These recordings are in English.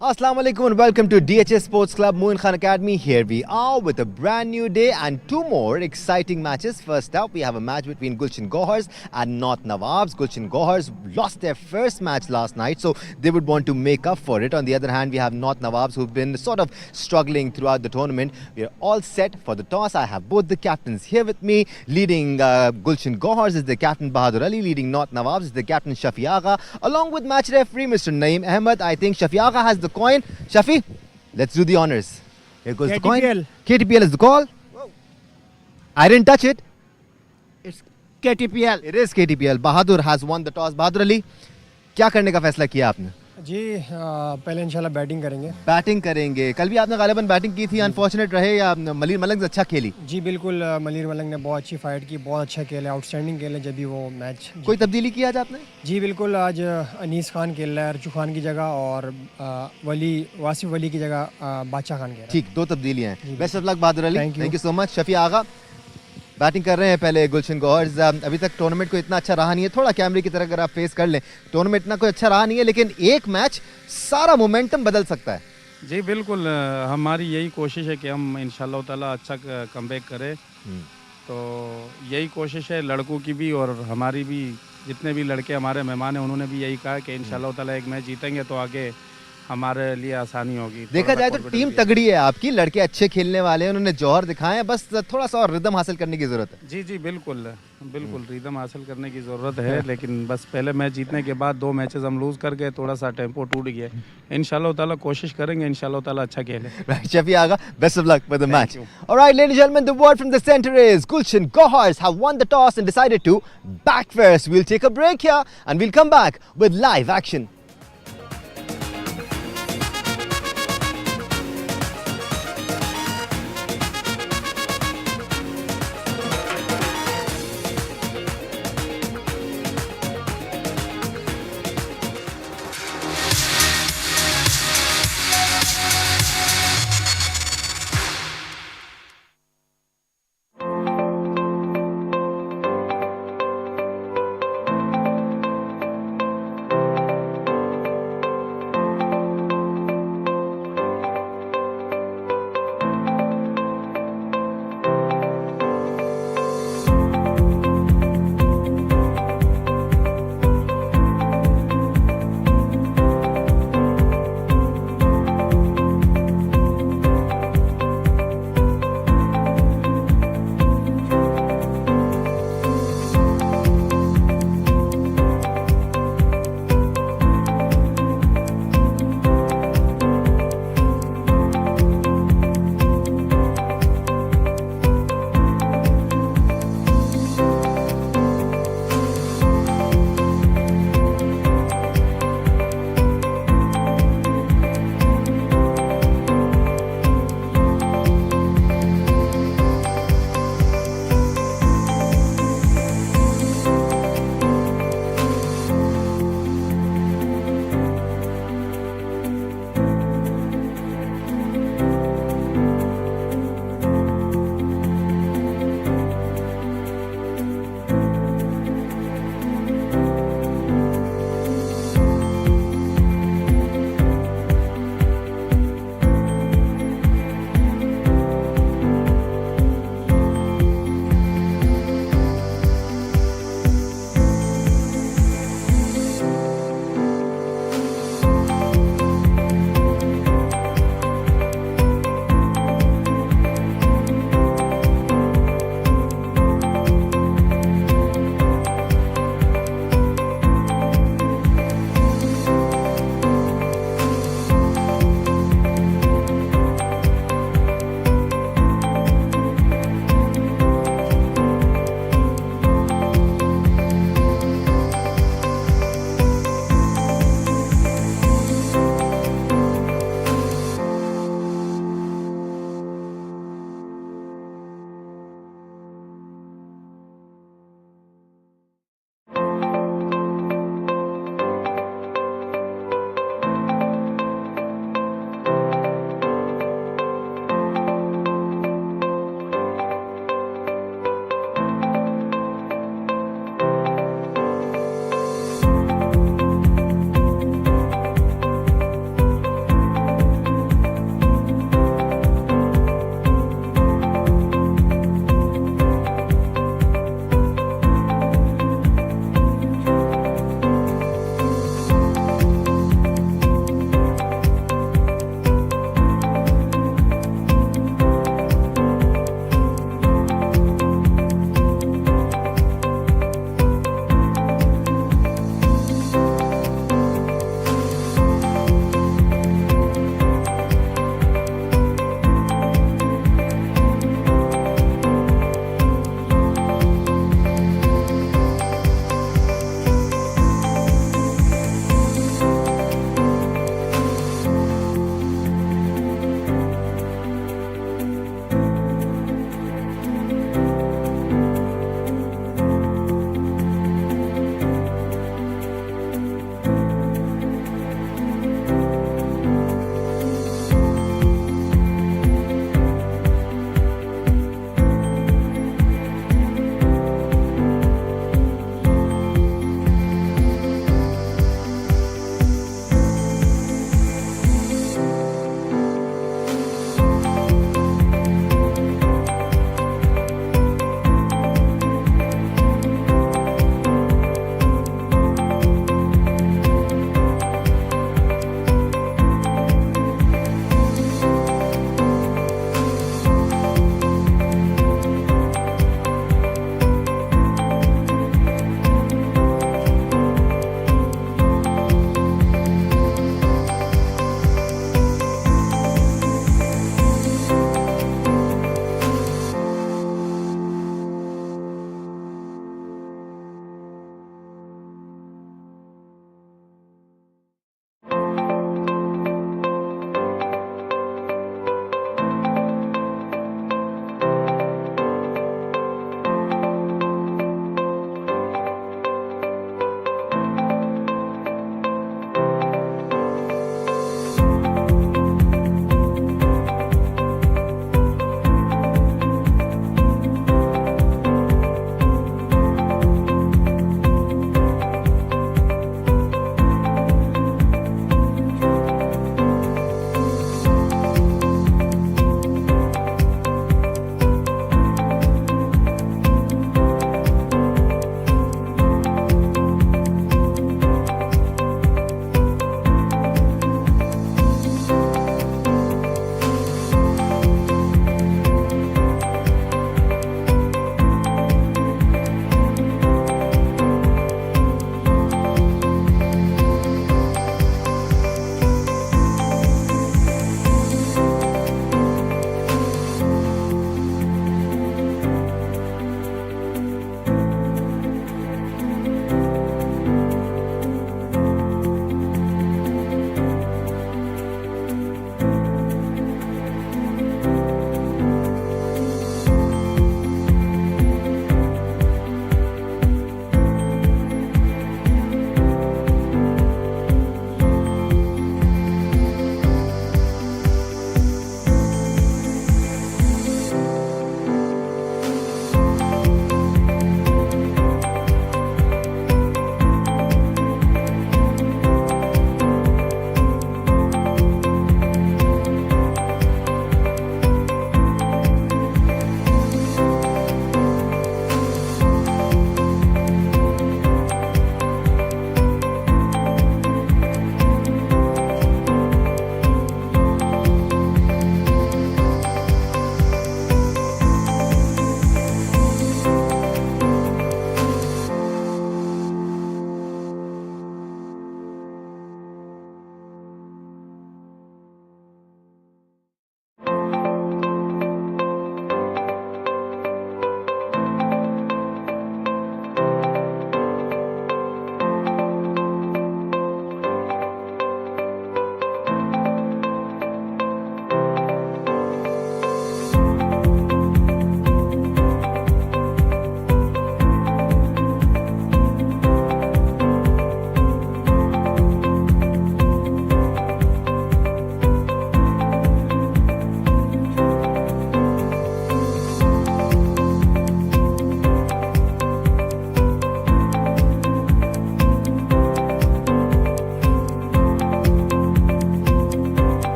Assalamu alaikum and welcome to DHS Sports Club Moin Khan Academy. Here we are with a brand new day and two more exciting matches. First up, we have a match between Gulshan Gohars and North Nawabs. Gulshan Gohars lost their first match last night, so they would want to make up for it. On the other hand, we have North Nawabs who've been sort of struggling throughout the tournament. We are all set for the toss. I have both the captains here with me. Leading Gulshan Gohars is the captain Bahadur Ali. Leading North Nawabs is the captain Shafi Agha. Along with match referee Mr. Naeem Ahmed. I think Shafi Agha has the coin. Shafi, let's do the honors. Here goes the coin. KTPL is the call. Whoa. I didn't touch it. It's KTPL. It is KTPL. Bahadur has won the toss. Bahadur Ali, क्या करने का फैसला किया आपने? जी पहले इंशाल्लाह batting करेंगे। Batting करेंगे। कल भी आपने गालिबन बैटिंग की थी, अनफॉर्चुनेट रहे या मलिर मलंग अच्छा खेली? जी बिल्कुल, मलिर मलंग ने बहुत अच्छी फाइट की, बहुत अच्छा खेला, आउटस्टैंडिंग खेले जब भी वो मैच। कोई तब्दीली की आज आपने? जी बिल्कुल, आज अनीस खान खेल रहा है अर्जू खान की जगह और वासिफ वली की जगह बादशाह खान खेल रहा है। ठीक, दो तब्दीलियां हैं। Best of luck Bahadur Ali. Thank you so much. Shafi Agha batting कर रहे हैं पहले गुलशन गौहर। अभी तक टूर्नामेंट को इतना अच्छा रहा नहीं है, थोड़ा कैमरे की तरह अगर आप फेस कर लें, टूर्नामेंट इतना कोई अच्छा रहा नहीं है, लेकिन एक मैच सारा मोमेंटम बदल सकता है। जी बिल्कुल, हमारी यही कोशिश है कि हम इंशाल्लाह ताला अच्छा कमबैक करें। तो यही कोशिश है लड़कों की भी और हमारी भी। जितने भी लड़के हमारे मेहमान हैं उन्होंने भी यही कहा कि इंशाल्लाह ताला एक मैच जीतेंगे तो आगे हमारे लिए आसानी होगी। देखा जाए तो टीम तगड़ी है आपकी, लड़के अच्छे खेलने वाले हैं, उन्होंने जौहर दिखाए, बस थोड़ा सा और रिदम हासिल करने की जरूरत है। जी जी बिल्कुल बिल्कुल, रिदम हासिल करने की ज़रूरत है, लेकिन बस पहले मैच जीतने के बाद दो मैचेस हम लूज़ कर गए, थोड़ा सा टेम्पो टूट गया। इंशाल्लाह ताला कोशिश करेंगे, इंशाल्लाह ताला अच्छा खेले। Right, Shafi Agha, best of luck with the match. All right, ladies and gentlemen, the word from the center is Gulshan Gohars have won the toss and decided to bat first. We'll take a break here and we'll come back with live action.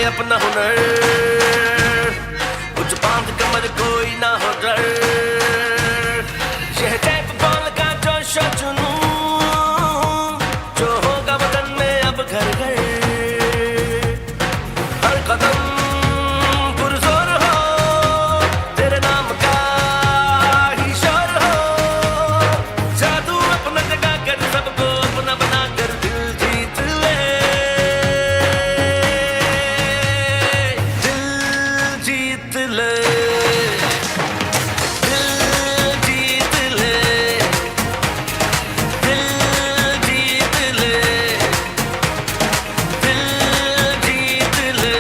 अपना हुनर कुछ बांध कमर कोई ना हो डर यह tap ball का जोश और जुनून जो होगा वतन में अब घर घर हर कदम पुरजोर हो तेरे नाम का ही शोर हो जादू अपना जगा कर सबको अपना बना कर दिल जीत ले दिल जीत ले दिल जीत ले दिल जीत ले दिल जीत ले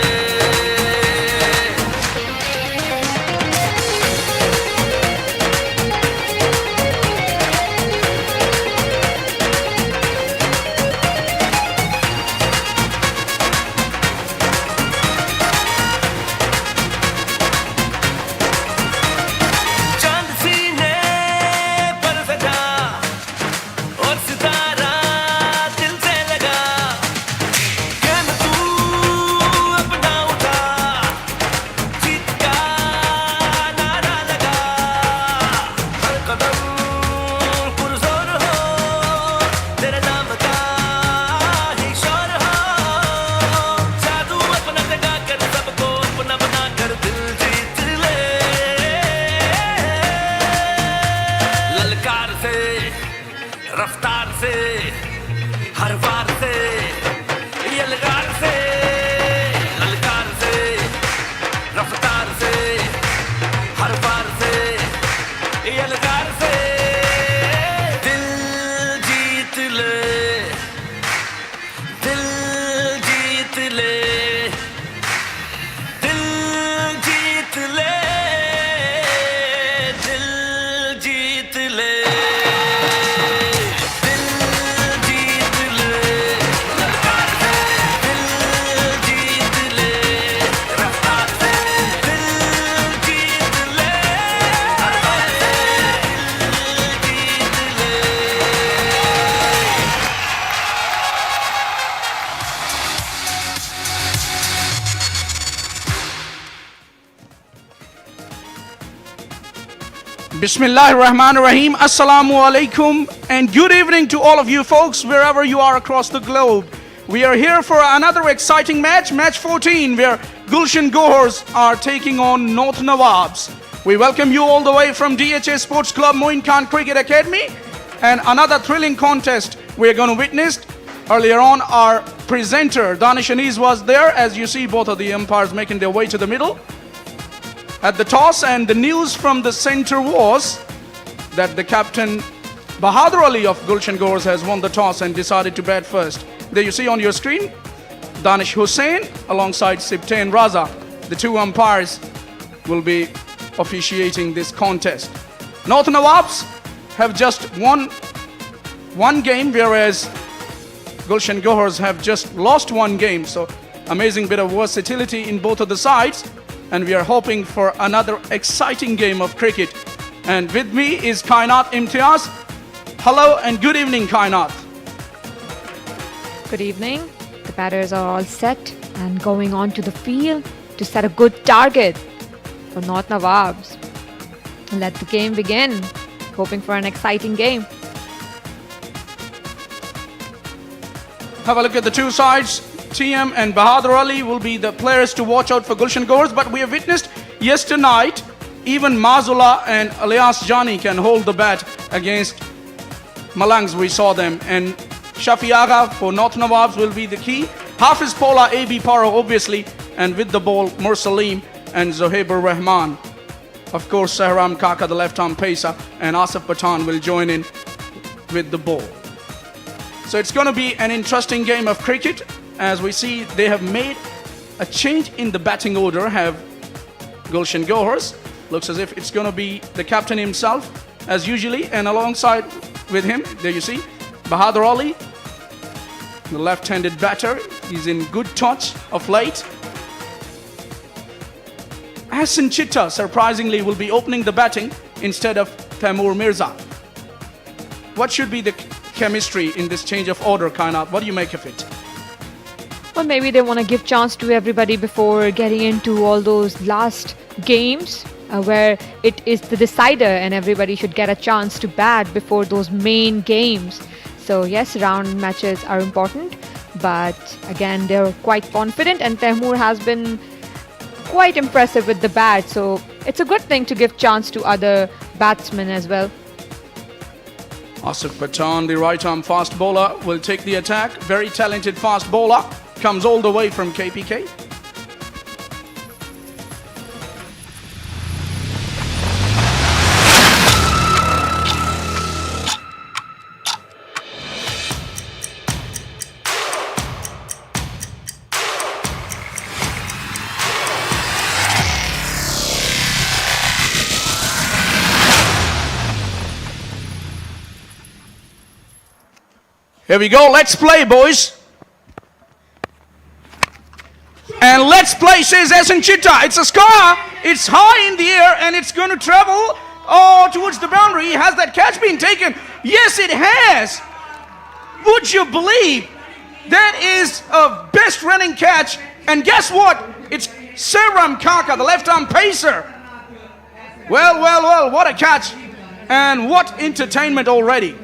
चांद सीने पर सजा और सितारा दिल से लगा गेम तू अपना उठा जीत का नारा लगा हर कदम पुरजोर हो तेरे नाम का ही शोर हो जादू अपना जगा कर सबको अपना बना कर दिल जीत ले ललकार से रफ्तार से हर वार से यलगार से ललकार से रफ्तार से हर वार से यलगार से दिल जीत ले दिल जीत ले दिल जीत ले दिल जीत ले दिल जीत ले ललकार से दिल जीत ले रफ्तार से दिल जीत ले हर बार से दिल जीत ले Bismillahirrahmanirrahim. Assalamu alaikum and good evening to all of you folks wherever you are across the globe. We are here for another exciting match, match 14, where Gulshan Gohars are taking on North Nawabs. We welcome you all the way from DHA Sports Club Moin Khan Cricket Academy, and another thrilling contest we're going to witness. Earlier on, our presenter Danish Anis was there. As you see, both of the umpires making their way to the middle at the toss, and the news from the center was that the captain Bahadur Ali of Gulshan Gohars has won the toss and decided to bat first. There you see on your screen Danish Hussain alongside Sibtain Raza. The two umpires will be officiating this contest. North Nawabs have just won one game, whereas Gulshan Gohars have just lost one game. So amazing bit of versatility in both of the sides, and we are hoping for another exciting game of cricket. And with me is Kainat Imtiaz. Hello and good evening, Kainat. Good evening. The batters are all set and going on to the field to set a good target for North Nawabs. Let the game begin. Hoping for an exciting game. Have a look at the two sides. TM and Bahadur Ali will be the players to watch out for Gulshan Gohars, but we have witnessed yesterday night even Mazula and Alias Jani can hold the bat against Malangs. We saw them, and Shafi Agha for North Nawabs will be the key. Hafiz Pola, AB Paro obviously, and with the ball Mursalim and Zohaibur Rahman. Of course, Sahram Kaka, the left-arm pacer, and Asif Pathan will join in with the ball. So it's going to be an interesting game of cricket. As we see, they have made a change in the batting order, have Gulshan Gohars. Looks as if it's going to be the captain himself, as usually, and alongside with him, there you see, Bahadur Ali, the left-handed batter. He's in good touch of late. Hassan Chitta, surprisingly, will be opening the batting instead of Taimur Mirza. What should be the chemistry in this change of order, Kainat? What do you make of it? Or maybe they want to give chance to everybody before getting into all those last games where it is the decider and everybody should get a chance to bat before those main games. So yes, round matches are important, but again, they're quite confident and Tehmoor has been quite impressive with the bat. So it's a good thing to give chance to other batsmen as well. Asif Pathan, the right-arm fast bowler, will take the attack. Very talented fast bowler. Comes all the way from KPK. Here we go. Let's play, boys. And let's play, says Hasan Chitta. It's a score. It's high in the air and it's going to travel towards the boundary. Has that catch been taken? Yes, it has. Would you believe? That is a best running catch. And guess what? It's Seram Kaka, the left-arm pacer. Well, what a catch. And what entertainment already.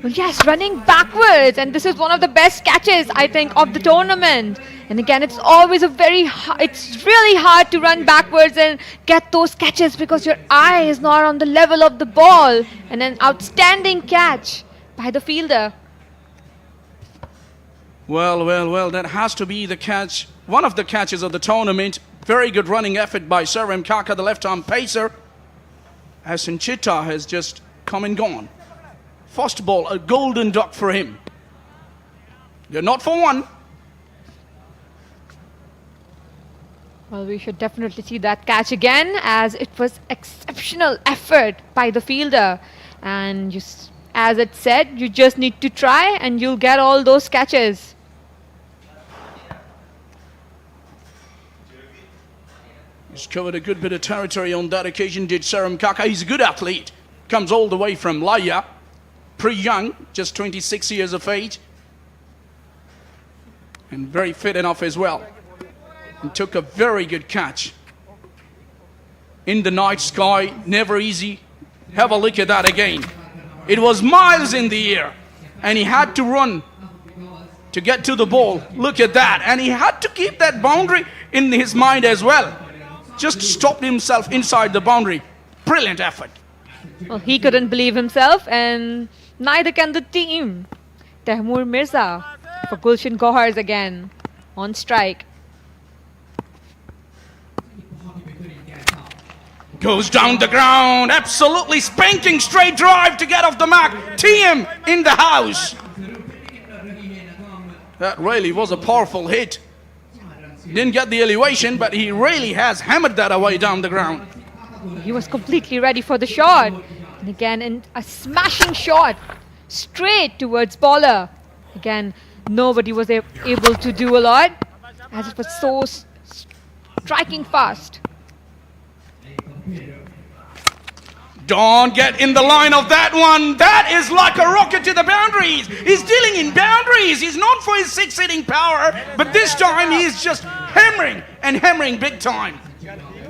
Well, yes, running backwards, and this is one of the best catches, I think, of the tournament. And again, it's always it's really hard to run backwards and get those catches because your eye is not on the level of the ball. And an outstanding catch by the fielder. Well, that has to be the catch. One of the catches of the tournament. Very good running effort by Seram Kaka, the left-arm pacer. Hasan Chitta has just come and gone. First ball, a golden duck for him. You're not for one. Well, we should definitely see that catch again as it was exceptional effort by the fielder. And just as it said, you just need to try and you'll get all those catches. He's covered a good bit of territory on that occasion, did Seram Kaka. He's a good athlete. Comes all the way from Laya. Pretty young, just 26 years of age. And very fit enough as well. And took a very good catch. In the night sky, never easy. Have a look at that again. It was miles in the air. And he had to run to get to the ball. Look at that. And he had to keep that boundary in his mind as well. Just stopped himself inside the boundary. Brilliant effort. Well, he couldn't believe himself and neither can the team. Tehmoor Mirza for Gulshan Gohars again on strike. Goes down the ground, absolutely spanking straight drive to get off the mark. TM in the house. That really was a powerful hit. Didn't get the elevation, but he really has hammered that away down the ground. He was completely ready for the shot. And again, in a smashing shot straight towards bowler. Again, nobody was able to do a lot as it was so striking fast. Don't get in the line of that one. That is like a rocket to the boundaries. He's dealing in boundaries. He's known for his six-hitting power, but this time he's just hammering and hammering big time.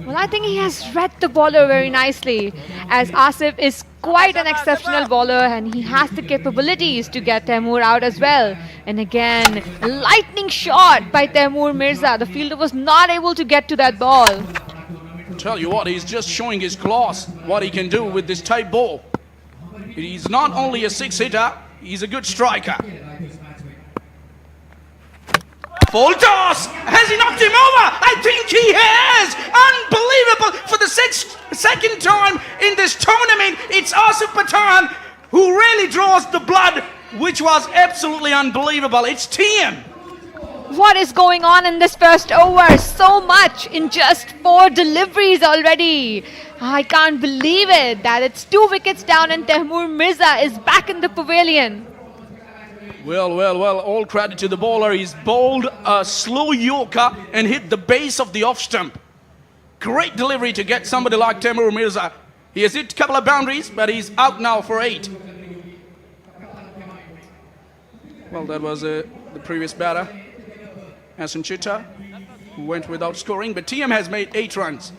Well, I think he has read the bowler very nicely, as Asif is quite an exceptional bowler and he has the capabilities to get Tehmoor out as well. And again, lightning shot by Tehmoor Mirza. The fielder was not able to get to that ball. Tell you what, he's just showing his class, what he can do with this type ball. He's not only a six-hitter, he's a good striker. Full toss! Has he knocked him over? I think he has! Unbelievable! For the second time in this tournament, it's Asif Pathan who really draws the blood, which was absolutely unbelievable. It's TM. What is going on in this first over? So much in just 4 deliveries already. I can't believe it that it's 2 wickets down and Tehmoor Mirza is back in the pavilion. Well, all credit to the bowler. He's bowled a slow yorker and hit the base of the off stump. Great delivery to get somebody like Tehmoor Mirza. He has hit a couple of boundaries, but he's out now for 8. Well, that was the previous batter. Hassan Chitta, who went without scoring, but TM has made 8 runs.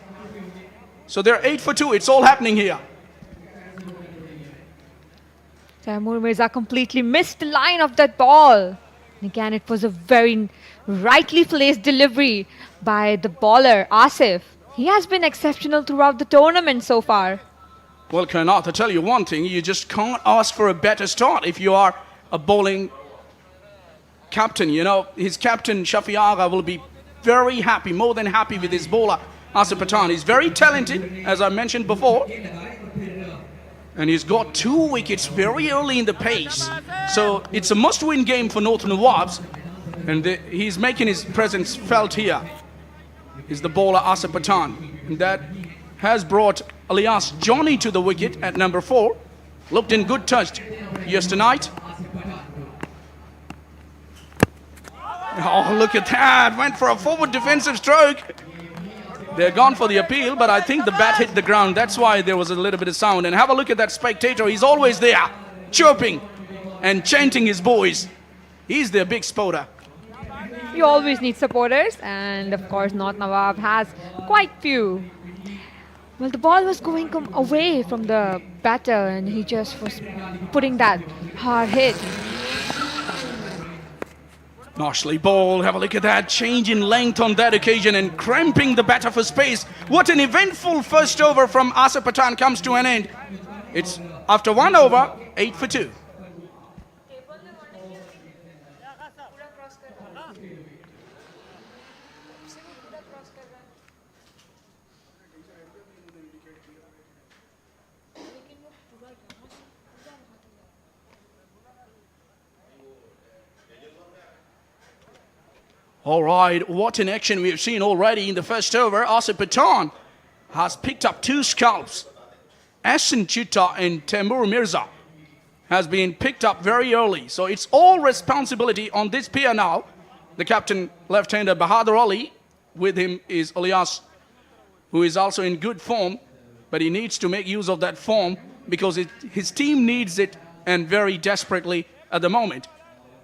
So they're 8 for 2. It's all happening here. Taimur Mirza completely missed the line of that ball. And again, it was a very rightly placed delivery by the bowler, Asif. He has been exceptional throughout the tournament so far. Well, Karnath, I'll tell you one thing. You just can't ask for a better start if you are a bowling captain. You know, his captain, Shafi Agha, will be very happy, more than happy with his bowler, Asif Pathan. He's very talented, as I mentioned before. And he's got 2 wickets very early in the pace. So it's a must-win game for North Nawabs. And he's making his presence felt here. Is the bowler Asif Pathan. And that has brought Alias Johnny to the wicket at number 4. Looked in good touch yesterday. Oh, look at that. Went for a forward defensive stroke. They're gone for the appeal, but I think the bat hit the ground. That's why there was a little bit of sound. And have a look at that spectator. He's always there, chirping and chanting his boys. He's their big spotter. You always need supporters, and of course, North Nawab has quite few. Well, the ball was going away from the batter, and he just was putting that hard hit. Nicely ball. Have a look at that. Change in length on that occasion and cramping the batter for space. What an eventful first over from Asif Pathan comes to an end. It's after 1 over, 8 for 2. All right, what an action we have seen already in the first over. Asif Pathan has picked up 2 scalps. Hassan Chitta and Taimur Mirza has been picked up very early. So it's all responsibility on this pair now. The captain, left-hander Bahadur Ali, with him is Alias, who is also in good form, but he needs to make use of that form because his team needs it, and very desperately at the moment.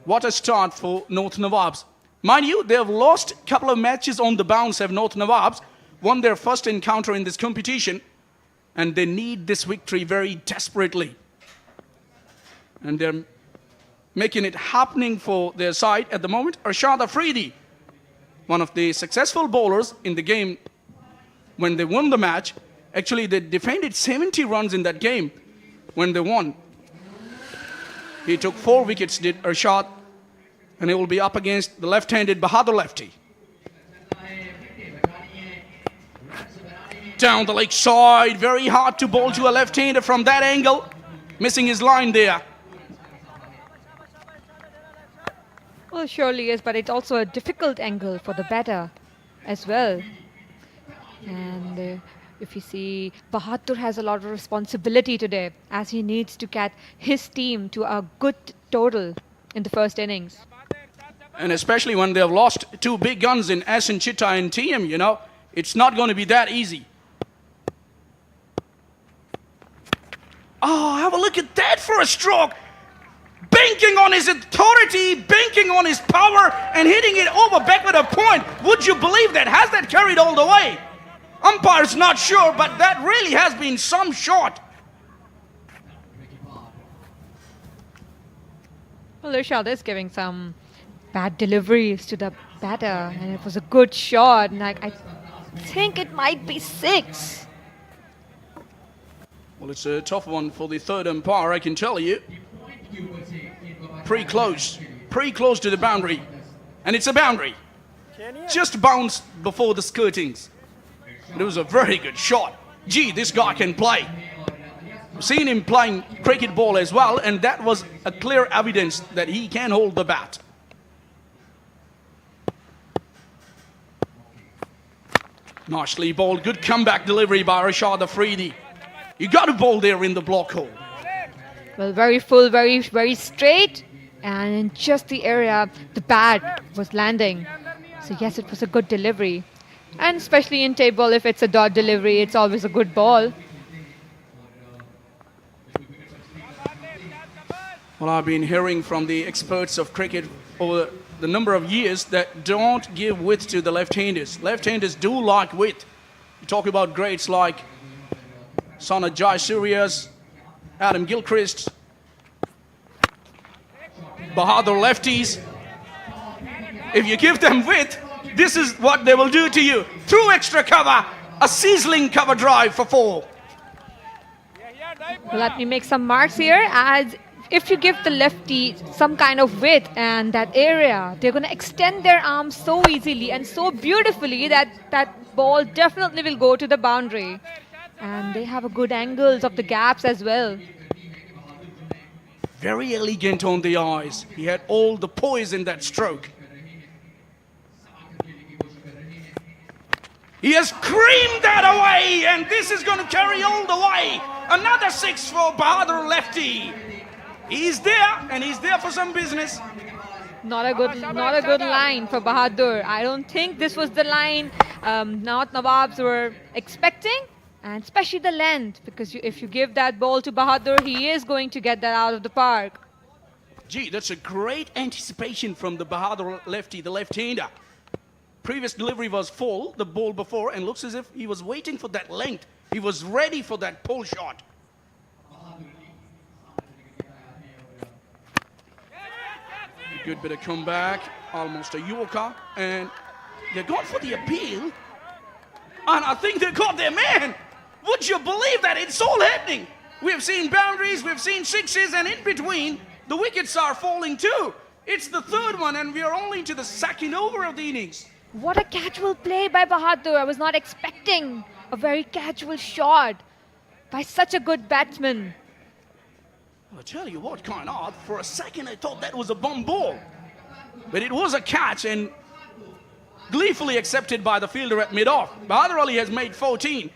What a start for North Nawabs. Mind you, they have lost a couple of matches on the bounce, have North Nawabs won their first encounter in this competition, and they need this victory very desperately. And they're making it happening for their side at the moment. Arshad Afridi, one of the successful bowlers in the game when they won the match. Actually, they defended 70 runs in that game when they won. He took 4 wickets, did Arshad, and he will be up against the left-handed Bahadur lefty. Down the leg side, very hard to bowl to a left-hander from that angle. Missing his line there. Well, it surely is, but it's also a difficult angle for the batter as well. And if you see, Bahadur has a lot of responsibility today as he needs to get his team to a good total in the first innings. And especially when they have lost 2 big guns in Hassan Chitta and TM, you know, it's not going to be that easy. Oh, have a look at that for a stroke. Banking on his authority, banking on his power, and hitting it over backward of point. Would you believe that? Has that carried all the way? Umpire's not sure, but that really has been some shot. Well, Irshad is giving some bad deliveries to the batter, and it was a good shot, and I think it might be 6. Well, it's a tough one for the third umpire, I can tell you. Pretty close to the boundary, and it's a boundary. Just bounced before the skirtings. It was a very good shot. Gee, this guy can play. I've seen him playing cricket ball as well, and that was a clear evidence that he can hold the bat. Nicely bowled. Good comeback delivery by Arshad Afridi. You got to bowl there in the block hole. Well, very full, very, very straight, and in just the area the bat was landing. So yes, it was a good delivery. And especially in table, if it's a dot delivery, it's always a good ball. Well, I've been hearing from the experts of cricket over the number of years that don't give width to the left-handers. Left-handers do like width. You talk about greats like Sana Jai Surias, Adam Gilchrist, Bahadur lefties. If you give them width, this is what they will do to you. Through extra cover, a sizzling cover drive for 4. Let me make some marks here. As if you give the lefty some kind of width and that area, they're going to extend their arms so easily and so beautifully that that ball definitely will go to the boundary. And they have a good angles of the gaps as well. Very elegant on the eyes. He had all the poise in that stroke. He has creamed that away, and this is going to carry all the way. Another 6 for Bahadur lefty. He's there, and he's there for some business. Not a good line for Bahadur. I don't think this was the line Nawabs were expecting, and especially the length, because if you give that ball to Bahadur, he is going to get that out of the park. Gee, that's a great anticipation from the Bahadur lefty, the left-hander. Previous delivery was full, the ball before, and looks as if he was waiting for that length. He was ready for that pull shot. Good bit of comeback, almost a Yorker, and they're going for the appeal, and I think they got their man. Would you believe that? It's all happening. We've seen boundaries, we've seen sixes, and in between, the wickets are falling too. It's the third one, and we are only to the second over of the innings. What a casual play by Bahadur. I was not expecting a very casual shot by such a good batsman. I'll tell you what, kind of, for a second I thought that was a bomb ball. But it was a catch and gleefully accepted by the fielder at mid-off. Bahadur Ali has made 14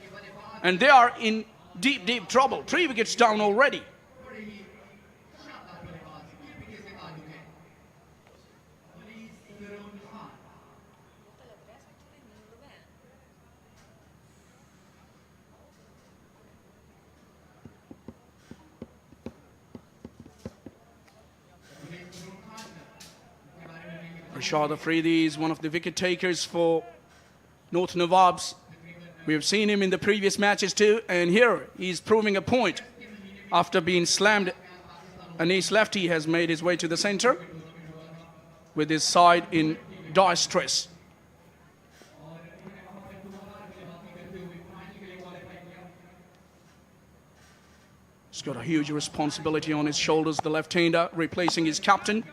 and they are in deep, deep trouble. 3 wickets down already. Rashad Afridi is one of the wicket takers for North Nawabs. We have seen him in the previous matches too, and here he's proving a point. After being slammed, Anis lefty has made his way to the center with his side in dire stress. He's got a huge responsibility on his shoulders, the left-hander replacing his captain.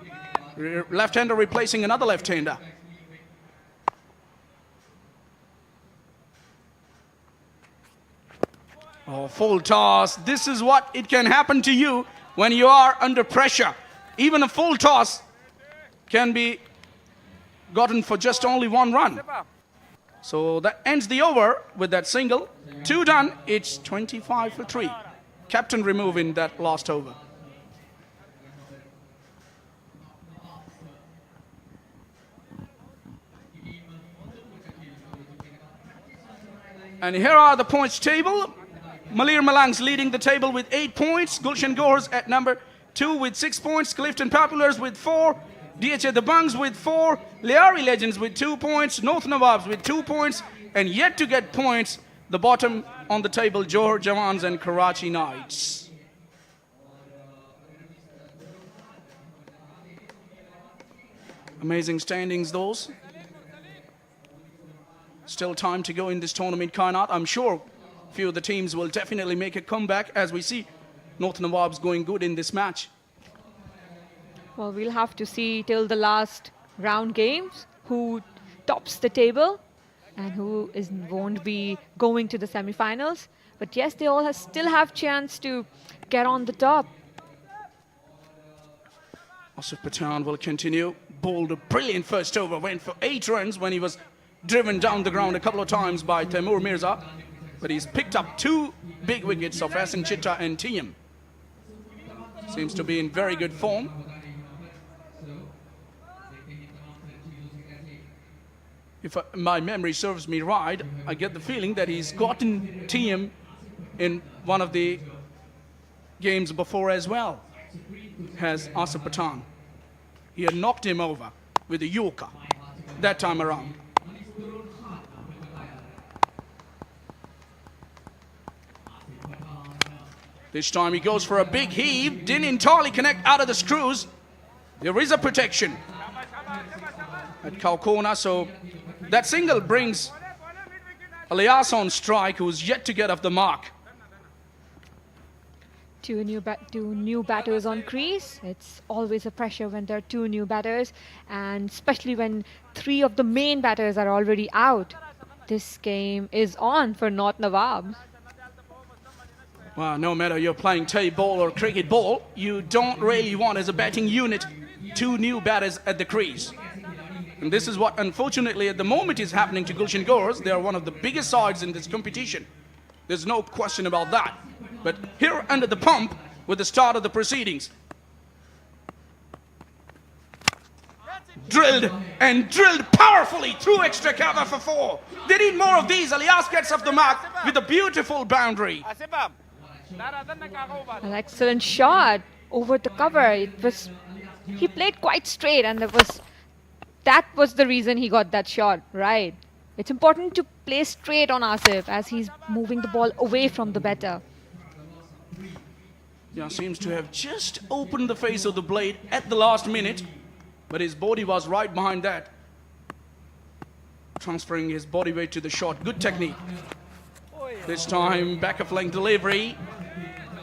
Left-hander replacing another left-hander. Oh, full toss. This is what it can happen to you when you are under pressure. Even a full toss can be gotten for just only 1 run. So that ends the over with that single. 2 done. It's 25 for 3. Captain removing that last over. And here are the points table. Malir Malang's leading the table with 8 points. Gulshan Gohars at number 2 with 6 points. Clifton Populars with 4. DHA Dabanggs with 4. Liari Legends with 2 points. North Nawabs with 2 points. And yet to get points, the bottom on the table, Johor Jawans and Karachi Knights. Amazing standings, those. Still time to go in this tournament, Kainat. I'm sure a few of the teams will definitely make a comeback as we see North Nawabs going good in this match. Well, we'll have to see till the last round games who tops the table and who won't be going to the semi-finals. But yes, they all still have chance to get on the top. Asif Pathan will continue. Bowled a brilliant first over. Went for 8 runs when he was driven down the ground a couple of times by Taimur Mirza, but he's picked up 2 big wickets of Hasan Chitta and Tiyam. Seems to be in very good form. If my memory serves me right, I get the feeling that he's gotten Tiyam in one of the games before as well, has Asif Pathan. He had knocked him over. with the Yorker that time around. This time he goes for a big heave, didn't entirely connect out of the screws. There is a protection at cow corner, so that single brings Alias on strike, who's yet to get off the mark. Two new batters on crease. It's always a pressure when there are two new batters, and especially when three of the main batters are already out. This game is on for North Nawabs. Well, no matter you're playing tape ball or cricket ball, you don't really want as a batting unit two new batters at the crease. And this is what unfortunately at the moment is happening to Gulshan Gohars. They are one of the biggest sides in this competition. There's no question about that. But here under the pump with the start of the proceedings. Drilled and drilled powerfully through extra cover for 4. They need more of these. Alias gets off the mark with a beautiful boundary. An excellent shot over the cover. He played quite straight, and that was the reason he got that shot, right? It's important to play straight on Asif as he's moving the ball away from the batter. Yeah, seems to have just opened the face of the blade at the last minute, but his body was right behind that. Transferring his body weight to the shot. Good technique. This time back of length delivery.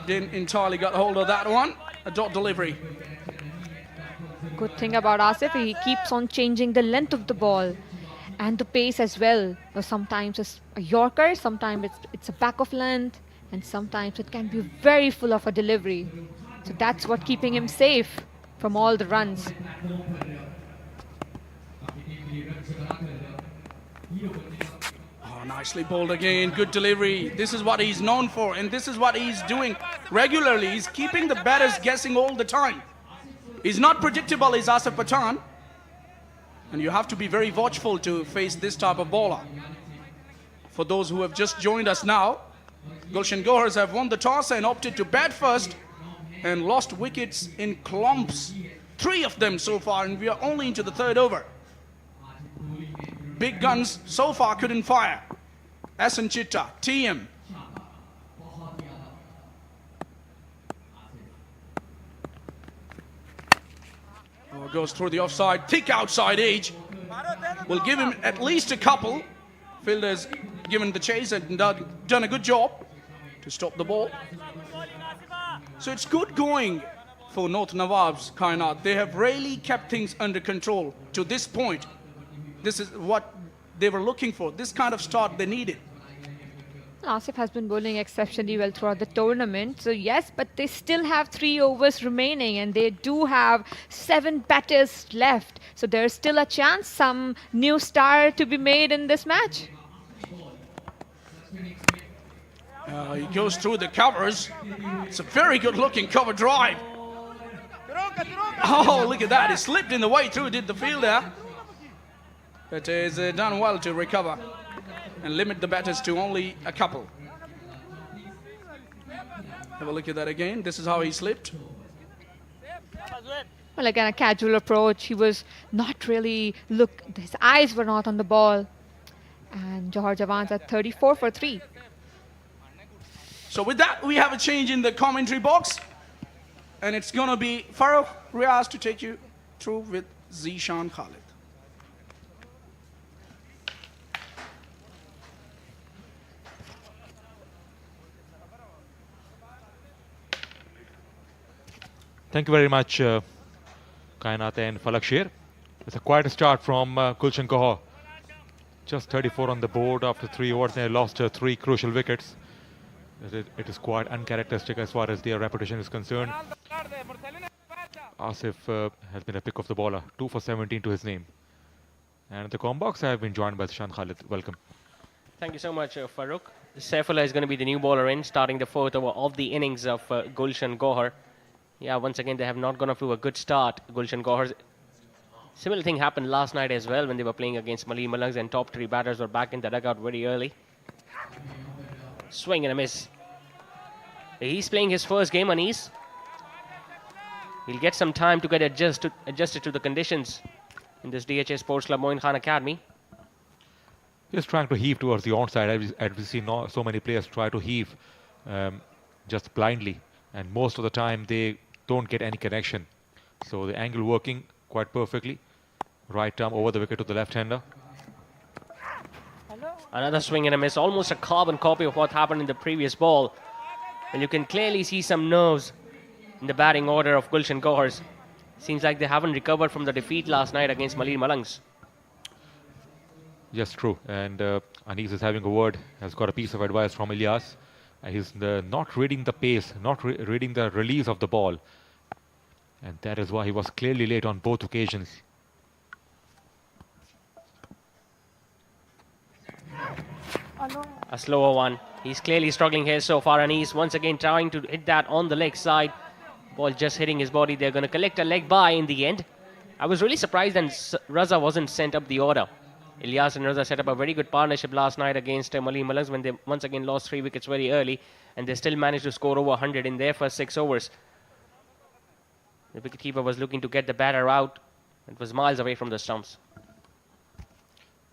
Didn't entirely got hold of that one. A dot delivery. Good thing about Asif, he keeps on changing the length of the ball and the pace as well. Sometimes it's a Yorker, sometimes it's a back of length, and sometimes it can be very full of a delivery. So that's what keeping him safe from all the runs. Oh, nicely bowled again. Good delivery. This is what he's known for, and this is what he's doing regularly. He's keeping the batters guessing all the time. He's not predictable, is Asif Pathan. And you have to be very watchful to face this type of bowler. For those who have just joined us now, Gulshan Gohars have won the toss and opted to bat first and lost wickets in clumps. 3 of them so far, and we are only into the 3rd over. Big guns so far couldn't fire. Asan Chitta, TM. Oh, goes through the offside, thick outside edge. Will give him at least a couple. Fielders given the chase and done a good job to stop the ball. So it's good going for North Nawabs, Kainat. They have really kept things under control to this point. This is what they were looking for. This kind of start they needed. Asif has been bowling exceptionally well throughout the tournament. So yes, but they still have 3 overs remaining, and they do have 7 batters left. So there's still a chance some new star to be made in this match. He goes through the covers. It's a very good looking cover drive. Oh, look at that. He slipped in the way through, did the fielder. But he's done well to recover and limit the batters to only a couple. Have a look at that again. This is how he slipped. Well, again, a casual approach. He was not really his eyes were not on the ball. And Johar Jawan's at 34 for 3. So with that, we have a change in the commentary box. And it's going to be Farooq Riaz to take you through with Zishan Khalid. Thank you very much, Kainat and Falakshir. It's a quite a start from Gulshan Gohar. Just 34 on the board after 3 overs. They lost 3 crucial wickets. It is quite uncharacteristic as far as their reputation is concerned. Asif has been a pick of the bowler. 2 for 17 to his name. And the com box, I have been joined by Zishan Khalid. Welcome. Thank you so much, Farooq. Saifullah is going to be the new bowler in, starting the 4th over of the innings of Gulshan Gohar. Yeah, once again, they have not gone off to a good start, Gulshan Gohar. Similar thing happened last night as well when they were playing against Mali Malangs, and top 3 batters were back in the dugout very early. Swing and a miss. He's playing his first game on ease. He'll get some time to get adjusted to the conditions. in this DHA Sports Club Moin Khan Academy. Just trying to heave towards the onside. As we see so many players try to heave just blindly, and most of the time they don't get any connection. So the angle working quite perfectly. Right arm over the wicket to the left-hander. Another swing and a miss, almost a carbon copy of what happened in the previous ball. Well, you can clearly see some nerves in the batting order of Gulshan Gohars. Seems like they haven't recovered from the defeat last night against Malir Malangs. Yes, true. And Anis is having a word, has got a piece of advice from Ilyas. He's not reading the pace, not reading the release of the ball. And that is why he was clearly late on both occasions. A slower one. He's clearly struggling here so far, and he's once again trying to hit that on the leg side. Ball just hitting his body. They're going to collect a leg bye in the end. I was really surprised that Raza wasn't sent up the order. Ilyas and Raza set up a very good partnership last night against Malir Malangs when they once again lost 3 wickets very early, and they still managed to score over 100 in their first 6 overs. The wicketkeeper was looking to get the batter out. It was miles away from the stumps.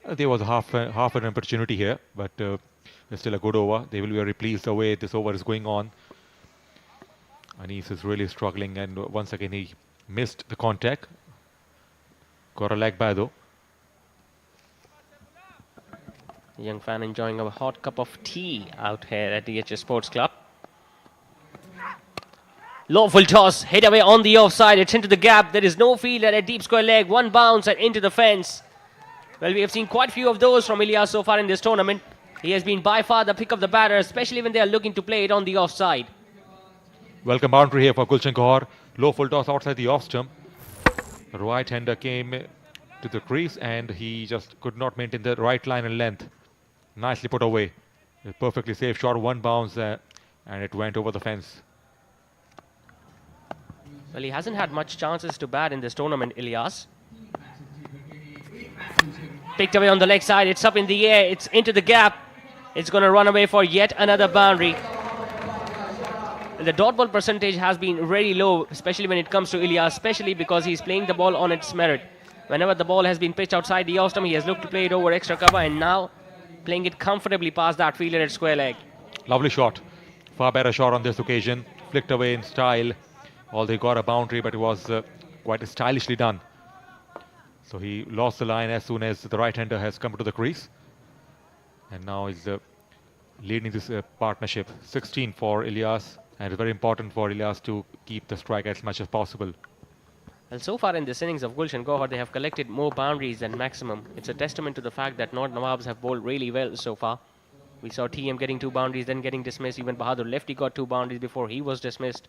There was half an opportunity here, but it's still a good over. They will be very pleased the way this over is going on. Anis is really struggling, and once again he missed the contact. Got a leg by though. A young fan enjoying a hot cup of tea out here at the DHA Sports Club. Low full toss, hit away on the offside. It's into the gap. There is no fielder at deep square leg. One bounce and into the fence. Well, we have seen quite a few of those from Ilyas so far in this tournament. He has been by far the pick of the batter, especially when they are looking to play it on the offside. Welcome boundary here for Gulshan Gohar. Low full toss outside the off stump. The right-hander came to the crease and he just could not maintain the right line and length. Nicely put away. A perfectly safe shot, one bounce and it went over the fence. Well, he hasn't had much chances to bat in this tournament, Ilyas. Picked away on the leg side. It's up in the air. It's into the gap. It's going to run away for yet another boundary. The dot ball percentage has been very low, especially when it comes to Ilyas, especially because he's playing the ball on its merit. Whenever the ball has been pitched outside the off stump, he has looked to play it over extra cover, and now playing it comfortably past that fielder at square leg. Lovely shot. Far better shot on this occasion. Flicked away in style. Although he got a boundary, but it was quite stylishly done. So he lost the line as soon as the right-hander has come to the crease. And now he's leading this partnership. 16 for Ilyas. And it's very important for Ilyas to keep the strike as much as possible. Well, so far in this innings of Gulshan Gohar, they have collected more boundaries than maximum. It's a testament to the fact that Nawabs have bowled really well so far. We saw TM getting 2 boundaries, then getting dismissed. Even Bahadur lefty got 2 boundaries before he was dismissed.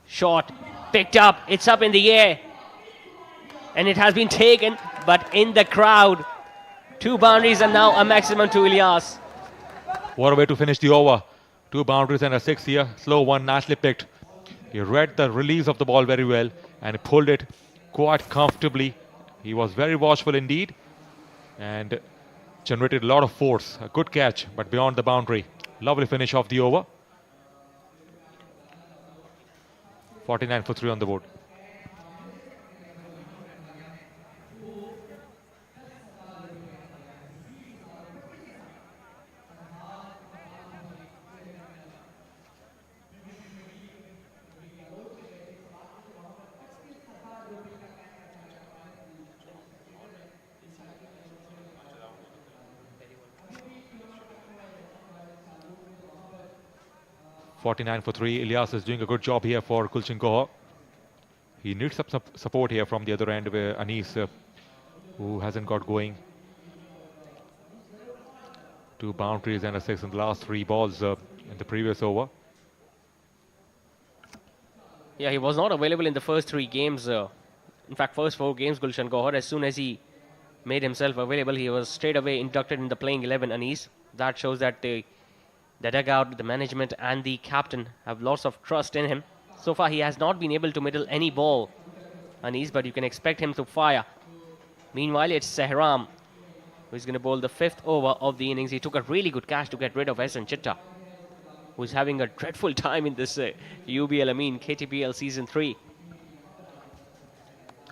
Shot, picked up, it's up in the air. And it has been taken, but in the crowd. 2 boundaries and now a maximum to Ilyas. What a way to finish the over. 2 boundaries and a 6 here. Slow one, nicely picked. He read the release of the ball very well and pulled it quite comfortably. He was very watchful indeed and generated a lot of force. A good catch, but beyond the boundary. Lovely finish of the over. 49 for 3 on the board. .49 for 3. Ilyas is doing a good job here for Gulshan Gohar. He needs some support here from the other end where Anis, who hasn't got going. 2 boundaries and a 6 in the last 3 balls in the previous over. Yeah, he was not available in the first 3 games. In fact, first 4 games, Gulshan Gohar. As soon as he made himself available, he was straight away inducted in the playing 11 Anis. That shows that the dugout, the management and the captain have lots of trust in him. So far he has not been able to middle any ball, Anis, but you can expect him to fire. Meanwhile, it's Sehram who's going to bowl the 5th over of the innings. He took a really good catch to get rid of Ehsan Chitta, who's having a dreadful time in this UBL, KTPL Season 3.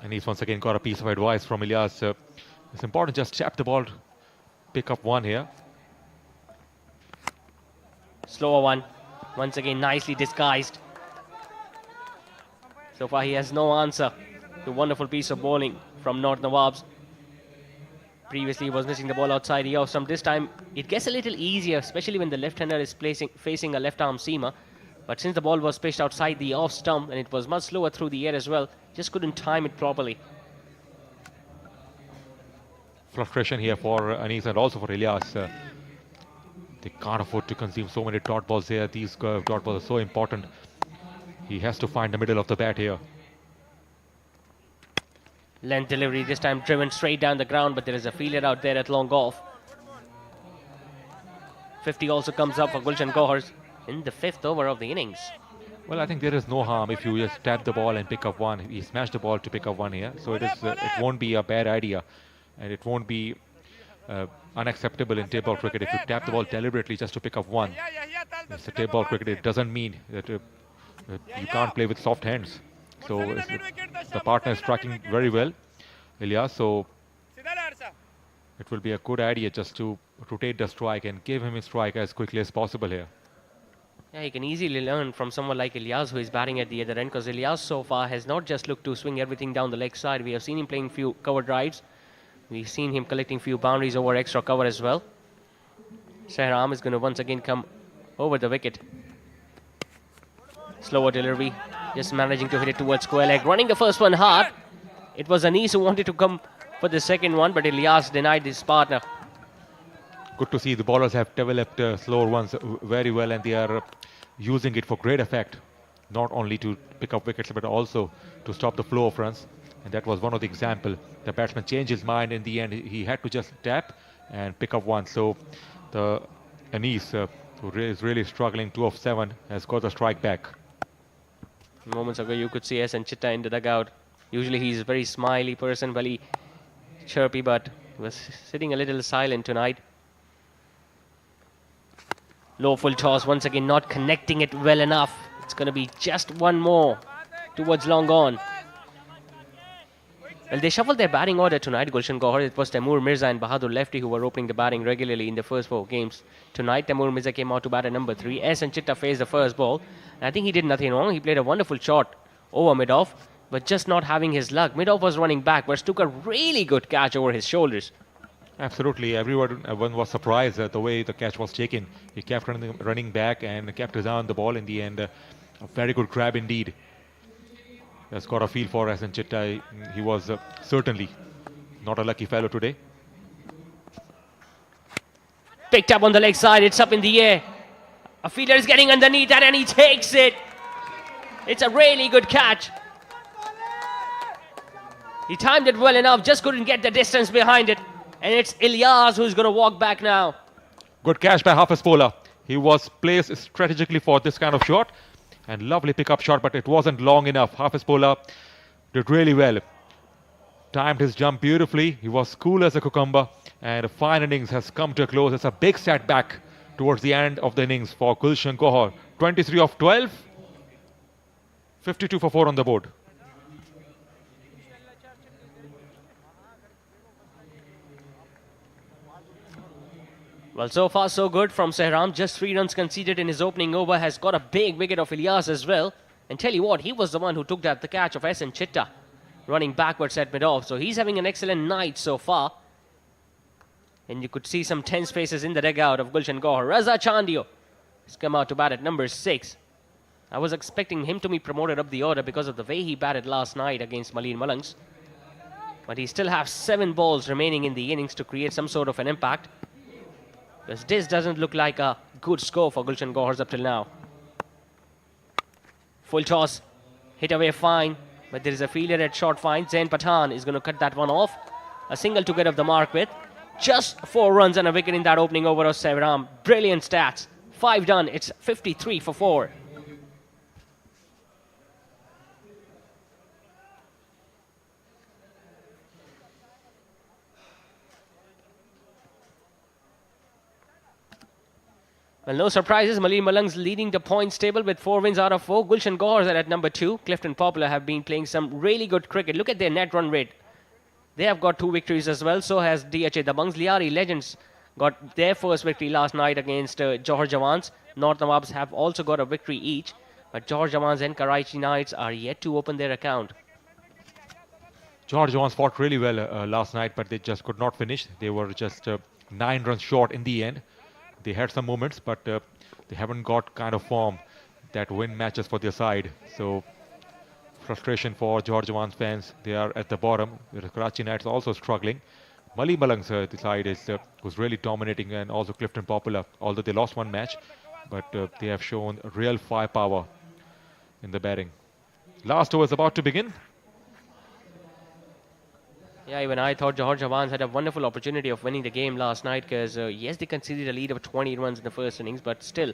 And he's once again got a piece of advice from Ilyas. It's important, just tap the ball, pick up one here. Slower one. Once again, nicely disguised. So far, he has no answer to wonderful piece of bowling from North Nawabs. Previously, he was missing the ball outside the off stump. This time, it gets a little easier, especially when the left-hander is facing a left-arm seamer. But since the ball was pitched outside the off stump and it was much slower through the air as well, just couldn't time it properly. Frustration here for Anis and also for Ilyas. They can't afford to consume so many dot balls here. These dot balls are so important. He has to find the middle of the bat here. Length delivery, this time driven straight down the ground, but there is a fielder out there at long off. 50 also comes up for Gulshan Gohar in the 5th over of the innings. Well, I think there is no harm if you just tap the ball and pick up one. He smashed the ball to pick up one here, so it won't be a bad idea, and it won't be unacceptable in table cricket if you tap the ball deliberately just to pick up one. It's a table cricket. It doesn't mean that you can't play with soft hands. So the partner is striking very well, Ilyas. So it will be a good idea just to rotate the strike and give him a strike as quickly as possible here. Yeah, he can easily learn from someone like Ilyas, who is batting at the other end, because Ilyas so far has not just looked to swing everything down the leg side. We have seen him playing few cover drives. We've seen him collecting few boundaries over extra cover as well. Sehram is going to once again come over the wicket. Slower delivery, just managing to hit it towards square leg. Running the first one hard. It was Anis who wanted to come for the second one, but Ilyas denied his partner. Good to see the bowlers have developed slower ones very well, and they are using it for great effect. Not only to pick up wickets, but also to stop the flow of runs. And that was one of the examples. The batsman changed his mind in the end. He had to just tap and pick up one. So the Anis, who is really struggling, 2 of 7, has got the strike back. Moments ago, you could see SN Chitta in the dugout. Usually he's a very smiley person, very chirpy, but was sitting a little silent tonight. Low full toss, once again not connecting it well enough. It's going to be just one more towards long on. Well, they shuffled their batting order tonight, Gulshan Gohar. It was Taimur Mirza and Bahadur lefty who were opening the batting regularly in the first 4 games. Tonight, Taimur Mirza came out to bat at number 3. SN Chitta faced the first ball. And I think he did nothing wrong. He played a wonderful shot over mid-off, but just not having his luck. Mid-off was running backwards, took a really good catch over his shoulders. Absolutely. Everyone was surprised at the way the catch was taken. He kept running back and kept his eye on the ball in the end. A very good grab indeed. Has got a feel for SN Chitta. He was certainly not a lucky fellow today. Picked up on the leg side, it's up in the air. A fielder is getting underneath that and he takes it. It's a really good catch. He timed it well enough, just couldn't get the distance behind it. And it's Ilyas who's going to walk back now. Good catch by Hafiz bowler. He was placed strategically for this kind of shot. And lovely pickup shot, but it wasn't long enough. Hafiz bowler did really well. Timed his jump beautifully. He was cool as a cucumber. And a fine innings has come to a close. It's a big setback towards the end of the innings for Gulshan Gohar. 23 of 12. 52 for 4 on the board. Well, so far so good from Sehram. Just 3 runs conceded in his opening over. Has got a big wicket of Ilyas as well. And tell you what, he was the one who took the catch of SN Chitta, running backwards at mid-off. So he's having an excellent night so far. And you could see some tense faces in the dugout of Gulshan Gohar. Raza Chandio has come out to bat at number 6. I was expecting him to be promoted up the order because of the way he batted last night against Maleen Malangs. But he still has 7 balls remaining in the innings to create some sort of an impact. Because this doesn't look like a good score for Gulshan Gohar up till now. Full toss, hit away fine, but there is a fielder at short fine. Zain Pathan is going to cut that one off. A single to get off the mark with. Just 4 runs and a wicket in that opening over of Sehram. Brilliant stats. 5 done, it's 53 for 4. Well, no surprises. Maleem Malang's leading the points table with 4 wins out of 4. Gulshan Gohar are at number 2. Clifton Popular have been playing some really good cricket. Look at their net run rate. They have got 2 victories as well. So has DHA Dabanggs. Liari Legends got their first victory last night against Johar Jawans. North Nawabs have also got a victory each. But Johar Jawans and Karachi Knights are yet to open their account. Johar Jawans fought really well last night, but they just could not finish. They were just 9 runs short in the end. They had some moments, but they haven't got kind of form that win matches for their side. So frustration for Johar Jawans fans. They are at the bottom. The Karachi Knights also struggling. Maleem Malang's the side was really dominating, and also Clifton Popular, although they lost one match, but they have shown real firepower in the batting. Last over is about to begin. Yeah, even I thought Johar Jawans had a wonderful opportunity of winning the game last night because, yes, they conceded a lead of 20 runs in the first innings, but still,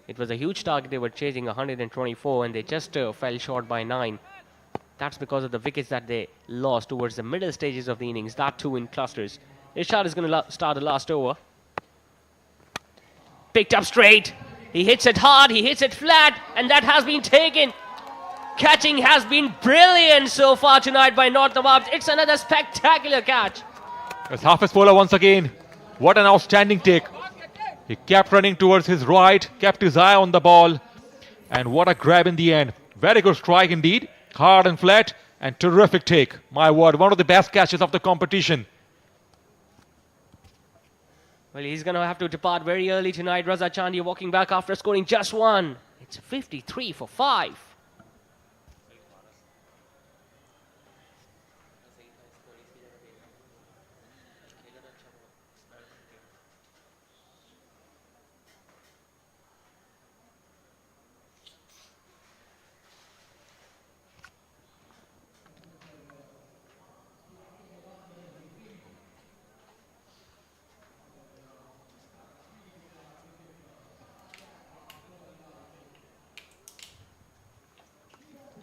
it was a huge target. They were chasing 124 and they just fell short by 9. That's because of the wickets that they lost towards the middle stages of the innings, that too in clusters. Irshad is going to start the last over. Picked up straight. He hits it hard, he hits it flat, and that has been taken. Catching has been brilliant so far tonight by North Nawabs. It's another spectacular catch. It's Hafiz bowler once again. What an outstanding take. He kept running towards his right, kept his eye on the ball, and what a grab in the end. Very good strike indeed. Hard and flat, and terrific take. My word, one of the best catches of the competition. Well, he's going to have to depart very early tonight. Raza Chandia walking back after scoring just 1. It's 53 for 5.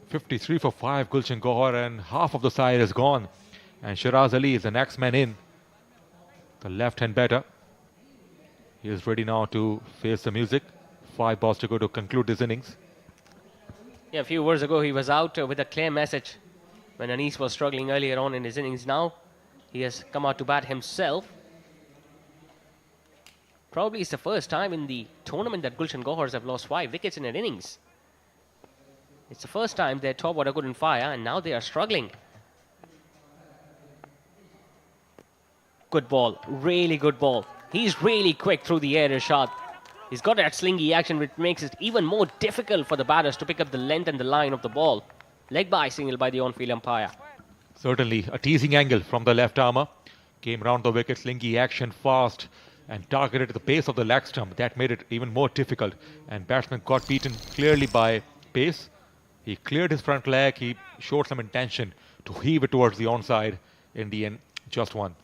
53 for 5, Gulshan Gohar, and half of the side is gone. And Shiraz Ali is the next man in. The left-hand batter. He is ready now to face the music. 5 balls to go to conclude this innings. Yeah, a few hours ago he was out with a clear message when Anis was struggling earlier on in his innings. Now he has come out to bat himself. Probably it's the first time in the tournament that Gulshan Gohars have lost 5 wickets in an innings. It's the first time their top order couldn't fire, and now they are struggling. Good ball, really good ball. He's really quick through the air, Irshad. He's got that slingy action which makes it even more difficult for the batters to pick up the length and the line of the ball. Leg by signal by the on-field umpire. Certainly a teasing angle from the left armour. Came round the wicket, slingy action, fast, and targeted the base of the leg stump. That made it even more difficult. And batsman got beaten clearly by pace. He cleared his front leg. He showed some intention to heave it towards the onside. In the end, just 1.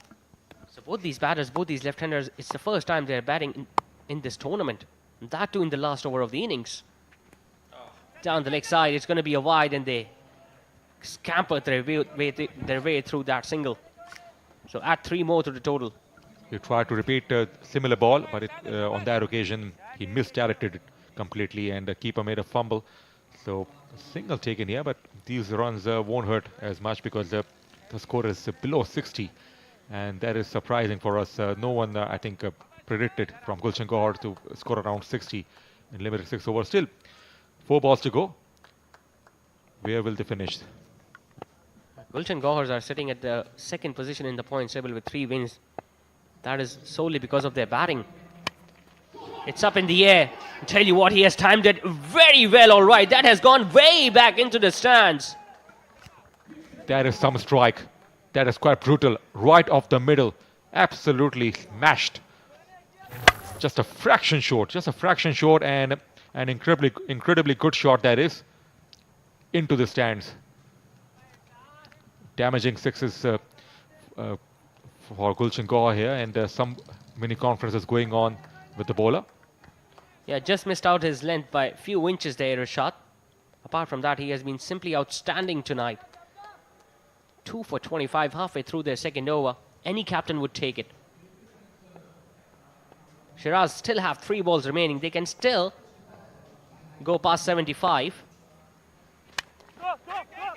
So both these batters, both these left-handers, it's the first time they're batting in this tournament. And that too in the last over of the innings. Down the leg side, it's going to be a wide, and they scampered their way through that single. So add 3 more to the total. He tried to repeat a similar ball, but on that occasion, he misdirected it completely, and the keeper made a fumble. So single taken here, but these runs won't hurt as much because the score is below 60, and that is surprising for us. No one, I think, predicted from Gulshan Gohar to score around 60 in limited 6 overs. Still, 4 balls to go. Where will they finish? Gulshan Gohars are sitting at the 2nd position in the points table with 3 wins. That is solely because of their batting. It's up in the air. I tell you what, he has timed it very well, all right. That has gone way back into the stands. That is some strike. That is quite brutal. Right off the middle. Absolutely smashed. Just a fraction short. And an incredibly good shot that is. Into the stands. Damaging 6s for Gulshan Gohar here. And some mini conferences going on with the bowler. Yeah, just missed out his length by a few inches there, Irshad. Apart from that, he has been simply outstanding tonight. 2 for 25 halfway through their 2nd over. Any captain would take it. Shiraz still have 3 balls remaining. They can still go past 75.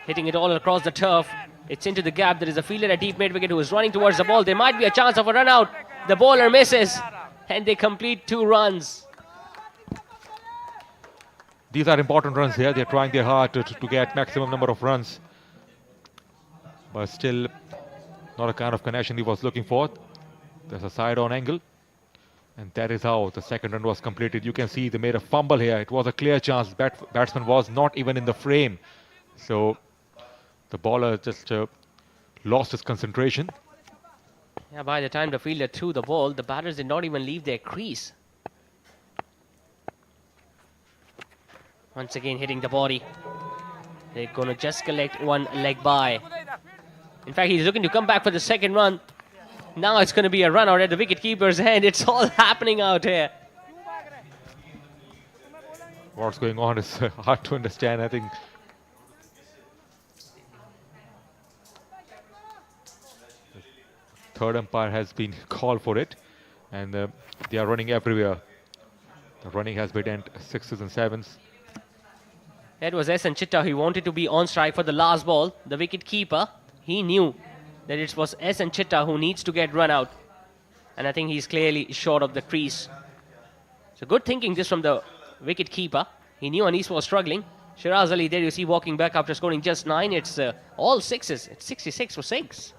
Hitting it all across the turf. It's into the gap. There is a fielder at deep mid-wicket who is running towards the ball. There might be a chance of a run out. The bowler misses and they complete 2 runs. These are important runs here. They're trying their hard to get maximum number of runs. But still not a kind of connection he was looking for. There's a side-on angle. And that is how the second run was completed. You can see they made a fumble here. It was a clear chance. Batsman was not even in the frame. So the bowler just lost his concentration. Yeah, by the time the fielder threw the ball, the batters did not even leave their crease. Once again hitting the body. They're going to just collect 1 leg by. In fact, he's looking to come back for the second run. Now it's going to be a run out at the wicketkeeper's end. It's all happening out here. What's going on is hard to understand. I think the third umpire has been called for it. And they are running everywhere. The running has been at 6s and 7s. That was S. and Chitta. He wanted to be on strike for the last ball. The wicket keeper, he knew that it was S. and Chitta who needs to get run out. And I think he's clearly short of the crease. So good thinking just from the wicket keeper. He knew Anis was struggling. Shiraz Ali, there you see walking back after scoring just 9. It's all 6s. It's 66 for 6.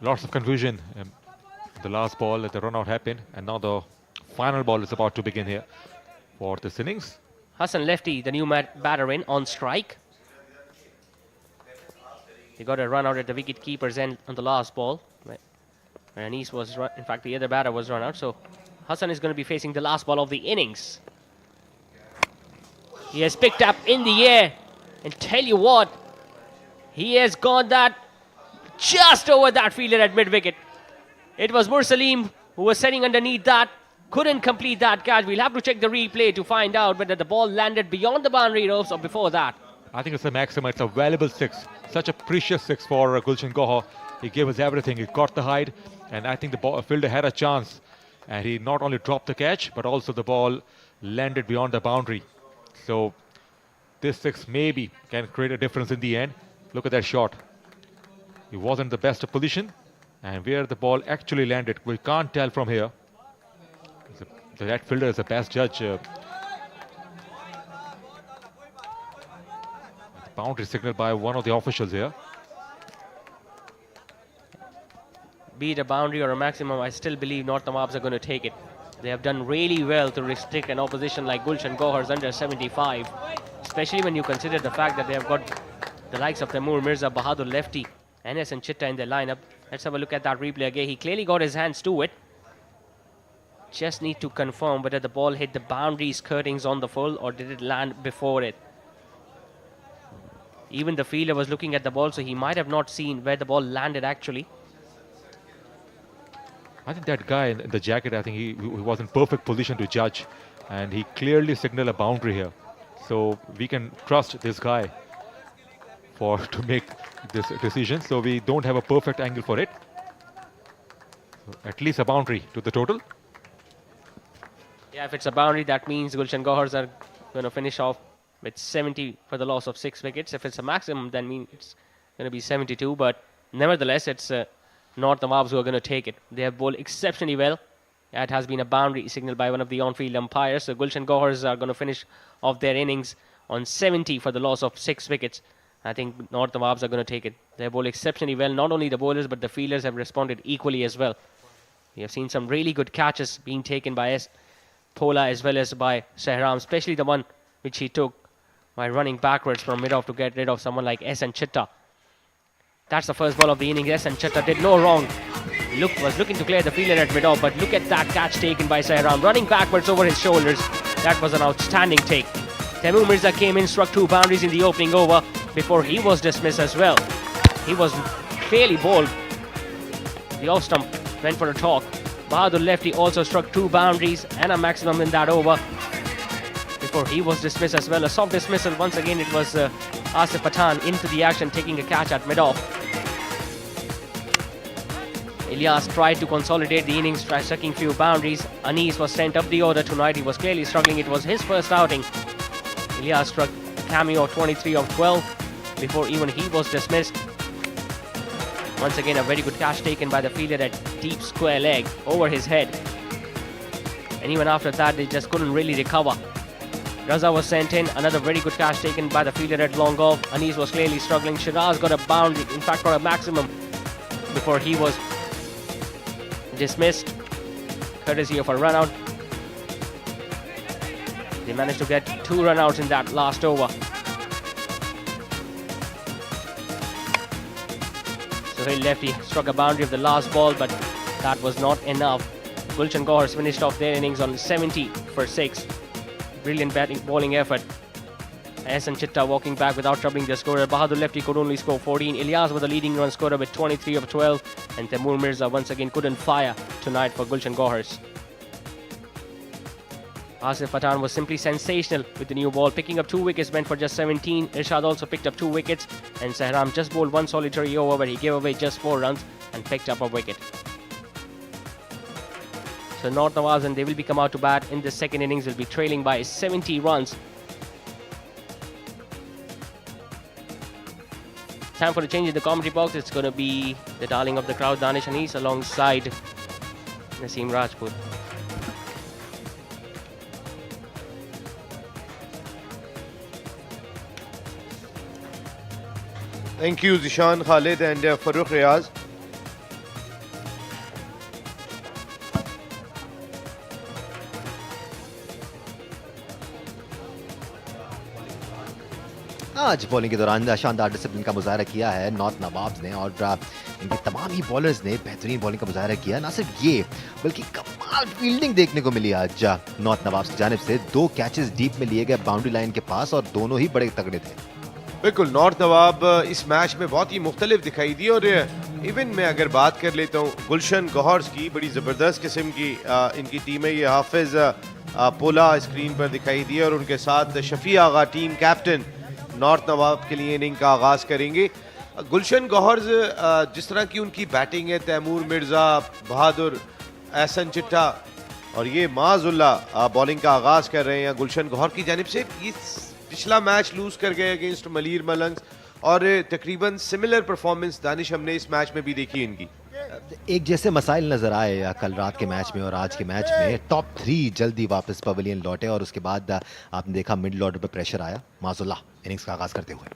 Lots of confusion. The last ball, the run out happened, and now the final ball is about to begin here for this innings. Hassan Lefty, the new batter in on strike. He got a run out at the wicket keeper's end on the last ball. Where Anis was, in fact, the other batter was run out. So Hassan is going to be facing the last ball of the innings. He has picked up in the air, and tell you what, he has got that just over that fielder at mid-wicket. It was Mursalim who was sitting underneath that. Couldn't complete that catch. We'll have to check the replay to find out whether the ball landed beyond the boundary ropes or before that. I think it's a maximum. It's a valuable 6. Such a precious 6 for Gulshan Gohar. He gave us everything. He caught the hide, and I think the fielder had a chance. And he not only dropped the catch, but also the ball landed beyond the boundary. So this 6 maybe can create a difference in the end. Look at that shot. He wasn't the best of position, and where the ball actually landed, we can't tell from here. That fielder is the best judge. Boundary signal by one of the officials here. Be it a boundary or a maximum, I still believe North Nawabs are going to take it. They have done really well to restrict an opposition like Gulshan Gohar's under 75, especially when you consider the fact that they have got the likes of Taimur Mirza, Bahadur lefty, NS and Chitta in their lineup. Let's have a look at that replay again. He clearly got his hands to it. Just need to confirm whether the ball hit the boundary skirtings on the full or did it land before it. Even the fielder was looking at the ball, so he might have not seen where the ball landed actually. I think that guy in the jacket, I think he was in perfect position to judge, and he clearly signaled a boundary here. So we can trust this guy to make this decision. So we don't have a perfect angle for it. So at least a boundary to the total. Yeah, if it's a boundary, that means Gulshan Gohars are going to finish off with 70 for the loss of 6 wickets. If it's a maximum, then means it's going to be 72. But nevertheless, it's North Nawabs who are going to take it. They have bowled exceptionally well. It has been a boundary signaled by one of the on-field umpires. So Gulshan Gohars are going to finish off their innings on 70 for the loss of 6 wickets. I think North Nawabs are going to take it. They have bowled exceptionally well. Not only the bowlers, but the fielders have responded equally as well. We have seen some really good catches being taken by Pola as well as by Sehram, especially the one which he took by running backwards from mid-off to get rid of someone like S. and Chitta. That's the first ball of the innings. S. and Chitta did no wrong. Was looking to clear the fielder at mid-off, but look at that catch taken by Sehram, running backwards over his shoulders. That was an outstanding take. Taimur Mirza came in, struck 2 boundaries in the opening over before he was dismissed as well. He was clearly bowled. The off stump went for a talk. Bahadur lefty also struck 2 boundaries and a maximum in that over before he was dismissed as well. A soft dismissal. Once again, it was Asif Pathan into the action, taking a catch at mid-off. Ilyas tried to consolidate the innings, try striking few boundaries. Anis was sent up the order tonight. He was clearly struggling. It was his first outing. Ilyas struck a cameo of 23 of 12 before even he was dismissed. Once again, a very good catch taken by the fielder at deep square leg over his head. And even after that, they just couldn't really recover. Raza was sent in, another very good catch taken by the fielder at long off. Anis was clearly struggling. Shiraz got a boundary, in fact got a maximum before he was dismissed, courtesy of a run out. They managed to get 2 run outs in that last over. Sohail lefty struck a boundary of the last ball, but that was not enough. Gulshan Gohar finished off their innings on 70 for 6. Brilliant bowling effort. Ahsan Chitta walking back without troubling the scorer. Bahadur lefty could only score 14. Ilyas was the leading run scorer with 23 of 12. And Taimur Mirza once again couldn't fire tonight for Gulshan Gohars. Asif Pathan was simply sensational with the new ball, picking up 2 wickets, went for just 17. Irshad also picked up 2 wickets, and Sehram just bowled 1 solitary over where he gave away just 4 runs and picked up a wicket. So North Nawabs, and they will be come out to bat in the second innings, will be trailing by 70 runs. Time for a change in the commentary box. It's going to be the darling of the crowd, Danish Anis, alongside Naseem Rajput. Thank you, Zishan Khalid and Farooq Riaz. आज bowling के दौरान शानदार discipline का मुजाहरा किया है north nawabs ने और इनके तमाम ही बॉलर्स ने बेहतरीन बॉलिंग का मुजाहरा किया। ना सिर्फ ये बल्कि कमाल फील्डिंग देखने को मिली आज नॉर्थ नवाब्स की जानिब से। 2 कैचेस डीप में लिए गए बाउंड्री लाइन के पास और दोनों ही बड़े तगड़े थे। बिल्कुल, नॉर्थ नवाब इस मैच में बहुत ही मुख्तलिफ दिखाई दी और इवन मैं अगर बात कर लेता हूँ गुलशन गौहर्स की, बड़ी ज़बरदस्त किस्म की इनकी टीम है। ये हाफिज पोला स्क्रीन पर दिखाई दी और उनके साथ शफी आगा टीम कैप्टन नॉर्थ नवाब के लिए इनिंग का आगाज़ करेंगे। गुलशन गौहर्स जिस तरह की उनकी बैटिंग है, तैमूर मिर्ज़ा, बहादुर, एहसन चिट्टा और ये माजुल्ला बॉलिंग का आगाज़ कर रहे हैं गुलशन गौहर की जानिब से। पिछला मैच लूज कर गए अगेंस्ट मलीर मलंग और तकरीबन सिमिलर परफॉर्मेंस दानिश हमने इस मैच में भी देखी इनकी। एक जैसे मसाइल नजर आए कल रात के मैच में और आज के मैच में। टॉप 3 जल्दी वापस पवेलियन लौटे और उसके बाद आपने देखा मिडिल ऑर्डर पर प्रेशर आया माजुल्ला इनिंग्स का आगाज करते हुए।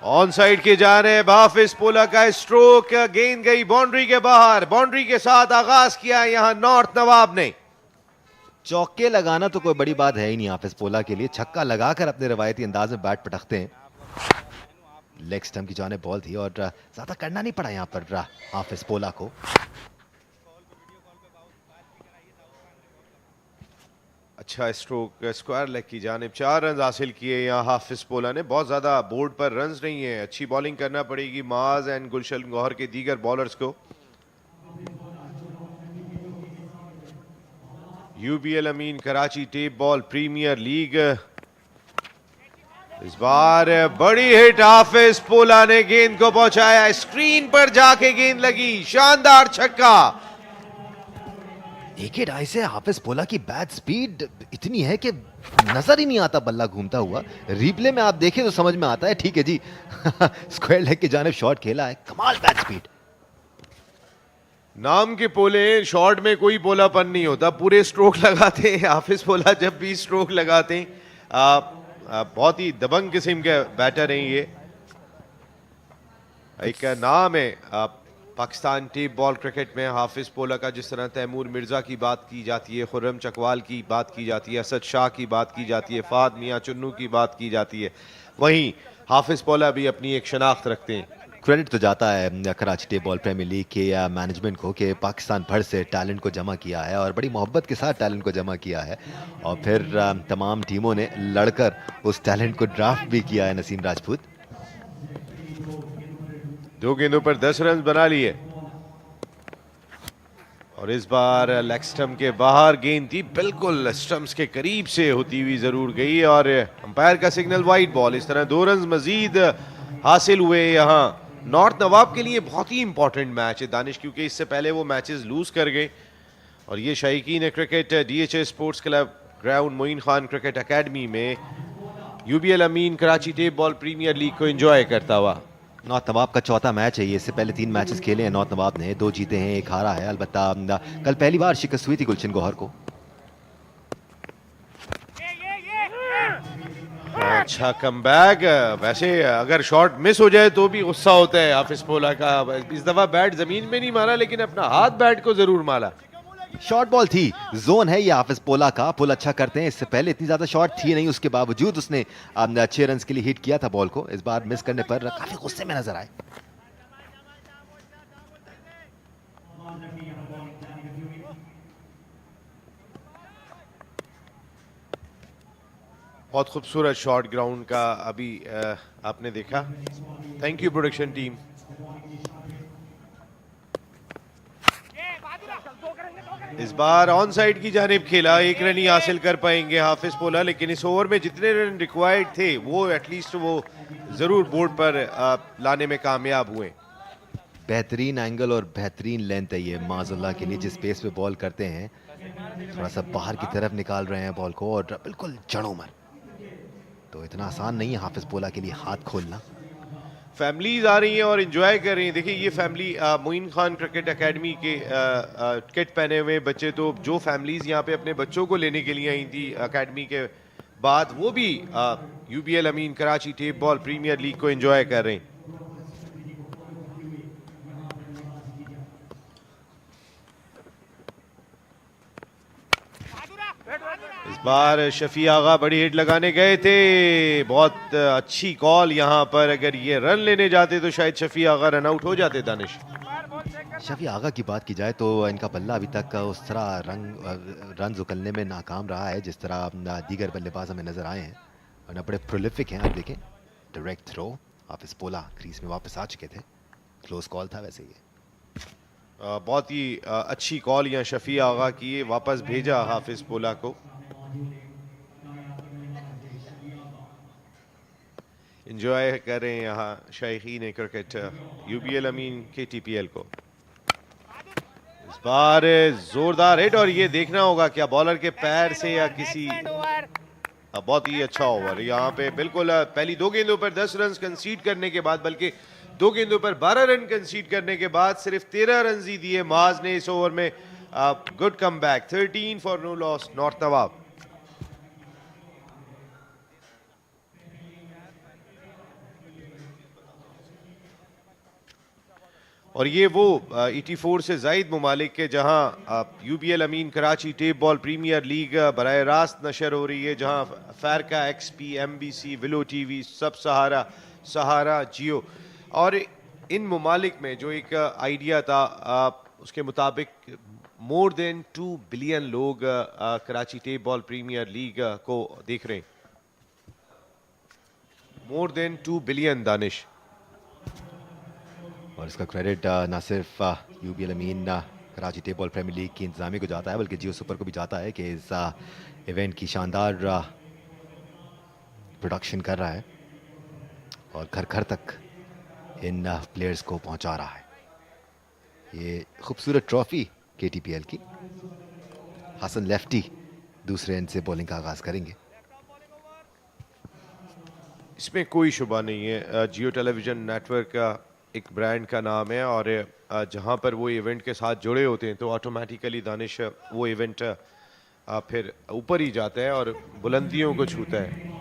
ऑन साइड के जा रहे हैं हाफिज पोला का स्ट्रोक, गेंद गई बाउंड्री के बाहर। बाउंड्री के साथ आगाज किया यहां नॉर्थ नवाब ने। चौके लगाना तो कोई बड़ी बात है ही नहीं हाफिज पोला के लिए। छक्का लगाकर अपने रवायती अंदाज में बैट पटकते हैं। लेग स्टंप की जाने बॉल थी और ज्यादा करना नहीं पड़ा यहां पर हाफिज पोला को। अच्छा स्ट्रोक स्क्वायर लेग की जानिब 4 रन हासिल किए यहाँ हाफिज पोला ने। बहुत ज्यादा बोर्ड पर रन्स नहीं है, अच्छी बॉलिंग करना पड़ेगी माज एंड गुलशन गौहर के दीगर बॉलर्स को। UBL Ameen Karachi tape ball premiere League, इस बार बड़ी हिट हाफिज पोला ने गेंद को पहुंचाया, स्क्रीन पर जाके गेंद लगी, शानदार छक्का। एक ही ढाई से हाफिज पोला की बैट स्पीड इतनी है कि नजर ही नहीं आता बल्ला घूमता हुआ। रिप्ले में आप देखें तो समझ में आता है, ठीक है जी स्क्वायर लेग की जानिब शॉट खेला है, कमाल बैट स्पीड। नाम के पोले शॉट में कोई पोलापन नहीं होता, पूरे स्ट्रोक लगाते हैं हाफिज पोला। जब भी स्ट्रोक लगाते हैं बहुत ही दबंग किस्म के बैटर हैं ये। एक नाम है पाकिस्तान टेप बॉल क्रिकेट में हाफिज पोला का। जिस तरह तैमूर मिर्जा की बात की जाती है, खुर्रम चकवाल की बात की जाती है, असद शाह की बात की जाती है, फाद मियां चुन्नू की बात की जाती है, वहीं हाफिज पोला भी अपनी एक शनाख्त रखते हैं। क्रेडिट तो जाता है Karachi tape ball premiere league के मैनेजमेंट को कि पाकिस्तान भर से टैलेंट को जमा किया है और बड़ी मोहब्बत के साथ टैलेंट को जमा किया है और फिर तमाम टीमों ने लड़कर उस टैलेंट को ड्राफ्ट भी किया है। नसीम राजपूत 2 गेंदों पर 10 रन बना लिए। और इस बार लेग स्टंप के बाहर गेंद थी, बिल्कुल स्टंप्स के करीब से होती हुई जरूर गई और अंपायर का सिग्नल वाइड बॉल। इस तरह 2 रन मजीद हासिल हुए यहाँ। नॉर्थ नवाब के लिए बहुत ही इंपॉर्टेंट मैच है दानिश, क्योंकि इससे पहले वो मैचेस लूज कर गए और ये शायकीन cricket DHS Sports Club Ground Moin Khan cricket academy में UBL Ameen Karachi tape ball premiere League को एंजॉय करता हुआ। नॉर्थ नवाब का चौथा मैच है ये। इससे पहले 3 मैचेस खेले हैं नॉर्थ नवाब ने, 2 जीते हैं 1 हारा है। अलबत्ता कल पहली बार शिकस्त हुई थी गुलशन गौहर को। अच्छा कमबैक। वैसे अगर शॉट मिस हो जाए तो भी गुस्सा होता है हाफिज पोला का। इस दफा बैट जमीन में नहीं मारा, लेकिन अपना हाथ बैट को जरूर मारा। शॉर्ट बॉल थी, जोन है ये हाफिज पोला का। पुल अच्छा करते हैं, इससे पहले इतनी ज्यादा शॉट थी नहीं, उसके बावजूद उसने 6 रन के लिए हिट किया था बॉल को। इस बार मिस करने पर काफी गुस्से में नजर आए। बहुत खूबसूरत शॉट ग्राउंड का अभी आपने देखा। Thank you production team. इस बार ऑन साइड की जानिब खेला, 1 रन ही हासिल कर पाएंगे हाफिज पोला, लेकिन इस ओवर में जितने रन रिक्वायर्ड थे वो एटलीस्ट वो जरूर बोर्ड पर लाने में कामयाब हुए। बेहतरीन एंगल और बेहतरीन लेंथ है ये माज़ल्लाह के लिए। जिस पेस पे बॉल करते हैं, थोड़ा सा बाहर की तरफ निकाल रहे हैं बॉल को और बिल्कुल जड़ों में। तो इतना आसान नहीं है हाफिज पोला के लिए हाथ खोलना। फैमिलीज आ रही हैं और एंजॉय कर रही हैं। देखिए ये family Moin Khan cricket academy के किट पहने हुए बच्चे, तो जो फैमिलीज यहाँ पे अपने बच्चों को लेने के लिए आई थी एकेडमी के बाद, वो भी UBL Ameen Karachi tape ball premiere League को एंजॉय कर रहे हैं। इस बार शफी आगा बड़ी हिट लगाने गए थे, बहुत अच्छी कॉल यहाँ पर। अगर ये रन लेने जाते तो शायद शफी आगा रन आउट हो जाते दानिश। शफी आगा की बात की जाए तो इनका बल्ला अभी तक उस तरह रन उकलने में नाकाम रहा है जिस तरह दीगर बल्लेबाज हमें नजर आए हैं, और बड़े प्रोलिफिक हैं। आप देखें डायरेक्ट थ्रो, हाफिज पोला क्रीज में वापस आ चुके थे। क्लोज कॉल था वैसे ये। बहुत ही अच्छी कॉल यहाँ शफी आगा की, वापस भेजा हाफिज पोला को। एंजॉय कर रहे हैं यहाँ शायकीन क्रिकेट UBL अमीन KTPL को। इस बार जोरदार हिट, और ये देखना होगा क्या बॉलर के पैर से या किसी। बहुत ही अच्छा ओवर यहाँ पे। बिल्कुल पहली 2 गेंदों पर 10 रन कंसीड करने के बाद, बल्कि 2 गेंदों पर 12 रन कंसीड करने के बाद सिर्फ 13 रन ही दिए माज ने इस ओवर में। Good comeback, 13 for no loss North Nawab. और ये वो 84 से जायद ममालिक के जहां UBL Ameen Karachi tape ball premiere League बराह रास्त नशर हो रही है, जहां फैरका, XP, MBC, विलो TV, सब सहारा, सहारा, जियो। और इन ममालिक में जो एक आइडिया था उसके मुताबिक मोर देन 2 बिलियन लोग Karachi tape ball premiere League को देख रहे हैं। More than 2 billion Danish. और इसका क्रेडिट ना सिर्फ UBL Ameen Karachi tape ball premiere league की इंतजामी को जाता है, बल्कि जियो सुपर को भी जाता है कि इस इवेंट की शानदार प्रोडक्शन कर रहा है और घर घर तक इन प्लेयर्स को पहुंचा रहा है। ये खूबसूरत ट्रॉफी KTPL की। हसन लेफ्टी दूसरे एंड से बॉलिंग का आगाज करेंगे। इसमें कोई शुबा नहीं है, जियो टेलीविजन नेटवर्क का एक ब्रांड का नाम है, और जहां पर वो इवेंट के साथ जुड़े होते हैं तो ऑटोमेटिकली दानिश वो इवेंट फिर ऊपर ही जाता है और बुलंदियों को छूता है।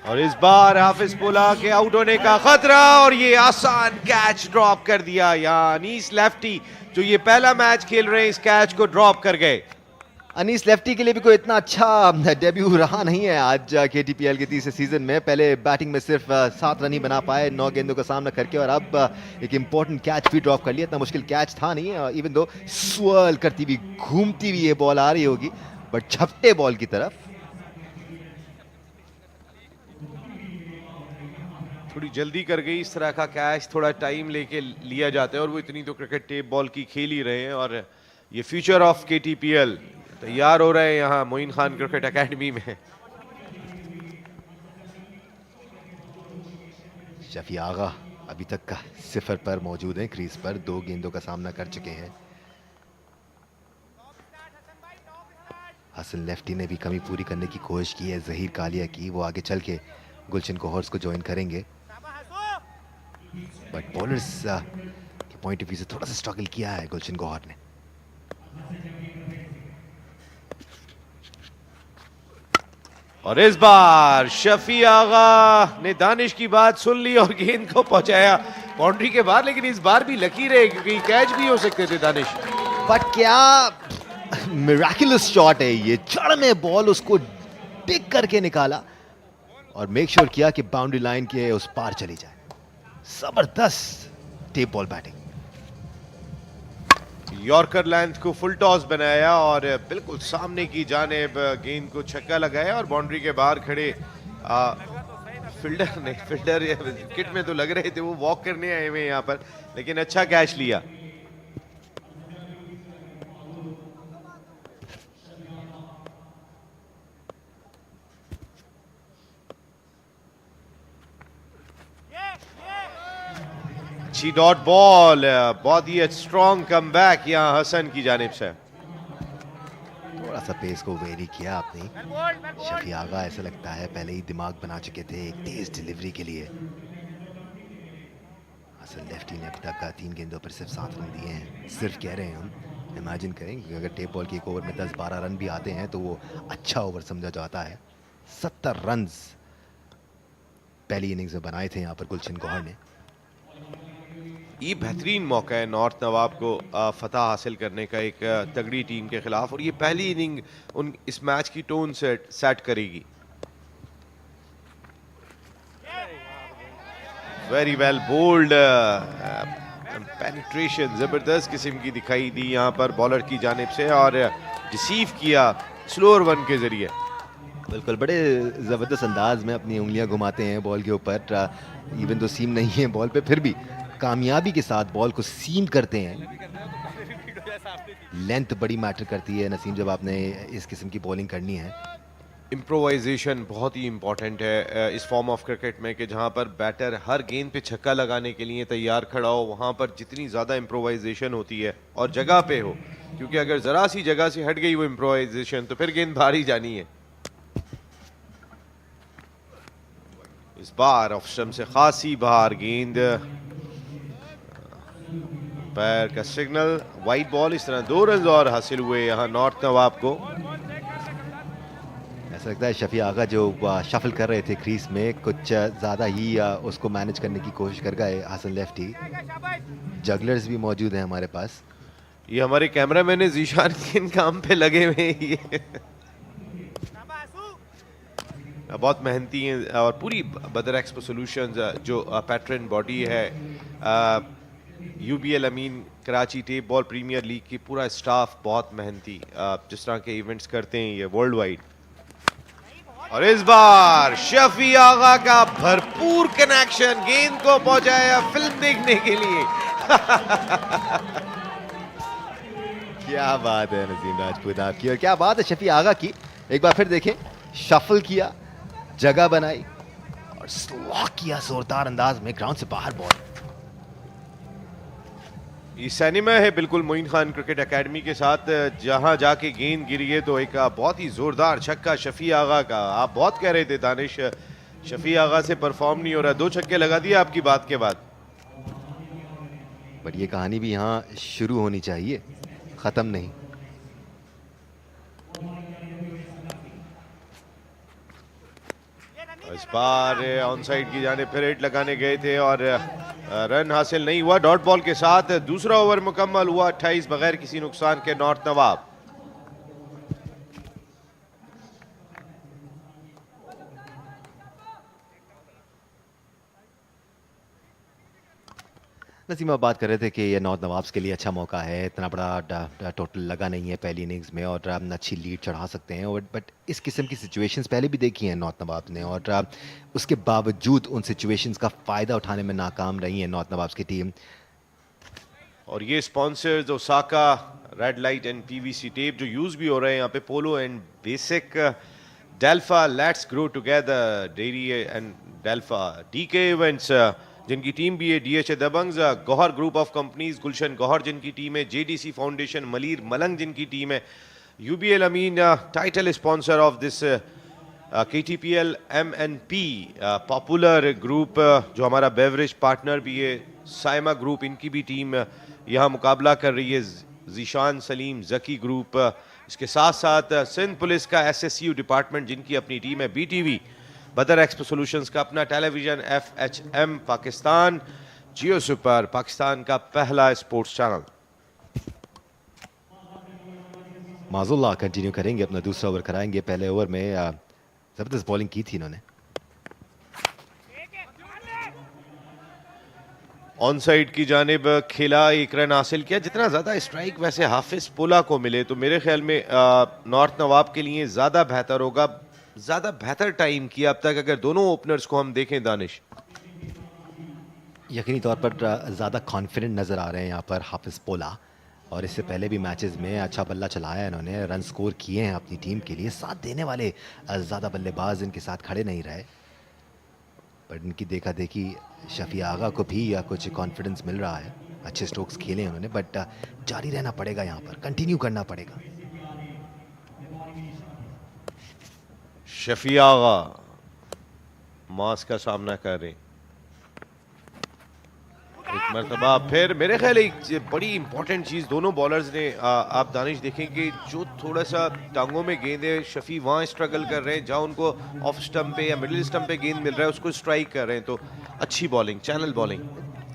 और इस बार हाफिज पोला के आउट होने का खतरा, और ये आसान कैच ड्रॉप कर दिया। यहाँ अनीस लेफ्टी जो ये पहला मैच खेल रहे हैं इस कैच को ड्रॉप कर गए। अनीस लेफ्टी के लिए भी कोई इतना अच्छा डेब्यू रहा नहीं है आज KTPL के तीसरे सीजन में। पहले बैटिंग में सिर्फ 7 रन ही बना पाए 9 गेंदों का सामना करके, और अब एक इंपॉर्टेंट कैच भी ड्रॉप कर लिया। इतना मुश्किल कैच था नहीं, इवन दो स्वर्ल करती हुई घूमती हुई ये बॉल आ रही होगी, बट झपटे बॉल की तरफ। थोड़ी जल्दी कर गई। इस तरह का कैच थोड़ा टाइम लेके लिया जाता है और वो इतनी तो क्रिकेट टेप बॉल की खेल ही रहे हैं। और ये फ्यूचर ऑफ KTPL तैयार हो रहा है यहाँ मोइन खान क्रिकेट एकेडमी में। शफी आगा अभी तक का 0 पर मौजूद हैं, क्रीज पर 2 गेंदों का सामना कर चुके हैं। हसन लेफ्टी ने भी कमी पूरी करने की कोशिश की है जहीर कालिया की, वो आगे चल के गुलशन गौहर को ज्वाइन करेंगे, बट बॉलर्स के पॉइंट ऑफ व्यू से थोड़ा सा स्ट्रगल किया है गुलशन गौहर ने। और इस बार शफी आगा ने दानिश की बात सुन ली और गेंद को पहुंचाया बाउंड्री के बाहर। लेकिन इस बार भी लकी रहे क्योंकि कैच भी हो सकते थे दानिश। बट क्या मिरेकुलस शॉट है ये, जड़ में बॉल उसको टिक करके निकाला और मेक श्योर किया कि बाउंड्री लाइन के उस पार चली जाए। जबरदस्त tape ball batting. Yorker length को फुल टॉस बनाया और बिल्कुल सामने की जानिब गेंद को छक्का लगाया और बाउंड्री के बाहर खड़े फील्डर किट में तो लग रहे थे, वो वॉक करने आए हुए यहाँ पर, लेकिन अच्छा कैच लिया। अच्छी डॉट बॉल, बहुत ही स्ट्रॉन्ग कमबैक यहाँ हसन की जानिब से। थोड़ा सा पेस को वेरी किया आपने। शफी आगा ऐसा लगता है पहले ही दिमाग बना चुके थे एक तेज डिलीवरी के लिए। हसन लेफ्टी ने अब तक 3 गेंदों पर सिर्फ 7 रन दिए हैं। सिर्फ कह रहे हैं हम, इमेजिन करें कि अगर टेप बॉल के एक ओवर में 10-12 रन भी आते हैं तो वो अच्छा ओवर समझा जाता है। 70 रन पहली इनिंग्स में बनाए थे यहाँ पर गुलशन गौहर ने। ये बेहतरीन मौका है नॉर्थ नवाब को फतह हासिल करने का एक तगड़ी टीम के खिलाफ, और ये पहली इनिंग उन इस मैच की टोन सेट करेगी। वेरी वेल बोल्ड, पेनिट्रेशन जबरदस्त किस्म की दिखाई दी यहाँ पर बॉलर की जानिब से और रिसीव किया स्लोअर वन के जरिए। बिल्कुल बड़े ज़बरदस्त अंदाज में अपनी उंगलियां घुमाते हैं बॉल के ऊपर। इवन तो सीम नहीं है बॉल पे, फिर भी कामयाबी के साथ बॉल को सीम करते हैं। लेंथ बड़ी मैटर करती है नसीम जब आपने इस किस्म की बॉलिंग करनी है। इम्प्रोवाइजेशन बहुत ही इंपॉर्टेंट है इस फॉर्म ऑफ क्रिकेट में कि जहां पर बैटर हर गेंद पे छक्का लगाने के लिए तैयार खड़ा हो, वहां पर जितनी ज़्यादा इम्प्रोवाइजेशन होती है और जगह पे हो, क्योंकि अगर ज़रा सी जगह से हट गई वो इम्प्रोवाइजेशन तो फिर गेंद बाहर ही जानी है। इस बार ऑफ स्टंप से खासी बाहर गेंद, पैर का सिग्नल, वाइड बॉल। इस तरह 2 रन और हासिल हुए यहाँ नॉर्थ नवाब को। ऐसा लगता है शफी आगा जो शफल कर रहे थे क्रीज में, कुछ ज़्यादा ही उसको मैनेज करने की कोशिश कर गए हसन लेफ्टी। जगलर्स भी मौजूद हैं हमारे पास। ये हमारे कैमरामैन है जीशान किन काम पे लगे हुए हैं ये बहुत मेहनती हैं। और पूरी बदर एक्सपो सॉल्यूशंस जो पैटर्न बॉडी है, UBL Ameen Karachi tape ball premiere league की पूरा स्टाफ बहुत मेहनती जिस तरह के इवेंट्स करते हैं ये वर्ल्ड वाइड। और इस बार शफी आगा का भरपूर कनेक्शन, गेंद को पहुंचाया फिल्म देखने के लिए क्या बात है नसीम राजपूत आपकी, और क्या बात है शफी आगा की। एक बार फिर देखें, शफल किया, जगह बनाई और स्लॉक किया जोरदार अंदाज में ग्राउंड से बाहर बॉल। ये सिनेमा है बिल्कुल मोइन खान क्रिकेट एकेडमी के साथ, जहां जाके गेंद गिरी है तो एक बहुत ही जोरदार छक्का शफी आगा का। आप बहुत कह रहे थे दानिश शफी आगा से परफॉर्म नहीं हो रहा, 2 छक्के लगा दिए आपकी बात के बाद। बट ये कहानी भी यहाँ शुरू होनी चाहिए, खत्म नहीं। इस बार ऑन साइड की जाने फिर हिट लगाने गए थे और रन हासिल नहीं हुआ। डॉट बॉल के साथ दूसरा ओवर मुकम्मल हुआ 28 बगैर किसी नुकसान के नॉर्थ नवाब। नसीम आप बात कर रहे थे कि ये नॉर्थ नवाब्स के लिए अच्छा मौका है, इतना बड़ा टोटल लगा नहीं है पहली इनिंग्स में और अच्छी लीड चढ़ा सकते हैं, और बट इस किस्म की सिचुएशंस पहले भी देखी हैं नॉर्थ नवाब्स ने, और उसके बावजूद उन सिचुएशंस का फ़ायदा उठाने में नाकाम रही है नॉर्थ नवाब्स की टीम। और ये sponsors Osaka red light and PVC tape जो यूज भी हो रहे हैं यहाँ पे, Polo and Basic, Delfa let's grow together dairy and Delfa, DK events जिनकी टीम भी है, DHA Dabangs, Gohar group of companies, Gulshan Gohar जिनकी टीम है, जेडीसी फाउंडेशन, मलीर मलंग जिनकी टीम है, UBL Ameen title sponsor of this KTPL MNP, popular group जो हमारा बेवरेज पार्टनर भी है, साइमा ग्रुप इनकी भी टीम यहाँ मुकाबला कर रही है, जीशान सलीम जकी ग्रुप, इसके साथ साथ सिंध पुलिस का SSU डिपार्टमेंट जिनकी अपनी टीम है, BTV बदर एक्सपो सॉल्यूशंस का अपना टेलीविजन, FHM पाकिस्तान, जियो सुपर पाकिस्तान का पहला स्पोर्ट्स चैनल। माजुल्लाह कंटिन्यू करेंगे, अपना दूसरा ओवर कराएंगे। पहले ओवर में ज़बरदस्त बॉलिंग की थी इन्होंने। ऑन साइड की जानिब खेला, एक रन हासिल किया। जितना ज़्यादा स्ट्राइक वैसे हाफिज पोला को मिले तो मेरे ख्याल में नॉर्थ नवाब के लिए ज़्यादा बेहतर होगा, ज़्यादा बेहतर टाइम किया अब तक अगर दोनों ओपनर्स को हम देखें। दानिश यकीनी तौर पर ज़्यादा कॉन्फिडेंट नज़र आ रहे हैं यहाँ पर हाफिज पोला, और इससे पहले भी मैचेस में अच्छा बल्ला चलाया इन्होंने, रन स्कोर किए हैं अपनी टीम के लिए। साथ देने वाले ज़्यादा बल्लेबाज इनके साथ खड़े नहीं रहे, पर इनकी देखा देखी शफी आगा को भी कुछ कॉन्फिडेंस मिल रहा है। अच्छे स्ट्रोक्स खेले उन्होंने, बट जारी रहना पड़ेगा, यहाँ पर कंटिन्यू करना पड़ेगा। शफी आगा मास का सामना कर रहे, एक मरतबा फिर मेरे ख्याल एक बड़ी इंपॉर्टेंट चीज़ दोनों बॉलर्स ने, आप दानिश देखें कि जो थोड़ा सा टांगों में गेंद है, शफी वहाँ स्ट्रगल कर रहे हैं, जहाँ उनको ऑफ स्टंप पे या मिडिल स्टंप पे गेंद मिल रहा है उसको स्ट्राइक कर रहे हैं। तो अच्छी bowling, channel bowling.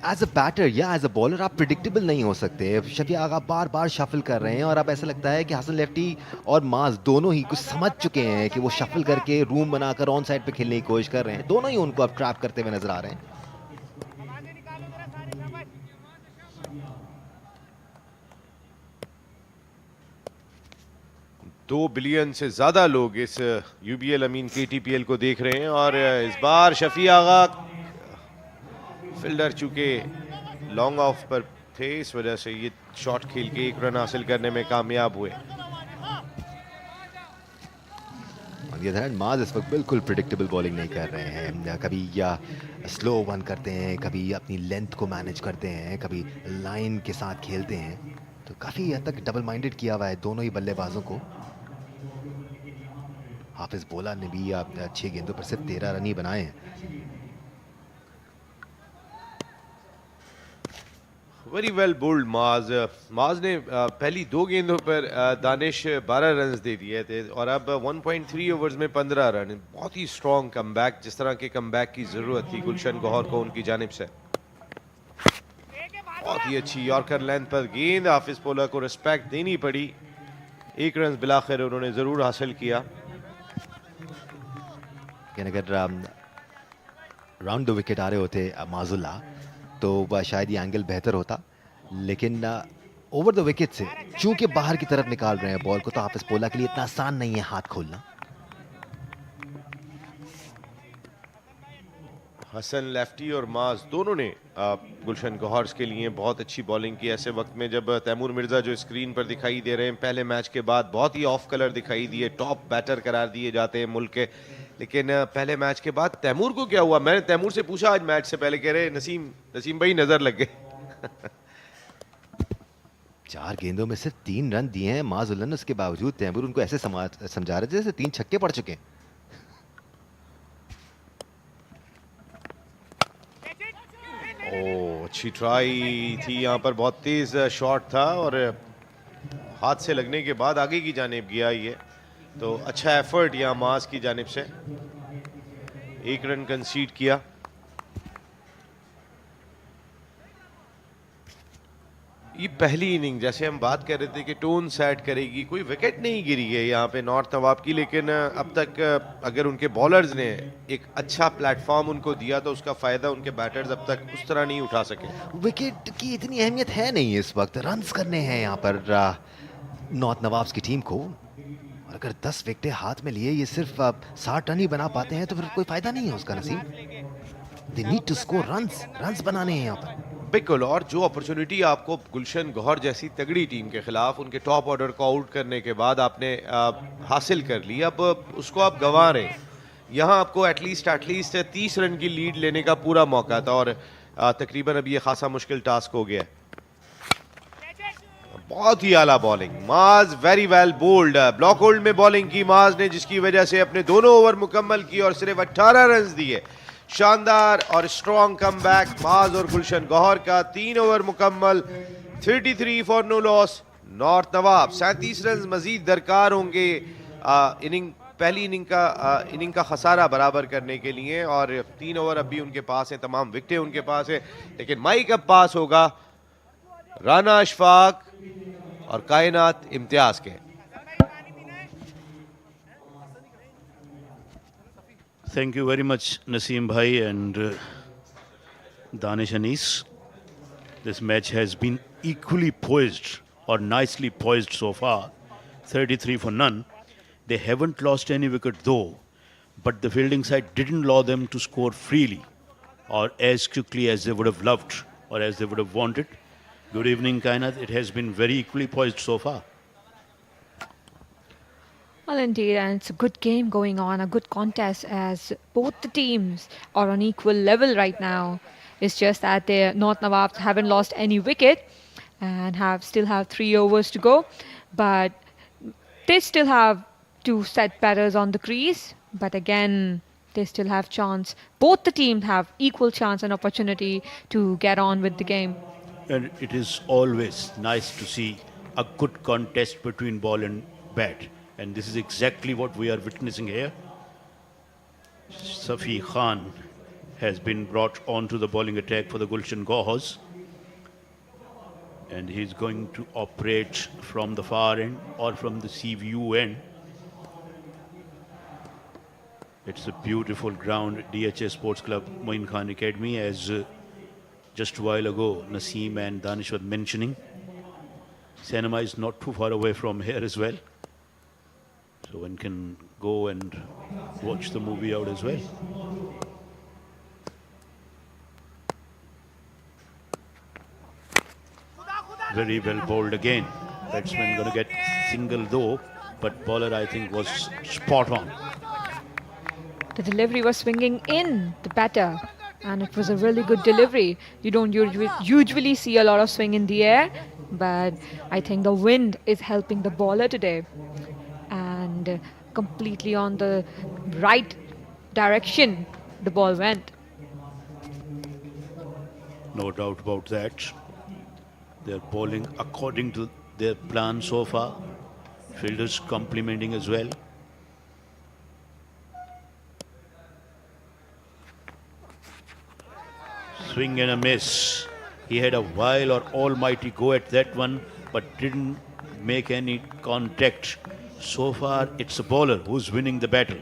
As a batter या एज अ बॉलर आप प्रिडिक्टेबल नहीं हो सकते। शफी आगा बार बार शफल कर रहे हैं, और अब ऐसा लगता है कि हसन लेफ्टी और माज दोनों ही कुछ समझ चुके हैं कि वो शफल करके रूम बनाकर ऑन साइड पे खेलने की कोशिश कर रहे हैं। दोनों ही उनको अब ट्रैप करते हुए नजर आ रहे हैं। 2 बिलियन से ज़्यादा लोग इस यूबीएल अमीन KTPL को देख रहे हैं, और इस बार शफी आगा फील्डर चूंकि लॉन्ग ऑफ पर थे, इस वजह से ये शॉट खेल के एक रन हासिल करने में कामयाब हुए। माज इस वक्त बिल्कुल प्रिडिक्टेबल बॉलिंग नहीं कर रहे हैं, कभी या स्लो वन करते हैं, कभी अपनी लेंथ को मैनेज करते हैं, कभी लाइन के साथ खेलते हैं, तो काफ़ी हद तक डबल माइंडेड किया हुआ है दोनों ही बल्लेबाजों को। हाफिज बोला ने भी 6 गेंदों पर सिर्फ 13 रन ही बनाए हैं। वेरी वेल बोल्ड माज। माज ने पहली 2 गेंदों पर दानिश 12 रन दे दिए थे, और अब 1.3 ओवर्स में 15 रन। बहुत ही स्ट्रॉन्ग कमबैक, जिस तरह के कमबैक की ज़रूरत थी गुलशन गौहर को उनकी जानिब से। बहुत ही अच्छी यॉर्कर लेंथ पर गेंद, हाफिज पोला को रिस्पेक्ट देनी पड़ी। 1 रन बिलाखिर उन्होंने ज़रूर हासिल किया। अगर राउंड द विकेट आ रहे होते माजुल्ला तो शायद ये एंगल बेहतर होता, लेकिन ओवर द विकेट से चूंकि बाहर की तरफ निकाल रहे हैं बॉल को, तो हाफिज पोला के लिए इतना आसान नहीं है हाथ खोलना। हसन लेफ्टी और माज दोनों ने गुलशन गौहर के लिए बहुत अच्छी बॉलिंग की। ऐसे वक्त में जब तैमूर मिर्जा जो स्क्रीन पर दिखाई दे रहे हैं, पहले मैच के बाद बहुत ही ऑफ कलर दिखाई दिए, टॉप बैटर करार दिए जाते हैं मुल्क के, लेकिन पहले मैच के बाद तैमूर को क्या हुआ? मैंने तैमूर से पूछा आज मैच से पहले, कह रहे नसीम भाई नजर लग गए। 4 गेंदों में सिर्फ 3 रन दिए हैं माजुल्ला ने, उसके बावजूद तैमूर उनको ऐसे समझा रहे थे जैसे 3 छक्के पड़ चुके हैं। ओ, अच्छी ट्राई थी यहाँ पर, बहुत तेज शॉट था और हाथ से लगने के बाद आगे की जानिब गया ये, तो अच्छा एफर्ट यहाँ मास की जानिब से। 1 रन कंसीड किया। ये पहली इनिंग जैसे हम बात कर रहे थे कि टोन सेट करेगी, कोई विकेट नहीं गिरी है यहाँ पे नॉर्थ नवाब की, लेकिन अब तक अगर उनके बॉलर्स ने एक अच्छा प्लेटफॉर्म उनको दिया तो उसका फ़ायदा उनके बैटर्स अब तक उस तरह नहीं उठा सके। विकेट की इतनी अहमियत है नहीं इस वक्त, रन्स करने हैं यहाँ पर नॉर्थ नवाब्स की टीम को। और अगर 10 विकेटें हाथ में लिए ये सिर्फ 60 रन ही बना पाते हैं तो फिर कोई फायदा नहीं है उसका नसीब। They need to score runs बनाने हैं यहाँ पर। बिल्कुल, और जो अपॉर्चुनिटी आपको गुलशन गौहर जैसी तगड़ी टीम के खिलाफ उनके टॉप ऑर्डर को आउट करने के बाद आपने हासिल कर ली, अब उसको आप गंवा रहे हैं। यहाँ आपको एटलीस्ट 30 रन की लीड लेने का पूरा मौका था और तकरीबन अब ये खासा मुश्किल टास्क हो गया है। बहुत ही आला bowling, Maaz very well bowled, blockhole में बॉलिंग की माज ने, जिसकी वजह से अपने दोनों ओवर मुकम्मल की और सिर्फ 18 रन दिए। शानदार और स्ट्रॉन्ग कमबैक माज और गुलशन गौहर का। 3 ओवर मुकम्मल, 33 for no loss. North Nawab 37 run मजीद दरकार होंगे पहली इनिंग का खसारा बराबर करने के लिए, और 3 ओवर अभी उनके पास है, तमाम विकेटें उनके पास है, लेकिन माइक अब पास होगा राना अशफाक और कायनात इम्तियाज के। Thank you very much, Naseem Bhai and Danish Anis. This match has been equally poised or nicely poised so far. 33 for none. They haven't lost any wicket though, but the fielding side didn't allow them to score freely or as quickly as they would have loved or as they would have wanted. Good evening, Kainat. It has been very equally poised so far. Well, indeed, and it's a good game going on, a good contest as both the teams are on equal level right now. It's just that the North Nawabs haven't lost any wicket and still have 3 overs to go, but they still have 2 set batters on the crease. But again, they still have chance. Both the teams have equal chance and opportunity to get on with the game. And it is always nice to see a good contest between ball and bat. And this is exactly what we are witnessing here. Shafi Khan has been brought onto the bowling attack for the Gulshan Gohars. And he's going to operate from the far end or from the sea view end. It's a beautiful ground, DHS Sports Club, Moin Khan Academy, as just a while ago Naseem and Danish were mentioning. Cinema is not too far away from here as well. So one can go and watch the movie out as well. Very well bowled again. Batsman going to get single though, but bowler I think was spot on. The delivery was swinging in the batter, and it was a really good delivery. You don't usually see a lot of swing in the air, but I think the wind is helping the bowler today. And completely on the right direction the ball went. No doubt about that. They're bowling according to their plan so far. Fielders complimenting as well. Swing and a miss. He had a wild or almighty go at that one, but didn't make any contact. So far, it's a bowler who's winning the battle.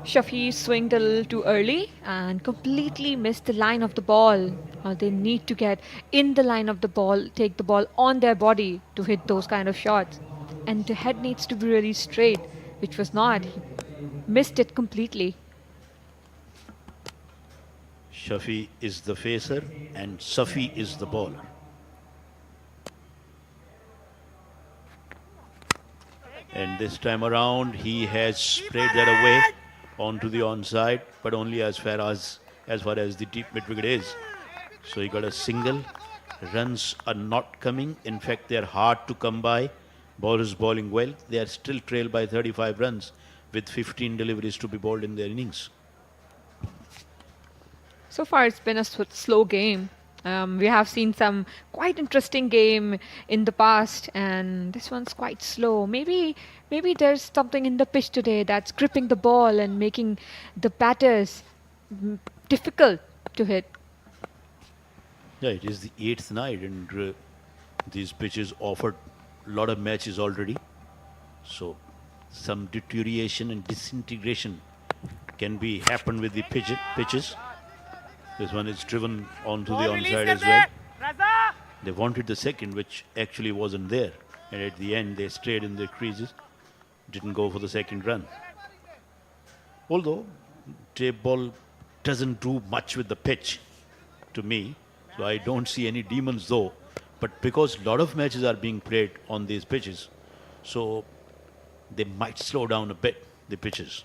Shafi swinged a little too early and completely missed the line of the ball. They need to get in the line of the ball, take the ball on their body to hit those kind of shots. And the head needs to be really straight, which was not. He missed it completely. Shafi is the facer and Safi is the bowler. And this time around, he has sprayed that away onto the onside, but only as far as the deep mid wicket is. So he got a single. Runs are not coming. In fact, they are hard to come by. Bowlers bowling well. They are still trailed by 35 runs with 15 deliveries to be bowled in their innings. So far, it's been a slow game. We have seen some quite interesting game in the past, and this one's quite slow. Maybe there's something in the pitch today that's gripping the ball and making the batters difficult to hit. Yeah, it is the 8th night, and these pitches offered a lot of matches already. So some deterioration and disintegration can be happen with the pitches. This one is driven onto the onside as well. They wanted the second, which actually wasn't there. And at the end, they stayed in the creases, didn't go for the second run. Although, tape ball doesn't do much with the pitch to me. So I don't see any demons though. But because a lot of matches are being played on these pitches, so they might slow down a bit, the pitches.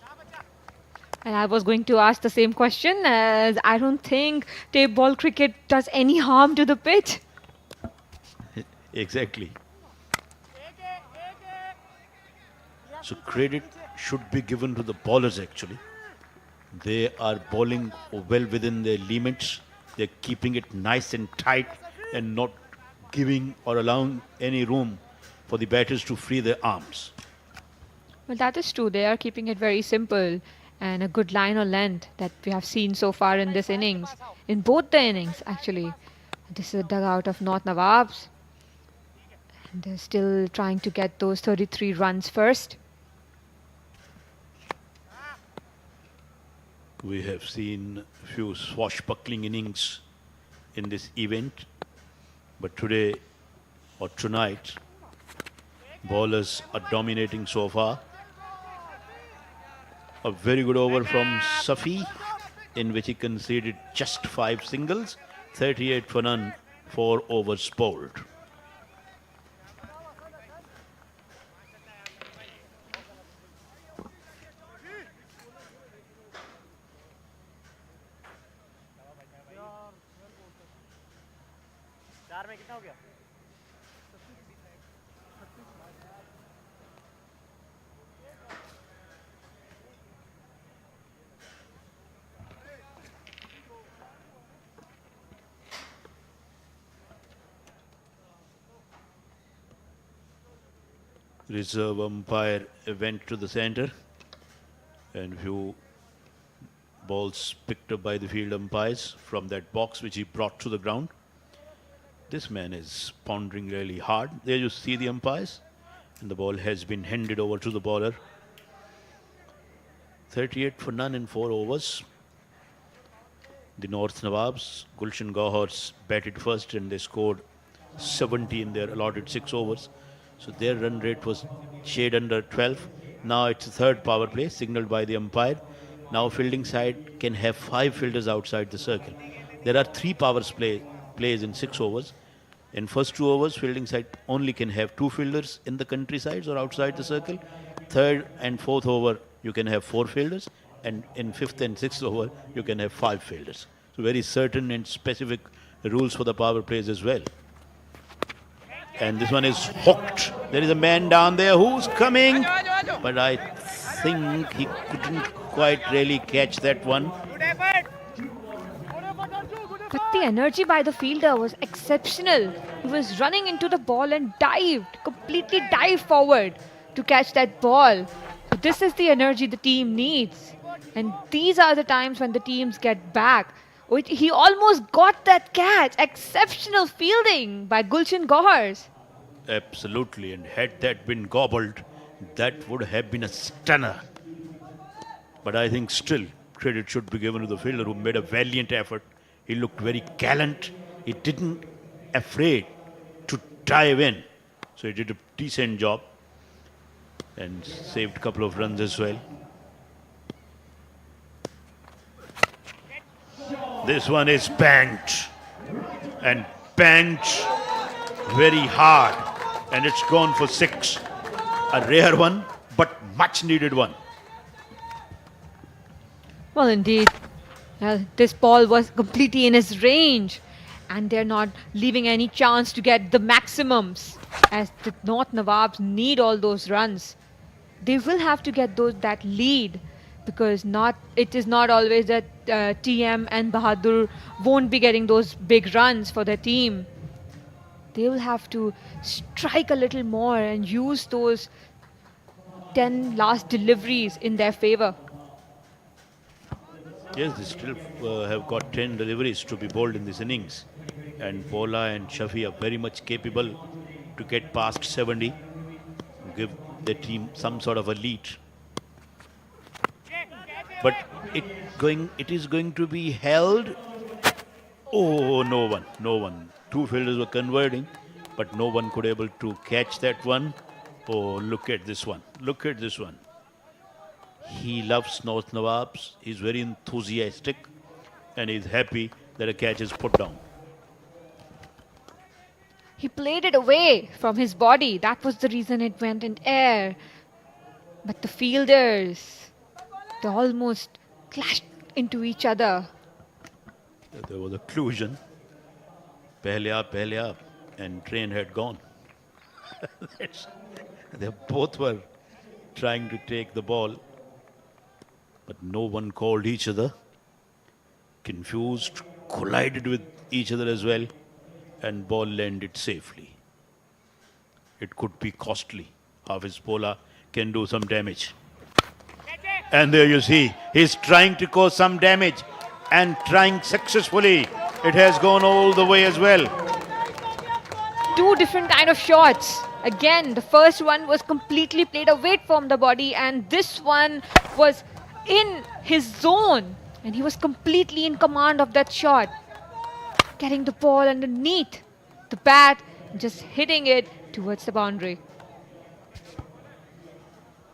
And I was going to ask the same question, as I don't think tape ball cricket does any harm to the pitch. Exactly. So credit should be given to the bowlers actually. They are bowling well within their limits. They're keeping it nice and tight and not giving or allowing any room for the batters to free their arms. Well, that is true. They are keeping it very simple and a good line or length that we have seen so far in this innings. In both the innings, actually. This is a dugout of North Nawabs. And they're still trying to get those 33 runs first. We have seen a few swashbuckling innings in this event, but today or tonight, bowlers are dominating so far. A very good over from Shafi, in which he conceded just 5 singles, 38 for none, 4 overs bowled. Reserve umpire went to the center, and few balls picked up by the field umpires from that box which he brought to the ground. This man is pondering really hard. There you see the umpires, and the ball has been handed over to the bowler. 38 for none in 4 overs. The North Nawabs, Gulshan Gohars, batted first, and they scored 70 in their allotted 6 overs. So their run rate was shade under 12. Now it's the third power play signaled by the umpire. Now fielding side can have 5 fielders outside the circle. There are 3 plays in 6 overs. In first 2 overs, fielding side only can have 2 fielders in the countrysides or outside the circle. Third and fourth over, you can have 4 fielders. And in 5th and 6th over, you can have 5 fielders. So very certain and specific rules for the power plays as well. And this one is hooked. There is a man down there who's coming, but I think he couldn't quite really catch that one. But the energy by the fielder was exceptional. He was running into the ball and completely dived forward to catch that ball. So this is the energy the team needs. And these are the times when the teams get back. He almost got that catch. Exceptional fielding by Gulshan Gohars. Absolutely, and had that been gobbled, that would have been a stunner. But I think still credit should be given to the fielder who made a valiant effort. He looked very gallant. He didn't afraid to dive in. So he did a decent job and saved a couple of runs as well. This one is banked and banked very hard, and it's gone for 6. A rare one, but much needed one. Well, indeed. This ball was completely in his range, and they're not leaving any chance to get the maximums, as the North Nawabs need all those runs. They will have to get that lead, because it is not always that TM and Bahadur won't be getting those big runs for their team. They will have to strike a little more and use those 10 last deliveries in their favor. Yes, they still have got 10 deliveries to be bowled in this innings. And Pola and Shafi are very much capable to get past 70, give the team some sort of a lead. But it is going to be held. Oh, no one. Two fielders were converting, but no one could able to catch that one. Oh, look at this one. He loves North Nawabs. He's very enthusiastic and he's happy that a catch is put down. He played it away from his body. That was the reason it went in air. But the fielders, they almost clashed into each other. There was a collision. Pehle aap, and train had gone. They both were trying to take the ball, but no one called each other. Confused, collided with each other as well, and ball landed safely. It could be costly. Hafiz Pola can do some damage. And there you see, he's trying to cause some damage and trying successfully. It has gone all the way as well. Two different kind of shots. Again, the first one was completely played away from the body, and this one was in his zone, and he was completely in command of that shot. Getting the ball underneath the bat, just hitting it towards the boundary.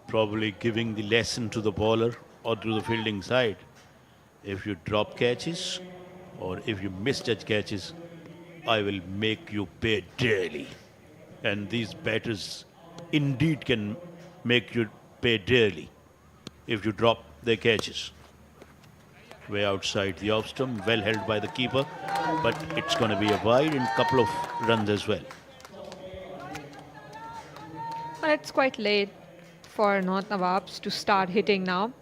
Probably giving the lesson to the bowler or to the fielding side. If you drop catches or if you misjudge catches, I will make you pay dearly. And these batters indeed can make you pay dearly if you drop their catches. Way outside the off stump, well held by the keeper, but it's going to be a wide and couple of runs as well. Well, it's quite late for North Nawabs to start hitting now,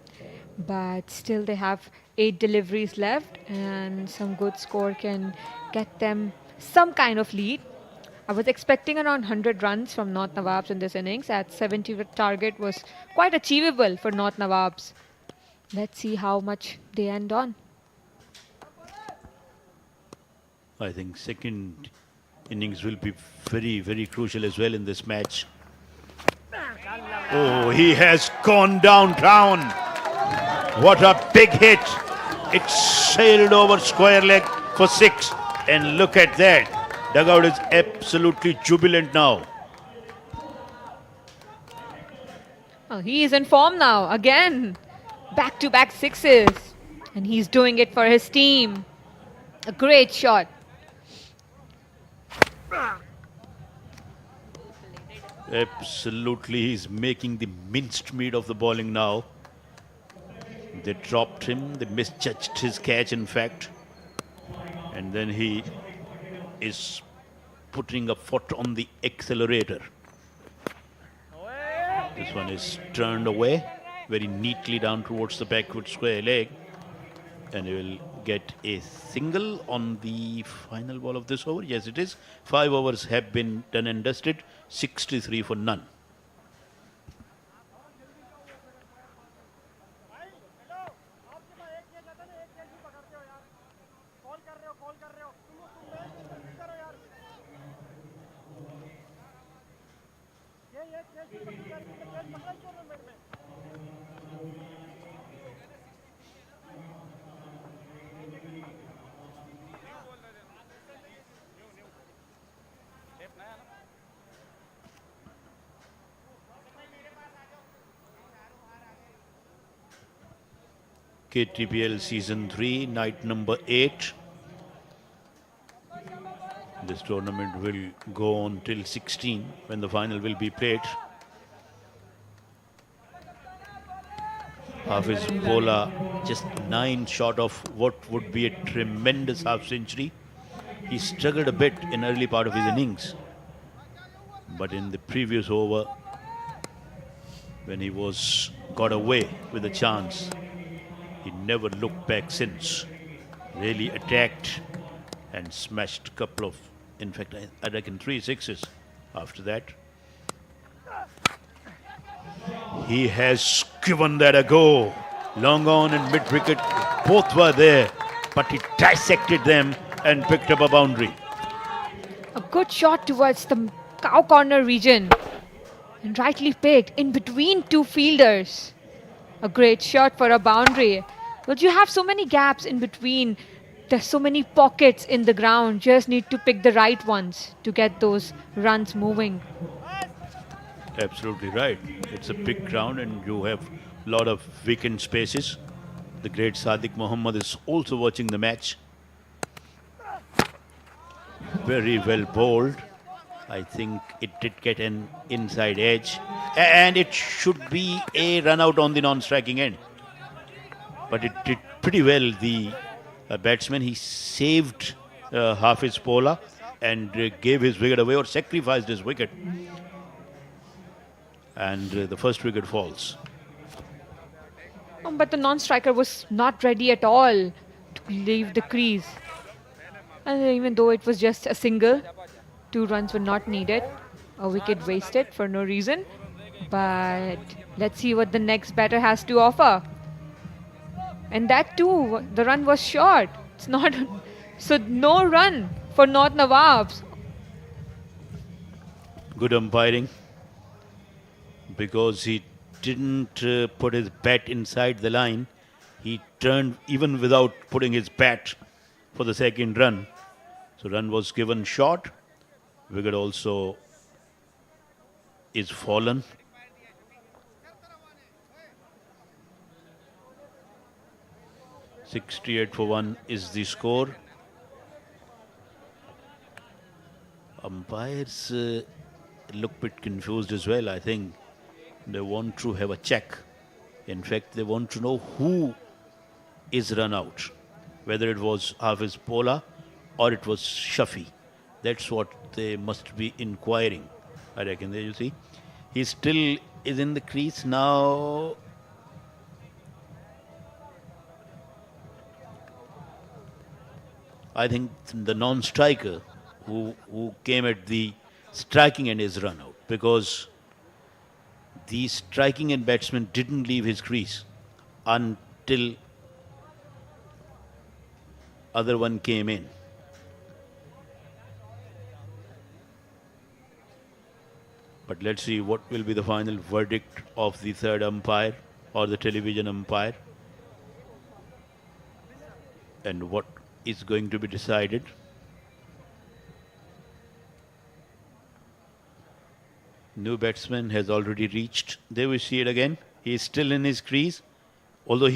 but still they have 8 deliveries left, and some good score can get them some kind of lead. I was expecting around 100 runs from North Nawabs in this innings. At 70 target was quite achievable for North Nawabs. Let's see how much they end on. I think second innings will be very, very crucial as well in this match. Oh, he has gone downtown. What a big hit. It sailed over square leg for 6. And look at that. Dugout is absolutely jubilant now. Oh, he is in form now. Again, back-to-back sixes. And he's doing it for his team. A great shot. Absolutely, he's making the minced meat of the bowling now. They dropped him, they misjudged his catch in fact. And then he is putting a foot on the accelerator. This one is turned away very neatly down towards the backward square leg. And he will get a single on the final ball of this over. Yes, it is. 5 overs have been done and dusted. 63 for none. KTPL Season 3, night number 8. This tournament will go on till 16 when the final will be played. Hafiz Pola just 9 short of what would be a tremendous half century. He struggled a bit in early part of his innings. But in the previous over, when he got away with a chance, he never looked back since. Really attacked and smashed a couple of, in fact, I reckon 3 sixes after that. He has given that a go. Long on and mid wicket, both were there, but he dissected them and picked up a boundary. A good shot towards the cow corner region. And rightly picked in between two fielders. A great shot for a boundary. But you have so many gaps in between. There's so many pockets in the ground. Just need to pick the right ones to get those runs moving. Absolutely right. It's a big ground and you have a lot of vacant spaces. The great Sadiq Muhammad is also watching the match. Very well bowled. I think it did get an inside edge. And it should be a run out on the non-striking end. But it did pretty well. The batsman, he saved Hafiz Pola and gave his wicket away or sacrificed his wicket. And the first wicket falls. But the non-striker was not ready at all to leave the crease. And even though it was just a single, 2 runs were not needed. A wicket wasted for no reason. But let's see what the next batter has to offer. And that too, the run was short. It's not... So no run for North Nawabs. Good umpiring. Because he didn't put his bat inside the line. He turned even without putting his bat for the second run. So run was given short. Wicket also is fallen. .68 for 1 is the score. Umpires look a bit confused as well. I think they want to have a check. In fact, they want to know who is run out. Whether it was Hafiz Pola or it was Shafi. That's what they must be inquiring. I reckon. There you see. He still is in the crease now. I think the non-striker who came at the striking end is run out because the striking end batsman didn't leave his crease until other one came in. But let's see what will be the final verdict of the third umpire or the television umpire and what is going to be decided. New batsman has already reached. There we see it again. He is still in his crease. Although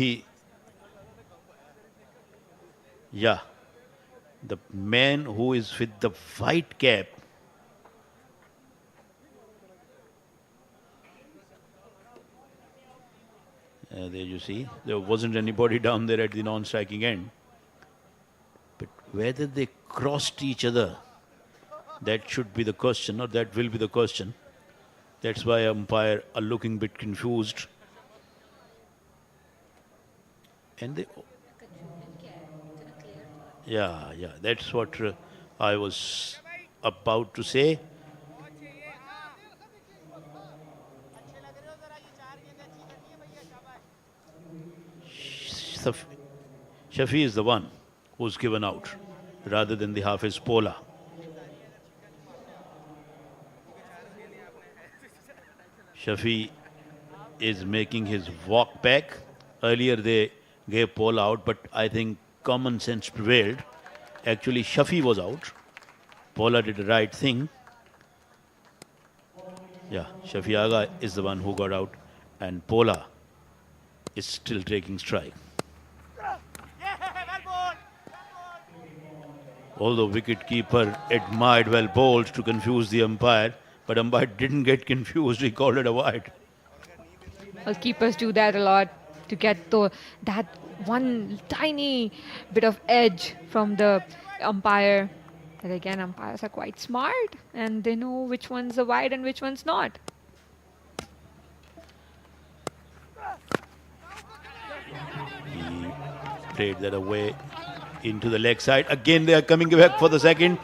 yeah, the man who is with the white cap, there you see, there wasn't anybody down there at the non-striking end. But whether they crossed each other, that should be the question, or that will be the question. That's why umpire are looking a bit confused. And they... Yeah, that's what I was about to say. Shafi is the one who's given out rather than the Hafiz Pola. Shafi is making his walk back. Earlier they gave Pola out, but I think common sense prevailed. Actually, Shafi was out. Pola did the right thing. Yeah, Shafi Agha is the one who got out, and Pola is still taking strike. Although wicketkeeper admired well bowled to confuse the umpire, but umpire didn't get confused, he called it a wide. Well, keepers do that a lot to get that one tiny bit of edge from the umpire. But again, umpires are quite smart and they know which one's a wide and which one's not. He played that away into the leg side. Again, they are coming back for the second.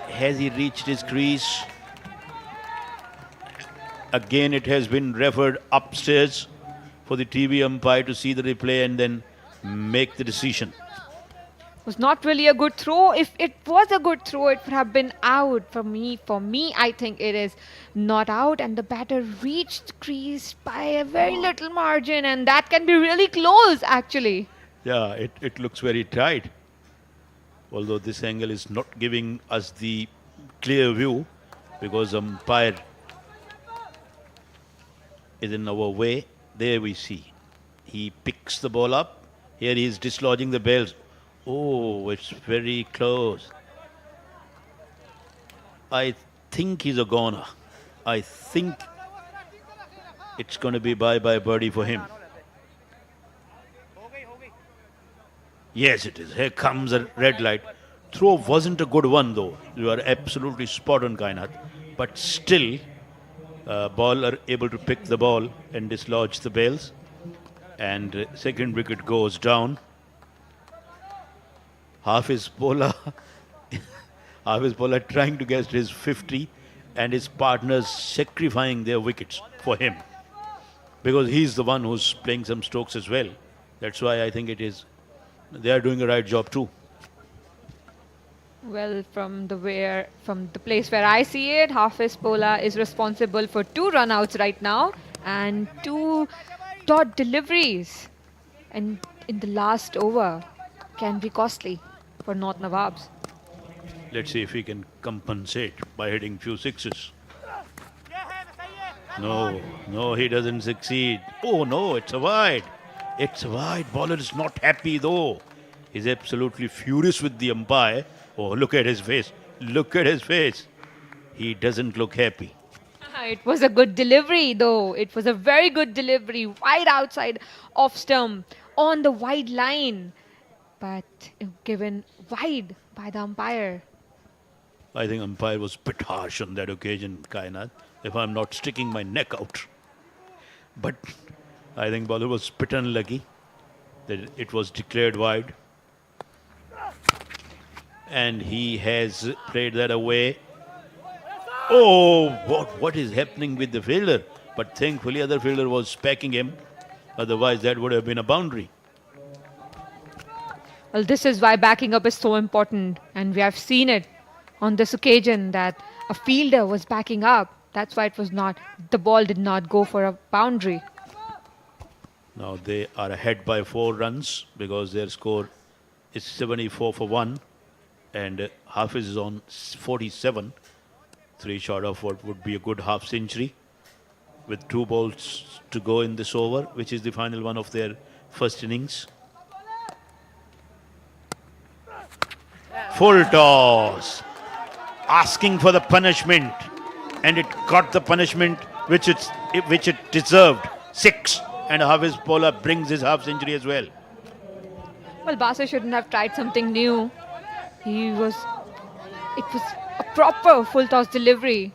Has he reached his crease? Again, it has been referred upstairs for the TV umpire to see the replay and then make the decision. Was not really a good throw. If it was a good throw, it would have been out for me. For me, I think it is not out, and the batter reached crease by a very little margin, and that can be really close actually. Yeah, it looks very tight. Although this angle is not giving us the clear view because umpire is in our way. There we see. He picks the ball up. Here he is dislodging the bells. Oh, it's very close. I think he's a goner. I think it's going to be bye-bye birdie for him. Yes, it is. Here comes a red light. Throw wasn't a good one, though. You are absolutely spot on, Kainat. But still, bowler able to pick the ball and dislodge the bails. And second wicket goes down. Hafiz bowler trying to get his 50 and his partners sacrificing their wickets for him. Because he's the one who's playing some strokes as well. That's why I think they are doing a right job too. Well, from the place where I see it, Hafiz Pola is responsible for 2 run-outs right now and 2 dot deliveries. And in the last over can be costly for North Nawabs. Let's see if he can compensate by hitting few sixes. No, he doesn't succeed. Oh no, it's a wide. It's a wide. Bowler is not happy though. He's absolutely furious with the umpire. Oh, look at his face. Look at his face. He doesn't look happy. It was a good delivery though. It was a very good delivery. Wide outside off stump on the wide line. But given wide by the umpire. I think umpire was a bit harsh on that occasion, Kainat, if I'm not sticking my neck out. But I think bowler was a bit unlucky that it was declared wide. And he has played that away. Oh, what is happening with the fielder? But thankfully other fielder was packing him. Otherwise that would have been a boundary. Well, this is why backing up is so important. And we have seen it on this occasion that a fielder was backing up. That's why the ball did not go for a boundary. Now they are ahead by 4 runs because their score is 74 for 1. And Hafiz is on 47. 3 short of what would be a good half century. With 2 balls to go in this over, which is the final one of their first innings. Full toss. Asking for the punishment. And it got the punishment which it deserved. 6. And Hafiz Pola brings his half century as well. Well, Basu shouldn't have tried something new. It was a proper full toss delivery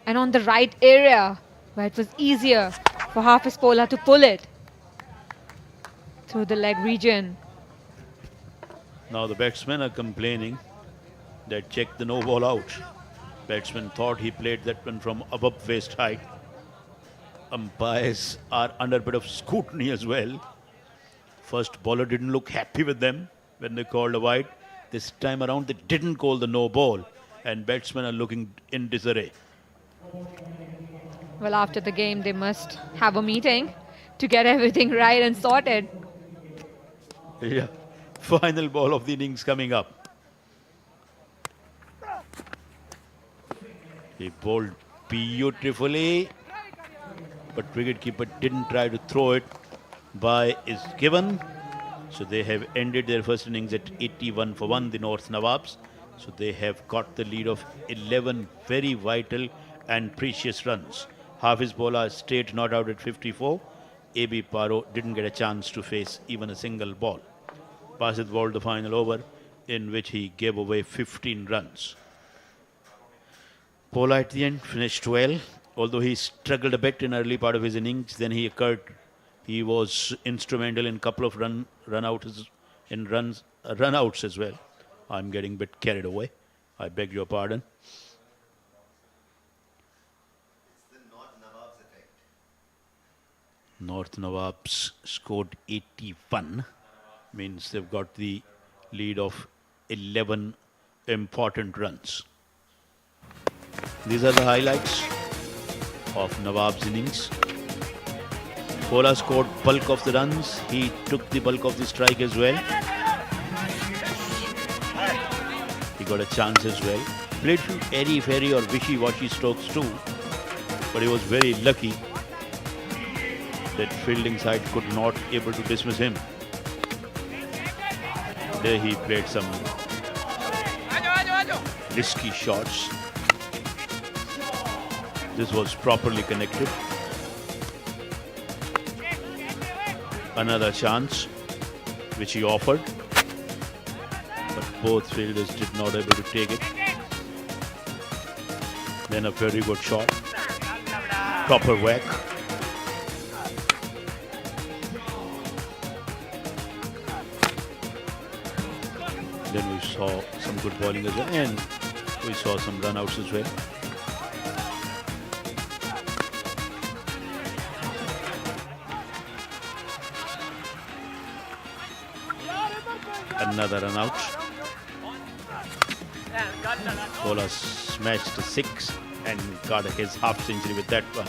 and on the right area where it was easier for Hafiz Pola to pull it through the leg region. Now the batsmen are complaining that check the no ball out. Batsman thought he played that one from above waist height. Umpires are under a bit of scrutiny as well. First bowler didn't look happy with them when they called a wide. This time around, they didn't call the no ball, and batsmen are looking in disarray. Well, after the game, they must have a meeting to get everything right and sorted. Yeah, final ball of the innings coming up. He bowled beautifully, but wicketkeeper didn't try to throw it. Bye is given. So they have ended their first innings at 81 for 1, the North Nawabs. So they have got the lead of 11 very vital and precious runs. Hafiz Pola stayed not out at 54. A.B. Paro didn't get a chance to face even a single ball. Basit bowled the final over in which he gave away 15 runs. Pola at the end finished well. Although he struggled a bit in early part of his innings, then he was instrumental in a couple of run-outs as well. I'm getting a bit carried away. I beg your pardon. It's the North Nawabs effect. North Nawabs scored 81. Means they've got the lead of 11 important runs. These are the highlights of Nawab's innings. Pola scored bulk of the runs. He took the bulk of the strike as well. He got a chance as well. Played few airy-fairy or wishy-washy strokes too, but he was very lucky that fielding side could not able to dismiss him. There he played some risky shots. This was properly connected. Another chance which he offered, but both fielders did not able to take it. Then a very good shot. Proper whack. Then we saw some good bowling as well, and we saw some run-outs as well. Another run out. Bowler smashed a 6 and got his half century with that one.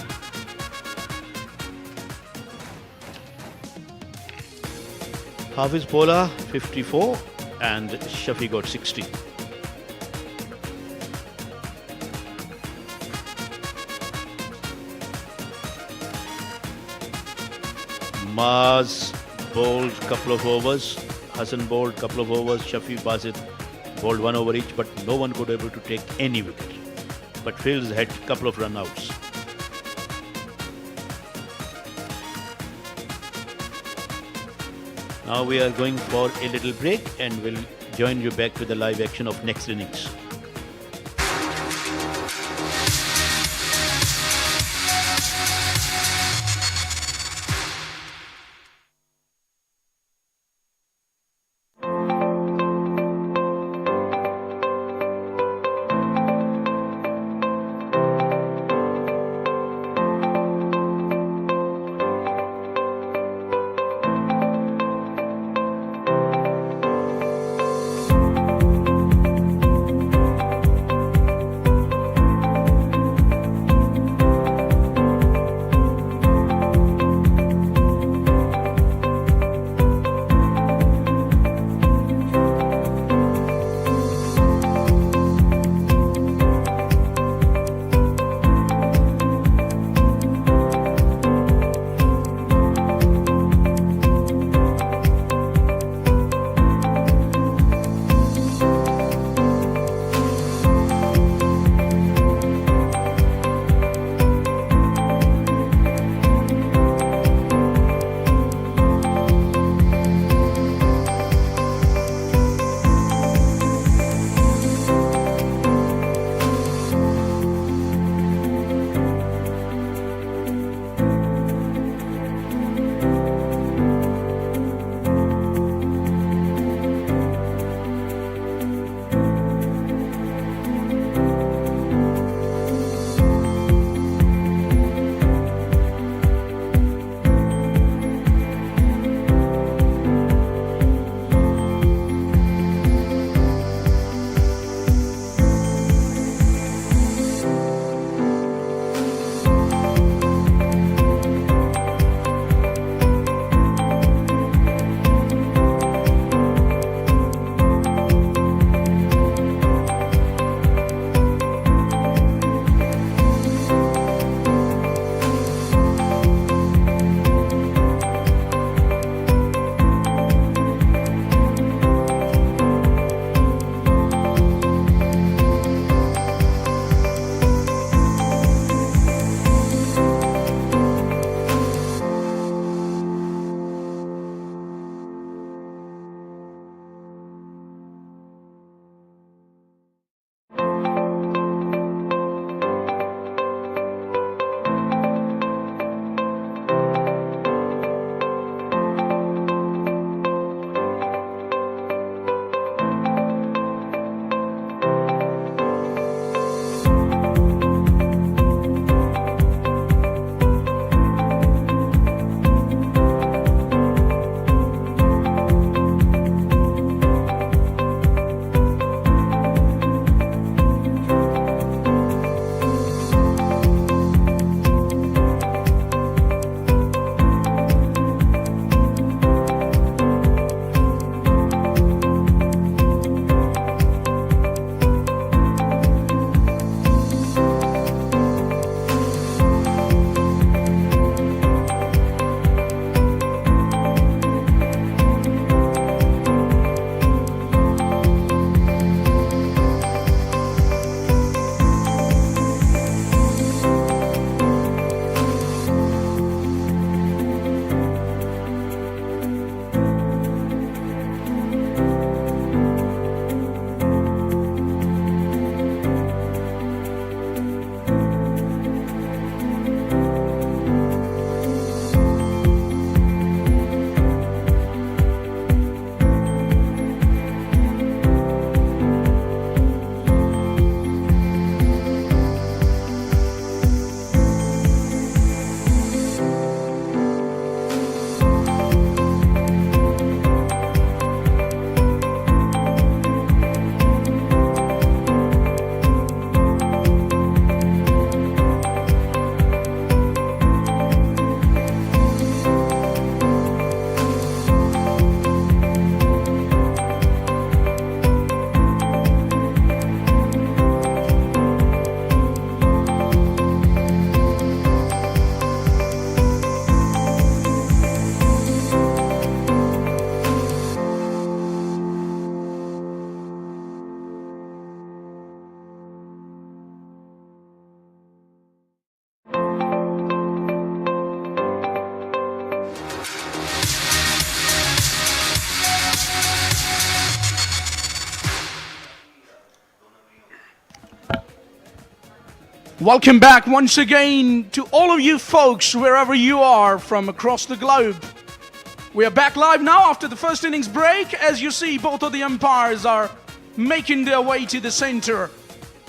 Hafiz Bowler 54 and Shafi got 60. Maz bowled couple of overs. Hassan bowled couple of overs. Shafi Basit bowled 1 over each, but no one could able to take any wicket. But Fields had couple of run-outs. Now we are going for a little break and we'll join you back with the live action of next innings. Welcome back once again to all of you folks, wherever you are from across the globe. We are back live now after the first innings break. As you see, both of the umpires are making their way to the center.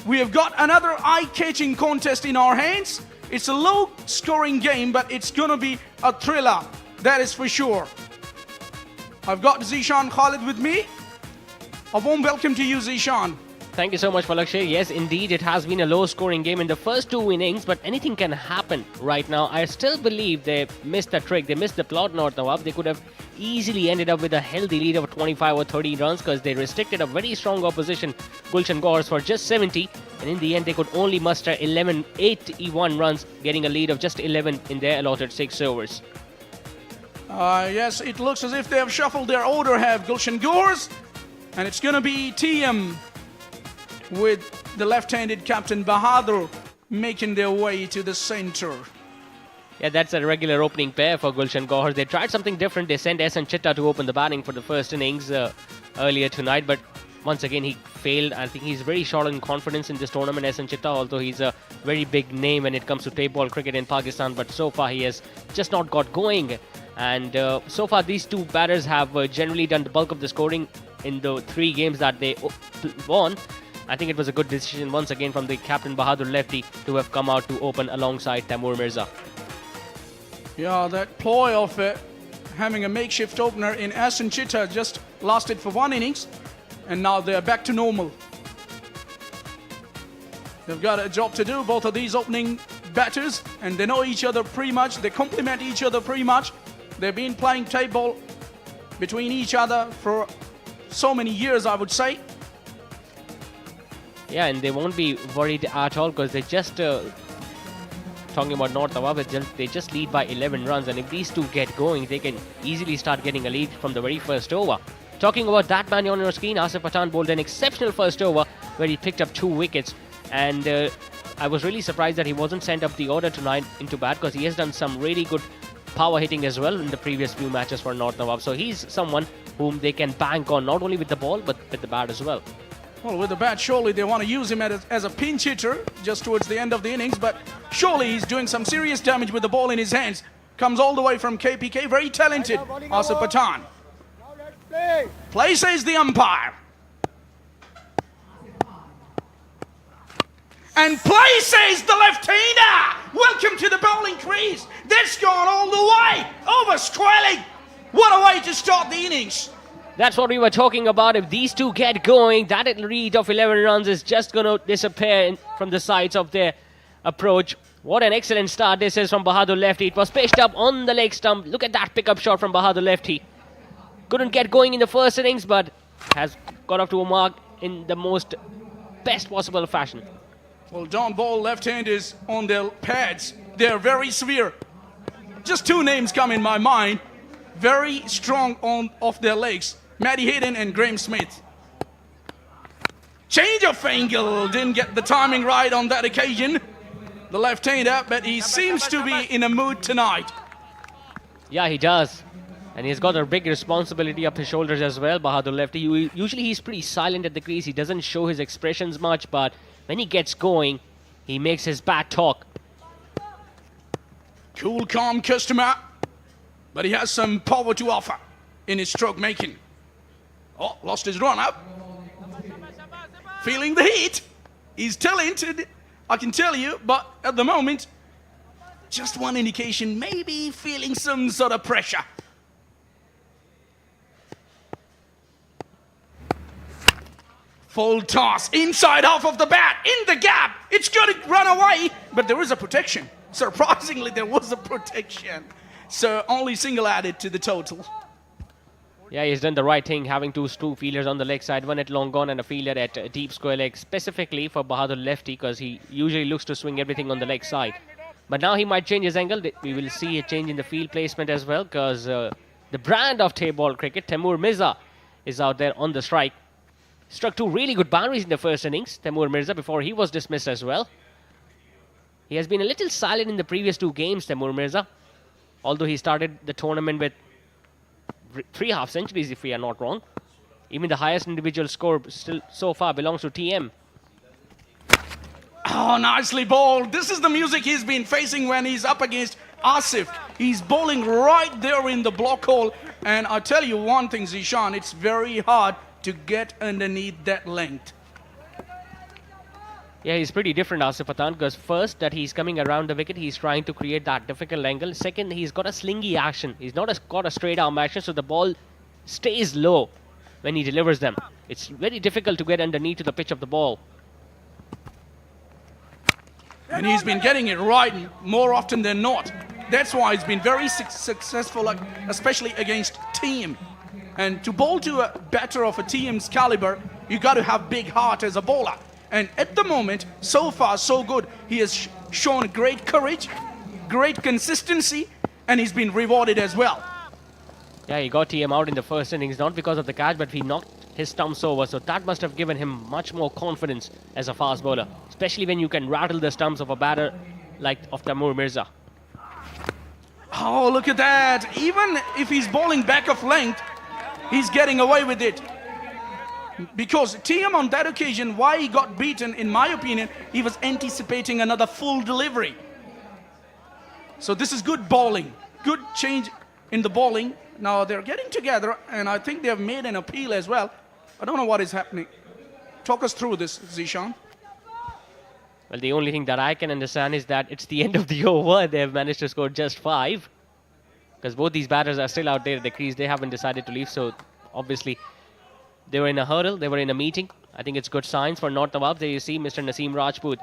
We have got another eye-catching contest in our hands. It's a low-scoring game, but it's going to be a thriller, that is for sure. I've got Zishan Khalid with me. A warm welcome to you, Zishan. Thank you so much, Falakshir. Yes, indeed, it has been a low-scoring game in the first two innings, but anything can happen right now. I still believe they missed the trick. They missed the plot, North Nawab. They could have easily ended up with a healthy lead of 25 or 30 runs because they restricted a very strong opposition, Gulshan Gohars, for just 70. And in the end, they could only muster 81 runs, getting a lead of just 11 in their allotted 6 overs. Yes, it looks as if they have shuffled their order, have Gulshan Gohars. And it's going to be TM with the left-handed captain Bahadur making their way to the center. Yeah, that's a regular opening pair for Gulshan Gohars. They tried something different. They sent S. Chitta to open the batting for the first innings earlier tonight, but once again he failed. I think he's very short in confidence in this tournament, S. Chitta, although he's a very big name when it comes to tape ball cricket in Pakistan, but so far he has just not got going. And so far these two batters have generally done the bulk of the scoring in the 3 games that they won. I think it was a good decision once again from the captain Bahadur lefty to have come out to open alongside Taimur Mirza. Yeah, that ploy of having a makeshift opener in Ahsan Chitta just lasted for 1 innings, and now they're back to normal. They've got a job to do, both of these opening batters, and they know each other pretty much. They complement each other pretty much. They've been playing tape ball between each other for so many years, I would say. Yeah, and they won't be worried at all because they just, talking about North Nawab, they just lead by 11 runs. And if these two get going, they can easily start getting a lead from the very first over. Talking about that man on your screen, Asif Pathan bowled an exceptional first over where he picked up 2 wickets. And I was really surprised that he wasn't sent up the order tonight into bat because he has done some really good power hitting as well in the previous few matches for North Nawab. So he's someone whom they can bank on, not only with the ball, but with the bat as well. Well, with the bat, surely they want to use him as a pinch hitter just towards the end of the innings, but surely he's doing some serious damage with the ball in his hands. Comes all the way from KPK, very talented, Asif Pathan. Play, says the umpire. And play, says the left-hander. Welcome to the bowling crease. That's gone all the way, over squarely. What a way to start the innings. That's what we were talking about. If these two get going, that lead of 11 runs is just going to disappear from the sides of their approach. What an excellent start this is from Bahadur lefty. It was pitched up on the leg stump. Look at that pickup shot from Bahadur lefty. Couldn't get going in the first innings, but has got off to a mark in the most best possible fashion. Well, down ball left-handers on their pads. They're very severe. Just 2 names come in my mind. Very strong off their legs. Matty Hayden and Graham Smith. Change of angle. Didn't get the timing right on that occasion. The left-hander, but he seems to be in a mood tonight. Yeah, he does. And he's got a big responsibility up his shoulders as well, Bahadur lefty. Usually he's pretty silent at the crease. He doesn't show his expressions much, but when he gets going, he makes his bat talk. Cool, calm customer. But he has some power to offer in his stroke making. Oh, lost his run up. Feeling the heat. He's talented, I can tell you, but at the moment, just one indication, maybe feeling some sort of pressure. Full toss, inside half of the bat, in the gap. It's going to run away, but there is a protection. Surprisingly, there was a protection. So only single added to the total. Yeah, he's done the right thing, having 2 fielders on the leg side, one at long on and a fielder at deep square leg, specifically for Bahadur lefty, because he usually looks to swing everything on the leg side. But now he might change his angle. We will see a change in the field placement as well, because the brand of tape ball cricket, Taimur Mirza, is out there on the strike. Struck 2 really good boundaries in the first innings, Taimur Mirza, before he was dismissed as well. He has been a little silent in the previous 2 games, Taimur Mirza, although he started the tournament with 3 half centuries, if we are not wrong. Even the highest individual score still so far belongs to TM. Oh, nicely bowled. This is the music he's been facing when he's up against Asif. He's bowling right there in the block hole. And I tell you one thing, Zishan, it's very hard to get underneath that length. Yeah, he's pretty different, Asif Pathan, because first that he's coming around the wicket, he's trying to create that difficult angle. Second, he's got a slingy action. He's not got a straight arm action, so the ball stays low when he delivers them. It's very difficult to get underneath to the pitch of the ball. And he's been getting it right more often than not. That's why he's been very successful, especially against team. And to bowl to a batter of a team's caliber, you got to have big heart as a bowler. And at the moment, so far, so good. He has shown great courage, great consistency, and he's been rewarded as well. Yeah, he got TM out in the first innings, not because of the catch, but he knocked his stumps over. So that must have given him much more confidence as a fast bowler, especially when you can rattle the stumps of a batter like of Taimur Mirza. Oh, look at that. Even if he's bowling back of length, he's getting away with it. Because TM on that occasion, why he got beaten, in my opinion, he was anticipating another full delivery. So this is good bowling. Good change in the bowling. Now they're getting together, and I think they have made an appeal as well. I don't know what is happening. Talk us through this, Zishan. Well, the only thing that I can understand is that it's the end of the over. They have managed to score just 5. Because both these batters are still out there at the crease. They haven't decided to leave, so obviously they were in a hurdle, they were in a meeting. I think it's good signs for North Nawabs. There you see Mr. Naseem Rajput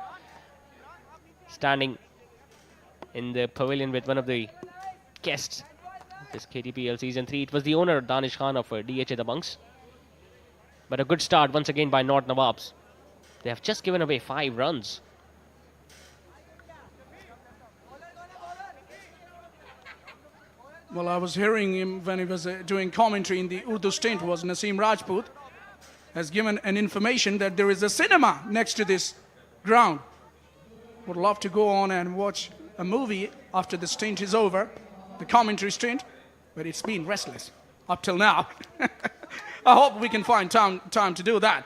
standing in the pavilion with one of the guests this KTPL Season 3. It was the owner, Danish Khan of DHA Dabanggs. But a good start once again by North Nawabs. They have just given away 5 runs. Well, I was hearing him when he was doing commentary in the Urdu stint. Was Naseem Rajput has given an information that there is a cinema next to this ground. Would love to go on and watch a movie after the stint is over, the commentary stint, but it's been restless up till now. I hope we can find time to do that.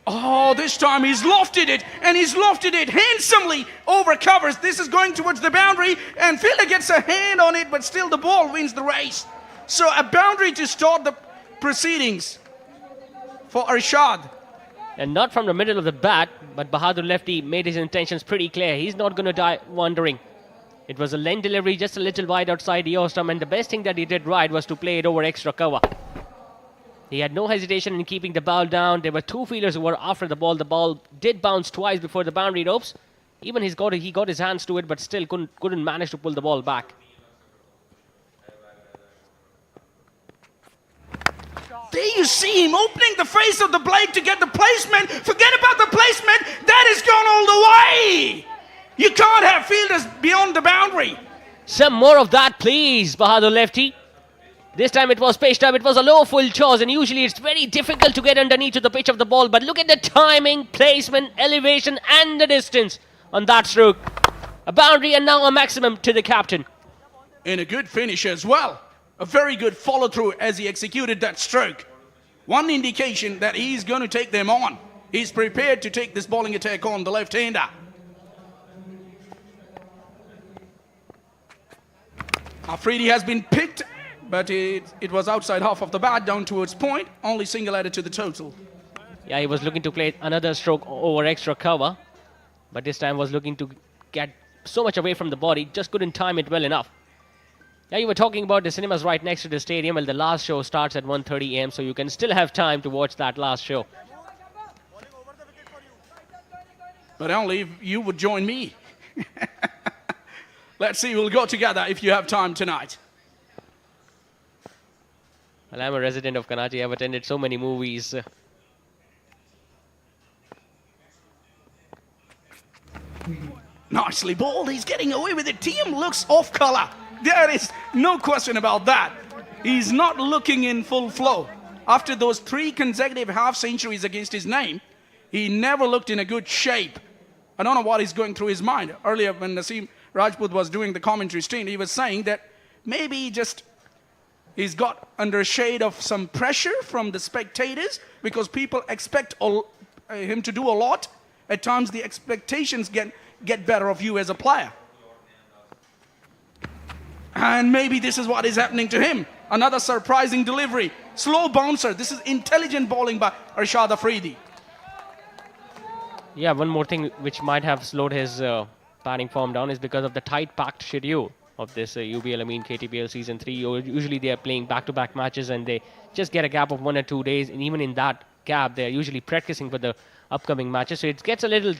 Oh, this time he's lofted it, and he's lofted it handsomely over covers. This is going towards the boundary, and fielder gets a hand on it, but still the ball wins the race. So a boundary to start the proceedings for Arshad. And not from the middle of the bat, but Bahadur lefty made his intentions pretty clear. He's not going to die wandering. It was a length delivery just a little wide outside the off stump, and the best thing that he did right was to play it over extra cover. He had no hesitation in keeping the ball down. There were 2 fielders who were after the ball. The ball did bounce twice before the boundary ropes. Even he got his hands to it, but still couldn't manage to pull the ball back. There you see him opening the face of the blade to get the placement. Forget about the placement. That has gone all the way. You can't have fielders beyond the boundary. Some more of that, please, Bahadur lefty. This time it was pitched up. It was a low full toss, and usually it's very difficult to get underneath to the pitch of the ball. But look at the timing, placement, elevation, and the distance on that stroke. A boundary and now a maximum to the captain. And a good finish as well. A very good follow-through as he executed that stroke. One indication that he's going to take them on. He's prepared to take this bowling attack on the left-hander. Afridi has been picked, but it was outside half of the bat, down towards point. Only single added to the total. Yeah, he was looking to play another stroke over extra cover, but this time was looking to get so much away from the body, just couldn't time it well enough. Yeah, you were talking about the cinemas right next to the stadium. Well, the last show starts at 1:30 a.m., so you can still have time to watch that last show. But only if you would join me. Let's see, we'll go together if you have time tonight. Well, I'm a resident of Karachi. I've attended so many movies. Nicely bowled. He's getting away with it. Team looks off color. There is no question about that. He's not looking in full flow. After those 3 consecutive half centuries against his name, he never looked in a good shape. I don't know what is going through his mind. Earlier when Naseem Rajput was doing the commentary stint, he was saying that maybe just He's got under shade of some pressure from the spectators because people expect him to do a lot. At times the expectations get better of you as a player. And maybe this is what is happening to him. Another surprising delivery. Slow bouncer. This is intelligent bowling by Arshad Afridi. Yeah, one more thing which might have slowed his batting form down is because of the tight packed schedule of this UBL, KTPL Season 3. Usually they are playing back-to-back matches and they just get a gap of 1 or 2 days. And even in that gap, they are usually practicing for the upcoming matches. So it gets a little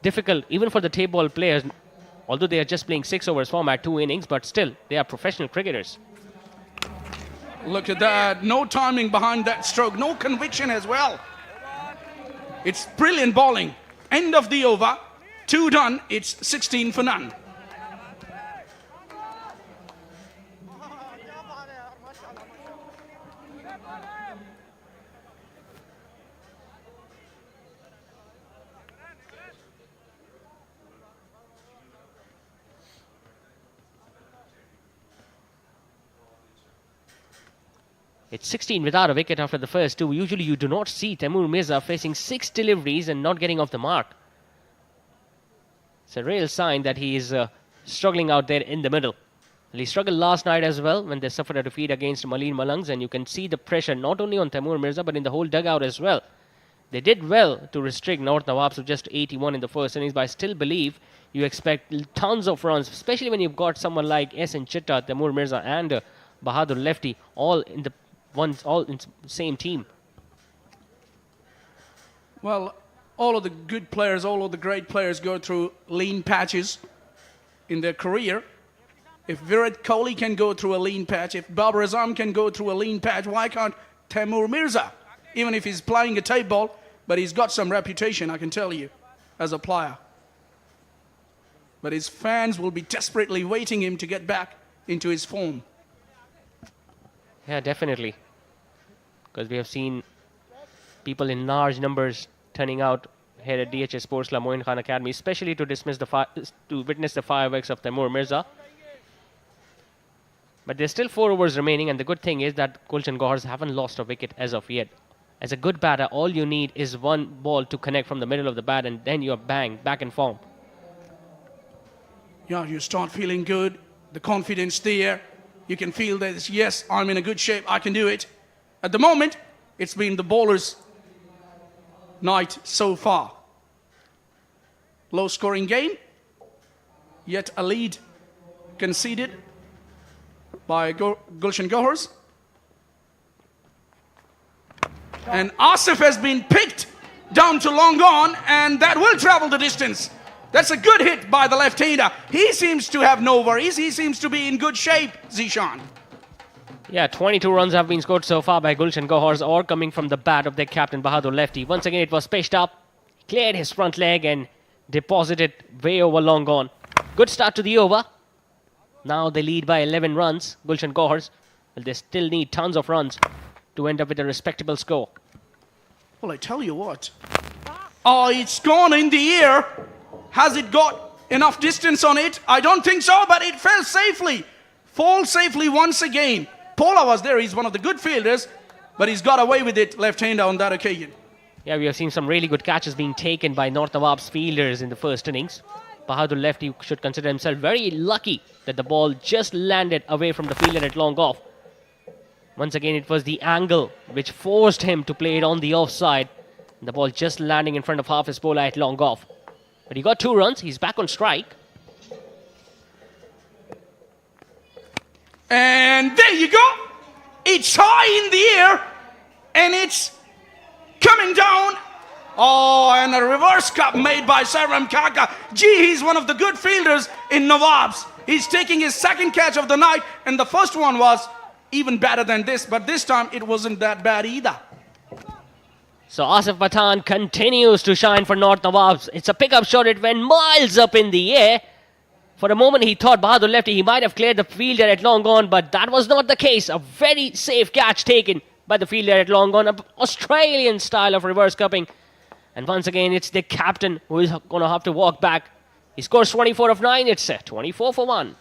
difficult even for the tape ball players, although they are just playing 6 overs format, 2 innings, but still they are professional cricketers. Look at that. No timing behind that stroke. No conviction as well. It's brilliant bowling. End of the over. 2 done. It's 16 for none. It's 16 without a wicket after the first 2. Usually you do not see Taimur Mirza facing 6 deliveries and not getting off the mark. It's a real sign that he is struggling out there in the middle. He struggled last night as well when they suffered a defeat against Maleen Malangs, and you can see the pressure not only on Taimur Mirza but in the whole dugout as well. They did well to restrict North Nawabs to just 81 in the first innings, but I still believe you expect tons of runs, especially when you've got someone like S.N. Chitta, Taimur Mirza and Bahadur lefty all in the same team. Well, all of the good players, all of the great players go through lean patches in their career. If Virat Kohli can go through a lean patch, if Babar Azam can go through a lean patch, why can't Taimur Mirza? Even if he's playing a tape ball, but he's got some reputation, I can tell you, as a player. But his fans will be desperately waiting him to get back into his form. Yeah, definitely. Because we have seen people in large numbers turning out here at DHS Sports Club Moin Khan Academy, especially to witness the fireworks of Taimur Mirza. But there's still 4 overs remaining, and the good thing is that Gulshan Gohars haven't lost a wicket as of yet. As a good batter, all you need is one ball to connect from the middle of the bat, and then you're bang, back in form. Yeah, you start feeling good, the confidence there. You can feel that, yes, I'm in a good shape, I can do it. At the moment, it's been the bowler's night so far. Low scoring game, yet a lead conceded by Gulshan Gohars. And Asif has been picked down to long on, and that will travel the distance. That's a good hit by the left-hander. He seems to have no worries. He seems to be in good shape, Zishan. Yeah, 22 runs have been scored so far by Gulshan Gohars, all coming from the bat of their captain Bahadur lefty. Once again, it was pitched up, cleared his front leg and deposited way over long on. Good start to the over. Now they lead by 11 runs, Gulshan Gohars. Well, they still need tons of runs to end up with a respectable score. Well, I tell you what. Oh, it's gone in the air. Has it got enough distance on it? I don't think so, but it fell safely. Falls safely once again. Paula was there. He's one of the good fielders, but he's got away with it, left-hander, on that occasion. Yeah, we have seen some really good catches being taken by North Nawabs fielders in the first innings. Bahadur lefty should consider himself very lucky that the ball just landed away from the fielder at long off. Once again, it was the angle which forced him to play it on the offside. The ball just landing in front of half his bowler at long off. But he got 2 runs. He's back on strike. And there you go. It's high in the air. And it's coming down. Oh, and a reverse cut made by Saram Kaka. Gee, he's one of the good fielders in Nawabs. He's taking his second catch of the night. And the first one was even better than this. But this time it wasn't that bad either. So Asif Pathan continues to shine for North Nawabs. It's a pickup shot. It went miles up in the air. For a moment, he thought Bahadur lefty, he might have cleared the fielder at long on, but that was not the case. A very safe catch taken by the fielder at long on. An Australian style of reverse cupping. And once again, it's the captain who is going to have to walk back. He scores 24 of 9. It's 24 for 1.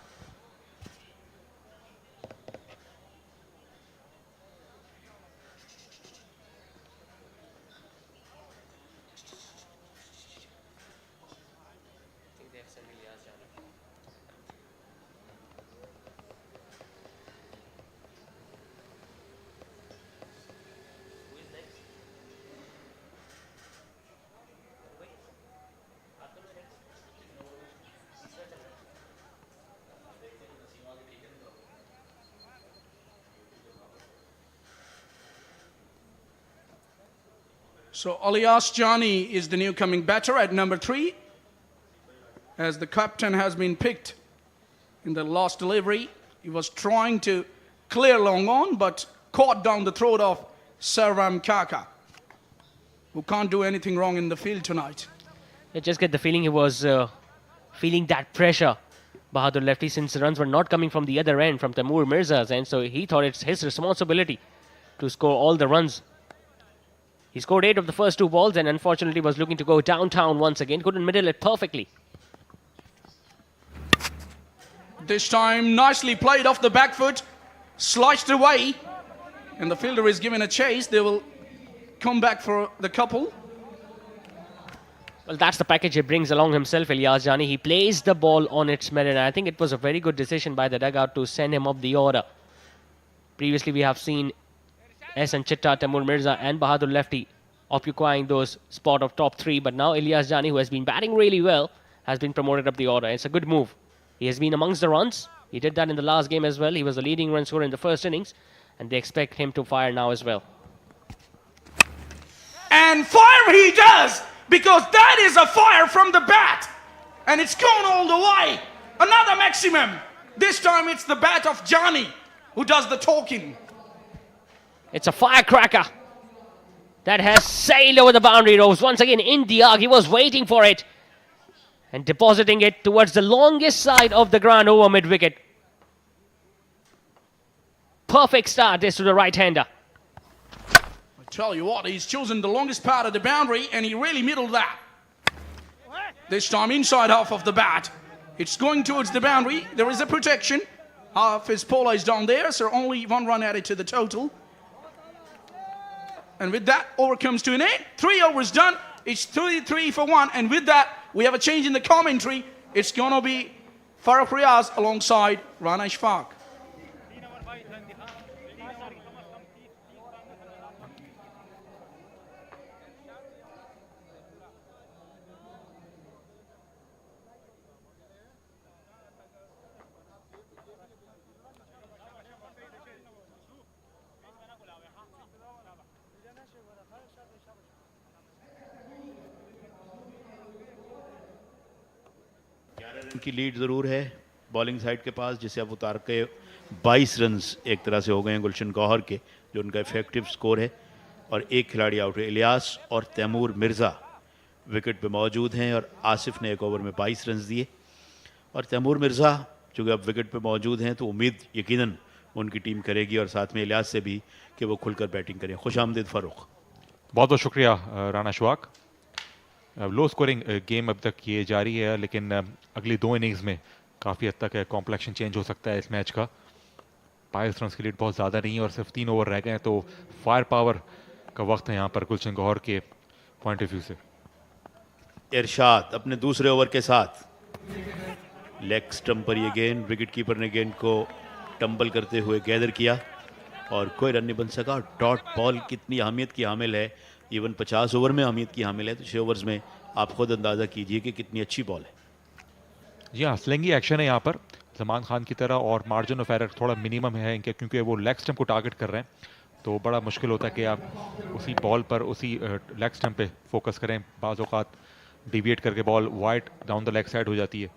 So Alias Johnny is the new coming batter at number 3. As the captain has been picked in the last delivery, he was trying to clear long on, but caught down the throat of Sarvam Kaka, who can't do anything wrong in the field tonight. I just get the feeling he was feeling that pressure, Bahadur lefty, since the runs were not coming from the other end, from Taimur Mirza's end, so he thought it's his responsibility to score all the runs. He scored 8 of the first 2 balls and unfortunately was looking to go downtown once again. Couldn't middle it perfectly. This time nicely played off the back foot, sliced away, and the fielder is given a chase. They will come back for the couple. Well, that's the package he brings along himself, Ilyas Jani. He plays the ball on its merit, and I think it was a very good decision by the dugout to send him up the order. Previously, we have seen Ehsan Chitta, Taimur Mirza and Bahadur lefty occupying those spot of top 3, but now Ilyas Jani, who has been batting really well, has been promoted up the order. It's a good move. He has been amongst the runs. He did that in the last game as well. He was the leading run scorer in the first innings, and they expect him to fire now as well. And fire he does, because that is a fire from the bat, and it's gone all the way. Another maximum. This time it's the bat of Johnny who does the talking. It's a firecracker that has sailed over the boundary ropes. Once again, in the arc, he was waiting for it and depositing it towards the longest side of the ground over mid-wicket. Perfect start this to the right-hander. I tell you what, he's chosen the longest part of the boundary and he really middled that. This time inside half of the bat. It's going towards the boundary. There is a protection. Half his polo is down there, so only 1 run added to the total. And with that, over comes to an end. 3 overs done. It's 3 for 1. And with that, we have a change in the commentary. It's going to be Farooq Riaz alongside Rana Ishfaq. की lead ज़रूर है bowling side के पास, जिसे अब उतार के 22 runs एक तरह से हो गए हैं गुलशन गौहर के, जो उनका इफेक्टिव स्कोर है। और एक खिलाड़ी आउट है, इलियास और तैमूर मिर्ज़ा विकेट पे मौजूद हैं और आसिफ ने एक ओवर में 22 रन्स दिए। और तैमूर मिर्ज़ा चूँकि अब विकेट पे मौजूद हैं तो उम्मीद यकीनन उनकी टीम करेगी और साथ में इलियास से भी कि वो खुलकर बैटिंग करें। खुश आमदीद फ़ारूक। बहुत बहुत शुक्रिया राना शवाक। लो स्कोरिंग गेम अब तक ये जारी है, लेकिन अगली 2 इनिंग्स में काफ़ी हद तक कॉम्प्लेक्शन चेंज हो सकता है इस मैच का। 22 रन की लीड बहुत ज़्यादा नहीं है और सिर्फ 3 ओवर रह गए हैं, तो फायर पावर का वक्त है यहाँ पर गुलशन गौहर के पॉइंट ऑफ व्यू से। इरशाद अपने दूसरे ओवर के साथ लेग स्टंप पर ये गेंद, विकेट कीपर ने गेंद को टंबल करते हुए गैदर किया और कोई रन नहीं बन सका। डॉट बॉल कितनी अहमियत की हामिल है, इवन 50 ओवर में अहमियत की हामिल है, तो 6 ओवर्स में आप खुद अंदाज़ा कीजिए कि कितनी अच्छी बॉल है। जी हाँ, स्लिंगी एक्शन है यहाँ पर सलमान खान की तरह, और मार्जिन ऑफ एरर थोड़ा मिनिमम है इनके, क्योंकि वो लेग स्टंप को टारगेट कर रहे हैं, तो बड़ा मुश्किल होता है कि आप उसी बॉल पर उसी लेग स्टंप पे फोकस करें। बाज़ औक़ात डिविएट करके ball wide down the leg side हो जाती है।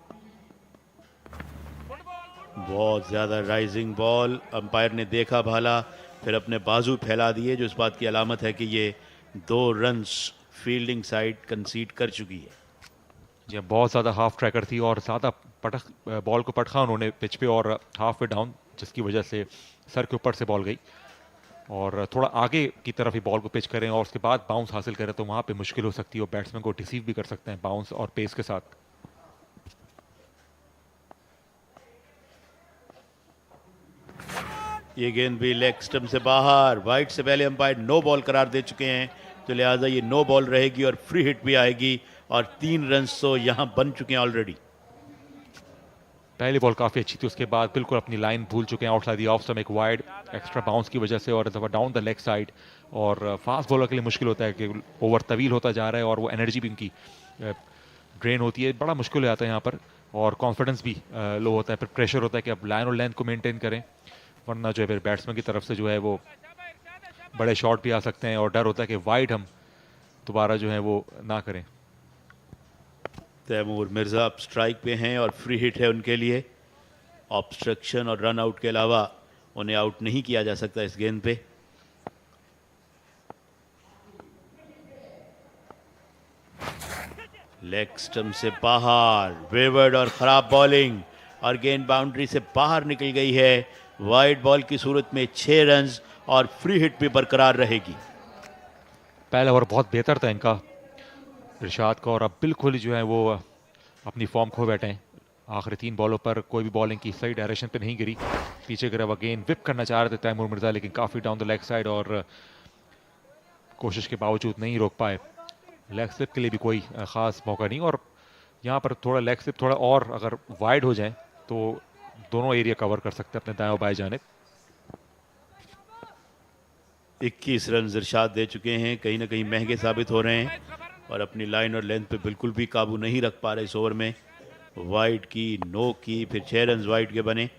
बहुत ज़्यादा राइजिंग बॉल, अंपायर ने देखा भाला, फिर अपने बाजू फैला दिए, जो इस बात की अलामत है कि ये 2 रन्स फील्डिंग साइड कंसीड कर चुकी है। जी बहुत ज़्यादा हाफ ट्रैकर थी और ज़्यादा पटक बॉल को पटखा उन्होंने पिच पे और हाफ वे डाउन, जिसकी वजह से सर के ऊपर से बॉल गई। और थोड़ा आगे की तरफ ही बॉल को पिच करें और उसके बाद बाउंस हासिल करें तो वहाँ पे मुश्किल हो सकती है और बैट्समैन को डिसीव भी कर सकते हैं बाउंस और पेस के साथ। ये गेंद भी लेग स्टंप से बाहर, वाइड से पहले अंपायर नो बॉल करार दे चुके हैं, तो लिहाजा ये नो बॉल रहेगी और फ्री हिट भी आएगी और 3 रन्स तो यहाँ बन चुके हैं ऑलरेडी। पहली बॉल काफ़ी अच्छी थी, उसके बाद बिल्कुल अपनी लाइन भूल चुके हैं आउटसाइड द ऑफ स्टंप, एक वाइड एक्स्ट्रा बाउंस की वजह से और डाउन द लेग साइड। और फास्ट बॉलर के लिए मुश्किल होता है कि ओवर तवील होता जा रहा है और वो एनर्जी भी उनकी ड्रेन होती है, बड़ा मुश्किल हो जाता है यहाँ पर, और कॉन्फिडेंस भी लो होता है, फिर प्रेशर होता है कि अब लाइन और लेंथ को मेनटेन करें, वरना जो है फिर बैट्समैन की तरफ से जो है वो बड़े शॉट भी आ सकते हैं और डर होता है कि वाइड हम दोबारा जो है वो ना करें। तैमूर मिर्ज़ा अब स्ट्राइक पे हैं और फ्री हिट है उनके लिए। ऑब्स्ट्रक्शन और रन आउट के अलावा उन्हें आउट नहीं किया जा सकता इस गेंद पे। लेग स्टंप से बाहर, वेवर्ड और खराब बॉलिंग और गेंद बाउंड्री से बाहर निकल गई है। वाइड बॉल की सूरत में 6 रन्स और फ्री हिट भी बरकरार रहेगी। पहला ओवर बहुत बेहतर था इनका इरशाद का, और अब बिल्कुल जो है वो अपनी फॉर्म खो बैठे हैं। आखिरी 3 बॉलों पर कोई भी बॉलिंग की सही डायरेक्शन पे नहीं गिरी। पीछे गिरा हुआ गेंद विप करना चाह रहे थे तैमूर मिर्ज़ा, लेकिन काफ़ी डाउन द लेग साइड और कोशिश के बावजूद नहीं रोक पाए। लेग स्लिप के लिए भी कोई ख़ास मौका नहीं, और यहाँ पर थोड़ा लेग स्लिप थोड़ा और अगर वाइड हो जाए तो दोनों एरिया कवर कर सकते हैं अपने दाएं और बाएं जानिब। 21 रन इरशाद दे चुके हैं, कहीं ना कहीं महंगे साबित हो रहे हैं और अपनी लाइन और लेंथ पे बिल्कुल भी काबू नहीं रख पा रहे इस ओवर में। वाइड की, नो की, फिर 6 रन वाइड के बने।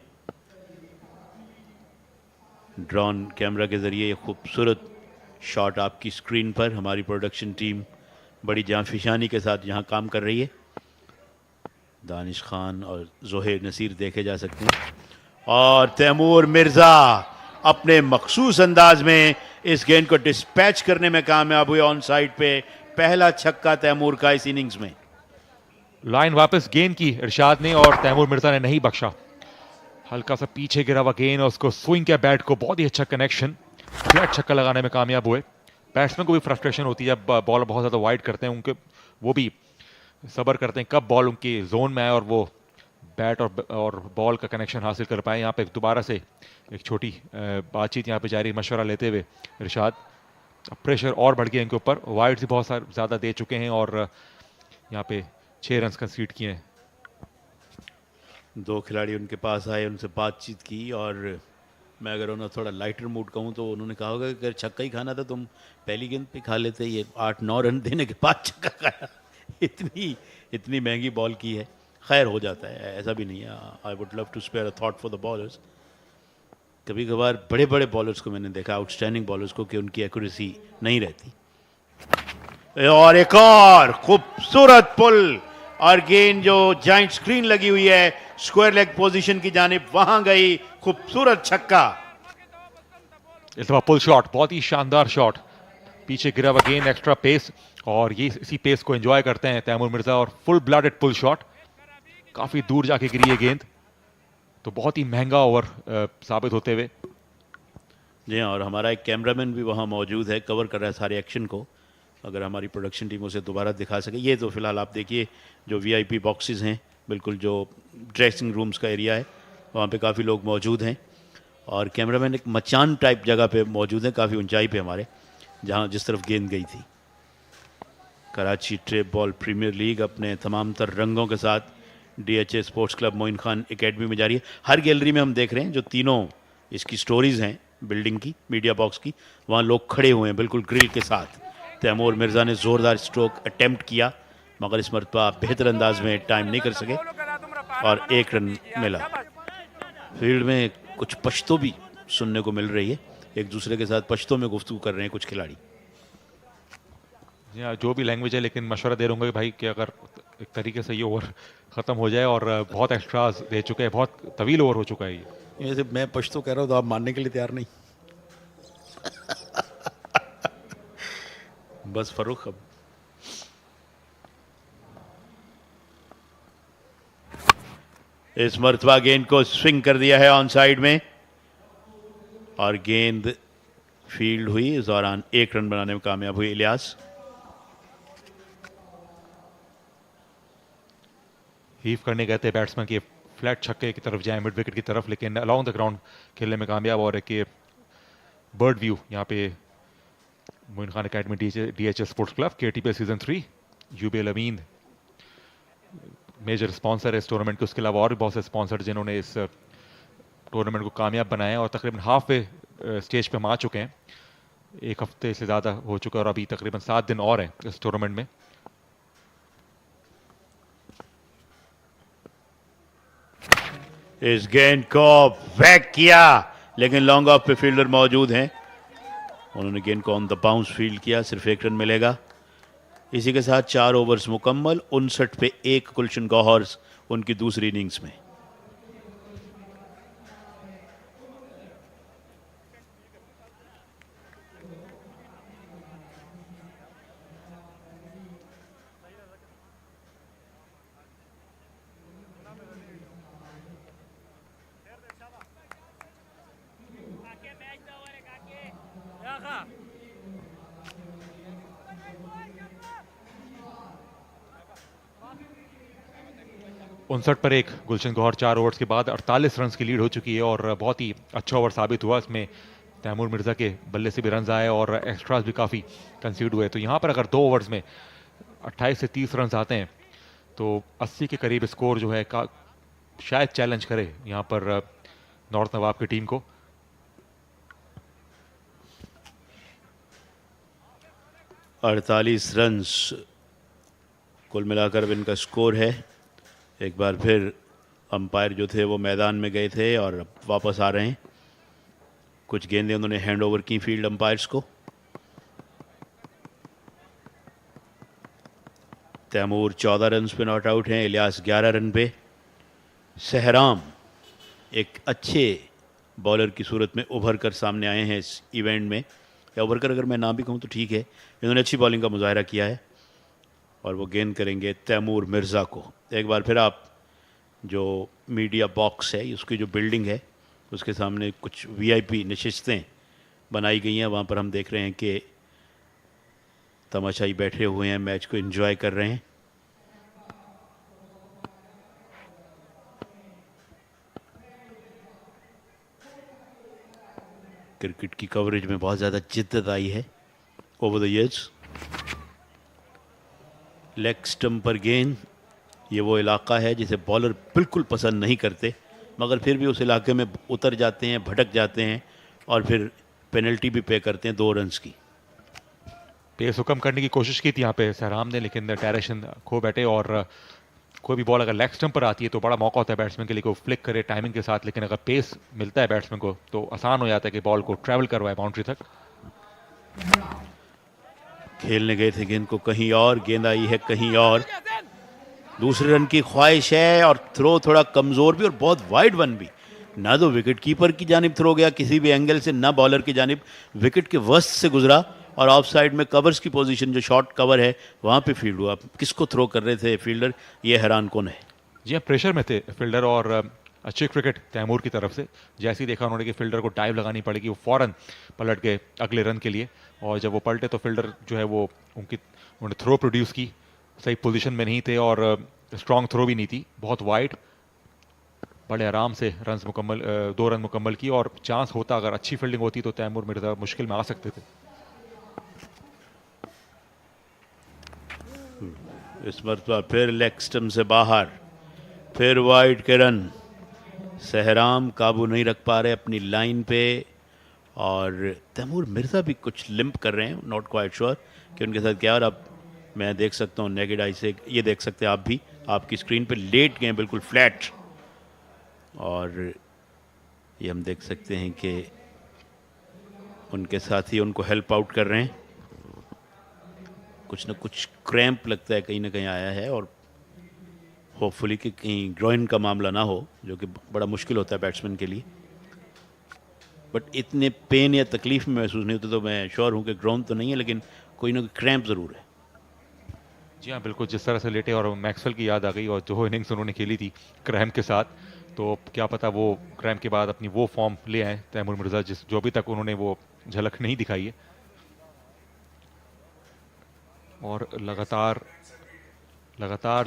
ड्रोन कैमरा के जरिए ये खूबसूरत शॉट आपकी स्क्रीन पर हमारी प्रोडक्शन टीम बड़ी जांफिशानी के साथ यहाँ काम कर रही है। दानिश खान और जोहेर नसीर देखे जा सकते हैं और तैमूर मिर्ज़ा अपने मखसूस अंदाज में इस गेंद को डिस्पैच करने में कामयाब हुए ऑन साइड पे। पहला छक्का तैमूर का इस इनिंग्स में। लाइन वापस गेंद की इरशाद ने और तैमूर मिर्ज़ा ने नहीं बख्शा। हल्का सा पीछे गिरा हुआ गेंद और उसको स्विंग किया बैट को, बहुत ही अच्छा कनेक्शन, फ्लैट छक्का लगाने में कामयाब हुए। बैट्समैन को भी फ्रस्ट्रेशन होती है जब बॉल बहुत ज़्यादा वाइड करते हैं, उनके वो भी सब्र करते हैं कब बॉल उनके जोन में आए और वो बैट और बॉल का कनेक्शन हासिल कर पाए। यहाँ पे दोबारा से एक छोटी बातचीत यहाँ पे जारी, मशवरा लेते हुए इरशाद, प्रेशर और बढ़ गया इनके ऊपर। वाइड से बहुत सारे ज़्यादा दे चुके हैं और यहाँ पे 6 रन कंसीड किए हैं। 2 खिलाड़ी उनके पास आए, उनसे बातचीत की और मैं अगर उन्हें थोड़ा लाइटर मूड कहूँ तो उन्होंने कहा होगा कि अगर छक्का ही खाना था तुम पहली गेंद पे खा लेते। ये 8-9 रन देने के बाद छक्का खाया, इतनी महंगी बॉल की है। खैर हो जाता है, ऐसा भी नहीं है। I would love to spare a thought for the bowlers. कभी कभार बड़े बड़े बॉलर्स को मैंने देखा, आउटस्टैंडिंग बॉलर्स को, कि उनकी एक्यूरेसी नहीं रहती। और एक और खूबसूरत पुल और गेंद जो जॉइंट स्क्रीन लगी हुई है स्क्वायर लेग पोजीशन की जानिब, वहां गई, खूबसूरत छक्का। इस दफा पुल शॉट, बहुत ही शानदार शॉट, पीछे गिरा हुआ गेंद, एक्स्ट्रा पेस, और ये इसी पेस को एंजॉय करते हैं तैमूर मिर्ज़ा, और फुल ब्लडेड पुल शॉट, काफी दूर जाके गिरी है गेंद, तो बहुत ही महंगा ओवर साबित होते हुए। जी हाँ, और हमारा एक कैमरामैन भी वहाँ मौजूद है, कवर कर रहा है सारे एक्शन को। अगर हमारी प्रोडक्शन टीम उसे दोबारा दिखा सके। ये तो फिलहाल आप देखिए जो VIP बॉक्सेस हैं, बिल्कुल जो ड्रेसिंग रूम्स का एरिया है, वहाँ पे काफ़ी लोग मौजूद हैं और कैमरामैन एक मचान टाइप जगह पे मौजूद है, काफ़ी ऊंचाई पे हमारे, जहाँ जिस तरफ गेंद गई थी। Karachi tape ball premiere league अपने तमाम तर रंगों के साथ DHA sports club Moin Khan academy में जारी है। हर गैलरी में हम देख रहे हैं जो तीनों इसकी स्टोरीज हैं बिल्डिंग की, मीडिया बॉक्स की, वहाँ लोग खड़े हुए हैं बिल्कुल ग्रिल के साथ। तैमूर मिर्ज़ा ने ज़ोरदार स्ट्रोक अटेम्प्ट किया मगर इस मरतबा बेहतर अंदाज में टाइम नहीं कर सके और 1 रन मिला। फील्ड में कुछ पश्तो भी सुनने को मिल रही है, एक दूसरे के साथ पश्तो में गुफ्तगू कर रहे हैं कुछ खिलाड़ी। या जो भी लैंग्वेज है, लेकिन मशवरा दे रहूँगा कि भाई कि अगर एक तरीके से ये ओवर ख़त्म हो जाए, और बहुत एक्स्ट्राज दे चुके हैं, बहुत तवील ओवर हो चुका है ये। जैसे मैं पश्तो कह रहा हूँ तो आप मानने के लिए तैयार नहीं। बस फरूख अब इस मरतबा गेंद को स्विंग कर दिया है ऑन साइड में और गेंद फील्ड हुई। इस दौरान 1 रन बनाने में कामयाब हुई इलियास। हीव करने गए थे बैट्समैन के फ्लैट छक्के की तरफ जाए, मिड विकेट की तरफ, लेकिन अलॉन्ग द ग्राउंड खेलने में कामयाब। और एक बर्ड व्यू यहाँ पे Moin Khan academy DHA sports club KTPL season 3, UBL Ameen major sponsor है इस टूर्नामेंट के। उसके अलावा और भी बहुत से स्पॉन्सर जिन्होंने इस टूर्नामेंट को कामयाब बनाया, और तकरीबन हाफ वे स्टेज पे हम आ चुके हैं। 1 हफ्ते से ज़्यादा हो चुका है और अभी तकरीबन 7 दिन और हैं इस टूर्नामेंट में। इस गेंद को वैक किया लेकिन लॉन्ग ऑफ पे फील्डर मौजूद हैं, उन्होंने गेंद को ऑन द बाउंस फील्ड किया, सिर्फ 1 रन मिलेगा। इसी के साथ 4 ओवर्स मुकम्मल, 59 पे 1 गुलशन गौहर्स उनकी दूसरी इनिंग्स में। उनसठ पर 1 गुलशन गौहर 4 ओवर्स के बाद 48 रन की लीड हो चुकी है और बहुत ही अच्छा ओवर साबित हुआ। इसमें तैमूर मिर्ज़ा के बल्ले से भी रन आए और एक्स्ट्रास भी काफ़ी कंसीड हुए। तो यहाँ पर अगर 2 ओवर्स में 28 से 30 रन आते हैं तो 80 के करीब स्कोर जो है शायद चैलेंज करे यहाँ पर नॉर्थ नवाब की टीम को। अड़तालीस रन्स कुल मिलाकर इनका स्कोर है। एक बार फिर अंपायर जो थे वो मैदान में गए थे और अब वापस आ रहे हैं। कुछ गेंदें उन्होंने हैंड ओवर की फील्ड अंपायर्स को। तैमूर 14 रन पे नॉट आउट हैं, इलियास 11 रन पे। सहराम एक अच्छे बॉलर की सूरत में उभर कर सामने आए हैं इस इवेंट में, या उभर कर अगर मैं ना भी कहूँ तो ठीक है, इन्होंने अच्छी बॉलिंग का मुजाहरा किया है और वो गेंद करेंगे तैमूर मिर्ज़ा को। एक बार फिर आप जो मीडिया बॉक्स है उसकी जो बिल्डिंग है उसके सामने कुछ वीआईपी नशिस्तें बनाई गई हैं, वहाँ पर हम देख रहे हैं कि तमाशाई बैठे हुए हैं, मैच को एंजॉय कर रहे हैं। क्रिकेट की कवरेज में बहुत ज़्यादा जिद्दत आई है over the years. Leg stump पर गेंद, ये वो इलाका है जिसे बॉलर बिल्कुल पसंद नहीं करते, मगर फिर भी उस इलाके में उतर जाते हैं, भटक जाते हैं और फिर पेनल्टी भी पे करते हैं 2 रन्स की। पेस हुकम करने की कोशिश की थी यहाँ पे सहराम ने, लेकिन डायरेक्शन खो बैठे। और कोई भी बॉल अगर लेग स्टंप पर आती है तो बड़ा मौका होता है बैट्समैन के लिए को फ्लिक करे टाइमिंग के साथ, लेकिन अगर पेस मिलता है बैट्समैन को तो आसान हो जाता है कि बॉल को ट्रैवल करवाए बाउंड्री तक। खेलने गए थे गेंद को कहीं और, गेंद आई है कहीं और। दूसरे रन की ख्वाहिश है और थ्रो थोड़ा कमज़ोर भी और बहुत वाइड वन भी। ना तो विकेट कीपर की जानिब थ्रो गया किसी भी एंगल से, ना बॉलर की जानिब, विकेट के वस्त से गुजरा और ऑफ साइड में कवर्स की पोजीशन जो शॉर्ट कवर है वहाँ पे फील्ड हुआ। किसको थ्रो कर रहे थे फील्डर, ये हैरान कौन है। जी हाँ, प्रेशर में थे फील्डर और अच्छी क्रिकेट तैमूर की तरफ से। जैसे ही देखा उन्होंने कि फील्डर को डाइव लगानी पड़ेगी, वो फ़ौरन पलट गए अगले रन के लिए। और जब वो पलटे तो फील्डर जो है वो उन्होंने थ्रो प्रोड्यूस की, सही पोजीशन में नहीं थे और स्ट्रॉन्ग थ्रो भी नहीं थी, बहुत वाइड। बड़े आराम से 2 रन मुकम्मल की और चांस होता अगर अच्छी फील्डिंग होती तो तैमूर मिर्ज़ा मुश्किल में आ सकते थे। इस मरतबा फिर लेग स्टंप से बाहर, फिर वाइड के रन। सहराम काबू नहीं रख पा रहे अपनी लाइन पे और तैमूर मिर्ज़ा भी कुछ लिम्प कर रहे हैं, नॉट क्वाइट श्योर कि उनके साथ क्या। और अब मैं देख सकता हूँ नेकेड आई से, ये देख सकते हैं आप भी, आपकी स्क्रीन पे लेट गए बिल्कुल फ्लैट। और ये हम देख सकते हैं कि उनके साथी उनको हेल्प आउट कर रहे हैं। कुछ ना कुछ क्रैम्प लगता है कहीं ना कहीं आया है और होपफुली कि कहीं ग्रोइन का मामला ना हो, जो कि बड़ा मुश्किल होता है बैट्समैन के लिए। बट इतने पेन या तकलीफ में महसूस नहीं होते, तो मैं श्योर हूँ कि ग्रोन तो नहीं है लेकिन कोई ना कोई क्रैम्प ज़रूर है। जी हाँ बिल्कुल, जिस तरह से लेटे और मैक्सवेल की याद आ गई और जो इनिंग्स उन्होंने खेली थी क्रैम्प के साथ, तो क्या पता वो क्रैम्प के बाद अपनी वो फॉर्म ले आए तैमूर मिर्ज़ा जो अभी तक उन्होंने वो झलक नहीं दिखाई है। और लगातार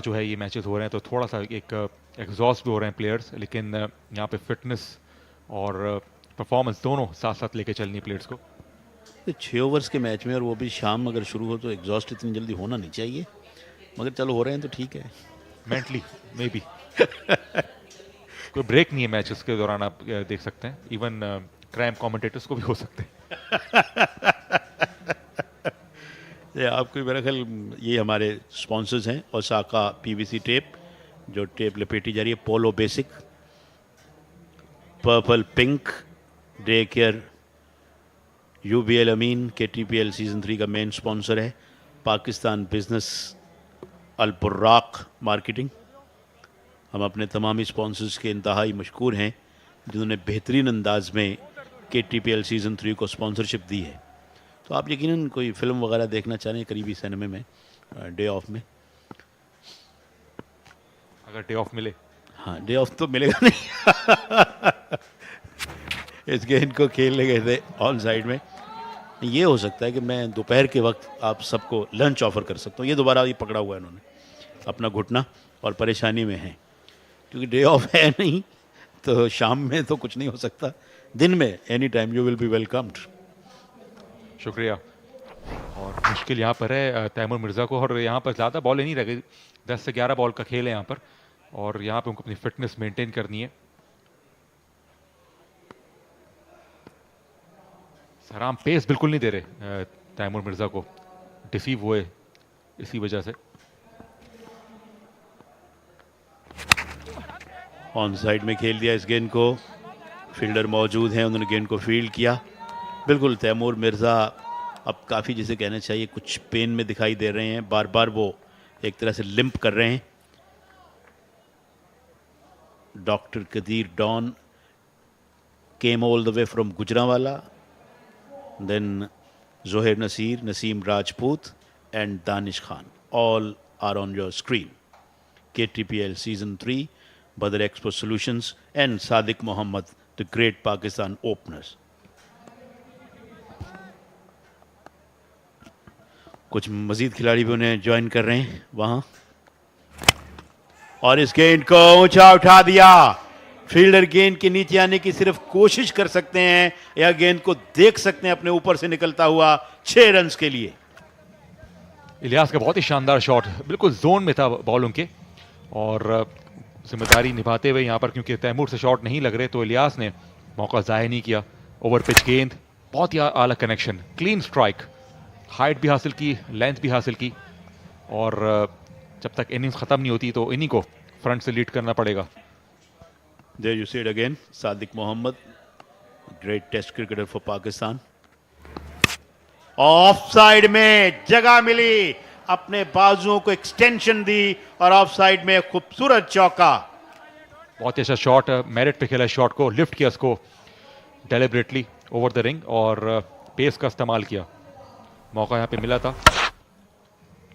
जो है ये मैचेस हो रहे हैं तो थोड़ा सा एक एग्जॉस्ट भी हो रहे हैं प्लेयर्स, लेकिन यहाँ पे फिटनेस और परफॉर्मेंस दोनों साथ साथ लेके चलनी है प्लेयर्स को। 6 ओवर्स के मैच में और वो भी शाम अगर शुरू हो तो एग्जॉस्ट इतनी जल्दी होना नहीं चाहिए, मगर चलो हो रहे हैं तो ठीक है। मेंटली मे बी कोई ब्रेक नहीं है मैचेस के दौरान, आप देख सकते हैं इवन क्रैम्प कमेंटेटर्स को भी हो सकते हैं। आपको मेरा ख्याल ये हमारे स्पॉन्सर्स हैं, ओसाका पीवीसी टेप, जो टेप लपेटी जा रही है, Polo Basic, purple pink, day care, UBL Ameen, KTPL season 3 का मेन स्पॉन्सर है, पाकिस्तान बिजनेस अल बुर्राक मार्केटिंग। हम अपने तमामी स्पॉन्सर्स के इंतहाई मशकूर हैं जिन्होंने बेहतरीन अंदाज में KTPL सीज़न 3 को स्पॉन्सरशिप दी है। तो आप यकीनन कोई फ़िल्म वगैरह देखना चाह रहे हैं करीबी सिनेमा में डे ऑफ में, अगर डे ऑफ मिले, हाँ डे ऑफ तो मिलेगा नहीं इस गेम को खेलने गए थे ऑन साइड में। ये हो सकता है कि मैं दोपहर के वक्त आप सबको लंच ऑफ़र कर सकता हूँ। ये दोबारा ये पकड़ा हुआ है इन्होंने अपना घुटना और परेशानी में है, क्योंकि डे ऑफ है नहीं तो शाम में तो कुछ नहीं हो सकता, दिन में any time you will be welcomed. शुक्रिया। और मुश्किल यहाँ पर है तैमूर मिर्ज़ा को, और यहाँ पर ज़्यादा बॉल नहीं रह गई, 10 से 11 बॉल का खेल है यहाँ पर, और यहाँ पे उनको अपनी फिटनेस मेंटेन करनी है। सराम पेस बिल्कुल नहीं दे रहे तैमूर मिर्ज़ा को, डिसीव हुए इसी वजह से। ऑन साइड में खेल दिया इस गेंद को, फील्डर मौजूद हैं, उन्होंने गेंद को फील्ड किया। बिल्कुल तैमूर मिर्ज़ा अब काफ़ी जिसे कहना चाहिए कुछ पेन में दिखाई दे रहे हैं, बार बार वो एक तरह से लिम्प कर रहे हैं। Doctor Qadeer Don came all the way from Gujranwala, then Zoher Naseer, Naseem Rajput and Danish Khan, all are on your screen. KTPL Season 3, Badar Expo Solutions and Sadiq Mohammed, the great Pakistan openers. कुछ मजीद खिलाड़ी भी उन्हें ज्वाइन कर रहे हैं वहां, और इस गेंद को ऊंचा उठा दिया। फील्डर गेंद के नीचे आने की सिर्फ कोशिश कर सकते हैं या गेंद को देख सकते हैं अपने ऊपर से निकलता हुआ 6 रन्स के लिए। इलियास का बहुत ही शानदार शॉट, बिल्कुल जोन में था बॉल उनके, और जिम्मेदारी निभाते हुए यहाँ पर, क्योंकि तैमूर से शॉट नहीं लग रहे तो इलियास ने मौका ज़ाया नहीं किया। ओवर पिच गेंद, बहुत ही आला कनेक्शन, क्लीन स्ट्राइक, हाइट भी हासिल की, लेंथ भी हासिल की, और जब तक इनिंग्स ख़त्म नहीं होती तो इन्हीं को फ्रंट से लीड करना पड़ेगा। There you see it again, Sadiq Mohammed, great test cricketer for Pakistan. Of side में जगह मिली, अपने बाजुओं को एक्सटेंशन दी और ऑफ साइड में खूबसूरत चौका। बहुत ही अच्छा शॉट, मेरिट पे खेला शॉट को, लिफ्ट किया उसको डेलिबरेटली ओवर द रिंग और पेस का इस्तेमाल किया। मौका यहाँ पे मिला था,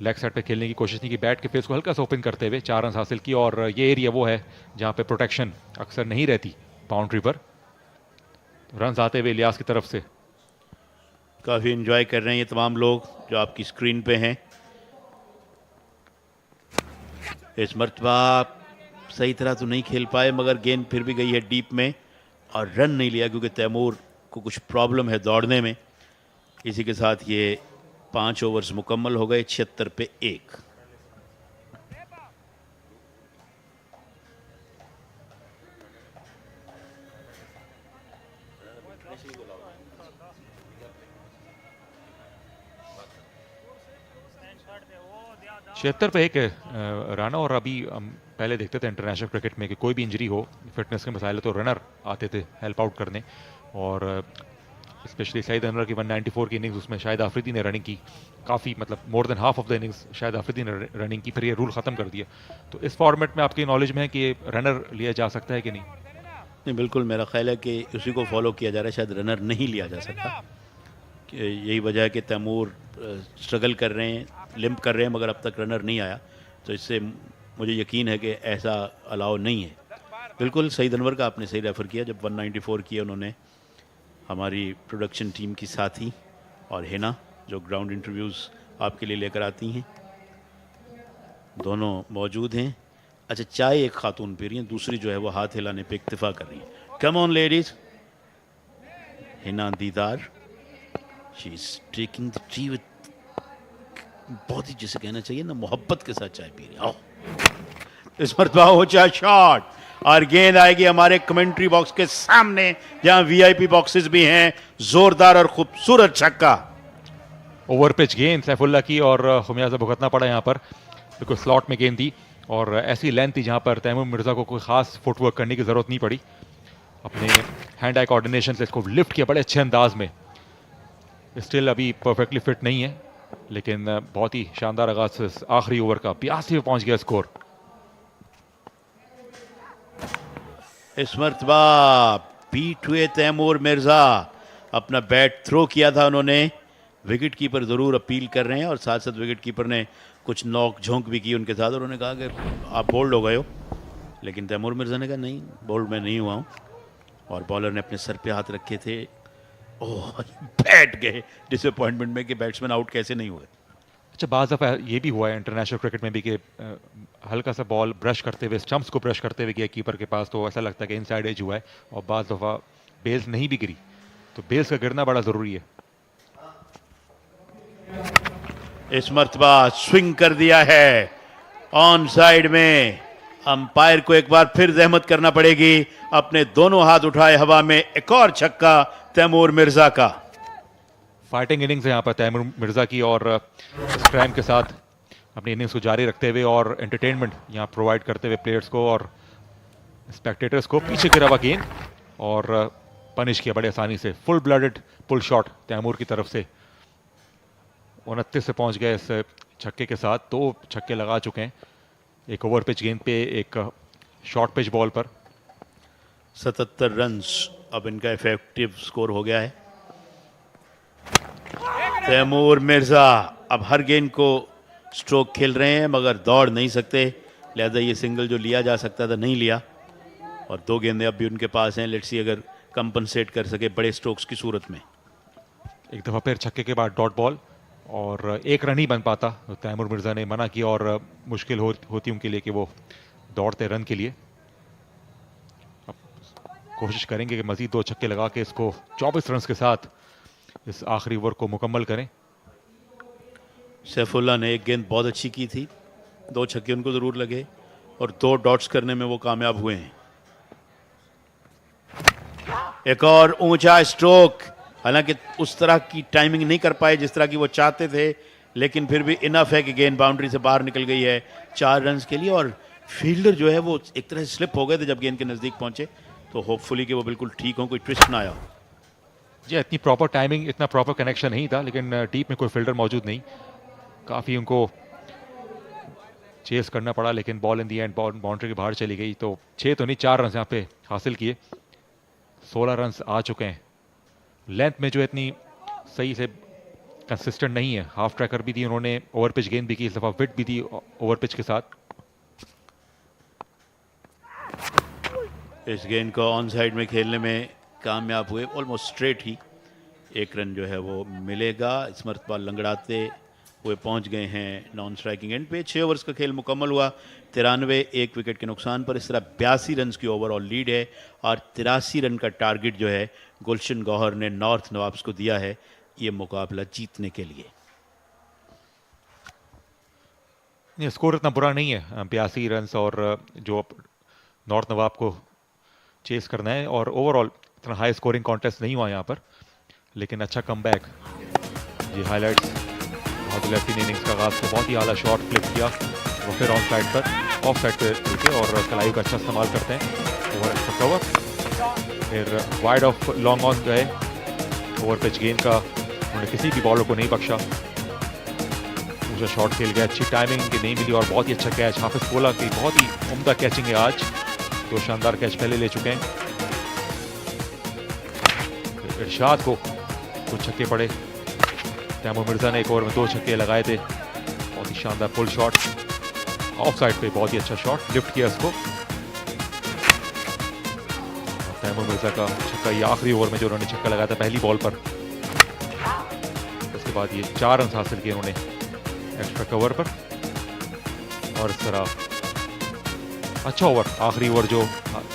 लेग साइड पे खेलने की कोशिश नहीं की, बैट के फेस को हल्का सा ओपन करते हुए 4 रन हासिल की, और ये एरिया वो है जहाँ पे प्रोटेक्शन अक्सर नहीं रहती बाउंड्री पर। रन आते हुए इलियास की तरफ से काफ़ी एंजॉय कर रहे हैं ये तमाम लोग जो आपकी स्क्रीन पे हैं। इस मरतबा सही तरह तो नहीं खेल पाए, मगर गेंद फिर भी गई है डीप में और रन नहीं लिया क्योंकि तैमूर को कुछ प्रॉब्लम है दौड़ने में। इसी के साथ ये 5 ओवर्स मुकम्मल हो गए, 76 पे 1। छिहत्तर पे 1 रन। और अभी हम पहले देखते थे इंटरनेशनल क्रिकेट में कि कोई भी इंजरी हो, फिटनेस के मसाइल तो रनर आते थे हेल्प आउट करने, और स्पेशली शाहिद अनवर की 194 की इनिंग्स, उसमें शाहिद आफरीदी ने रनिंग की काफ़ी, मतलब more than half of the innings Shahid Afridi ने रनिंग की, फिर ये रूल ख़त्म कर दिया। तो इस फॉर्मेट में आपकी नॉलेज में है कि रनर लिया जा सकता है कि नहीं? नहीं, बिल्कुल मेरा ख्याल है कि उसी को फॉलो किया जा रहा है, शायद रनर नहीं लिया जा सकता। यही वजह है कि तैमूर स्ट्रगल कर रहे हैं, लिम्प कर रहे हैं, मगर अब तक रनर नहीं आया, तो इससे मुझे यकीन है कि ऐसा अलाउ नहीं है। बिल्कुल सईद अनवर का आपने सही रेफ़र किया, जब 194 किया उन्होंने, हमारी प्रोडक्शन टीम की साथी और हिना जो ग्राउंड इंटरव्यूज़ आपके लिए लेकर आती हैं, दोनों मौजूद हैं। अच्छा, चाय एक खातून पी रही हैं, दूसरी जो है वो हाथ हिलाने पे इक्तिफा कर रही हैं। Come on ladies. Hina Didar, she is taking the tea with, बहुत ही जिसे कहना चाहिए ना, मोहब्बत के साथ चाय पी रही। आओ, इस मरतबा ऊंचा शॉट और गेंद आएगी हमारे कमेंट्री बॉक्स के सामने जहां वीआईपी बॉक्सेस भी हैं। जोरदार और खूबसूरत छक्का। ओवर पिच गेंद सैफुल्ला की और खुमियाजा भुगतना पड़ा यहाँ पर, बिल्कुल स्लॉट में गेंद थी और ऐसी लेंथ थी जहाँ पर तैमूर मिर्ज़ा को कोई खास फुटवर्क करने की ज़रूरत नहीं पड़ी। अपने हैंड आई कोऑर्डिनेशन से इसको लिफ्ट किया बड़े अच्छे अंदाज में। स्टिल अभी परफेक्टली फिट नहीं है लेकिन बहुत ही शानदार आगाज आखिरी ओवर का 82 पे पहुंच गया स्कोर। इस मरतबा बीट हुए तैमूर मिर्जा, अपना बैट थ्रो किया था उन्होंने। विकेट कीपर ज़रूर अपील कर रहे हैं और साथ साथ विकेट कीपर ने कुछ नोक झोंक भी की उनके साथ। उन्होंने कहा कि आप बोल्ड हो गए हो, लेकिन तैमूर मिर्जा ने कहा नहीं, बोल्ड मैं नहीं हुआ हूँ। और बॉलर ने अपने सर पे हाथ रखे थे। ओह, बैठ गए डिसअपॉइंटमेंट में कि बैट्समैन आउट कैसे नहीं हुए। अच्छा, बाज़ दफ़ा ये भी हुआ है इंटरनेशनल क्रिकेट में भी कि हल्का सा बॉल ब्रश करते हुए, स्टंप्स को ब्रश करते हुए गया कीपर के पास, तो ऐसा लगता है कि इनसाइड एज हुआ है। और बाज़ दफ़ा बेल्स नहीं भी गिरी, तो बेल्स का गिरना बड़ा ज़रूरी है। इस मरतबा स्विंग कर दिया है ऑन साइड में। अंपायर को एक बार फिर जहमत करना पड़ेगी। अपने दोनों हाथ उठाए हवा में, एक और छक्का तैमूर मिर्जा का। फाइटिंग इनिंग्स है यहाँ पर तैमूर मिर्जा की, और स्क्रैम के साथ अपनी इनिंग्स को जारी रखते हुए और एंटरटेनमेंट यहाँ प्रोवाइड करते हुए प्लेयर्स को और स्पेक्टेटर्स को। पीछे गिरा हुआ गेंद और पनिश किया बड़े आसानी से। Full blooded pull shot Taimur की तरफ से। 29 से पहुंच गए इस छक्के के साथ। 2 छक्के लगा चुके हैं, एक ओवर पिच गेंद पे, एक शॉर्ट पिच बॉल पर। 77 रन्स अब इनका इफेक्टिव स्कोर हो गया है। तैमूर मिर्जा अब हर गेंद को स्ट्रोक खेल रहे हैं, मगर दौड़ नहीं सकते, लिहाजा ये सिंगल जो लिया जा सकता था नहीं लिया। और 2 गेंदें अब भी उनके पास हैं। लेट्स सी अगर कंपनसेट कर सके बड़े स्ट्रोक्स की सूरत में। एक दफ़ा फिर छक्के के बाद डॉट बॉल और एक रन ही बन पाता, तो तैमूर मिर्जा ने मना किया और मुश्किल होती उनके लिए कि वो दौड़ते रन के लिए। अब कोशिश करेंगे कि मजीद 2 छक्के लगा के इसको 24 रन के साथ इस आखिरी ओवर को मुकम्मल करें। सैफुल्ला ने एक गेंद बहुत अच्छी की थी, 2 छक्के उनको ज़रूर लगे और 2 डॉट्स करने में वो कामयाब हुए हैं। एक और ऊंचा स्ट्रोक, हालांकि उस तरह की टाइमिंग नहीं कर पाए जिस तरह की वो चाहते थे, लेकिन फिर भी इनफ है कि गेंद बाउंड्री से बाहर निकल गई है 4 रन के लिए। और फील्डर जो है वो एक तरह से स्लिप हो गए थे जब गेंद के नज़दीक पहुंचे, तो होपफुली कि वो बिल्कुल ठीक हो, कोई ट्विस्ट ना आया। जी, इतनी प्रॉपर टाइमिंग, इतना प्रॉपर कनेक्शन नहीं था, लेकिन डीप में कोई फील्डर मौजूद नहीं, काफ़ी उनको चेस करना पड़ा, लेकिन ball in the and boundary के बाहर चली गई। तो 6 तो नहीं, 4 रन यहाँ पे हासिल किए। 16 रन आ चुके हैं। लेंथ में जो इतनी सही से कंसिस्टेंट नहीं है। हाफ ट्रैकर भी दी उन्होंने, ओवर पिच गेंद भी की, इस दफ़ा विट भी दी ओवर पिच के साथ। इस गेंद को ऑन साइड में खेलने में कामयाब हुए, ऑलमोस्ट स्ट्रेट ही 1 रन जो है वो मिलेगा। इस मरतबा लंगड़ाते हुए पहुंच गए हैं नॉन स्ट्राइकिंग एंड पे। 6 ओवर्स का खेल मुकम्मल हुआ, 93, 1 विकेट के नुकसान पर। इस तरह 82 रन की ओवरऑल लीड है और 83 रन का टारगेट जो है गुलशन गौहर ने नॉर्थ नवाब्स को दिया है ये मुकाबला जीतने के लिए। ये स्कोर इतना बुरा नहीं है, 82 रन और जो नॉर्थ नवाब को चेस करना है, और ओवरऑल इतना हाई स्कोरिंग कॉन्टेस्ट नहीं हुआ यहाँ पर, लेकिन अच्छा कमबैक। ये हाइलाइट्स बहादुर लेफ्टी इनिंग्स का आगाज से बहुत ही आला शॉट फ्लिप किया, वो फिर ऑन साइड पर, ऑफ साइड पर रुके और कलाई का अच्छा इस्तेमाल करते हैं। ओवर अच्छा कवर, फिर वाइड ऑफ लॉन्ग ऑन गए। ओवर पिच गेंद का उन्होंने किसी भी बॉलर को नहीं बख्शा। ऊंचा शॉट खेल गया, अच्छी टाइमिंग की नहीं मिली और बहुत ही अच्छा कैच। हाफिज पोला की बहुत ही उम्दा कैचिंग है आज, 2 शानदार कैच पहले ले चुके हैं। इरशाद को कुछ छक्के पड़े। तैमूर मिर्जा ने एक ओवर में 2 छक्के लगाए थे। बहुत ही शानदार फुल शॉट ऑफ साइड पे, बहुत ही अच्छा शॉट, लिफ्ट किया इसको। तैमूर मिर्जा का छक्का ये आखिरी ओवर में जो उन्होंने छक्का लगाया था पहली बॉल पर। उसके बाद ये 4 रन हासिल किए उन्होंने एक्स्ट्रा कवर पर। और इस तरह अच्छा ओवर, आखिरी ओवर जो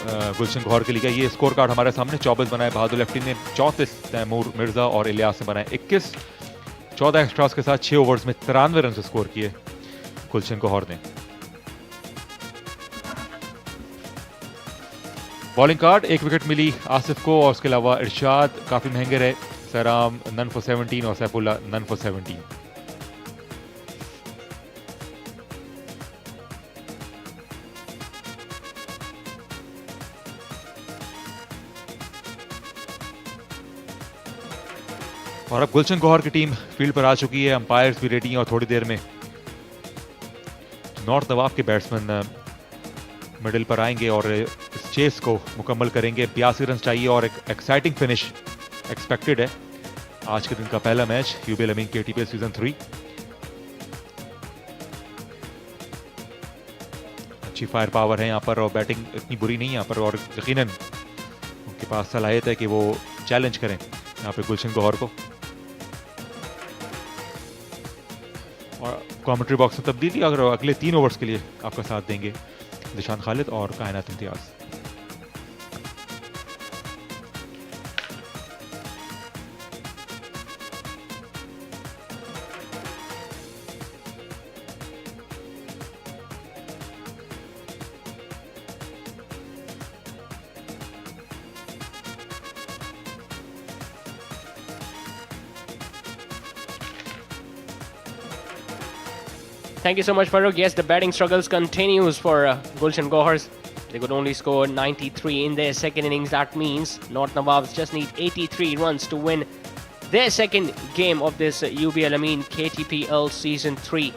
गुलशन गौहर के लिए गया। ये स्कोर कार्ड हमारे सामने 24 बनाए बहादुर लेफ्टी ने, 34 तैमूर मिर्जा और इलियास ने बनाए 21। 14 एक्स्ट्रास के साथ 6 ओवर्स में 93 रन स्कोर किए गुलशन गौहर ने। बॉलिंग कार्ड 1 विकेट मिली आसिफ को, और उसके अलावा इरशाद काफी महंगे रहे, सराम नन फॉर 17 और सैफुल्ला नन फॉर 17। और अब गुलशन गौहर की टीम फील्ड पर आ चुकी है, अंपायर्स भी रेडी हैं और थोड़ी देर में नॉर्थ नवाब के बैट्समैन मिडिल पर आएंगे और इस चेस को मुकम्मल करेंगे। 82 रन चाहिए और एक एक्साइटिंग फिनिश एक्सपेक्टेड है। आज के दिन का पहला मैच यूबीएल अमीन KTPL सीजन 3। अच्छी फायर पावर है यहाँ पर और बैटिंग इतनी बुरी नहीं है यहाँ पर, और यकीनन उनके पास सलाहियत है कि वो चैलेंज करें यहाँ पे गुलशन गौहर को। और कमेंट्री बॉक्स में तब्दीली अगर अगले 3 ओवर्स के लिए आपका साथ देंगे दिशान खालिद और कायनात Imtiaz. Thank you so much, Farooq. Yes, the batting struggles continues for Gulshan Gohars. They could only score 93 in their second innings. That means North Nawabs just need 83 runs to win their second game of this UBL Amin KTPL Season 3.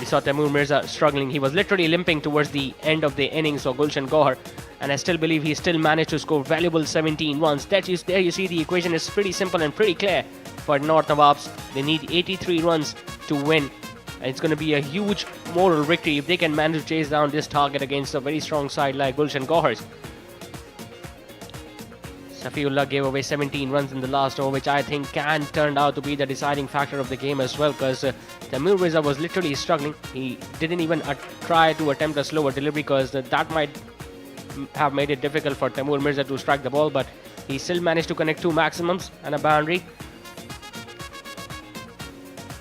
We saw Taimur Mirza struggling. He was literally limping towards the end of the innings for Gulshan Gohar. And I still believe he still managed to score valuable 17 runs. There you see the equation is pretty simple and pretty clear for North Nawabs. They need 83 runs to win. And it's going to be a huge moral victory if they can manage to chase down this target against a very strong side like Gulshan Gohars. Safiullah gave away 17 runs in the last over, which I think can turn out to be the deciding factor of the game as well, because Taimur Mirza was literally struggling. He didn't even try to attempt a slower delivery because that might have made it difficult for Taimur Mirza to strike the ball, but he still managed to connect 2 maximums and a boundary.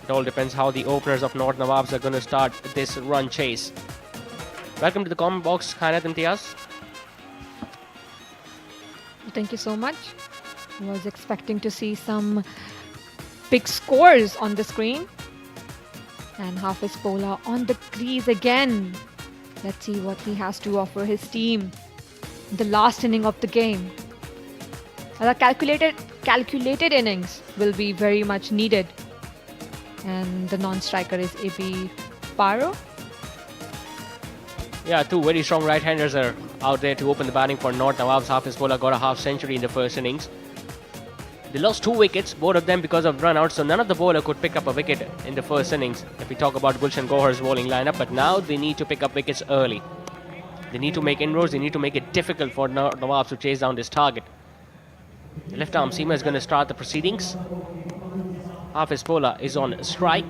It all depends how the openers of North Nawabs are going to start this run chase. Welcome to the comment box, Kainat Imtiaz. Thank you so much. I was expecting to see some big scores on the screen. And Hafiz Pola on the crease again. Let's see what he has to offer his team in the last inning of the game. A calculated innings will be very much needed. And the non-striker is AB Paro. Yeah, 2 very strong right-handers are out there to open the batting for North Nawabs. Hafiz Pola got a half century in the first innings. They lost 2 wickets, both of them because of run-outs, so none of the bowler could pick up a wicket in the first innings if we talk about Gulshan Gohar's bowling lineup, but now they need to pick up wickets early. They need to make inroads, they need to make it difficult for Nawabs to chase down this target. The left-arm seamer is going to start the proceedings. Hafiz Pola is on strike,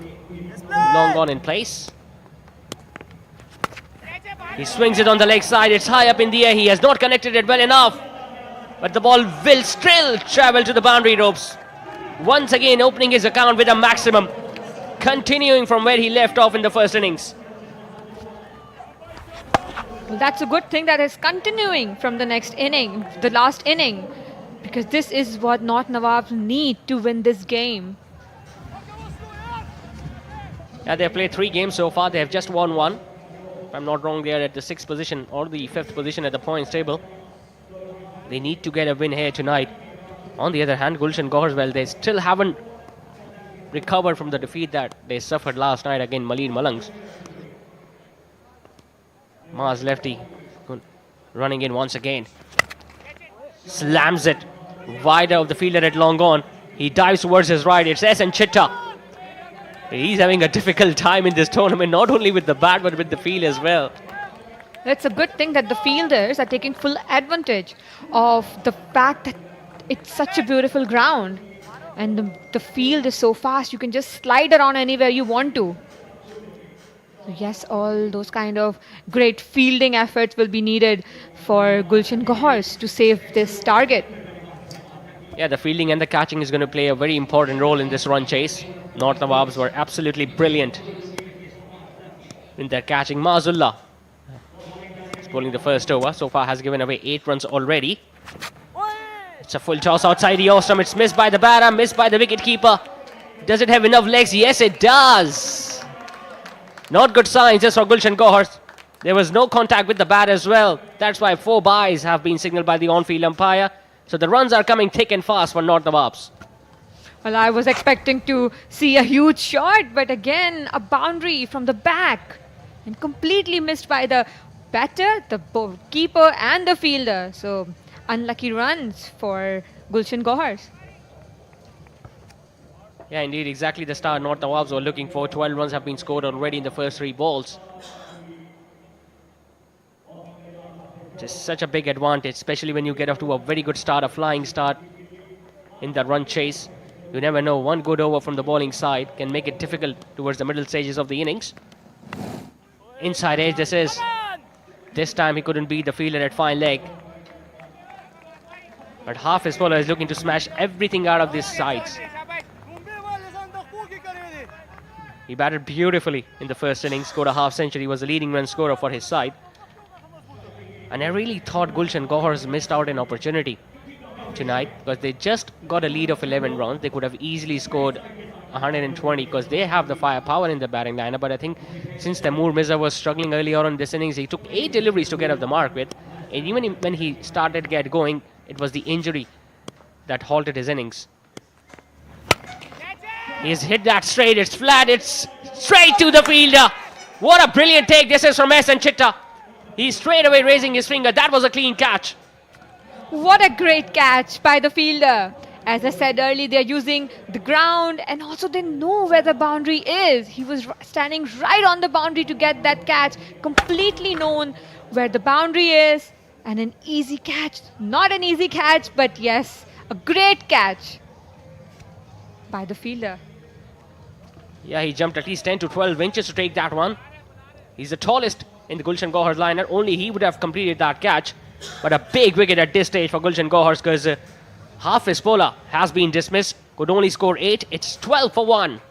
long gone in place. He swings it on the leg side, it's high up in the air, he has not connected it well enough. But the ball will still travel to the boundary ropes. Once again opening his account with a maximum, continuing from where he left off in the first innings. Well, that's a good thing that is continuing from the next inning, the last inning, because this is what North Nawabs need to win this game. Yeah, they have played 3 games so far, they have just won 1. If I'm not wrong, they are at the 6th position or the 5th position at the points table. They need to get a win here tonight. On the other hand, Gulshan Gohars, well, they still haven't recovered from the defeat that they suffered last night against Maleen Malangs. Mars lefty running in once again. Slams it wider of the fielder at long on. He dives towards his right. It's S and Chitta. He's having a difficult time in this tournament, not only with the bat but with the field as well. It's a good thing that the fielders are taking full advantage of the fact that it's such a beautiful ground and the field is so fast, you can just slide around anywhere you want to. So yes, all those kind of great fielding efforts will be needed for Gulshan Gohars to save this target. Yeah, the fielding and the catching is going to play a very important role in this run chase. North Nawabs were absolutely brilliant in their catching. Mazullah is bowling the first over. So far has given away 8 runs already. It's a full toss outside the off stump. It's missed by the batter, missed by the wicketkeeper. Does it have enough legs? Yes, it does. Not good signs just for Gulshan Gohars. There was no contact with the bat as well. That's why 4 byes have been signaled by the on-field umpire. So the runs are coming thick and fast for North Nawabs. Well, I was expecting to see a huge shot, but again, a boundary from the back. And completely missed by the batter, the keeper and the fielder. So, unlucky runs for Gulshan Gohars. Yeah, indeed, exactly the start North Nawabs were looking for. 12 runs have been scored already in the first 3 balls. Just such a big advantage, especially when you get off to a very good start, a flying start in the run chase. You never know, one good over from the bowling side can make it difficult towards the middle stages of the innings. Inside edge this is. This time he couldn't beat the fielder at fine leg. But half his bowler is looking to smash everything out of these sides. He batted beautifully in the first innings, scored a half century, was the leading run scorer for his side. And I really thought Gulshan Gohars missed out an opportunity tonight because they just got a lead of 11 runs. They could have easily scored 120 because they have the firepower in the batting lineup. But I think since Taimur Mirza was struggling early on in this innings, he took 8 deliveries to get off the mark with. And even when he started to get going, it was the injury that halted his innings. He's hit that straight, it's flat, it's straight to the fielder. What a brilliant take this is from S. Chitta. He's straight away raising his finger. That was a clean catch. What a great catch by the fielder. As I said earlier, they're using the ground and also they know where the boundary is. He was standing right on the boundary to get that catch. Completely known where the boundary is. And an easy catch. Not an easy catch, but yes, a great catch by the fielder. Yeah, he jumped at least 10 to 12 inches to take that one. He's the tallest in the Gulshan Gohars liner. Only he would have completed that catch. But a big wicket at this stage for Gulshan Gohars because half his bowler has been dismissed. Could only score 8. It's 12 for 1.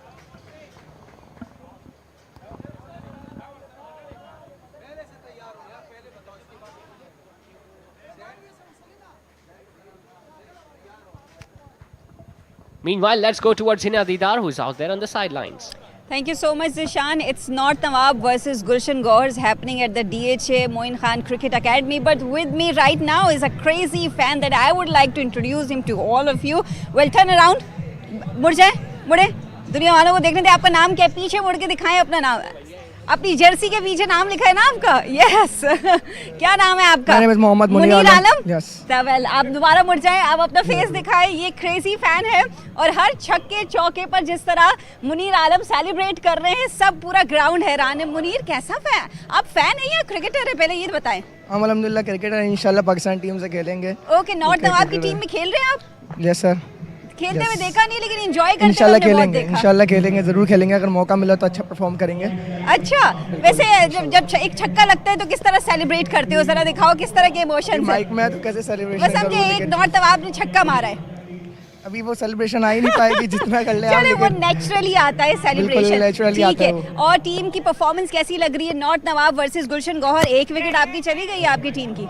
Meanwhile, let's go towards Hina Didar, who's out there on the sidelines. Thank you so much, Zishan. It's North Nawab versus Gulshan Gohars happening at the DHA Moin Khan Cricket Academy. But with me right now is a crazy fan that I would like to introduce him to all of you. Well, turn around. मुड़ जाए, मुड़े. दुनिया वालों को देखने दे. आपका नाम क्या है? पीछे मुड़ के दिखाएं अपना नाम. अपनी जर्सी के पीछे नाम लिखा है ना आपका? यस. क्या नाम है आपका? मेरा नाम मोहम्मद मुनीर आलम. यस. वेल, आप दोबारा मुड़ जाएं. आप अपना फेस दिखाएं. ये क्रेजी फैन है और हर छक्के चौके पर जिस तरह मुनीर आलम सेलिब्रेट कर रहे हैं, सब पूरा ग्राउंड हैरान है. मुनीर, कैसा फैन? आप फैन है या क्रिकेटर है? पहले ये बताएं. हम अल्हम्दुलिल्लाह क्रिकेटर हैं. इंशाल्लाह पाकिस्तान टीम से खेलेंगे. ओके, नॉर्थ नवाब की टीम में खेल रहे हैं आप? Yes sir. खेलते हुए देखा नहीं, लेकिन एंजॉय करते इंशाल्लाह हुए बहुत खेलेंगे. देखा. इंशाल्लाह खेलेंगे, जरूर खेलेंगे. अगर मौका मिला तो अच्छा परफॉर्म करेंगे. अच्छा, वैसे जब एक छक्का लगता है तो किस तरह सेलिब्रेट करते हो? जरा दिखाओ किस तरह के इमोशंस माइक में तो कैसे सेलिब्रेशन बस समझे एक नॉर्थ नवाब ने छक्का मारा है. अभी वो सेलिब्रेशन आ ही नहीं पाएगी जितना कर ले आप. चले, वो नेचुरली आता है सेलिब्रेशन. नेचुरली आता है वो. और टीम की परफॉर्मेंस कैसी लग रही है? नॉर्थ नवाब वर्सेस गुलशन गौहर. एक विकेट आपकी चली गई है आपकी टीम की.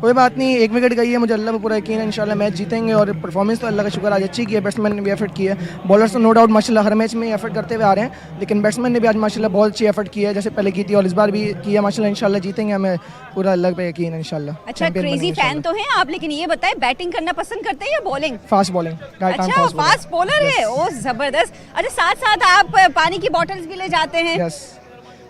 कोई बात नहीं, एक विकेट गई है. मुझे अल्लाह पे पूरा यकीन है इंशाल्लाह मैच जीतेंगे. और परफॉर्मेंस तो अल्लाह का शुक्र आज अच्छी की है. बैट्समैन ने भी एफर्ट किया है. बॉलर्स तो नो डाउट माशाल्लाह हर मैच में एफर्ट करते हुए आ रहे हैं, लेकिन बैट्समैन ने भी आज माशाल्लाह बहुत अच्छी एफर्ट की है, जैसे पहले की थी और इस बार भी की है. माशाल्लाह इंशाल्लाह जीतेंगे. हमें पूरा अल्लाह पे यकीन है इंशाल्लाह. अच्छा, क्रेजी फैन तो हैं आप, लेकिन ये बताएं बैटिंग करना पसंद करते हैं या बॉलिंग? Fast bowling. अच्छा, फास्ट बॉलर है. ओ जबरदस्त. अच्छा, साथ साथ आप पानी की बॉटल्स भी ले जाते हैं? यस.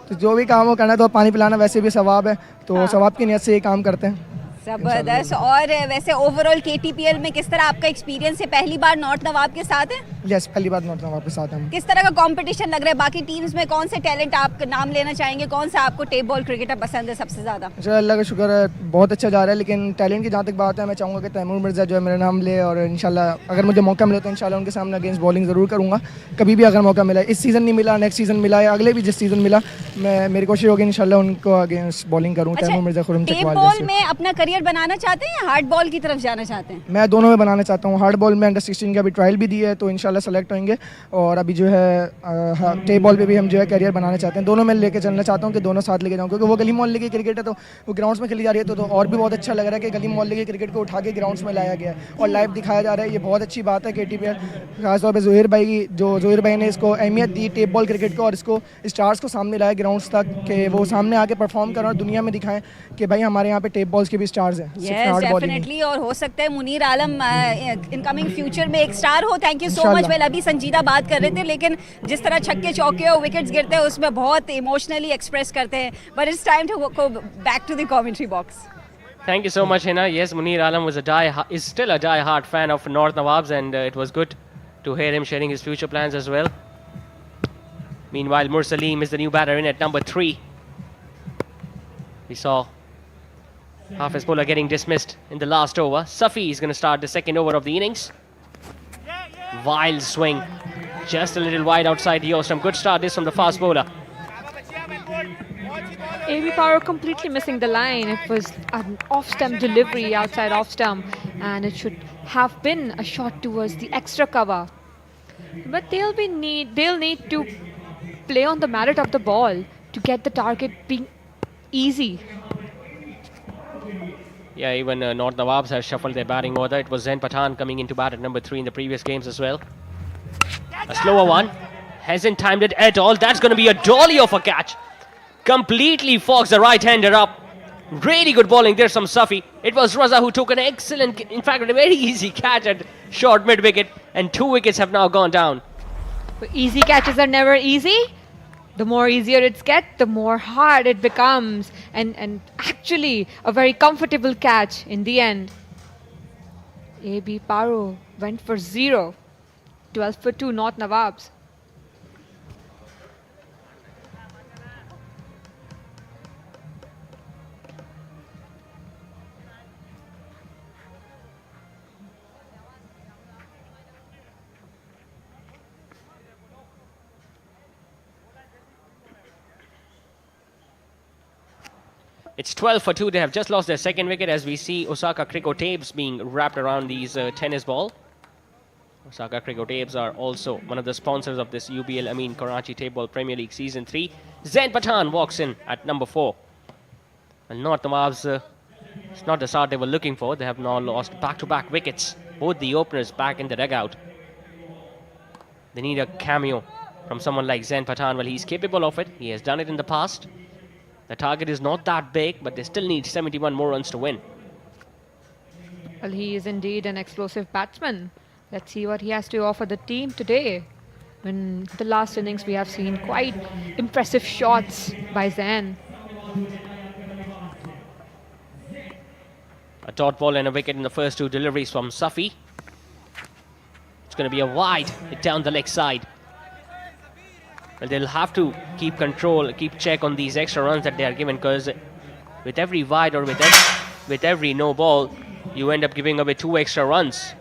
तो जो भी काम हो करना तो पानी पिलाना वैसे भी सवाब है, तो सवाब की नियत से ये काम करते हैं. जबरदस्त. और वैसे ओवरऑल KTPL में किस तरह आपका एक्सपीरियंस है? पहली बार नॉर्थ नवाब के साथ है? यस, पहली बार नॉर्थ नवाब के साथ हम. किस तरह का कंपटीशन लग रहा है? बाकी टीम्स में कौन से टैलेंट आप नाम लेना चाहेंगे? कौन सा आपको टेप बॉल क्रिकेटर पसंद है सबसे ज्यादा? अच्छा, अल्लाह का शुक्र है बहुत अच्छा जा रहा है, लेकिन टैलेंट की जहाँ तक बात है मैं चाहूँगा कि तैमूर मिर्ज़ा जो है मेरा नाम ले. और इंशाल्लाह अगर मुझे मौका मिले तो इंशाल्लाह उनके सामने अगेंस्ट बॉलिंग ज़रूर करूँगा. कभी भी अगर मौका मिला, इस सीज़न नहीं मिला, नेक्स्ट सीज़न मिला या अगले भी जिस सीज़न मिला, मैं मेरी कोशिश होगी इंशाल्लाह उनको अगेंस्ट बॉलिंग करूँ. तैमूर मिर्ज़ा, खुरम टेप बॉल में अपना करियर बनाना चाहते हैं या हार्ड बॉल की तरफ जाना चाहते हैं? मैं दोनों में बनाना चाहता हूँ. हार्ड बॉल में अंडर-16 का भी ट्रायल भी दी है, तो इंशाल्लाह सेलेक्ट होंगे. और अभी जो है टेप बॉल पे भी हम जो है करियर बनाना चाहते हैं. दोनों में लेके चलना चाहता हूँ कि दोनों साथ लेके जाऊँ, क्योंकि वो गली मोहल्ले की क्रिकेट है तो वो ग्राउंड्स में खेली जा रही है, तो और भी बहुत अच्छा लग रहा है कि गली मोहल्ले की क्रिकेट को उठा के ग्राउंड्स में लाया गया है और लाइव दिखाया जा रहा है. ये बहुत अच्छी बात है. KTPL खासतौर पर ज़ोहिर भाई ने इसको अहमियत दी टेप बॉल क्रिकेट को, और इसको स्टार्स को सामने लाया ग्राउंड्स तक कि वो सामने आके परफॉर्म करें और दुनिया में दिखाएं कि भाई हमारे यहाँ पे टेप बॉल्स के भी स्टार्स हैं. डेफिनेटली. और हो सकता है मुनीर आलम इनकमिंग फ्यूचर में एक स्टार हो. Thank you so much much well. अभी संजीदा बात कर रहे थे, लेकिन जिस तरह छक्के चौके और विकेट्स गिरते हैं उसमें बहुत इमोशनली एक्सप्रेस करते हैं. But it's time to go back to the commentary box. Thank you so much, Hina. Yes, Munir Alam is still a die-hard fan of North Nawabs, and it was good to hear him sharing his future plans as well. Meanwhile, Mursalim is the new batter in at number 3. We saw Hafiz bowler getting dismissed in the last over. Shafi is going to start the second over of the innings. Wild swing, just a little wide outside the Ostrom. Good start this from the fast bowler. AB Power completely missing the line. It was an off-stump delivery outside off-stump, and it should have been a shot towards the extra cover. But they'll need to play on the merit of the ball to get the target being easy. Yeah, even North Nawabs has shuffled their batting order. It was Zain Pathan coming into bat at number 3 in the previous games as well. A slower one. Hasn't timed it at all. That's going to be a dolly of a catch. Completely fogs the right-hander up. Really good bowling there from Shafi. It was Raza who took an excellent, in fact, a very easy catch at short mid-wicket. And 2 wickets have now gone down. But easy catches are never easy. The more easier it gets, the more hard it becomes. And actually, a very comfortable catch in the end. AB Paro went for 0. 12 for 2, North Nawabs. It's 12 for 2. They have just lost their second wicket as we see Osaka Cricket tapes being wrapped around these tennis ball. Osaka Cricket tapes are also one of the sponsors of this UBL Karachi Table Premier League Season 3. Zain Pathan walks in at number 4. And North Nawabs, it's not the start they were looking for. They have now lost back-to-back wickets. Both the openers back in the dugout. They need a cameo from someone like Zain Pathan. Well, he's capable of it. He has done it in the past. The target is not that big, but they still need 71 more runs to win. Well, he is indeed an explosive batsman. Let's see what he has to offer the team today. In the last innings, we have seen quite impressive shots by Zain. A dot ball and a wicket in the first 2 deliveries from Shafi. It's going to be a wide hit down the leg side. Well, they'll have to keep control, keep check on these extra runs that they are given, because with every wide or with every no ball, you end up giving away 2 extra runs.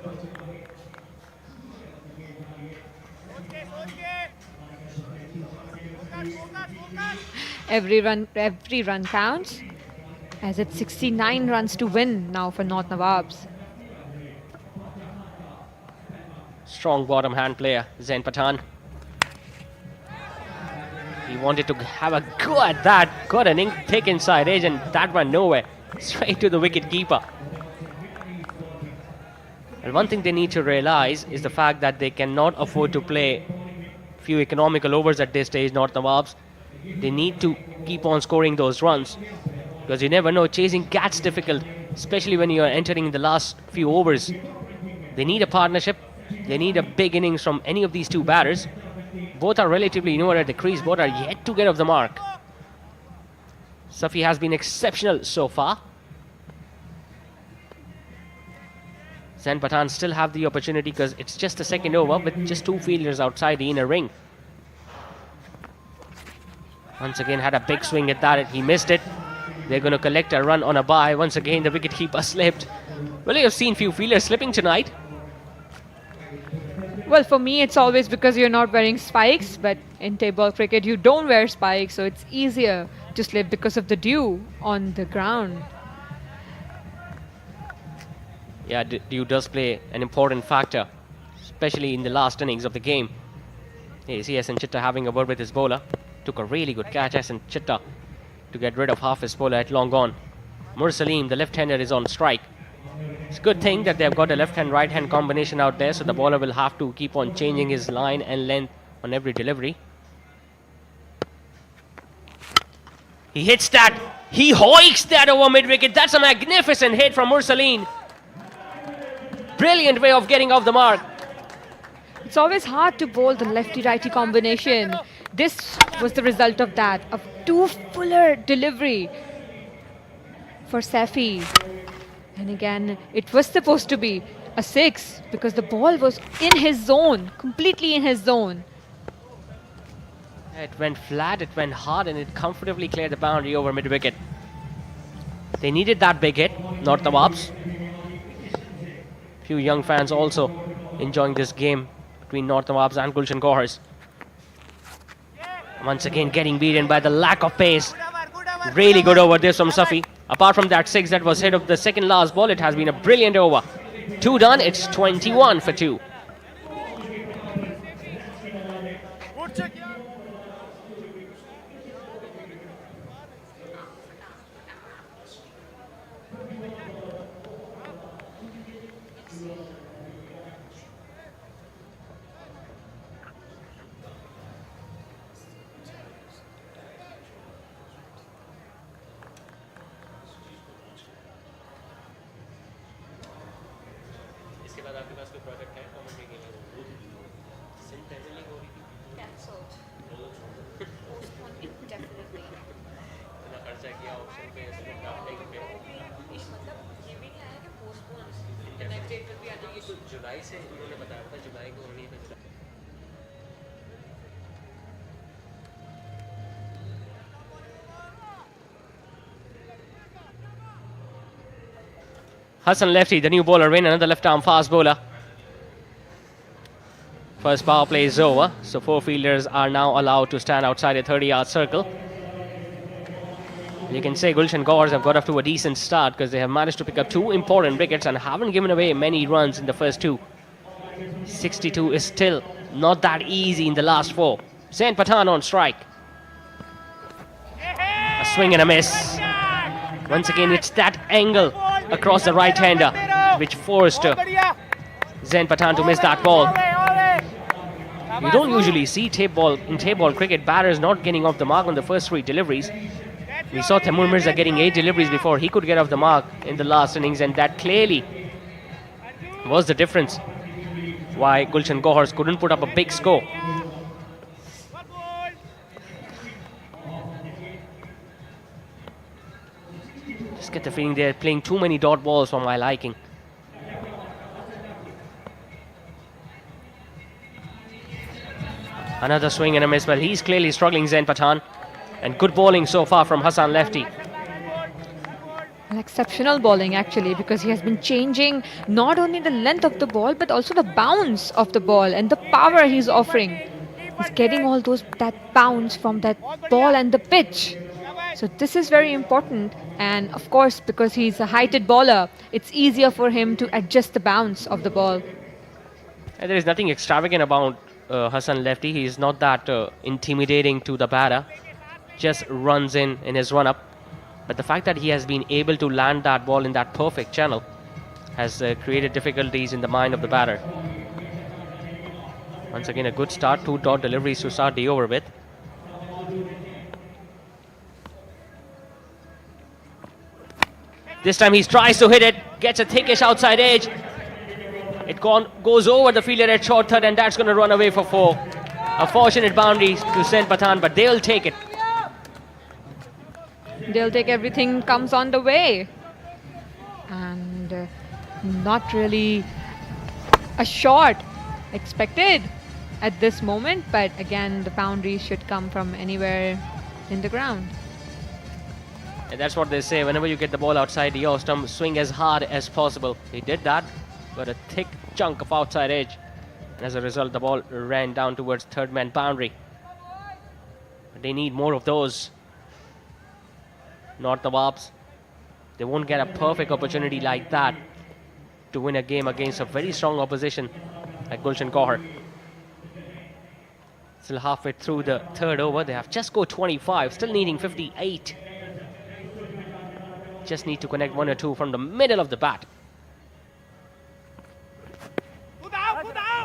Every run counts, as it's 69 runs to win now for North Nawabs. Strong bottom hand player, Zain Pathan. He wanted to have a go at that. Got an thick inside edge, and that went nowhere. Straight to the wicket keeper. And one thing they need to realize is the fact that they cannot afford to play few economical overs at this stage, North Nawabs. They need to keep on scoring those runs, because you never know, chasing gets difficult, especially when you are entering the last few overs. They need a partnership. They need a big innings from any of these 2 batters. Both are relatively newer at the crease. Both are yet to get off the mark. Shafi has been exceptional so far. Zain Pathan still have the opportunity, because it's just the second over with just 2 fielders outside the inner ring. Once again had a big swing at that. He missed it. They're going to collect a run on a bye. Once again the wicketkeeper slipped. Well, you have seen few fielders slipping tonight. Well, for me, it's always because you're not wearing spikes, but in table cricket, you don't wear spikes, so it's easier to slip because of the dew on the ground. Yeah, dew does play an important factor, especially in the last innings of the game. Here is Yasin Chitta having a word with his bowler. Took a really good catch, Yasin Chitta, to get rid of half his bowler at long gone. Mursalim, the left-hander, is on strike. It's a good thing that they've got a left-hand, right-hand combination out there, so the bowler will have to keep on changing his line and length on every delivery. He hits that. He hoiks that over mid-wicket. That's a magnificent hit from Mursalim. Brilliant way of getting off the mark. It's always hard to bowl the lefty-righty combination. This was the result of that, of too fuller delivery for Shafi. And again, it was supposed to be a 6 because the ball was in his zone, completely in his zone. It went flat, it went hard, and it comfortably cleared the boundary over mid-wicket. They needed that big hit, not the Nawabs. Few young fans also enjoying this game between North Nawabs and Gulshan Gohars. Once again getting beaten by the lack of pace. Really good over this from Shafi. Apart from that 6 that was hit of the second last ball, it has been a brilliant over. 2 done, it's 21 for 2. Hassan Lefty, the new bowler in, another left-arm fast bowler. First power play is over, so 4 fielders are now allowed to stand outside a 30-yard circle. You can say Gulshan Gohars have got off to a decent start because they have managed to pick up 2 important wickets and haven't given away many runs in the first 2. 62 is still not that easy in the last 4. Zain Pathan on strike. A swing and a miss. Once again, it's that angle across the right-hander which forced Zain Pathan to miss that ball. You don't usually see tape ball cricket batters not getting off the mark on the first 3 deliveries. We saw Taimur Mirza getting 8 deliveries before he could get off the mark in the last innings, and that clearly was the difference why Gulshan Gohars couldn't put up a big score. Just get the feeling they're playing too many dot balls for my liking. Another swing and a miss, but he's clearly struggling, Zain Pathan. And good bowling so far from Hassan Lefty. An exceptional bowling actually, because he has been changing not only the length of the ball but also the bounce of the ball and the power he's offering. He's getting all that bounce from that ball and the pitch. So this is very important, and of course because he's a heighted bowler, it's easier for him to adjust the bounce of the ball. And there is nothing extravagant about Hassan Lefty. He is not that intimidating to the batter. Just runs in his run-up. But the fact that he has been able to land that ball in that perfect channel has created difficulties in the mind of the batter. Once again, a good start. 2 dot deliveries to start the over with. This time he tries to hit it. Gets a thickish outside edge. It goes over the fielder at short third, and that's going to run away for 4. A fortunate boundary to Zain Pathan, but they'll take it. They'll take everything comes on the way. And not really a shot expected at this moment, but again the boundary should come from anywhere in the ground. And that's what they say, whenever you get the ball outside your stump, swing as hard as possible. He did that, got a thick chunk of outside edge, and as a result the ball ran down towards third man boundary. But they need more of those. Not the Nawabs. They won't get a perfect opportunity like that to win a game against a very strong opposition like Gulshan Gohar. Still halfway through the third over. They have just scored 25, still needing 58. Just need to connect 1 or 2 from the middle of the bat.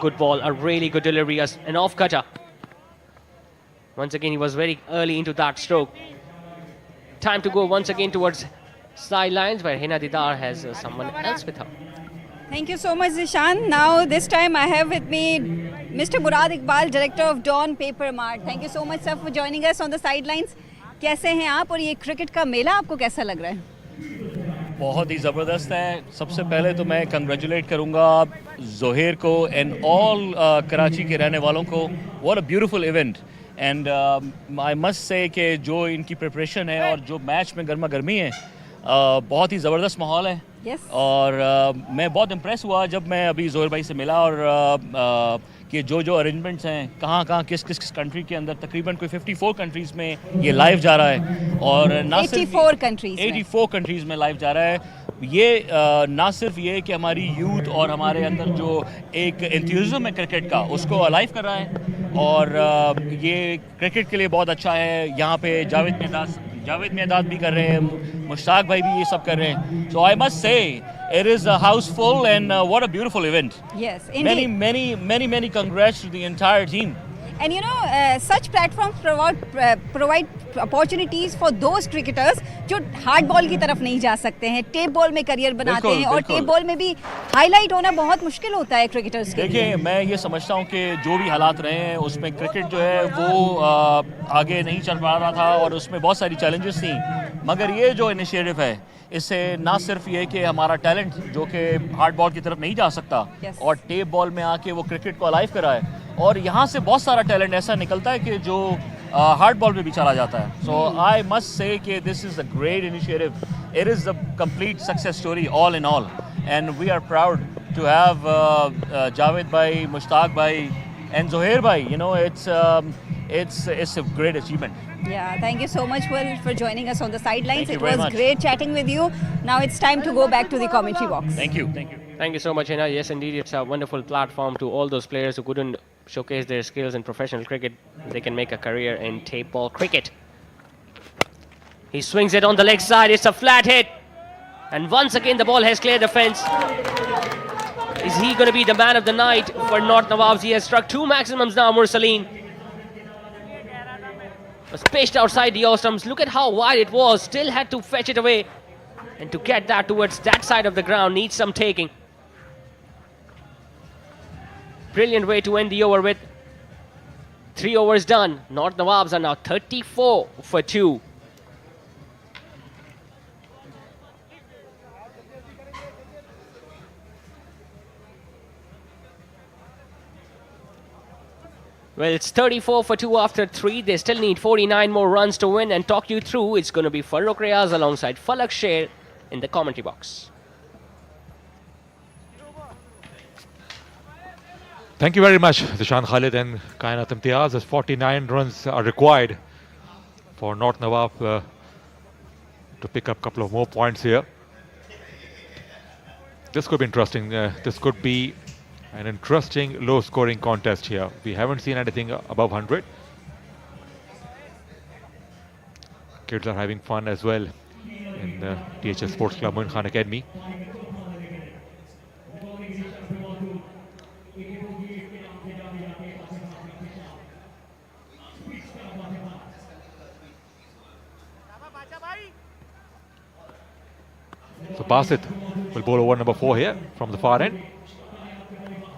Good ball, a really good delivery as an off cutter. Once again, he was very early into that stroke. Time to go once again towards sidelines, where Hina Didar has someone else with her. Thank you so much, Zishan. Now, this time I have with me Mr. Murad Iqbal, Director of Dawn Paper Mart. Thank you so much, sir, for joining us on the sidelines. कैसे हैं आप और ये cricket का मेला आपको कैसा लग रहा है? बहुत ही ज़बरदस्त है. सबसे पहले तो मैं कंग्रेचुलेट करूंगा ज़ोहेर को एंड ऑल कराची के रहने वालों को. What a beautiful event and I must say कि जो इनकी प्रिपरेशन है और जो मैच में गर्मा गर्मी है, बहुत ही ज़बरदस्त माहौल है. Yes. और मैं बहुत इम्प्रेस हुआ जब मैं अभी ज़ोहेर भाई से मिला और कि जो अरेंजमेंट्स हैं कहाँ किस कंट्री के अंदर, तकरीबन कोई 54 कंट्रीज़ में ये लाइव जा रहा है. और ना 84 कंट्रीज़ 84 कंट्रीज़ में लाइव जा रहा है. ये ना सिर्फ ये कि हमारी यूथ और हमारे अंदर जो एक एंथुसिज्म है क्रिकेट का उसको अलाइव कर रहा है, और ये क्रिकेट के लिए बहुत अच्छा है. यहाँ पे जावेद मेहदाद भी कर रहे हैं, मुश्ताक भाई भी ये सब कर रहे हैं. So I must say it is a house full and what a beautiful event. Yes, indeed. Many congrats to the entire team. And you know, such platforms provide opportunities for those cricketers जो hard ball की तरफ नहीं जा सकते हैं, tape ball में career बनाते हैं. और टेप बॉल में भी हाईलाइट होना बहुत मुश्किल होता है क्रिकेटर्स के लिए. देखिए, मैं ये समझता हूँ कि जो भी हालात रहे हैं उसमें क्रिकेट जो है वो आगे नहीं चल पा रहा था और उसमें बहुत सारी चैलेंजेस थी. मगर ये जो इनिशिएटिव है, इससे ना सिर्फ ये कि हमारा टैलेंट जो कि हार्ड बॉल की तरफ नहीं जा सकता, Yes. और टेप बॉल में आके वो क्रिकेट को अलाइव कराए, और यहाँ से बहुत सारा टैलेंट ऐसा निकलता है कि जो हार्ड बॉल में भी चला जाता है. सो आई मस्ट से कि this is a great initiative. It is the complete success story all in all, and we are proud to have Javed भाई, मुश्ताक भाई एंड ज़ोहेर भाई. You know, it's a great achievement. Yeah, thank you so much for joining us on the sidelines. Thank you It very was much. great chatting with you. Now it's time to go back to the commentary box. Thank you. Thank you so much, Hina. Yes, indeed, it's a wonderful platform to all those players who couldn't showcase their skills in professional cricket. They can make a career in tape ball cricket. He swings it on the leg side. It's a flat hit. And once again, the ball has cleared the fence. Is he going to be the man of the night for North Nawabs? He has struck 2 maximums now, Mursaleen. Was pitched outside the off-stumps. Look at how wide it was. Still had to fetch it away. And to get that towards that side of the ground needs some taking. Brilliant way to end the over with 3 overs done. North Nawabs are now 34 for 2. Well, it's 34 for 2 after 3. They still need 49 more runs to win, and talk you through. It's going to be Farooq Riaz alongside Falak Sher in the commentary box. Thank you very much, Zishan Khalid and Kainat Imtiaz. As 49 runs are required for North Nawab to pick up a couple of more points here. This could be interesting. This could be an interesting low-scoring contest here. We haven't seen anything above 100. Kids are having fun as well in the DHS Sports Club Moin Khan Academy. So Basit will bowl over number 4 here from the far end.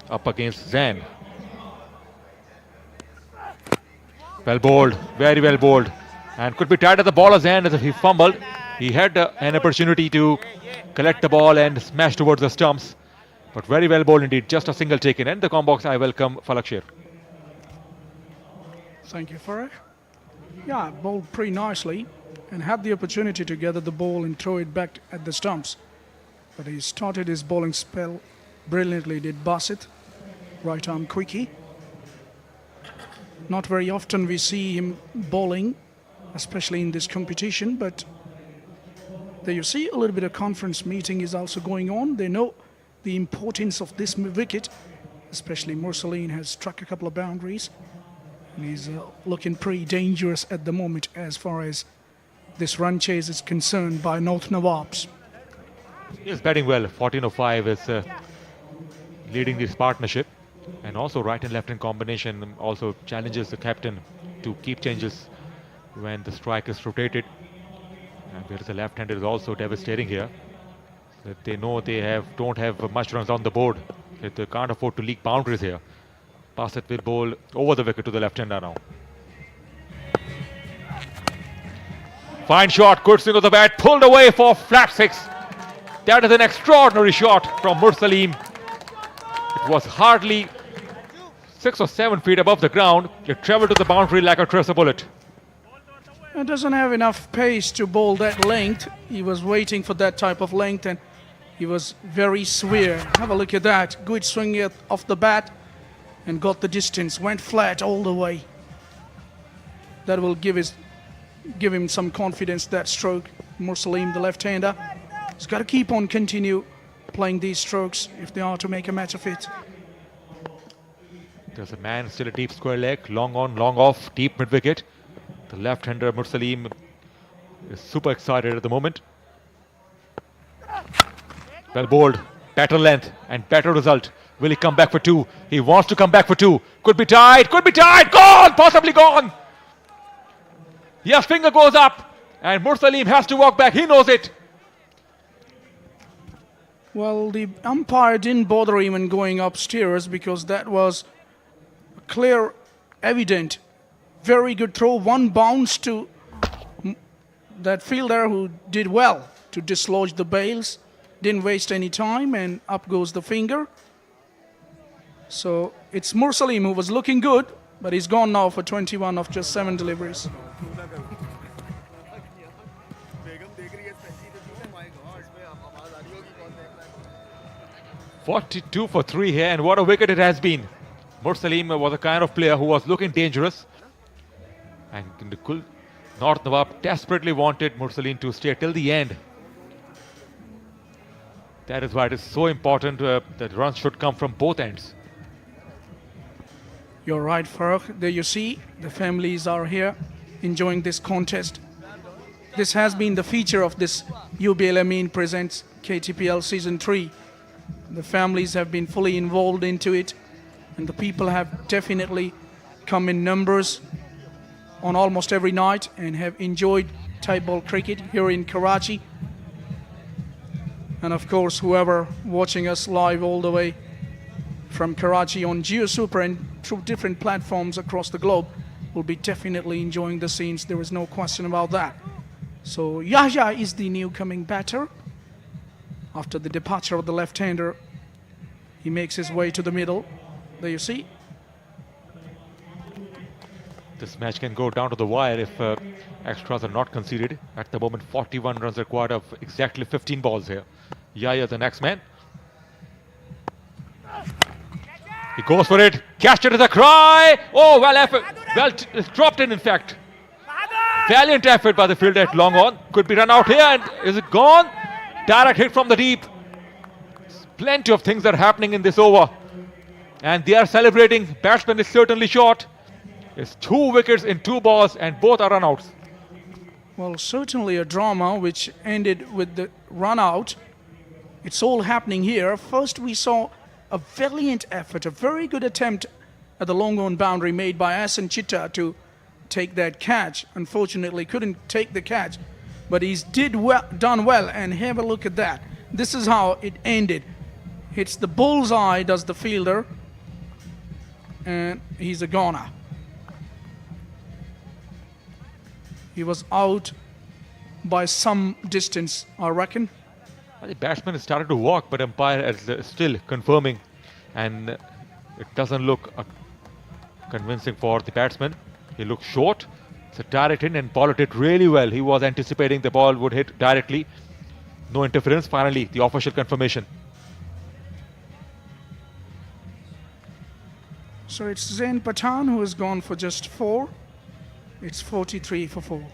Up against Zain. Well bowled, very well bowled. And could be tied at the ball of Zain as if he fumbled. He had an opportunity to collect the ball and smash towards the stumps. But very well bowled indeed, just a single taken. And the com box, I welcome Falak Sher. Thank you, Farah. Yeah, bowled pretty nicely and had the opportunity to gather the ball and throw it back at the stumps. But he started his bowling spell brilliantly, did Basit. Right arm quickie. Not very often we see him bowling, especially in this competition, but there you see a little bit of conference meeting is also going on. They know the importance of this wicket, especially Mursaleen has struck a couple of boundaries. And he's looking pretty dangerous at the moment as far as this run chase is concerned by North Nawabs. He's batting well. 14:05 is leading this partnership. And also right and left hand combination also challenges the captain to keep changes when the strike is rotated. And whereas the left hander is also devastating here. that they know they don't have much runs on the board. That they can't afford to leak boundaries here. Pass it with ball over the wicket to the left-hander now. Fine shot, good swing of the bat, pulled away for flat 6. That is an extraordinary shot from Mursalim. It was hardly 6 or 7 feet above the ground. It travelled to the boundary like a tracer bullet. It doesn't have enough pace to bowl that length. He was waiting for that type of length and he was very severe. Have a look at that. Good swing off the bat and got the distance. Went flat all the way. That will give him some confidence, that stroke. Mursalim, the left-hander, he's got to keep on continue playing these strokes if they are to make a match of it. There's a man still a deep square leg, long on, long off, deep mid-wicket. The left-hander Mursalim is super excited at the moment. Well bowled, better length and better result. Will he come back for 2? He wants to come back for 2. Could be tied, gone, possibly gone. Yes, finger goes up and Mursalim has to walk back, he knows it. Well, the umpire didn't bother even going upstairs because that was clear, evident. Very good throw, one bounce to that fielder who did well to dislodge the bails. Didn't waste any time and up goes the finger. So it's Mursalim who was looking good, but he's gone now for 21 of just 7 deliveries. 42 for 3 here, and what a wicket it has been. Mursalim was a kind of player who was looking dangerous. And the North Nawab desperately wanted Mursalim to stay till the end. That is why it is so important that runs should come from both ends. You're right, Farooq. There you see, the families are here enjoying this contest. This has been the feature of this UBL Amin Presents KTPL Season 3. The families have been fully involved into it, and the people have definitely come in numbers on almost every night and have enjoyed type ball cricket here in Karachi. And of course, whoever watching us live all the way from Karachi on Jio Super and through different platforms across the globe will be definitely enjoying the scenes. There is no question about that. So Yahya is the new coming batter. After the departure of the left-hander, he makes his way to the middle. There you see. This match can go down to the wire if extras are not conceded. At the moment, 41 runs required of exactly 15 balls here. Yahya, the next man. He goes for it. Catch it as a cry. Oh, well effort. Well, it's dropped in fact. Valiant effort by the fielder at long on. Could be run out here, and is it gone? Direct hit from the deep. Plenty of things are happening in this over. And they are celebrating. Batsman is certainly short. It's 2 wickets in 2 balls and both are run-outs. Well, certainly a drama which ended with the run-out. It's all happening here. First we saw a valiant effort, a very good attempt at the long-on boundary made by Asan Chitta to take that catch. Unfortunately couldn't take the catch, but he's done well, and have a look at that. This is how it ended. Hits the bullseye, does the fielder, and he's a goner. He was out by some distance, I reckon. The batsman has started to walk, but umpire is still confirming, and it doesn't look convincing for the batsman. He looks short. It's a direct hit, and bowler did really well. He was anticipating the ball would hit directly. No interference. Finally, the official confirmation. So it's Zain Pathan who has gone for just 4. It's 43 for 4.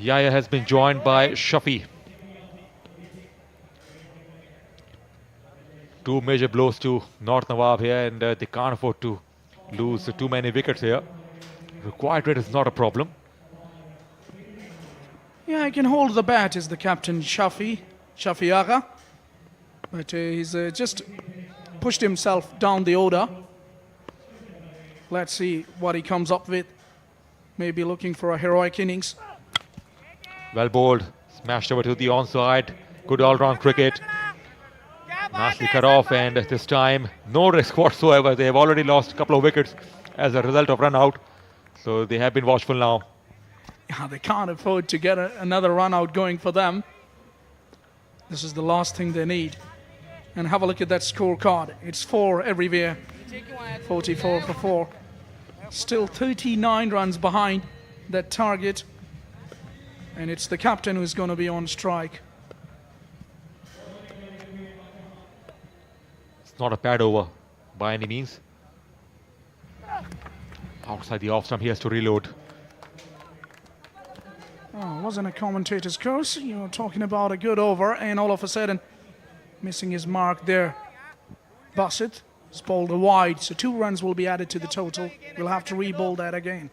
Yahya has been joined by Shafi. 2 major blows to North Nawab here, and they can't afford to lose too many wickets here. Required rate is not a problem. Yeah, I can hold the bat is the captain Shafi Agha. But he's just pushed himself down the order. Let's see what he comes up with. Maybe looking for a heroic innings. Well bowled, smashed over to the onside. Good all-round cricket. Nicely cut off, and this time no risk whatsoever. They have already lost a couple of wickets as a result of run out. So they have been watchful now. Yeah, they can't afford to get another run out going for them. This is the last thing they need. And have a look at that scorecard. It's 4 everywhere. 44 for 4. Still 39 runs behind that target. And it's the captain who's going to be on strike. It's not a bad over by any means. Outside the off stump, he has to reload. Oh, it wasn't a commentator's curse. You were talking about a good over, and all of a sudden, missing his mark there. Bassett has bowled a wide, so 2 runs will be added to the total. We'll have to re-bowl that again.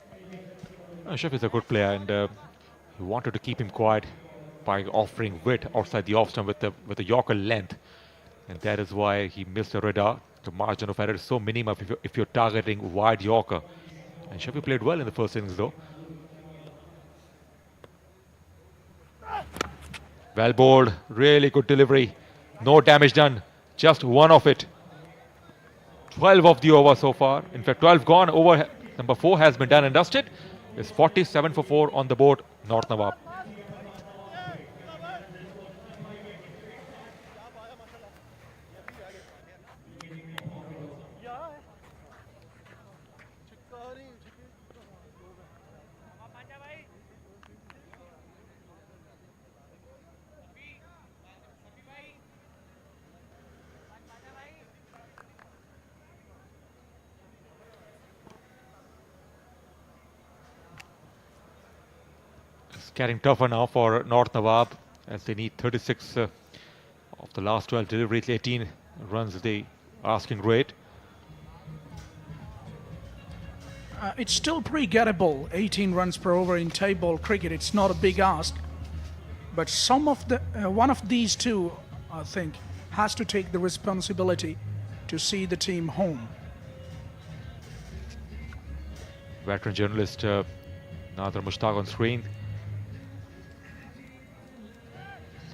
Shafi is a good player, and he wanted to keep him quiet by offering width outside the off stump with the Yorker length, and that is why he missed the radar. The margin of error is so minimal if you're targeting wide Yorker. And Shafi played well in the first innings, though. Well bowled, really good delivery. No damage done, just 1 of it. 12 of the over so far. In fact, 12 gone. Over number 4 has been done and dusted. It's 47 for 4 on the board, North Nawab. Getting tougher now for North Nawab as they need 36 of the last 12 deliveries, 18 runs the asking rate. It's still pretty gettable, 18 runs per over in tape ball cricket. It's not a big ask, but one of these two, I think, has to take the responsibility to see the team home. Veteran journalist Nadar Mushtaq on screen.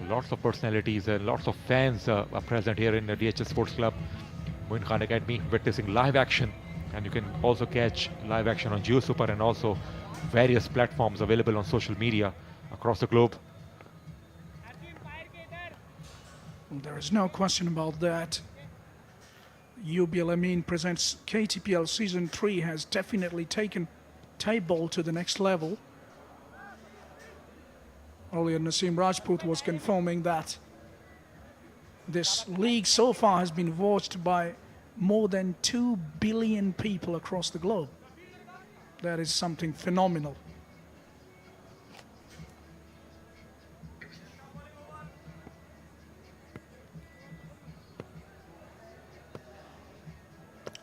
Lots of personalities and lots of fans are present here in the DHS Sports Club, Moin Khan Academy, witnessing live action. And you can also catch live action on Jio Super and also various platforms available on social media across the globe. There is no question about that. UBL Amin presents KTPL Season 3 has definitely taken tape ball to the next level. Earlier, Naseem Rajput was confirming that this league so far has been watched by more than 2 billion people across the globe. That is something phenomenal.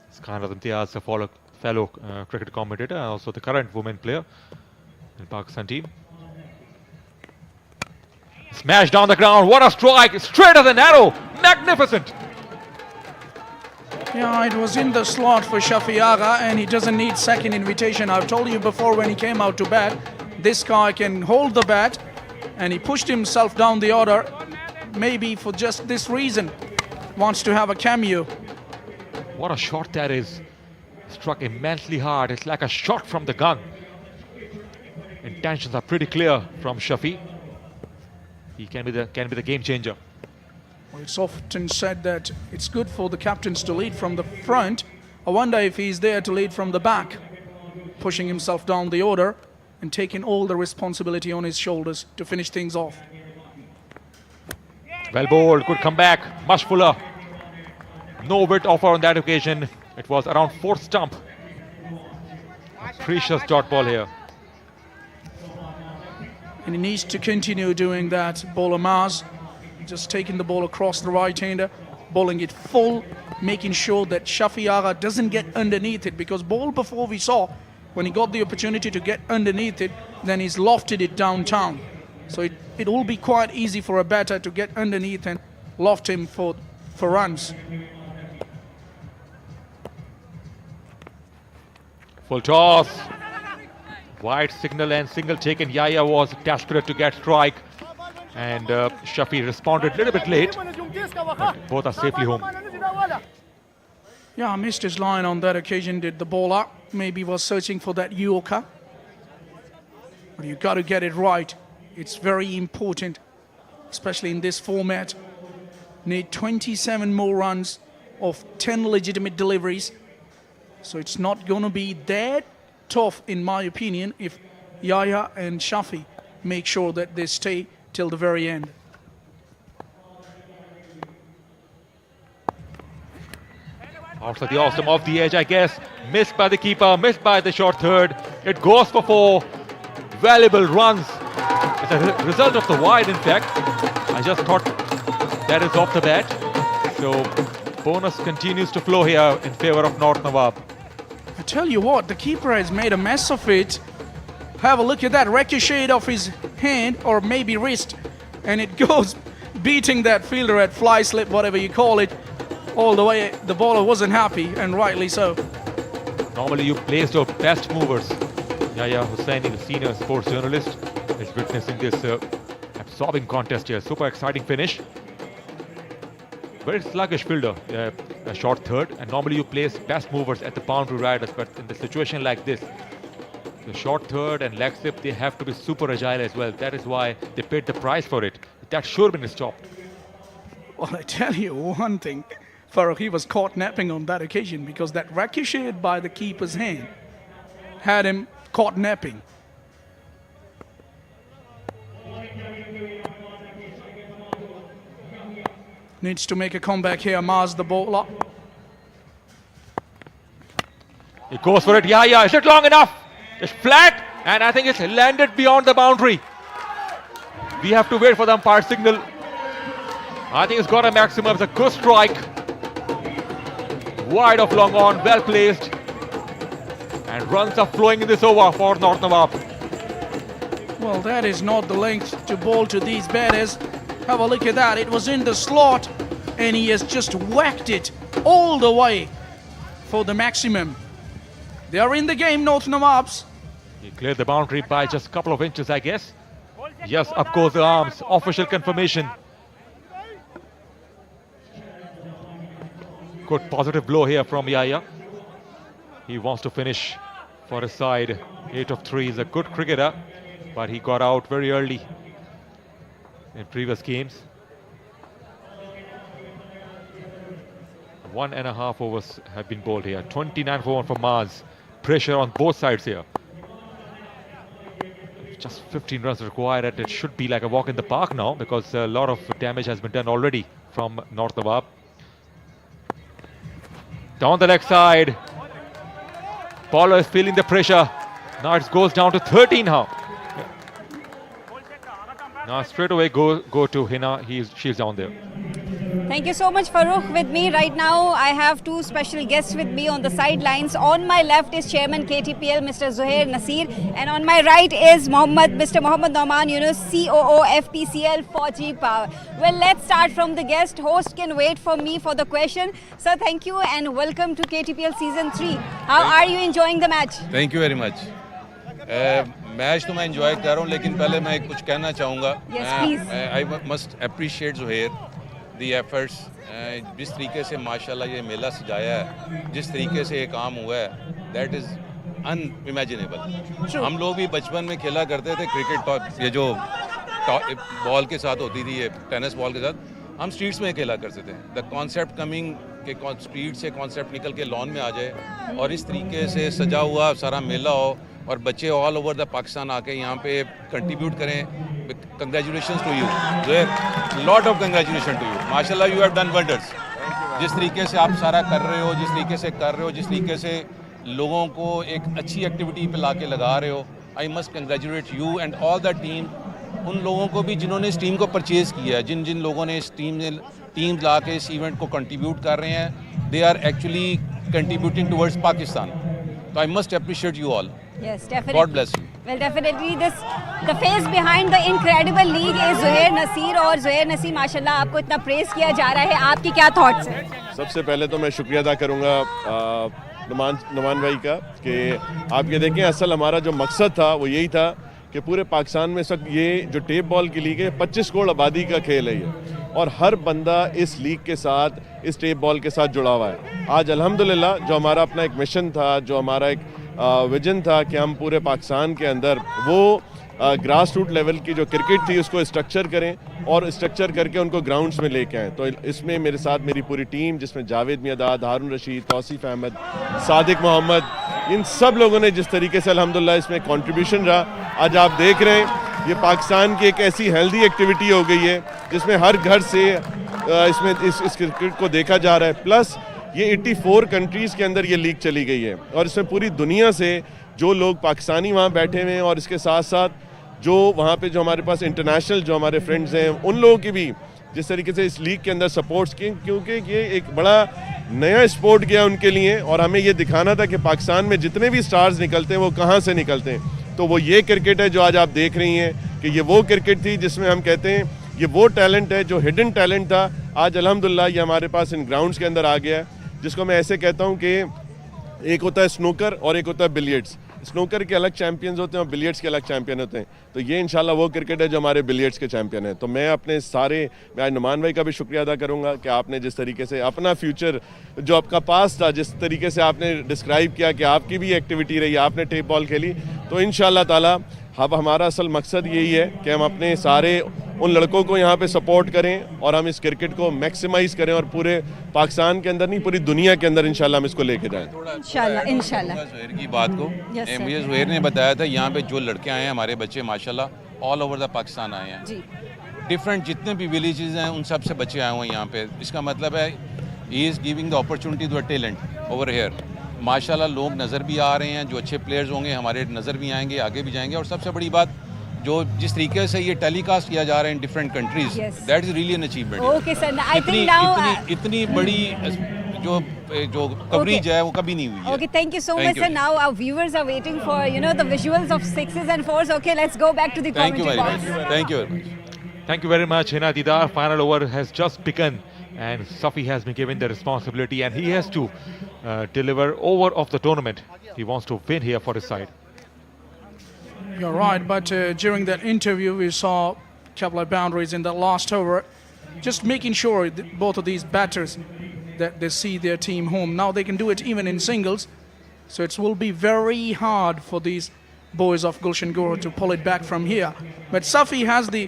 It's kind of Imtiaz, a fellow cricket commentator, and also the current women player in Pakistan team. Smashed down the ground. What a strike! Straight as an arrow. Magnificent. Yeah, it was in the slot for Shafi Agha, and he doesn't need second invitation. I've told you before when he came out to bat, this guy can hold the bat, and he pushed himself down the order. Maybe for just this reason, wants to have a cameo. What a shot that is. Struck immensely hard. It's like a shot from the gun. Intentions are pretty clear from Shafi. He can be the game changer. Well, it's often said that it's good for the captains to lead from the front. I wonder if he's there to lead from the back, pushing himself down the order and taking all the responsibility on his shoulders to finish things off. Well bowled, good comeback, much fuller. No width offer on that occasion. It was around 4th stump. A precious dot ball here. And he needs to continue doing that. Bowler Mars just taking the ball across the right-hander, bowling it full, making sure that Shafi Agha doesn't get underneath it, because ball before we saw, when he got the opportunity to get underneath it, then he's lofted it downtown. So it will be quite easy for a batter to get underneath and loft him for for runs. Full toss. Wide signal and single taken. Yahya was desperate to get strike. And Shafi responded a little bit late. But both are safely home. Yeah, I missed his line on that occasion. Did the bowler maybe was searching for that Yorker? But you got to get it right. It's very important, especially in this format. Need 27 more runs of 10 legitimate deliveries. So it's not going to be that tough, in my opinion, if Yahya and Shafi make sure that they stay till the very end. Outside the awesome, off the edge, I guess. Missed by the keeper, missed by the short third. It goes for 4 valuable runs. It's a result of the wide, in fact. I just thought that is off the bat. So bonus continues to flow here in favor of North Nawab. I tell you what, the keeper has made a mess of it. Have a look at that ricochet of his hand, or maybe wrist, and it goes beating that fielder at fly slip, whatever you call it, all the way. The bowler wasn't happy, and rightly so. Normally you place your best movers. Yahya Hussaini, the senior sports journalist, is witnessing this absorbing contest here. Super exciting finish. Very sluggish fielder, a short third, and normally you place best movers at the boundary riders, but in the situation like this, the short third and leg slip, they have to be super agile as well. That is why they paid the price for it. That should have been stopped. Well, I tell you one thing, Farooq, he was caught napping on that occasion, because that ricocheted by the keeper's hand had him caught napping. Needs to make a comeback here, Maz the bowler. He goes for it. Yahya, is it long enough? It's flat, and I think it's landed beyond the boundary. We have to wait for the umpire signal. I think it's got a maximum. It's a good strike. Wide of long on, well placed. And runs are flowing in this over for North Nawab. Well, that is not the length to bowl to these batters. Have a look at that. It was in the slot, and he has just whacked it all the way for the maximum. They are in the game, North Nawabs. He cleared the boundary by just a couple of inches, I guess. Yes, up goes the arms. Official confirmation. Good positive blow here from Yahya. He wants to finish for his side. 8 of 3 is a good cricketer, but he got out very early in previous games. 1.5 overs have been bowled here. 29 for 1 for Maz. Pressure on both sides here. Just 15 runs required, and it should be like a walk in the park now, because a lot of damage has been done already from North Nawab. Down the leg side. Bowler is feeling the pressure. Now it goes down to 13 now. Now straight away go to Hina. She's down there. Thank you so much, Farooq. With me right now, I have 2 special guests with me on the sidelines. On my left is Chairman KTPL, Mr. Zuhair Nasir, and on my right is Mr. Mohammad Nauman Yunus, COO FPCL 4G Power. Well, let's start from the guest. Host can wait for me for the question. Sir, thank you and welcome to KTPL Season 3. How are you enjoying the match? Thank you very much. Match तो मैं enjoy कर रहा हूँ, लेकिन पहले मैं कुछ कहना चाहूँगा. आई मस्ट अप्रिशिएट ज़ुहैर दी एफर्ट्स. जिस तरीके से माशाल्लाह ये मेला सजाया है, जिस तरीके से ये काम हुआ है, दैट इज़ अनइमेजिनेबल. हम लोग भी बचपन में खेला करते थे क्रिकेट, ये जो बॉल के साथ होती थी, ये टेनिस बॉल के साथ हम स्ट्रीट्स में खेला करते थे. द कॉन्सेप्ट कमिंग के स्ट्रीट से कॉन्सेप्ट निकल के लॉन में आ जाए और इस तरीके से सजा हुआ सारा मेला हो और बच्चे ऑल ओवर द पाकिस्तान आके यहाँ पे कंट्रीब्यूट करें. Congratulations to you Zuhair, lot of congratulation to you. माशाल्लाह यू हैव डन वंडर्स. जिस तरीके से आप सारा कर रहे हो, जिस तरीके से कर रहे हो, जिस तरीके से लोगों को एक अच्छी एक्टिविटी पे ला के लगा रहे हो, I must congratulate you and all the team. उन लोगों को भी जिन्होंने इस टीम को परचेज़ किया है, जिन जिन लोगों ने इस टीम ला के इस इवेंट को कंट्रीब्यूट कर रहे हैं, they are actually contributing towards Pakistan. तो I must appreciate you all. Yes, definitely. God bless you. Well, definitely the face behind the incredible league is Zuhair Nasir और Zuhair Nasir माशाल्लाह आपको इतना प्रेस किया जा रहा है, आपकी क्या थॉट्स हैं? सबसे पहले तो मैं शुक्रिया अदा करूंगा नुमान भाई का कि आप ये देखें, असल हमारा जो मकसद था वो यही था कि पूरे पाकिस्तान में इस वक्त ये जो टेप बॉल की लीग है 25 करोड़ आबादी का खेल है ये, और हर बंदा इस लीग के साथ, इस टेप बॉल के साथ जुड़ा हुआ है। आज अल्हम्दुलिल्लाह जो हमारा अपना एक मिशन था, जो हमारा एक विजन था कि हम पूरे पाकिस्तान के अंदर वो ग्रास रूट लेवल की जो क्रिकेट थी उसको स्ट्रक्चर करें और स्ट्रक्चर करके उनको ग्राउंड्स में लेके आएँ। तो इसमें मेरे साथ मेरी पूरी टीम, जिसमें जावेद मियादाद, हारून रशीद, तौसीफ अहमद, सादिक मोहम्मद, इन सब लोगों ने जिस तरीके से अल्हम्दुलिल्लाह इसमें कंट्रीब्यूशन रहा, आज आप देख रहे हैं ये पाकिस्तान की एक ऐसी हेल्दी एक्टिविटी हो गई है जिसमें हर घर से इसमें इस क्रिकेट को देखा जा रहा है। प्लस ये 84 कंट्रीज़ के अंदर ये लीग चली गई है और इसमें पूरी दुनिया से जो लोग पाकिस्तानी वहाँ बैठे हुए हैं और इसके साथ साथ जो वहाँ पे जो हमारे पास इंटरनेशनल जो हमारे फ्रेंड्स हैं उन लोगों की भी जिस तरीके से इस लीग के अंदर सपोर्ट्स किए, क्योंकि ये एक बड़ा नया स्पोर्ट गया उनके लिए और हमें ये दिखाना था कि पाकिस्तान में जितने भी स्टार्स निकलते हैं वो कहाँ से निकलते हैं। तो वो ये क्रिकेट है जो आज आप देख रही हैं कि ये वो क्रिकेट थी जिसमें हम कहते हैं ये वो टैलेंट है जो हिडन टैलेंट था, आज अल्हम्दुलिल्लाह ये हमारे पास इन ग्राउंड्स के अंदर आ गया है, जिसको मैं ऐसे कहता हूँ कि एक होता है स्नूकर और एक होता है बिलियर्ड्स। स्नूकर के अलग चैंपियंस होते हैं और बिलियर्ड्स के अलग चैंपियन होते हैं। तो ये इंशाल्लाह वो क्रिकेट है जो हमारे बिलियर्ड्स के चैंपियन है। तो मैं अपने मैं आज नुमान भाई का भी शुक्रिया अदा करूंगा कि आपने जिस तरीके से अपना फ्यूचर जो आपका पास था, जिस तरीके से आपने डिस्क्राइब किया कि आपकी भी एक्टिविटी रही, आपने टेप बॉल खेली, तो इंशाल्लाह ताला अब हमारा असल मकसद यही है कि हम अपने सारे उन लड़कों को यहाँ पे सपोर्ट करें और हम इस क्रिकेट को मैक्सिमाइज करें और पूरे पाकिस्तान के अंदर नहीं पूरी दुनिया के अंदर इंशाल्लाह हम इसको लेके जाएं। इंशाल्लाह ज़ुहैर की बात को मुझे ज़ुहैर ने बताया था यहाँ पे जो लड़के आए हैं हमारे बच्चे माशाल्लाह ऑल ओवर द पाकिस्तान आए हैं, डिफरेंट जितने भी विलेजेस हैं उन सब से बच्चे आए हुए हैं यहाँ पे। इसका मतलब है he is giving the opportunity to a talent over here. माशाल्लाह लोग नज़र भी आ रहे हैं, जो अच्छे प्लेयर्स होंगे हमारे नज़र भी आएंगे, आगे भी जाएंगे। और सबसे बड़ी बात जो जिस तरीके से ये टेलीकास्ट किया जा रहा है in different countries, that is really an achievement. Okay sir, I think now इतनी बड़ी जो कवरेज है वो कभी नहीं हुई है। Okay, thank you so much sir. Now our viewers are waiting for the visuals of 6s and 4s. Okay, let's go back to the commentary box. Thank you very much. Thank you very much, Hina Didar. Final over has just begun and Shafi has been given the responsibility and he has to deliver over of the tournament. He wants to win here for his side. You're right, but during that interview we saw a couple of boundaries in the last over, just making sure that both of these batters that they see their team home. Now they can do it even in singles, so it will be very hard for these boys of Gulshan Gohar to pull it back from here. But Shafi has the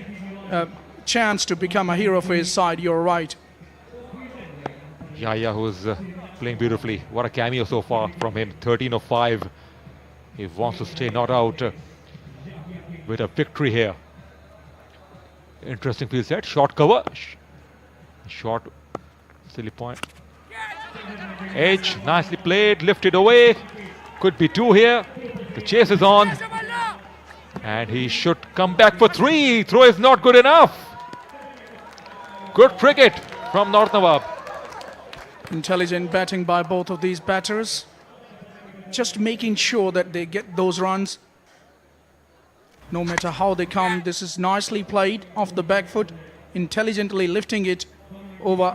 chance to become a hero for his side, you're right. Yahya, who's playing beautifully. What a cameo so far from him. 13 of 5. He wants to stay not out with a victory here. Interesting field set. Short cover. Short. Silly point. Edge. Nicely played. Lifted away. Could be 2 here. The chase is on. And he should come back for 3. Throw is not good enough. Good cricket from North Nawab. Intelligent batting by both of these batters. Just making sure that they get those runs. No matter how they come, this is nicely played off the back foot. Intelligently lifting it over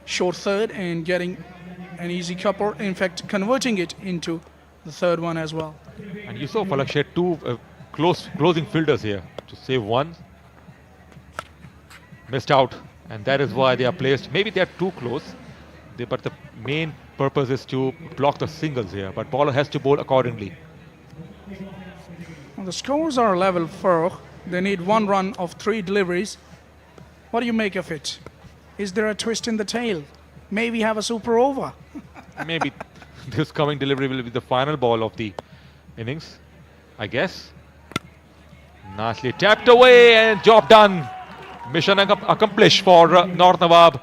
short third and getting an easy couple. In fact, converting it into the third one as well. And you saw Falak had 2 closing fielders here to save 1. Missed out. And that is why they are placed. Maybe they are too close. But the main purpose is to block the singles here. But bowler has to bowl accordingly. Well, the scores are level for. They need 1 run of 3 deliveries. What do you make of it? Is there a twist in the tail? Maybe have a super over. Maybe this coming delivery will be the final ball of the innings, I guess. Nicely tapped away and job done. Mission accomplished for North Nawab.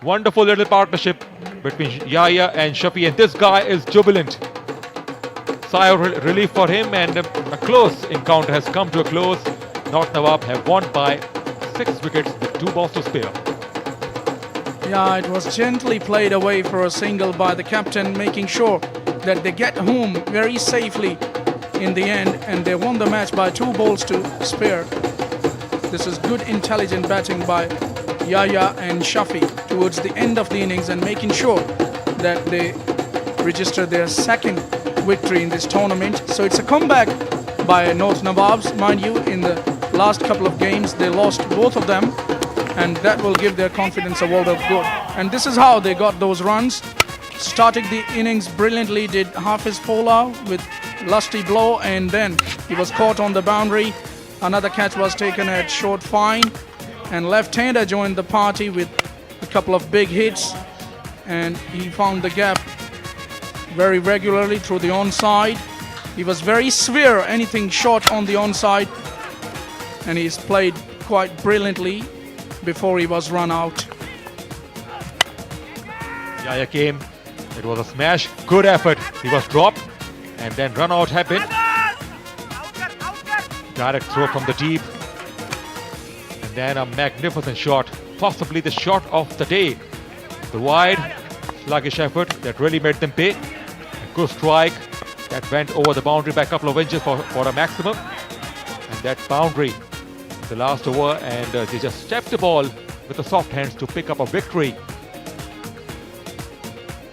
Wonderful little partnership between Yahya and Shafi, and this guy is jubilant. Sigh of relief for him, and a close encounter has come to a close. North Nawab have won by 6 wickets with 2 balls to spare. Yeah, it was gently played away for a single by the captain, making sure that they get home very safely. in the end, and they won the match by 2 balls to spare. This is good intelligent batting by Yahya and Shafi towards the end of the innings and making sure that they register their second victory in this tournament. So it's a comeback by North Nawabs. Mind you, in the last couple of games they lost both of them, and that will give their confidence a world of good. And this is how they got those runs. Started the innings brilliantly, did Hafiz Pola with lusty blow, and then he was caught on the boundary. Another catch was taken at short fine, and left-hander joined the party with a couple of big hits, and he found the gap very regularly through the onside. He was very severe, anything short on the onside, and he's played quite brilliantly before he was run out. Yahya came. It was a smash. Good effort. He was dropped, and then run out happened. Direct throw from the deep, and then a magnificent shot, possibly the shot of the day. The wide, sluggish effort that really made them pay. A good strike that went over the boundary by a couple of inches for a maximum. And that boundary, the last over, and they just stepped the ball with the soft hands to pick up a victory.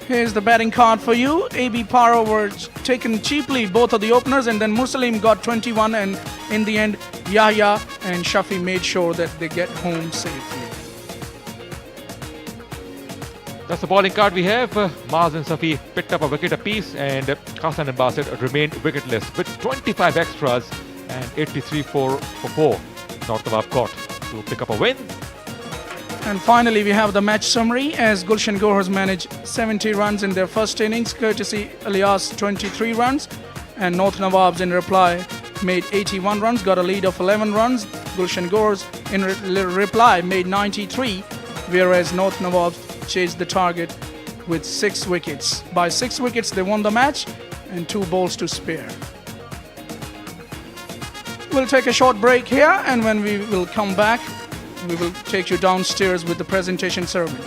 Here's the batting card for you. AB Paro were taken cheaply, both of the openers, and then Muslim got 21, and in the end Yahya and Shafi made sure that they get home safely. That's the bowling card we have. Maz and Safi picked up a wicket apiece, and Hassan and Basit remained wicketless with 25 extras and 83 for 4. North Nawab got to pick up a win. And finally we have the match summary, as Gulshan Gohars managed 70 runs in their first innings, courtesy Ilyas 23 runs, and North Nawabs in reply made 81 runs, got a lead of 11 runs. Gulshan Gohars in reply made 93, whereas North Nawabs chased the target with 6 wickets. By 6 wickets they won the match and 2 balls to spare. We'll take a short break here, and when we will come back, we will take you downstairs with the presentation ceremony.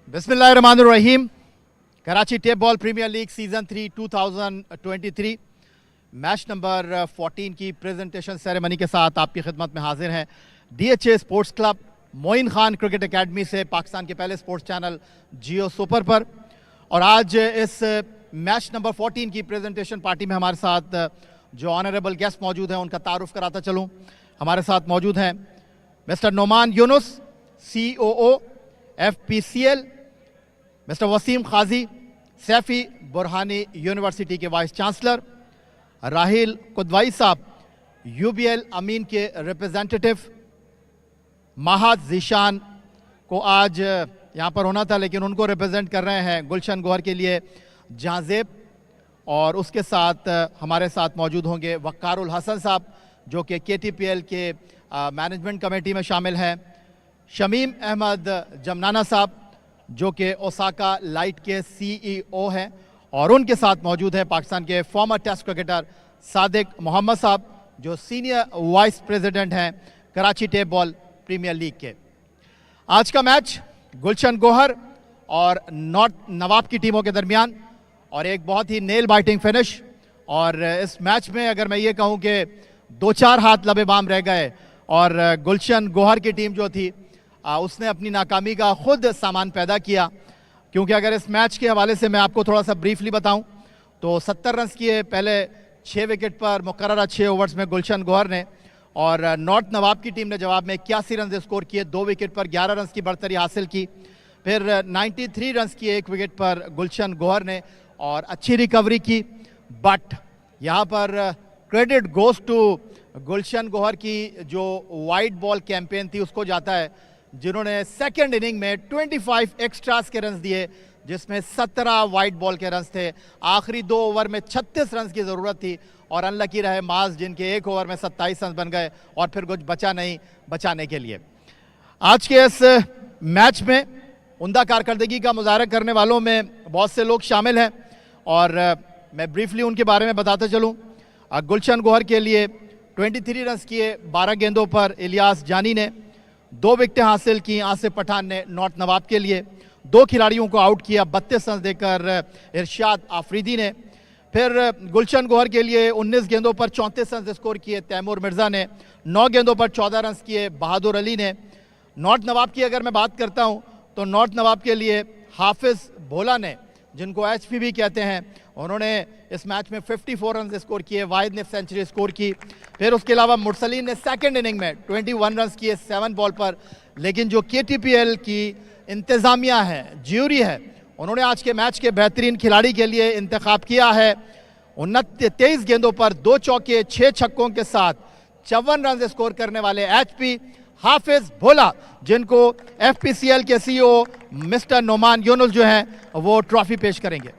बिस्मिल्लाहिर्रहमानिर्रहीम। Karachi tape ball premiere league season 3 2023 match number 14 की presentation ceremony के साथ आपकी खिदमत में हाजिर हैं DHA sports club Moin Khan cricket academy से, पाकिस्तान के पहले स्पोर्ट्स चैनल जियो सुपर पर। और आज इस मैच नंबर 14 की प्रेजेंटेशन पार्टी में हमारे साथ जो ऑनरेबल गेस्ट मौजूद हैं उनका तारुफ कराता चलूं। हमारे साथ मौजूद हैं mister Noman Younus, COO FPCL, mister Waseem Khaji, Saifee Burhani university के vice chancellor, Raheel Kidwai sahab UBL अमीन के रिप्रेजेंटेटिव। महाद जीशान को आज यहाँ पर होना था लेकिन उनको रिप्रेजेंट कर रहे हैं गुलशन गोहर के लिए जहाजेब। और उसके साथ हमारे साथ मौजूद होंगे वक्कारुल हसन साहब जो कि KTPL के मैनेजमेंट कमेटी में शामिल हैं, शमीम अहमद जमनाना साहब जो कि ओसाका लाइट के CEO हैं, और उनके साथ मौजूद है पाकिस्तान के former test cricketer Sadiq Mohammad साहब जो सीनियर वाइस प्रेसिडेंट हैं Karachi tape ball premiere league के। आज का मैच गुलशन गोहर और नॉर्थ नवाब की टीमों के दरमियान, और एक बहुत ही नेल बाइटिंग फिनिश। और इस मैच में अगर मैं ये कहूँ कि 2-4 हाथ लबे बाम रह गए और गुलशन गोहर की टीम जो थी उसने अपनी नाकामी का खुद सामान पैदा किया। क्योंकि अगर इस मैच के हवाले से मैं आपको थोड़ा सा ब्रीफली बताऊं तो 70 रन किए पहले 6 विकेट पर मुकर्ररा 6 ओवर्स में गुलशन गोहर ने, और नॉर्थ नवाब की टीम ने जवाब में 81 रन स्कोर किए 2 विकेट पर, 11 रन की बढ़तरी हासिल की। फिर 93 रन किए 1 विकेट पर गुलशन गोहर ने और अच्छी रिकवरी की। बट यहाँ पर क्रेडिट गोज टू गुलशन गोहर की जो वाइड बॉल कैंपेन थी उसको जाता है, जिन्होंने सेकेंड इनिंग में 25 एक्स्ट्रास के रन्स दिए जिसमें 17 वाइड बॉल के रन्स थे। आखिरी 2 ओवर में 36 रन की ज़रूरत थी और अनलकी रहे माज जिनके 1 ओवर में 27 रन बन गए और फिर कुछ बचा नहीं बचाने के लिए। आज के इस मैच में उम्दा कारकर्दगी का मुजाहरा करने वालों में बहुत से लोग शामिल हैं और मैं ब्रीफली उनके बारे में बताता चलूँ। गुलशन गोहर के लिए 23 रन किए 12 गेंदों पर इलियास जानी ने, 2 विकेटें हासिल की आसिफ पठान ने नॉर्थ नवाब के लिए, 2 खिलाड़ियों को आउट किया 32 रन देकर इरशाद आफरीदी ने। फिर गुलशन गोहर के लिए 19 गेंदों पर 34 रन स्कोर किए तैमूर मिर्ज़ा ने, 9 गेंदों पर 14 रन किए बहादुर अली ने। नॉर्थ नवाब की अगर मैं बात करता हूं तो नॉर्थ नवाब के लिए हाफिज भोला ने, जिनको HP भी कहते हैं, उन्होंने इस मैच में 54 रन स्कोर किए, वाहिद ने सेंचुरी स्कोर की। फिर उसके अलावा मुरसलीन ने सेकंड इनिंग में 21 रन किए 7 बॉल पर। लेकिन जो KTPL की इंतज़ामिया है, ज्यूरी है, उन्होंने आज के मैच के बेहतरीन खिलाड़ी के लिए इंतखाब किया है 23 गेंदों पर 2 चौके 6 छक्कों के साथ 54 रन स्कोर करने वाले HP हाफिज भोला, जिनको FPCL के CEO मिस्टर नोमान यूनुस जो हैं वो ट्रॉफी पेश करेंगे।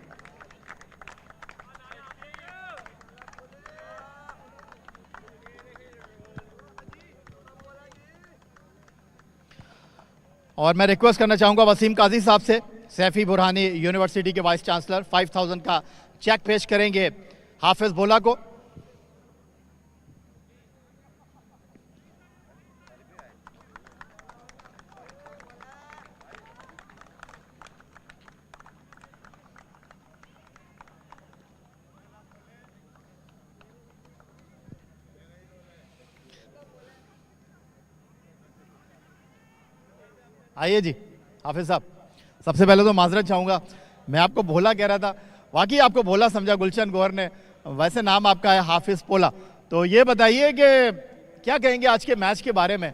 और मैं रिक्वेस्ट करना चाहूंगा वसीम काजी साहब से, सैफी बुरहानी यूनिवर्सिटी के वाइस चांसलर, 5000 का चेक पेश करेंगे हाफिज भोला को। आइए जी हाफिज साहब, सबसे पहले तो माजरत चाहूँगा, मैं आपको भोला कह रहा था, वाकई आपको भोला समझा गुलशन गोहर ने, वैसे नाम आपका है हाफिज पोला। तो ये बताइए कि क्या कहेंगे आज के मैच के बारे में।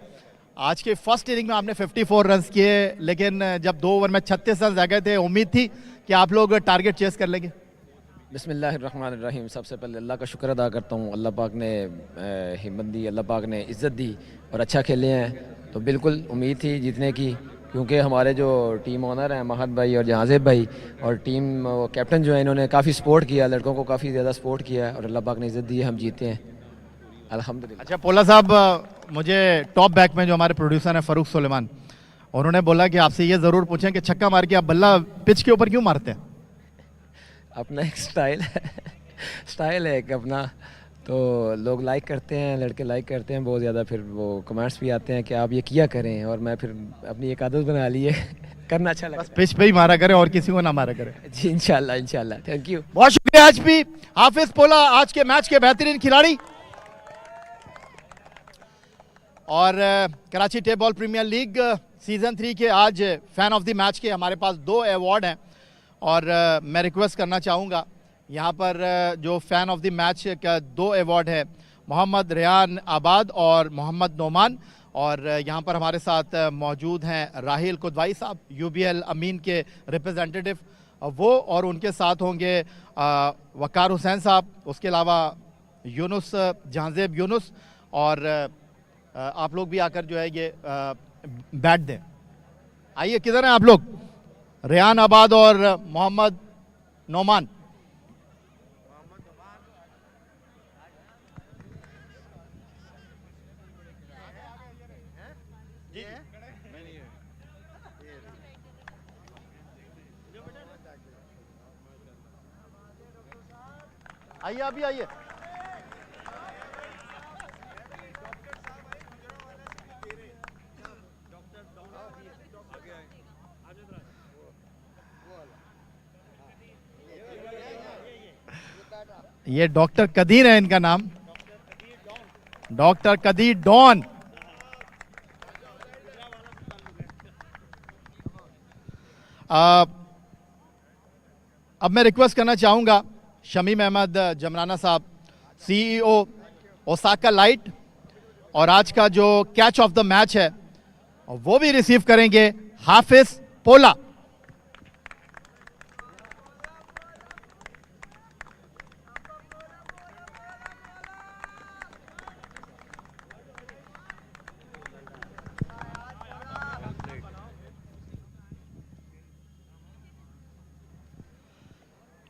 आज के फर्स्ट इनिंग में आपने 54 रन किए, लेकिन जब 2 ओवर में 36 रन रह गए थे, उम्मीद थी कि आप लोग टारगेट चेस कर लेंगे। बिस्मिल्लाहिर्रहमानिर्रहीम। सबसे पहले अल्लाह का शुक्र अदा करता हूँ, अल्लाह पाक ने हिम्मत दी, अल्लाह पाक ने इज़्ज़त दी और अच्छा खेले हैं। तो बिल्कुल उम्मीद थी जीतने की, क्योंकि हमारे जो टीम ओनर हैं महद भाई और जहाजेब भाई और टीम कैप्टन जो है, इन्होंने काफ़ी सपोर्ट किया, लड़कों को काफ़ी ज़्यादा सपोर्ट किया है और अल्लाह पाक ने इज़्ज़त दी है, हम जीते हैं अल्हम्दुलिल्लाह। अच्छा पोला साहब, मुझे टॉप बैक में जो हमारे प्रोड्यूसर हैं फ़ारूक सुलेमान, उन्होंने बोला कि आपसे ये ज़रूर पूछें कि छक्का मार के आप बल्ला पिच के ऊपर क्यों मारते हैं? अपना एक स्टाइल है स्टाइल है एक अपना, तो लोग लाइक करते हैं, लड़के लाइक करते हैं बहुत ज़्यादा, फिर वो कमेंट्स भी आते हैं कि आप ये किया करें, और मैं फिर अपनी एक आदत बना ली है करना अच्छा लगता बस पिच पे ही मारा करे और किसी को ना मारा करे। जी इंशाल्लाह इंशाल्लाह, थैंक यू। बहुत शुक्रिया आज भी हाफिज पोला, आज के मैच के बेहतरीन खिलाड़ी। और Karachi tape ball premiere league season 3 के आज फैन ऑफ द मैच के हमारे पास 2 अवार्ड हैं और मैं रिक्वेस्ट करना चाहूँगा यहाँ पर जो फैन ऑफ द मैच का 2 अवार्ड है, मोहम्मद रेहान आबाद और मोहम्मद नोमान, और यहाँ पर हमारे साथ मौजूद हैं राहिल कुदवाई साहब, यूबीएल अमीन के रिप्रेजेंटेटिव वो, और उनके साथ होंगे वकार हुसैन साहब, उसके अलावा यूनुस जहांजेब यूनुस, और आप लोग भी आकर जो है ये बैठ दें। आइए, किधर हैं आप लोग? रेहान आबाद और मोहम्मद नोमान। आइए, अभी आइए। ये डॉक्टर कदीर है इनका नाम, डॉक्टर कदीर डॉन। अब मैं रिक्वेस्ट करना चाहूंगा शमीम अहमद जमराना साहब, सीईओ ओसाका लाइट, और आज का जो कैच ऑफ द मैच है वो भी रिसीव करेंगे हाफिज पोला।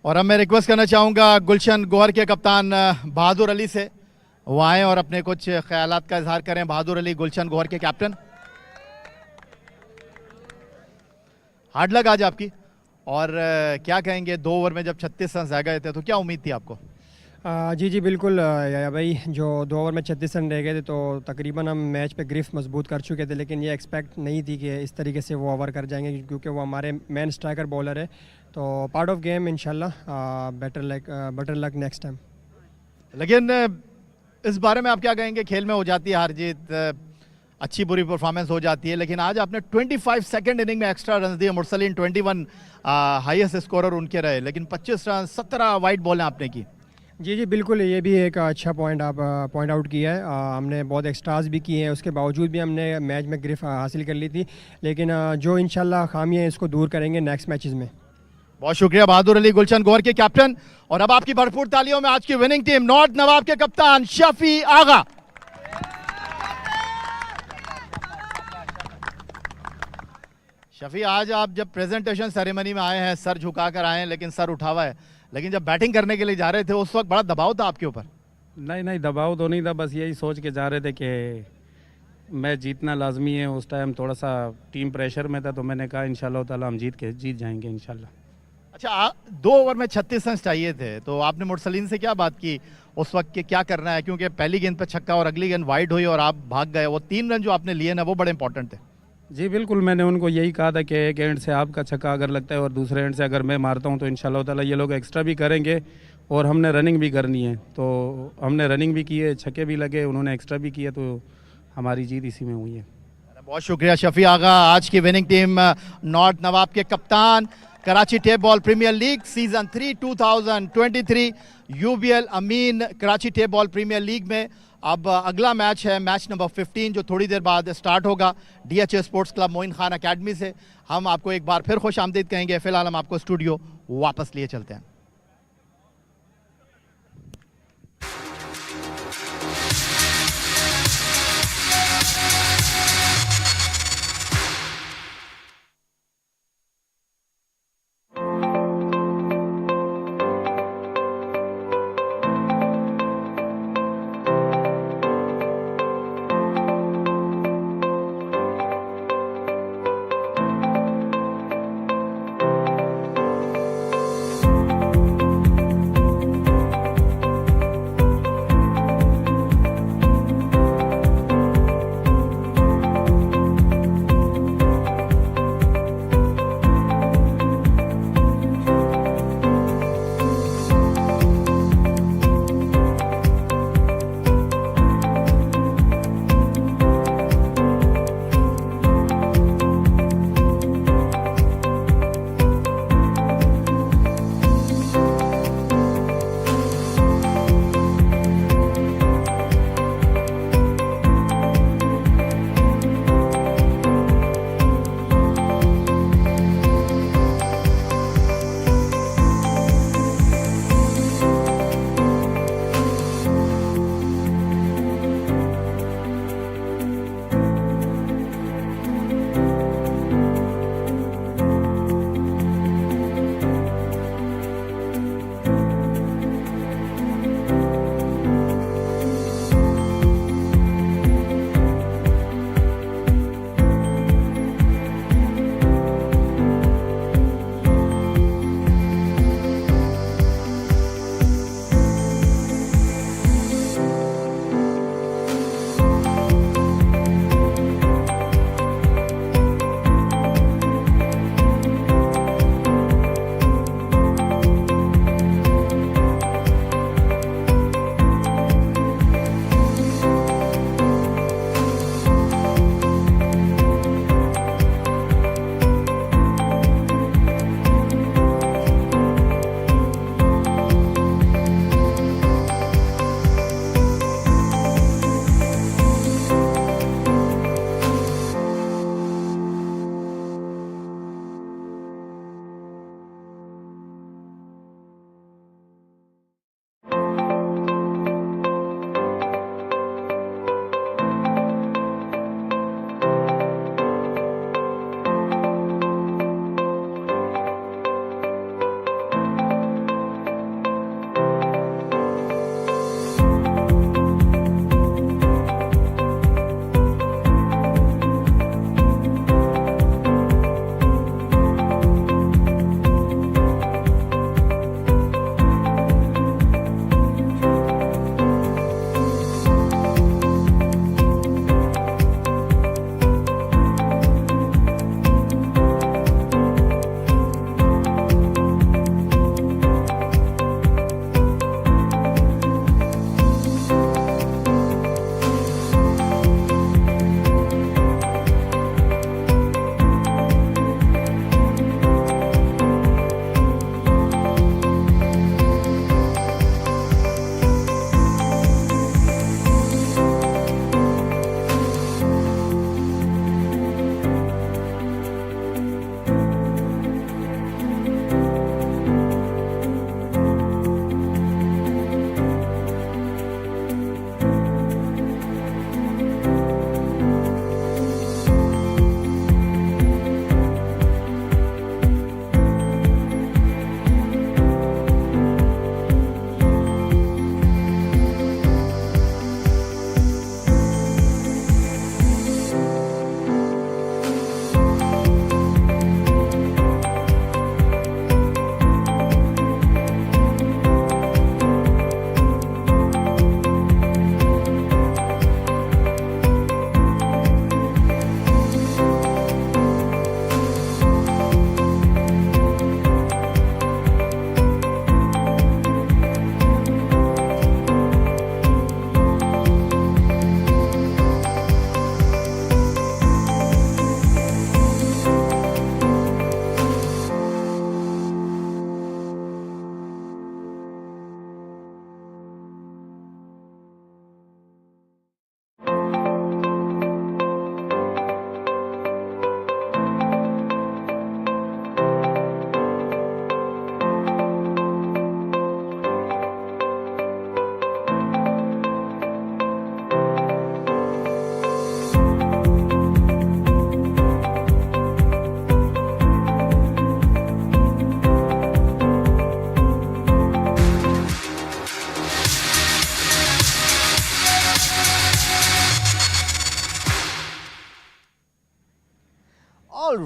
और अब मैं रिक्वेस्ट करना चाहूँगा गुलशन गोहर के कप्तान बहादुर अली से, वो आएँ और अपने कुछ ख्यालात का इजहार करें। बहादुर अली, गुलशन गोहर के कैप्टन, हार्ड लक आज आपकी, और क्या कहेंगे 2 ओवर में जब 36 रन रह गए थे तो क्या उम्मीद थी आपको? जी बिल्कुल या भाई, जो 2 ओवर में 36 रन रह गए थे तो तकरीबन हम मैच पे ग्रिफ मजबूत कर चुके थे, लेकिन ये एक्सपेक्ट नहीं थी कि इस तरीके से वो ओवर कर जाएंगे, क्योंकि वो हमारे मेन स्ट्राइकर बॉलर है। तो पार्ट ऑफ गेम, इंशाल्लाह बेटर लक नेक्स्ट टाइम। लेकिन इस बारे में आप क्या कहेंगे? खेल में हो जाती है हार जीत, अच्छी बुरी परफॉर्मेंस हो जाती है, लेकिन आज आपने 25 सेकंड इनिंग में एक्स्ट्रा रन दिए। मुरसलीन 21 हाईएस्ट स्कोरर उनके रहे, लेकिन 25 रन 17 वाइड बॉलें आपने की। जी बिल्कुल, ये भी एक अच्छा पॉइंट आप पॉइंट आउट किया है। हमने बहुत एक्स्ट्राज भी किए हैं, उसके बावजूद भी हमने मैच में ग्रिफ हासिल कर ली थी, लेकिन जो इंशाल्लाह खामी है इसको दूर करेंगे नेक्स्ट मैचेस में। बहुत शुक्रिया बहादुर अली, गुलशन गोहर के कैप्टन। और अब आपकी भरपूर तालियों में आज की विनिंग टीम नॉर्थ नवाब के कप्तान शाफी आगा। शफी, आज आप जब प्रेजेंटेशन सेरेमनी में आए हैं, सर झुकाकर आए हैं, लेकिन सर उठा हुआ है, लेकिन जब बैटिंग करने के लिए जा रहे थे उस वक्त बड़ा दबाव था आपके ऊपर? नहीं, दबाव तो नहीं था, बस यही सोच के जा रहे थे कि मैच जीतना लाजमी है। उस टाइम थोड़ा सा टीम प्रेशर में था, तो मैंने कहा इंशाल्लाह ताला हम जीत जाएंगे इंशाल्लाह। अच्छा, 2 ओवर में 36 रन चाहिए थे, तो आपने मुरसलीन से क्या बात की उस वक्त के क्या करना है? क्योंकि पहली गेंद पे छक्का और अगली गेंद वाइड हुई और आप भाग गए। वो 3 रन जो आपने लिए ना वो बड़े इंपॉर्टेंट थे। जी बिल्कुल, मैंने उनको यही कहा था कि एक एंड से आपका छक्का अगर लगता है और दूसरे एंड से अगर मैं मारता हूं तो इंशाल्लाह ताला ये लोग एक्स्ट्रा भी करेंगे और हमने रनिंग भी करनी है। तो हमने रनिंग भी की है, छक्के भी लगे, उन्होंने एक्स्ट्रा भी किया, तो हमारी जीत इसी में हुई है। बहुत शुक्रिया शफी आगा, आज की विनिंग टीम नॉर्थ नवाब के कप्तान, Karachi tape ball premiere league season 3 2023, UBL Ameen Karachi tape ball premiere league में। अब अगला मैच है मैच नंबर 15, जो थोड़ी देर बाद स्टार्ट होगा DHA sports club Moin Khan academy से। हम आपको एक बार फिर खुश आमदीद कहेंगे। फिलहाल हम आपको स्टूडियो वापस लिए चलते हैं।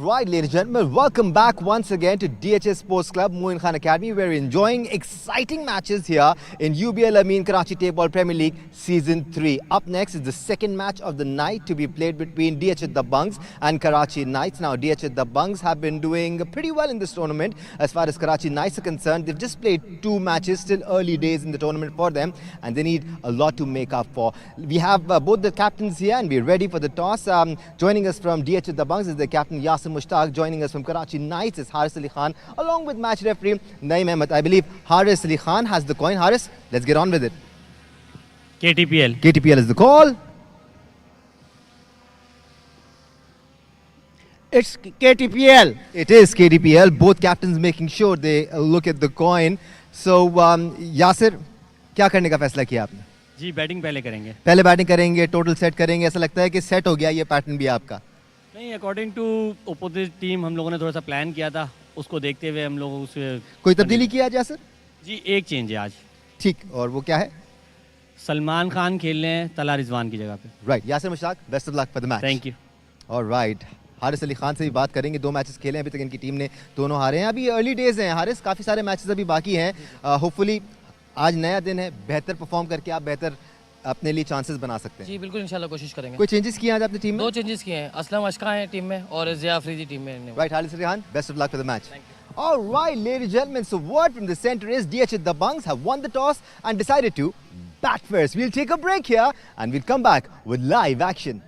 right, ladies and gentlemen, welcome back once again to DHS Sports Club, Moin Khan Academy. We're enjoying exciting matches here in UBL Amin Karachi Table Premier League Season 3. Up next is the second match of the night to be played between DHS Dabanggs and Karachi Knights. Now, DHS Dabanggs have been doing pretty well in this tournament as far as Karachi Knights are concerned. They've just played 2 matches, still early days in the tournament for them, and they need a lot to make up for. We have both the captains here and we're ready for the toss. Joining us from DHS Dabanggs is the captain Yasir Mushtaq. Joining us from Karachi Knights is Haris Ali Khan, along with match referee Naeem Ahmed. I believe Haris Ali Khan has the coin. Haris, let's get on with it. KTPL. KTPL is the call. It's KTPL. It is KTPL. Both captains making sure they look at the coin. So, Yasir, क्या करने का फैसला किया आपने? जी batting पहले करेंगे. पहले batting करेंगे, टोटल सेट करेंगे. ऐसा लगता है कि सेट हो गया ये पैटर्न भी आपका? नहीं, अकॉर्डिंग टू अपोजिट टीम हम लोगों ने थोड़ा सा प्लान किया था, उसको देखते हुए हम लोग उस कोई तब्दीली किया जा सर? जी एक चेंज है आज. ठीक, और वो क्या है? सलमान खान खेल रहे हैं तला रिजवान की जगह पे. Right, Yasir Mushtaq, best of luck for the match. Thank you. Alright, Haris Ali Khan से भी बात करेंगे. 2 मैचेस खेले हैं अभी तक इनकी टीम ने, दोनों हारे हैं. अभी अर्ली डेज हैं हारिस, काफ़ी सारे मैचेस अभी बाकी हैं. होपफुली आज नया दिन है, बेहतर परफॉर्म करके आप बेहतर अपने लिए चांसेस बना सकते हैं. जी बिल्कुल, इंशाल्लाह कोशिश करेंगे. कोई चेंजेस किए आज आपने टीम में? 2 चेंजेस किए हैं. असलम अशका हैं टीम में और ज़िया अफरीदी टीम में. Right, Haris Ali Khan, best of luck for the match. All right, ladies and gentlemen, so word from the center is DHS Dabanggs have won the toss and decided to bat first. We'll take a break here and we'll come back with live action.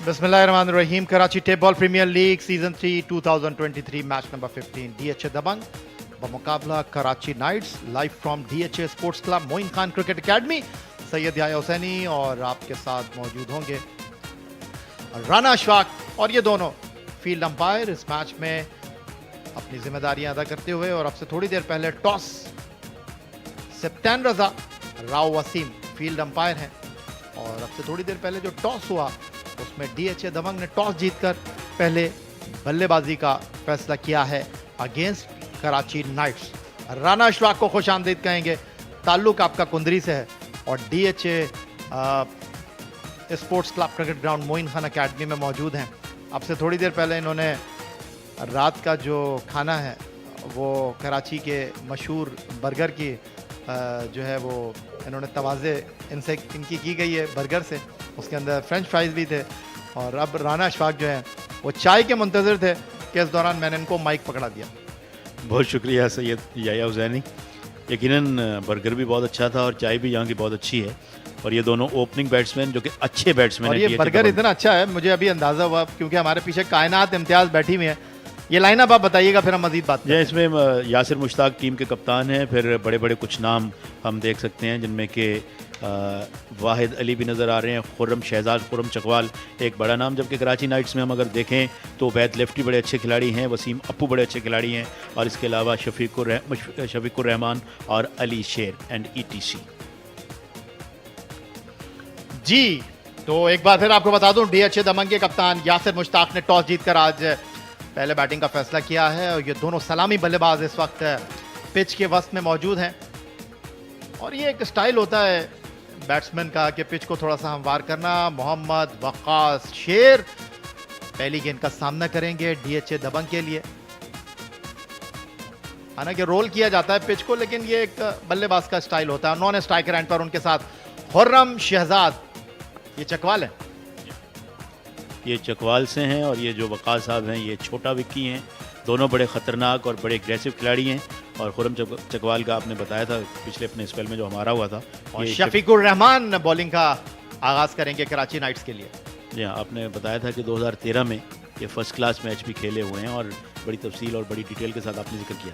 बिस्मिल्लाहिर्रहमानिर्रहीम। Karachi tape ball premiere league season 3 2023 match number 15 DHA Dabang बमुकाबला Karachi Knights. Live from DHA sports club Moin Khan cricket Academy. Syed Yahya Hussaini और आपके साथ मौजूद होंगे राना अशफाक और ये दोनों फील्ड अंपायर इस मैच में अपनी जिम्मेदारियां अदा करते हुए। और अब से थोड़ी देर पहले टॉस सिप्तान रजा राव वसीम फील्ड अंपायर हैं और अब से थोड़ी देर पहले जो टॉस हुआ उसमें डीएचए दबंग ने टॉस जीतकर पहले बल्लेबाजी का फैसला किया है अगेंस्ट कराची नाइट्स। राना अशफाक को खुश आमदीद कहेंगे, ताल्लुक आपका कुंदरी से है और DHA sports club cricket ground Moin Khan academy में मौजूद हैं। अब से थोड़ी देर पहले इन्होंने रात का जो खाना है वो कराची के मशहूर बर्गर की जो है वो इन्होंने तवाज़े इनसे इनकी की गई है बर्गर से, उसके अंदर फ्रेंच फ्राइज़ भी थे। और अब राना अशफाक जो है वो चाय के मुंतज़िर थे कि इस दौरान मैंने इनको माइक पकड़ा दिया। बहुत शुक्रिया सैयद याया हुसैनी। यकीनन बर्गर भी बहुत अच्छा था और चाय भी यहाँ की बहुत अच्छी है। और ये दोनों ओपनिंग बैट्समैन जो कि अच्छे बैट्समैन और हैं। ये बर्गर इतना अच्छा है मुझे अभी अंदाज़ा हुआ क्योंकि हमारे पीछे कायनात इम्तियाज़ बैठी हुई है। ये लाइनअप आप बताइएगा फिर हम मजीद बात करें। इसमें यासिर मुश्ताक टीम के कप्तान हैं, फिर बड़े बड़े कुछ नाम हम देख सकते हैं जिनमें कि वाहिद अली भी नज़र आ रहे हैं, खुर्रम शहजाद, खुर्रम चकवाल एक बड़ा नाम। जबकि कराची नाइट्स में हम अगर देखें तो वैद लेफ्टी बड़े अच्छे खिलाड़ी हैं, वसीम अप्पू बड़े अच्छे खिलाड़ी हैं और इसके अलावा शफीकुर रहमान और अली शेर एंड ETC। जी तो एक बार फिर आपको बता दूं डीएचए दबंग के कप्तान यासिर मुश्ताक ने टॉस जीतकर आज पहले बैटिंग का फैसला किया है और ये दोनों सलामी बल्लेबाज इस वक्त पिच के वस्त में मौजूद हैं। और ये एक स्टाइल होता है बैट्समैन का कि पिच को थोड़ा सा हमवार करना। मोहम्मद वक्कास शेर पहली गेंद का सामना करेंगे डीएचए दबंग के लिए। हालांकि रोल किया जाता है पिच को लेकिन ये एक बल्लेबाज का स्टाइल होता है। नॉन स्ट्राइकर एंड पर उनके साथ खुर्रम शहजाद, ये चकवाल है, ये चकवाल से हैं और ये जो वक़ास साहब हैं ये छोटा विक्की हैं। दोनों बड़े ख़तरनाक और बड़े एग्रेसिव खिलाड़ी हैं। और खुर्रम चकवाल का आपने बताया था पिछले अपने स्पेल में जो हमारा हुआ था। और शफीकुर रहमान बॉलिंग का आगाज़ करेंगे कराची नाइट्स के लिए। जी हाँ, आपने बताया था कि 2013 में ये फर्स्ट क्लास मैच भी खेले हुए हैं और बड़ी तफसील और बड़ी डिटेल के साथ आपने जिक्र किया।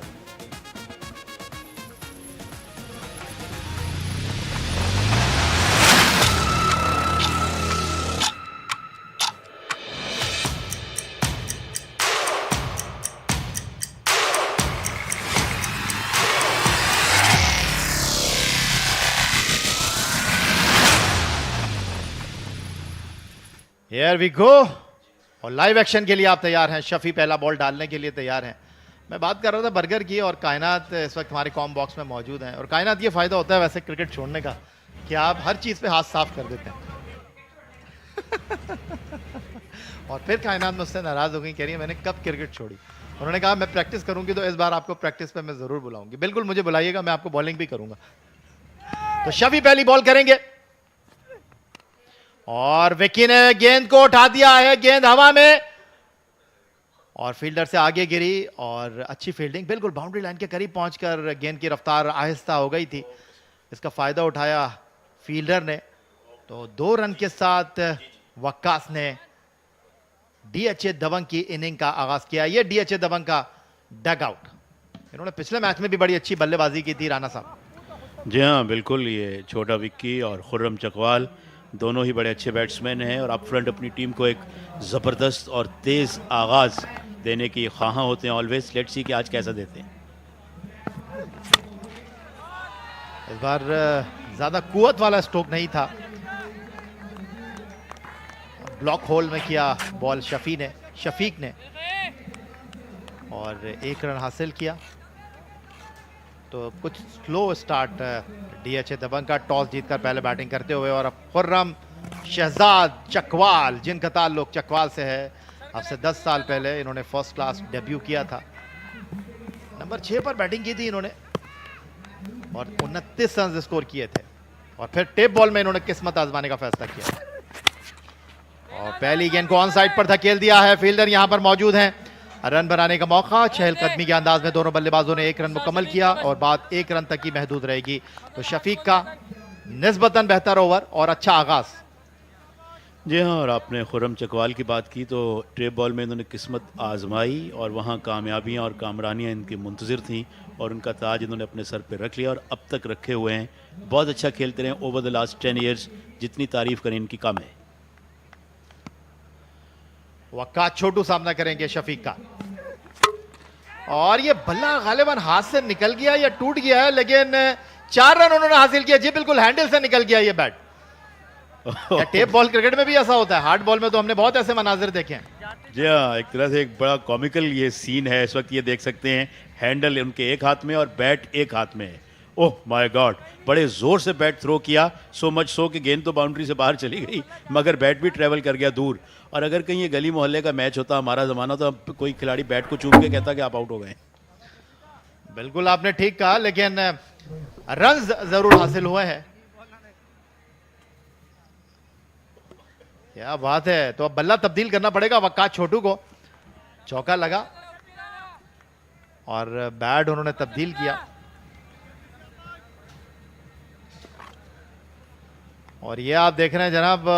Here we go। और लाइव एक्शन के लिए आप तैयार हैं। शफी पहला बॉल डालने के लिए तैयार हैं। मैं बात कर रहा था बर्गर की और कायनात इस वक्त हमारे कॉम बॉक्स में मौजूद हैं। और कायनात ये फ़ायदा होता है वैसे क्रिकेट छोड़ने का कि आप हर चीज़ पे हाथ साफ कर देते हैं। और फिर कायनात मुझसे नाराज़ हो गई, कह रही है मैंने कब क्रिकेट छोड़ी। उन्होंने कहा मैं प्रैक्टिस करूँगी तो इस बार आपको प्रैक्टिस पे मैं ज़रूर बुलाऊंगी। बिल्कुल मुझे बुलाइएगा, मैं आपको बॉलिंग भी करूँगा। तो शफी पहली बॉल करेंगे और विकी ने गेंद को उठा दिया है। गेंद हवा में और फील्डर से आगे गिरी और अच्छी फील्डिंग, बिल्कुल बाउंड्री लाइन के करीब पहुंचकर गेंद की रफ्तार आहिस्ता हो गई थी। इसका फायदा उठाया फील्डर ने। तो 2 रन के साथ वक्कास ने डीएचए दबंग की इनिंग का आगाज किया। ये डीएचए दबंग का डग आउट। इन्होंने पिछले मैच में भी बड़ी अच्छी बल्लेबाजी की थी राणा साहब। जी हाँ बिल्कुल, ये छोटा विक्की और खुर्रम चकवाल दोनों ही बड़े अच्छे बैट्समैन हैं और अप फ्रंट अपनी टीम को एक ज़बरदस्त और तेज़ आगाज़ देने की ख्वाहां होते हैं ऑलवेज। लेट्स सी कि आज कैसा देते हैं। इस बार ज़्यादा कुवत वाला स्ट्रोक नहीं था। ब्लॉक होल में किया बॉल शफीक ने और 1 रन हासिल किया। तो कुछ स्लो स्टार्ट डीएचए दबंग का टॉस जीतकर पहले बैटिंग करते हुए। और अब खुर्रम शहजाद चकवाल, जिनका ताल्लुक चकवाल से है, अब से 10 साल पहले इन्होंने फर्स्ट क्लास डेब्यू किया था। नंबर 6 पर बैटिंग की थी इन्होंने और 29 रन स्कोर किए थे। और फिर टेप बॉल में इन्होंने किस्मत आजमाने का फैसला किया और पहली गेंद को ऑन साइड पर धकेल दिया है। फील्डर यहां पर मौजूद हैं। रन बनाने का मौका, चहलकदमी के अंदाज में दोनों बल्लेबाजों ने 1 रन मुकम्मल किया और बात 1 रन तक की महदूद रहेगी। तो शफीक का निस्बतन बेहतर ओवर और अच्छा आगाज। जी हाँ, और आपने खुर्रम चकवाल की बात की तो ट्रेप बॉल में इन्होंने किस्मत आजमाई और वहाँ कामयाबियाँ और कामरानियाँ इनकी मुंतज़िर थीं और उनका ताज इन्होंने अपने सर पे रख लिया और अब तक रखे हुए हैं। बहुत अच्छा खेलते रहे ओवर द लास्ट 10 ईयर्स, जितनी तारीफ़ करें इनकी कम है। वक्कास छोटू सामना करेंगे शफीक का, और ये बल्ला गालिबन हाथ से निकल गया या टूट गया है, लेकिन 4 रन उन्होंने हासिल किया। जी बिल्कुल हैंडल से निकल गया ये बैट। क्या टेप बॉल क्रिकेट में भी ऐसा होता है? हार्ड बॉल में तो हमने बहुत ऐसे मनाजिर देखे हैं। जी हाँ, एक तरह से एक बड़ा कॉमिकल ये सीन है इस वक्त। ये देख सकते हैं हैंडल उनके एक हाथ में और बैट एक हाथ में है। ओह माय गॉड, बड़े ज़ोर से बैट थ्रो किया, सो मच सो कि गेंद तो बाउंड्री से बाहर चली गई मगर बैट भी ट्रेवल कर गया दूर। और अगर कहीं ये गली मोहल्ले का मैच होता हमारा ज़माना, तो कोई खिलाड़ी बैट को चूम के कहता कि आप आउट हो गए। बिल्कुल आपने ठीक कहा, लेकिन रन जरूर हासिल हुए हैं। क्या बात है। तो अब बल्ला तब्दील करना पड़ेगा वक्कास छोटू को। चौका लगा और बैट उन्होंने तब्दील किया, और ये आप देख रहे हैं जनाब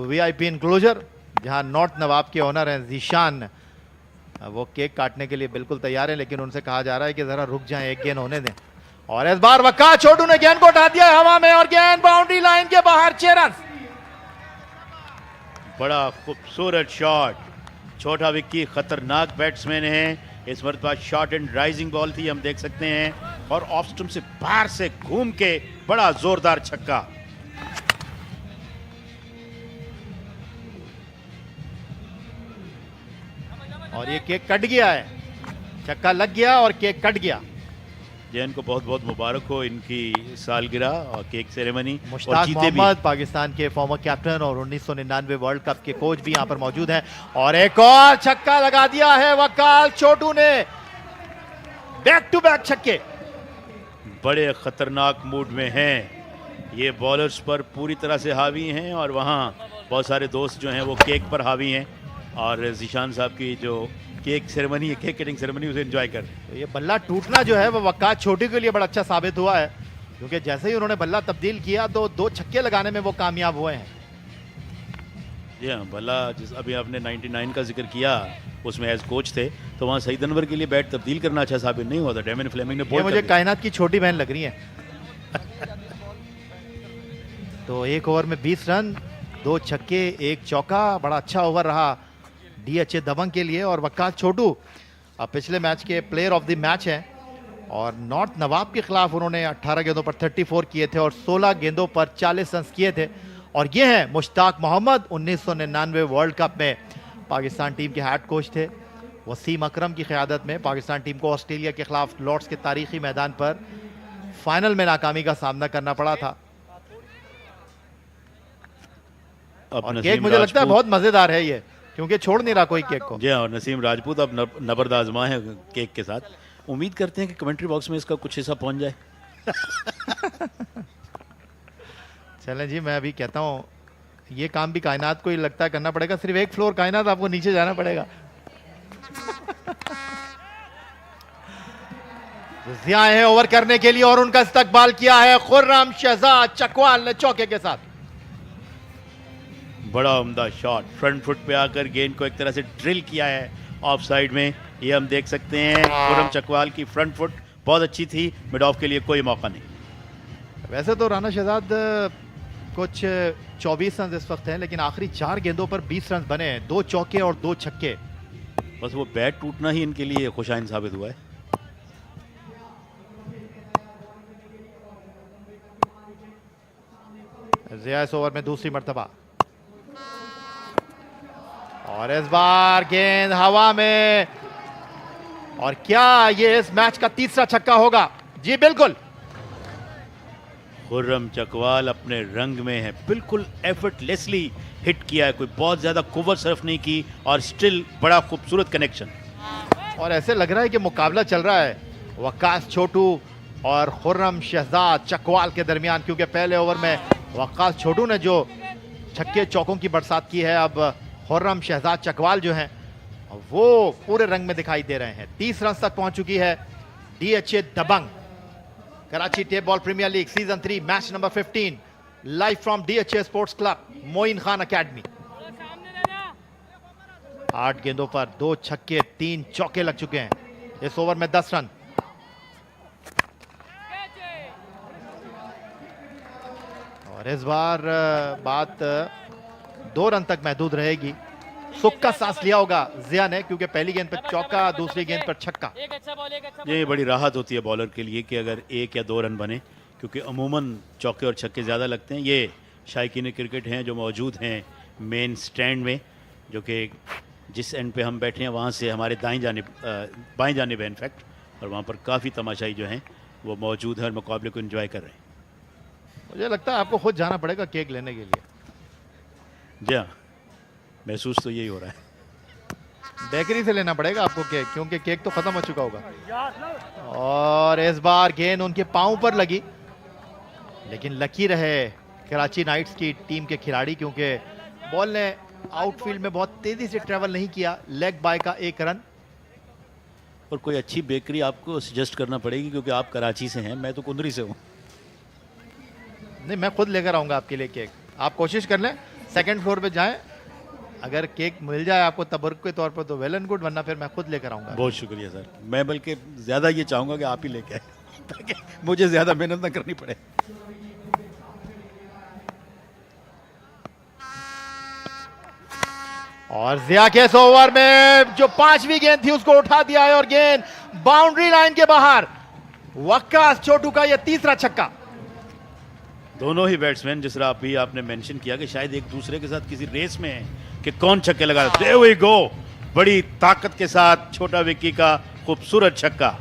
वीआईपी इंक्लोजर, जहां नॉर्थ नवाब के ओनर हैं जीशान, वो केक काटने के लिए बिल्कुल तैयार है, लेकिन उनसे कहा जा रहा है कि जरा रुक जाएं, एक गेंद होने दें। और इस बार वक्कास छोटू ने गेंद को उठा दिया हवा में और गेंद बाउंड्री लाइन के बाहर। 6 रन। बड़ा खूबसूरत शॉट। छोटा विक्की खतरनाक बैट्समैन है। इस मरतबा शॉर्ट एंड राइजिंग बॉल थी, हम देख सकते हैं, और ऑफ स्टंप से बाहर से घूम के बड़ा जोरदार छक्का। और ये केक कट गया है, छक्का लग गया और केक कट गया। जैन को बहुत बहुत मुबारक हो इनकी सालगिरह और केक सेरेमनी। मुश्ताक मोहम्मद पाकिस्तान के फॉर्मर कैप्टन और 1999 वर्ल्ड कप के कोच भी यहां पर मौजूद हैं, और एक और छक्का लगा दिया है वक्कास छोटू ने। बैक टू बैक छक्के। बड़े खतरनाक मूड में हैं ये, बॉलर्स पर पूरी तरह से हावी हैं और वहाँ बहुत सारे दोस्त जो हैं वो केक पर हावी हैं, और जीशान साहब की जो केक सेरेमनी है, केक कटिंग सेरेमनी, उसे एंजॉय कर रहे हैं। तो ये बल्ला टूटना जो है वो वक्कास छोटू के लिए बड़ा अच्छा साबित हुआ है, क्योंकि जैसे ही उन्होंने बल्ला तब्दील किया तो 2 छक्के लगाने में वो कामयाब हुए हैं। जी हाँ, बल्ला जिस अभी आपने 99 का जिक्र किया, उसमें एज कोच थे, तो वहाँ सईद अनवर के लिए बैट तब्दील करना अच्छा साबित नहीं हुआ था। डेमिन फ्लेमिंग ने मुझे कायनात की छोटी बहन लग रही है। तो 1 ओवर में 20 रन, 2 छक्के, 1 चौका, बड़ा अच्छा ओवर रहा डीएचए दबंग के लिए। और वक्कास छोटू अब पिछले मैच के प्लेयर ऑफ द मैच हैं, और नॉर्थ नवाब के खिलाफ उन्होंने 18 गेंदों पर 34 किए थे और 16 गेंदों पर 40 रन किए थे। और ये हैं मुश्ताक मोहम्मद, 1999 वर्ल्ड कप में पाकिस्तान टीम के हेड कोच थे। वसीम अकरम की क़यादत में पाकिस्तान टीम को ऑस्ट्रेलिया के खिलाफ लॉर्ड्स के तारीखी मैदान पर फाइनल में नाकामी का सामना करना पड़ा था। और केक मुझे लगता है बहुत मजेदार है ये, क्योंकि छोड़ नहीं रहा कोई केक को। जी हाँ, और नसीम राजपूत अब नबर्द आजमा है केक के साथ। उम्मीद करते हैं कि कमेंट्री बॉक्स में इसका कुछ हिस्सा पहुंच जाए। चलें जी, मैं अभी कहता हूँ ये काम भी कायनात को ही लगता है करना पड़ेगा। सिर्फ 1 फ्लोर कायनात, आपको नीचे जाना पड़ेगा। जिया है ओवर करने के लिए और उनका इस्तकबाल किया है खुर्रम शहजाद चकवाल ने चौके के साथ। बड़ा उम्दा शॉट, फ्रंट फुट पे आकर गेंद को एक तरह से ड्रिल किया है ऑफ साइड में, ये हम देख सकते हैं। खुर्रम चकवाल की फ्रंट फुट बहुत अच्छी थी, मिड ऑफ के लिए कोई मौका नहीं। वैसे तो राना शहजाद कुछ 24 रन इस वक्त हैं, लेकिन आखिरी 4 गेंदों पर 20 रन बने हैं, 2 चौके और 2 छक्के। बस वो बैट टूटना ही इनके लिए खुशाइन साबित हुआ है। जिया इस ओवर में दूसरी मर्तबा, और इस बार गेंद हवा में, और क्या ये इस मैच का तीसरा छक्का होगा? जी बिल्कुल। खुर्रम चकवाल अपने रंग में है, बिल्कुल एफर्टलेसली हिट किया है, कोई बहुत ज्यादा कुव्वत सर्फ नहीं की, और स्टिल बड़ा खूबसूरत कनेक्शन। और ऐसे लग रहा है कि मुकाबला चल रहा है वक्कास छोटू और खुर्रम शहजाद चकवाल के दरमियान, क्योंकि पहले ओवर में वक्कास छोटू ने जो छक्के चौकों की बरसात की है, अब खुर्रम शहजाद चकवाल जो हैं वो पूरे रंग में दिखाई दे रहे हैं। 30 रन तक पहुंच चुकी है DHA Dabang. Karachi tape ball premiere league season 3 match number 15 live from DHA sports club Moin Khan academy. 8 गेंदों पर 2 छक्के 3 चौके लग चुके हैं। इस ओवर में 10 रन। और इस बार बात 2 रन तक महदूद रहेगी। सुख का सांस लिया होगा जिया ने, क्योंकि पहली गेंद पर चौका, दूसरी गेंद पर छक्का। ये बड़ी राहत होती है बॉलर के लिए कि अगर 1 या 2 रन बने, क्योंकि अमूमन चौके और छक्के ज़्यादा लगते हैं। ये शायकीन क्रिकेट हैं जो मौजूद हैं मेन स्टैंड में, जो कि जिस एंड पे हम बैठे हैं वहाँ से हमारे बाएं जानिब है इनफैक्ट, और वहाँ पर काफ़ी तमाशाई जो हैं वो मौजूद हैं और मुकाबले को एंजॉय कर रहे हैं। मुझे लगता है आपको खुद जाना पड़ेगा केक लेने के लिए। जी हाँ, महसूस तो यही हो रहा है। बेकरी से लेना पड़ेगा आपको केक, क्योंकि केक तो खत्म हो चुका होगा। और इस बार गेंद उनके पांव पर लगी, लेकिन लकी रहे कराची नाइट्स की टीम के खिलाड़ी, क्योंकि बॉल ने आउटफील्ड में बहुत तेजी से ट्रेवल नहीं किया। लेग बाय का 1 रन। और कोई अच्छी बेकरी आपको सजेस्ट करना पड़ेगी, क्योंकि आप कराची से हैं, मैं तो कुंदरी से हूँ। नहीं, मैं खुद लेकर आऊंगा आपके लिए केक। आप कोशिश कर लें, 2nd फ्लोर पे जाएं, अगर केक मिल जाए आपको तबरुक के तौर पर तो वेल एंड गुड, वरना फिर मैं खुद लेकर आऊंगा। बहुत शुक्रिया सर। मैं बल्कि ज़्यादा ये चाहूँगा कि आप ही लेके आए, ताकि मुझे ज़्यादा मेहनत ना करनी पड़े। और जिया के इस ओवर में जो 5वीं गेंद थी उसको उठा दिया है और गेंद बाउंड्री लाइन के बाहर। वक्कास छोटू का यह 3रा छक्का। दोनों ही बैट्समैन, जिस तरह अभी आपने मेंशन किया कि शायद एक दूसरे के साथ किसी रेस में हैं कि कौन छक्के लगा। देयर वी गो, बड़ी ताकत के साथ छोटा विक्की का खूबसूरत छक्का।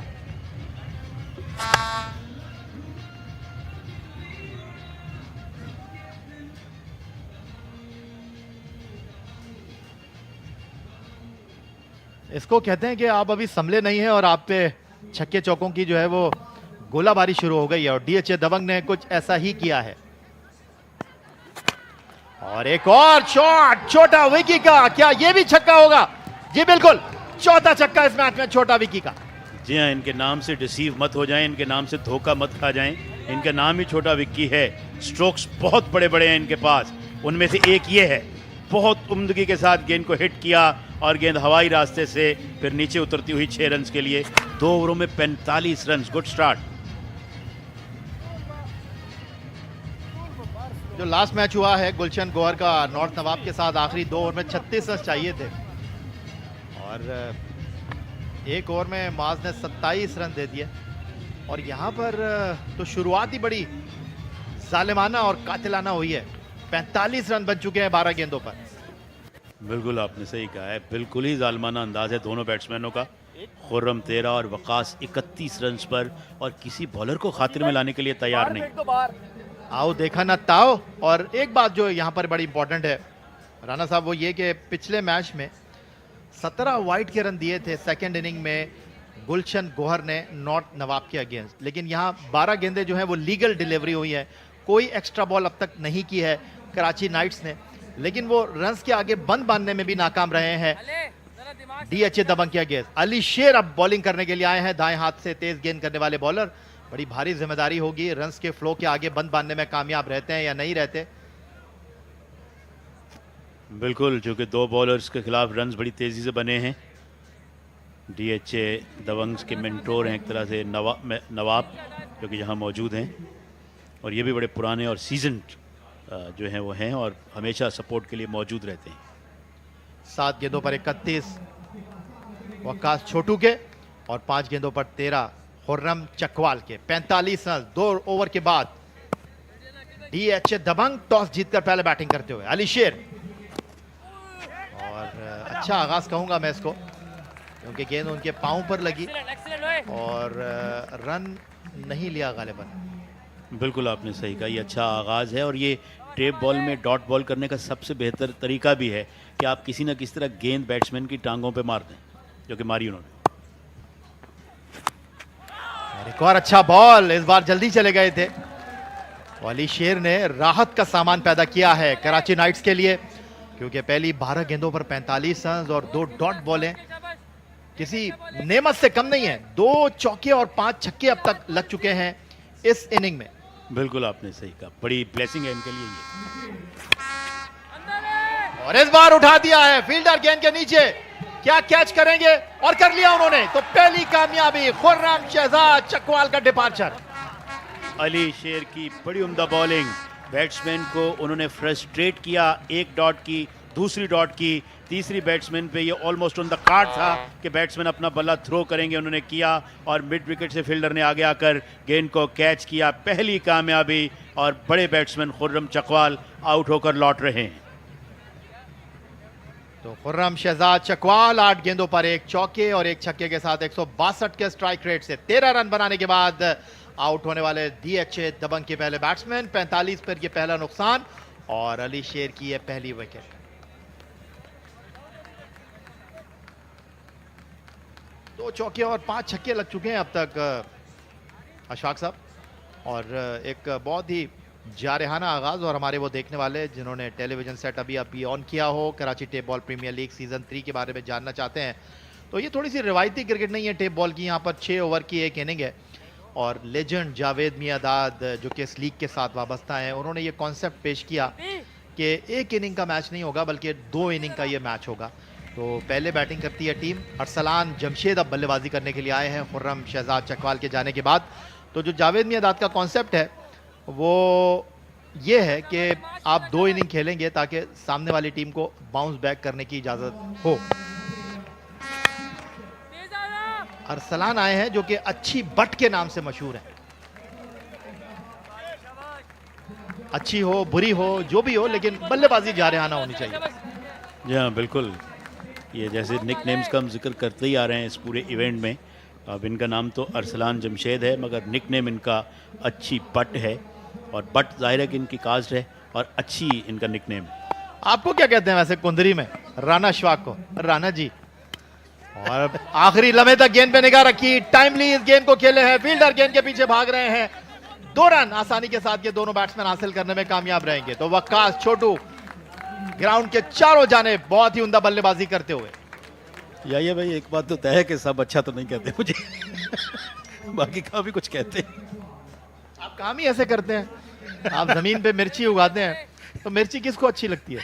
इसको कहते हैं कि आप अभी संभले नहीं हैं और आप पे छक्के चौकों की जो है वो गोलाबारी शुरू हो गई है, और डीएचए दबंग ने कुछ ऐसा ही किया है। और एक और शॉट छोटा विकी का, क्या ये भी छक्का होगा? जी बिल्कुल, 4था छक्का इस मैच में छोटा विकी का। जी हाँ, इनके नाम से डिसीव मत हो जाएं, इनके नाम से धोखा मत खा जाएं। इनका नाम ही छोटा विक्की है। स्ट्रोक्स बहुत बड़े बड़े हैं इनके पास, उनमें से एक ये है। बहुत उम्दगी के साथ गेंद को हिट किया और गेंद हवाई रास्ते से फिर नीचे उतरती हुई 6 रन के लिए। 2 ओवरों में 45 रन, गुड स्टार्ट। जो लास्ट मैच हुआ है गुलशन गौहर का नॉर्थ नवाब के साथ, आखिरी 2 ओवर में 36 रन चाहिए थे और 1 ओवर में माज ने 27 रन दे दिए। और यहाँ पर तो शुरुआत ही बड़ी जालिमाना और कातिलाना हुई है। 45 रन बन चुके हैं 12 गेंदों पर। बिल्कुल आपने सही कहा है, बिल्कुल ही जालमाना अंदाज है दोनों बैट्समैनों का। खुर्रम 13 और वकास 31 रन पर, और किसी बॉलर को खातिर में लाने के लिए तैयार नहीं। आओ देखा ना ताओ। और एक बात जो यहाँ पर बड़ी इंपॉर्टेंट है राना साहब, वो ये कि पिछले मैच में 17 वाइड के रन दिए थे 2nd इनिंग में गुलशन गौहर ने नॉर्थ नवाब के अगेंस्ट, लेकिन यहाँ 12 गेंदें जो हैं वो लीगल डिलीवरी हुई है। कोई एक्स्ट्रा बॉल अब तक नहीं की है कराची नाइट्स ने, लेकिन वो रन्स के आगे बंद बांधने में भी नाकाम रहे हैं डीएचए दबंग के अगेंस्ट। अली शेर अब बॉलिंग करने के लिए आए हैं, दाएं हाथ से तेज गेंद करने वाले बॉलर। बड़ी भारी जिम्मेदारी होगी, रन्स के फ्लो के आगे बंद बांधने में कामयाब रहते हैं या नहीं रहते। बिल्कुल, चूंकि 2 बॉलर्स के खिलाफ रन्स बड़ी तेजी से बने हैं। डीएचए दबंग्स के मेंटोर हैं एक तरह से नवाब, जो कि यहाँ मौजूद हैं, और ये भी बड़े पुराने और सीजन्ड जो हैं वो हैं और हमेशा सपोर्ट के लिए मौजूद रहते हैं। 7 गेंदों पर 31 वकास छोटू के और 5 गेंदों पर 13 खुर्रम चकवाल के। 45 रन 2 ओवर के बाद डीएचए दबंग टॉस जीतकर पहले बैटिंग करते हुए। अली शेर, और अच्छा आगाज कहूंगा मैं इसको, क्योंकि गेंद उनके पांव पर लगी और रन नहीं लिया गालिबन। बिल्कुल आपने सही कहा, ये अच्छा आगाज़ है और ये टेप बॉल में डॉट बॉल करने का सबसे बेहतर तरीका भी है कि आप किसी न किसी तरह गेंद बैट्समैन की टांगों पे मार दें, जो कि मारी उन्होंने। एक और अच्छा बॉल, इस बार जल्दी चले गए थे। अली शेर ने राहत का सामान पैदा किया है कराची नाइट्स के लिए, क्योंकि पहली 12 गेंदों पर 45 रन और 2 डॉट बॉलें किसी नेमत से कम नहीं है। 2 चौके और 5 छक्के अब तक लग चुके हैं इस इनिंग में। बिल्कुल आपने सही कहा, बड़ी ब्लेसिंग है इनके लिए ये। और इस बार उठा दिया है फील्डर गेंद के नीचे, क्या कैच करेंगे, और कर लिया उन्होंने। तो पहली कामयाबी, खुर्रम शहजाद चकवाल का डिपार्चर। अली शेर की बड़ी उम्दा बॉलिंग, बैट्समैन को उन्होंने फ्रस्ट्रेट किया। एक डॉट की, दूसरी डॉट की, तीसरी बैट्समैन पे ये ऑलमोस्ट ऑन द कार्ड था कि बैट्समैन अपना बल्ला थ्रो करेंगे, उन्होंने किया और मिड विकेट से फील्डर ने आगे आकर गेंद को कैच किया। पहली कामयाबी और बड़े बैट्समैन खुर्रम चकवाल आउट होकर लौट रहे हैं। तो खुर्रम शहजाद चकवाल 8 गेंदों पर 1 चौके और 1 छक्के के साथ 162 के स्ट्राइक रेट से 13 रन बनाने के बाद आउट होने वाले डीएचए दबंग के पहले बैट्समैन। 45 पर यह पहला नुकसान और अली शेर की यह पहली विकेट। 2 चौके और 5 छक्के लग चुके हैं अब तक अशफाक साहब, और एक बहुत ही जारहाना आगाज। और हमारे वो देखने वाले जिन्होंने टेलीविजन सेट अभी ऑन किया हो, Karachi tape ball premiere league season 3 के बारे में जानना चाहते हैं, तो ये थोड़ी सी रिवायती क्रिकेट नहीं है टेप बॉल की। यहाँ पर 6 ओवर की एक इनिंग है और लेजेंड जावेद मियादाद जो कि इस लीग के साथ वाबस्ता हैं, उन्होंने ये कॉन्सेप्ट पेश किया कि एक इनिंग का मैच नहीं होगा बल्कि 2 इनिंग का ये मैच होगा। तो पहले बैटिंग करती है टीम, अरसलान जमशेद अब बल्लेबाजी करने के लिए आए हैं खुर्रम शहजाद चकवाल के जाने के बाद। तो जो जावेद मियादाद का कॉन्सेप्ट है वो ये है कि आप 2 इनिंग खेलेंगे ताकि सामने वाली टीम को बाउंस बैक करने की इजाजत हो। अरसलान आए हैं जो कि अच्छी बट के नाम से मशहूर है। अच्छी हो बुरी हो जो भी हो, लेकिन बल्लेबाजी जारहाना होनी चाहिए। जी हाँ बिल्कुल, ये जैसे निक नेम्स का हम जिक्र करते ही आ रहे हैं इस पूरे इवेंट में। अब इनका नाम तो अरसलान जमशेद है मगर निक नेम इनका अच्छी बट है, और बट जाहिर है कि इनकी कास्ट है और अच्छी इनका निक नेम। आपको क्या कहते हैं वैसे कुंदरी में? राना अशफाक को राना जी। और आखिरी लम्हे तक गेंद पे निगाह रखी, टाइमली इस गेंद को खेले हैं, फील्डर गेंद के पीछे भाग रहे हैं। 2 रन आसानी के साथ ये दोनों बैट्समैन हासिल करने में कामयाब रहेंगे। तो वक्कास छोटू ग्राउंड के चारों जाने बहुत ही उम्दा बल्लेबाजी करते हुए। ये भाई एक बात तो तय है कि सब अच्छा तो नहीं कहते मुझे बाकी का भी कुछ कहते हैं। आप काम ही ऐसे करते हैं, आप जमीन पे मिर्ची उगाते हैं, तो मिर्ची किसको अच्छी लगती है?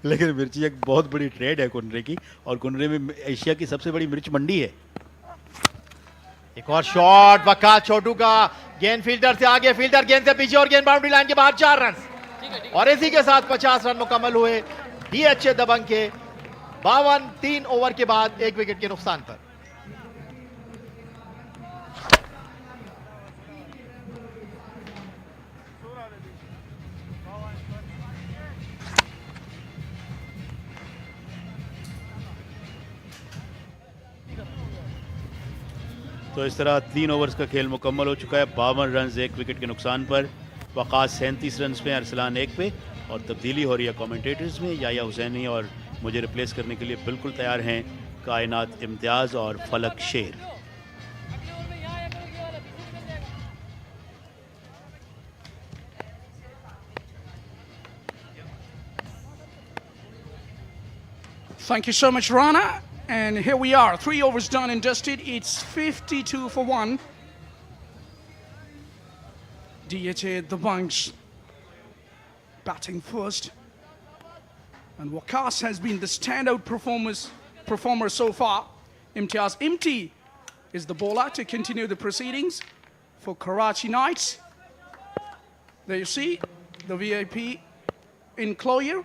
लेकिन मिर्ची एक बहुत बड़ी ट्रेड है कुनरे की, और कुनरे में एशिया की सबसे बड़ी मिर्च मंडी है। एक और शॉट वक्कास छोटू का, गेंद फील्डर से आगे, फील्डर गेंद से पीछे और गेंद बाउंड्री लाइन के बाहर। 4 रन और इसी के साथ 50 रन मुकम्मल हुए डीएचए दबंग के। 52 3 ओवर के बाद 1 विकेट के नुकसान पर। तो इस तरह 3 ओवर्स का खेल मुकम्मल हो चुका है। 52 रन 1 विकेट के नुकसान पर। वकास 37 रन पे, अरसलान 1 पे, और तब्दीली हो रही है कमेंटेटर्स में। याया हुसैनी और मुझे रिप्लेस करने के लिए बिल्कुल तैयार हैं कायनात इम्तियाज़ और फलक शेर। Thank you so much, Rana. And here we are, 3 overs done and dusted. It's 52 for 1. DHA Dabanggs batting first. And Waqas has been the standout performer so far. Imtiaz Imti is the bowler to continue the proceedings for Karachi Knights. There you see the VIP enclosure.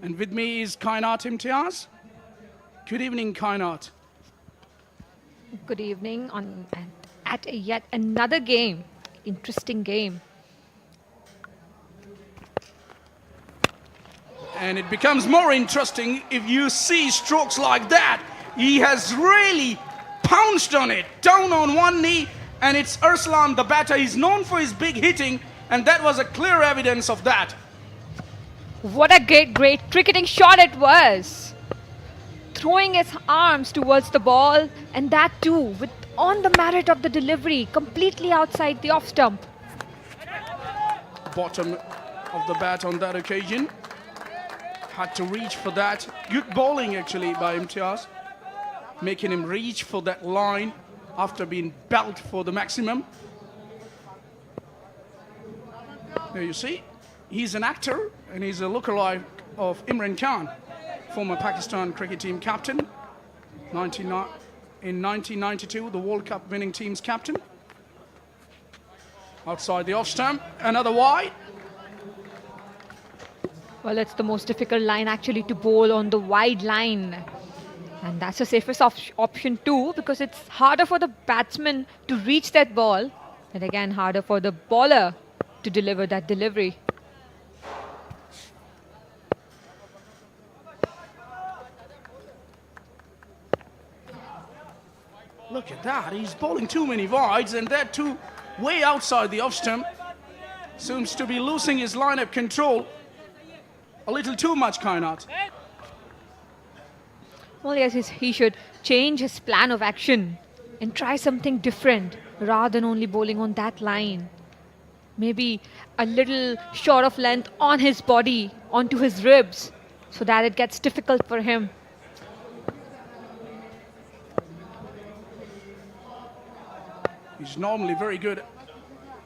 And with me is Kainat Imtiaz. Good evening, Kainat. Good evening at yet another game. Interesting game. And it becomes more interesting if you see strokes like that. He has really pounced on it, down on one knee, and it's Arslan, the batter. He's known for his big hitting, and that was a clear evidence of that. What a great cricketing shot it was. Throwing his arms towards the ball, and that too with on the merit of the delivery, completely outside the off stump. Bottom of the bat on that occasion. Had to reach for that. Good bowling actually by Imtiaz, making him reach for that line after being belt for the maximum. There you see. He's an actor and he's a lookalike of Imran Khan, former Pakistan cricket team captain, in 1992, the World Cup winning team's captain. Outside the off stump, another wide. Well, it's the most difficult line actually to bowl on the wide line. And that's the safest option too, because it's harder for the batsman to reach that ball, and again harder for the bowler to deliver that delivery. Look at that, he's bowling too many wides, and that too way outside the off stump. Seems to be losing his line-up control a little too much, Kainat. Well, yes, he should change his plan of action and try something different rather than only bowling on that line. Maybe a little short of length on his body, onto his ribs, so that it gets difficult for him. He's normally very good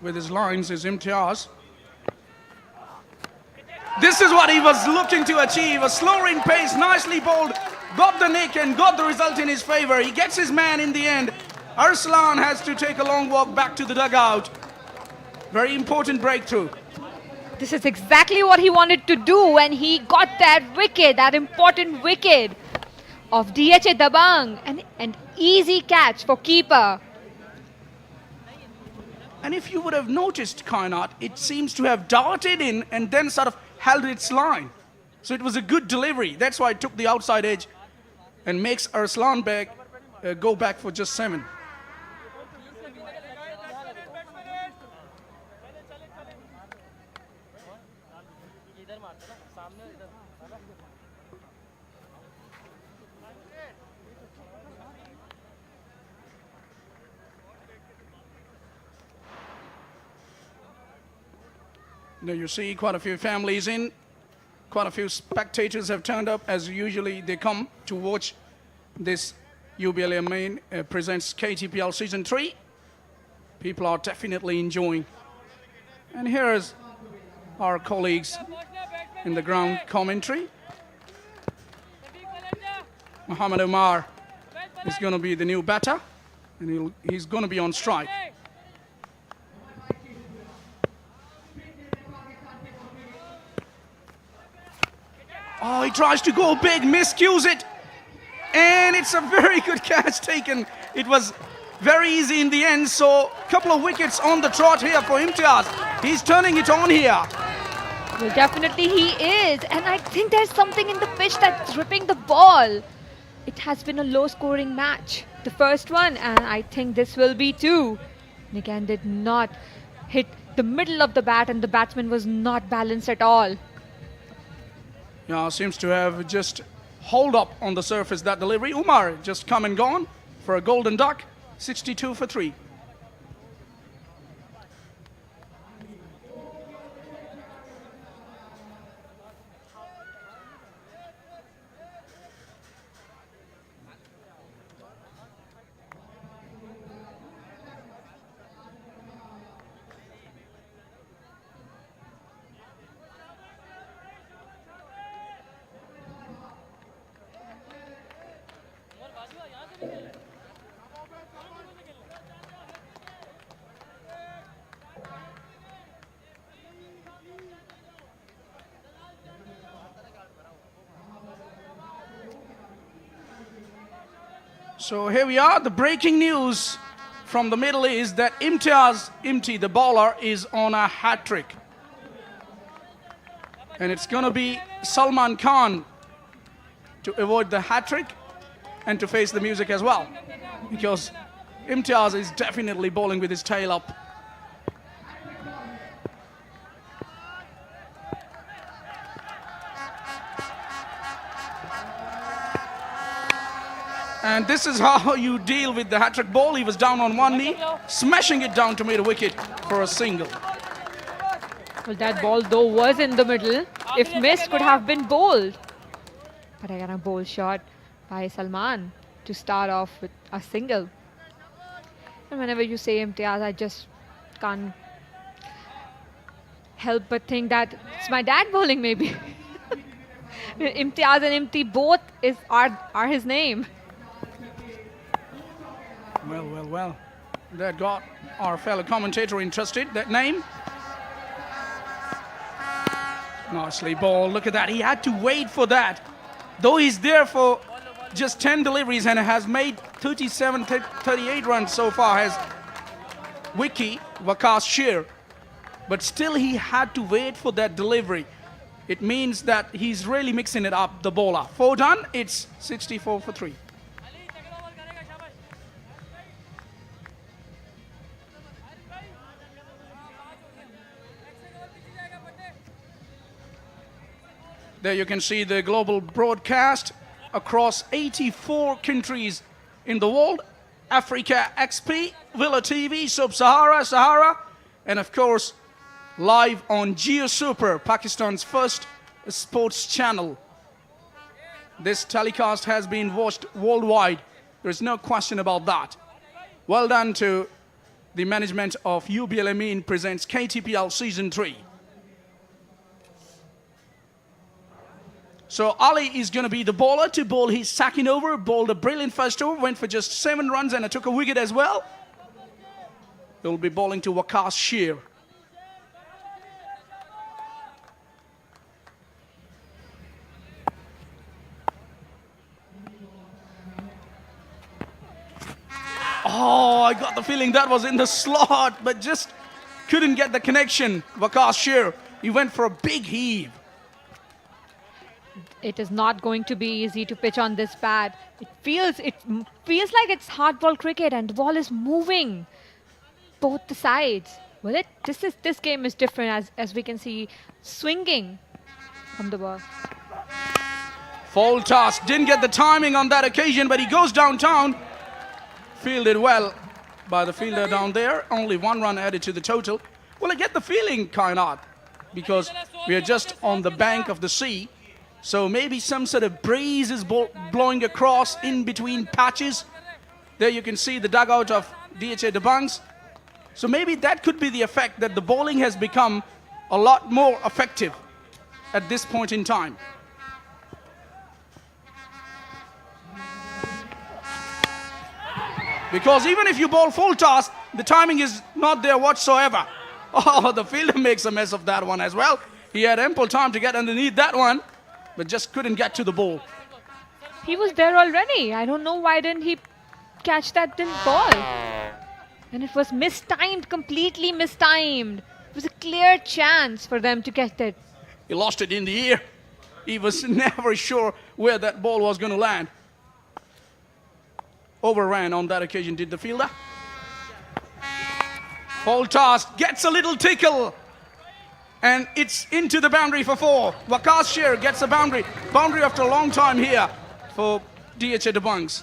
with his lines, his Imtiaz. This is what he was looking to achieve, a slowing pace, nicely bowled, got the nick and got the result in his favor. He gets his man in the end. Arslan has to take a long walk back to the dugout. Very important breakthrough. This is exactly what he wanted to do when he got that wicket, that important wicket of DHA Dabanggs, and an easy catch for keeper. And if you would have noticed, Kainat, it seems to have darted in and then sort of held its line. So it was a good delivery. That's why it took the outside edge and makes Arslan go back for just 7. Now you see quite a few families in, quite a few spectators have turned up, as usually they come to watch this UBLA main presents KTPL Season 3. People are definitely enjoying. And here is our colleagues in the ground commentary. Muhammad Umar is going to be the new batter, and he's going to be on strike. Oh, he tries to go big, miscues it. And it's a very good catch taken. It was very easy in the end. So a couple of wickets on the trot here for Imtiaz. He's turning it on here. Well, definitely he is. And I think there's something in the pitch that's ripping the ball. It has been a low-scoring match, the first one. And I think this will be too. And again, did not hit the middle of the bat, and the batsman was not balanced at all. Yeah, seems to have just hold up on the surface that delivery. Umar just come and gone for a golden duck, 62 for 3. So here we are, the breaking news from the Middle East that Imti, the bowler, is on a hat-trick. And it's going to be Salman Khan to avoid the hat-trick and to face the music as well. Because Imtiaz is definitely bowling with his tail up. And this is how you deal with the hat-trick ball. He was down on one knee, smashing it down to mid wicket for a single. Well, that ball though was in the middle. If missed, could have been bowled. But I got a bowl shot by Salman to start off with a single. And whenever you say Imtiaz, I just can't help but think that it's my dad bowling maybe. Imtiaz and Imti both are his name. Well. That got our fellow commentator interested, that name. Nicely bowled. Look at that. He had to wait for that. Though he's there for just 10 deliveries and has made 38 runs so far, has Wiki Waqas Sher. But still he had to wait for that delivery. It means that he's really mixing it up, the bowler. 4 done, it's 64 for 3. There you can see the global broadcast across 84 countries in the world. Africa XP, Villa TV, Sub-Sahara, Sahara, and of course, live on Jio Super, Pakistan's first sports channel. This telecast has been watched worldwide. There's no question about that. Well done to the management of UBL Amin presents KTPL Season 3. So Ali is going to be the bowler to bowl his second over, bowled a brilliant first over, went for just 7 runs and took a wicket as well. He'll be bowling to Waqas Sher. Oh, I got the feeling that was in the slot, but just couldn't get the connection. Waqas Sher, he went for a big heave. It is not going to be easy to pitch on this pad. It feels like it's hardball cricket and the ball is moving both the sides. Well, this game is different as we can see swinging from the ball. Full toss, didn't get the timing on that occasion, but he goes downtown. Fielded well by the fielder down there. Only 1 run added to the total. Well, I get the feeling, Kainat, because we are just on the bank of the sea. So maybe some sort of breeze is blowing across in between patches. There you can see the dugout of DHA Dabanggs. So maybe that could be the effect, that the bowling has become a lot more effective at this point in time. Because even if you bowl full toss, the timing is not there whatsoever. Oh, the fielder makes a mess of that one as well. He had ample time to get underneath that one, but just couldn't get to the ball. He was there already. I don't know why didn't he catch that ball. And it was mistimed, completely mistimed. It was a clear chance for them to get it. He lost it in the air. He was never sure where that ball was going to land. Overran on that occasion, did the fielder. Full toss, gets a little tickle. And it's into the boundary for 4. Waqas Sher gets a boundary. Boundary after a long time here for DHA Dabanggs.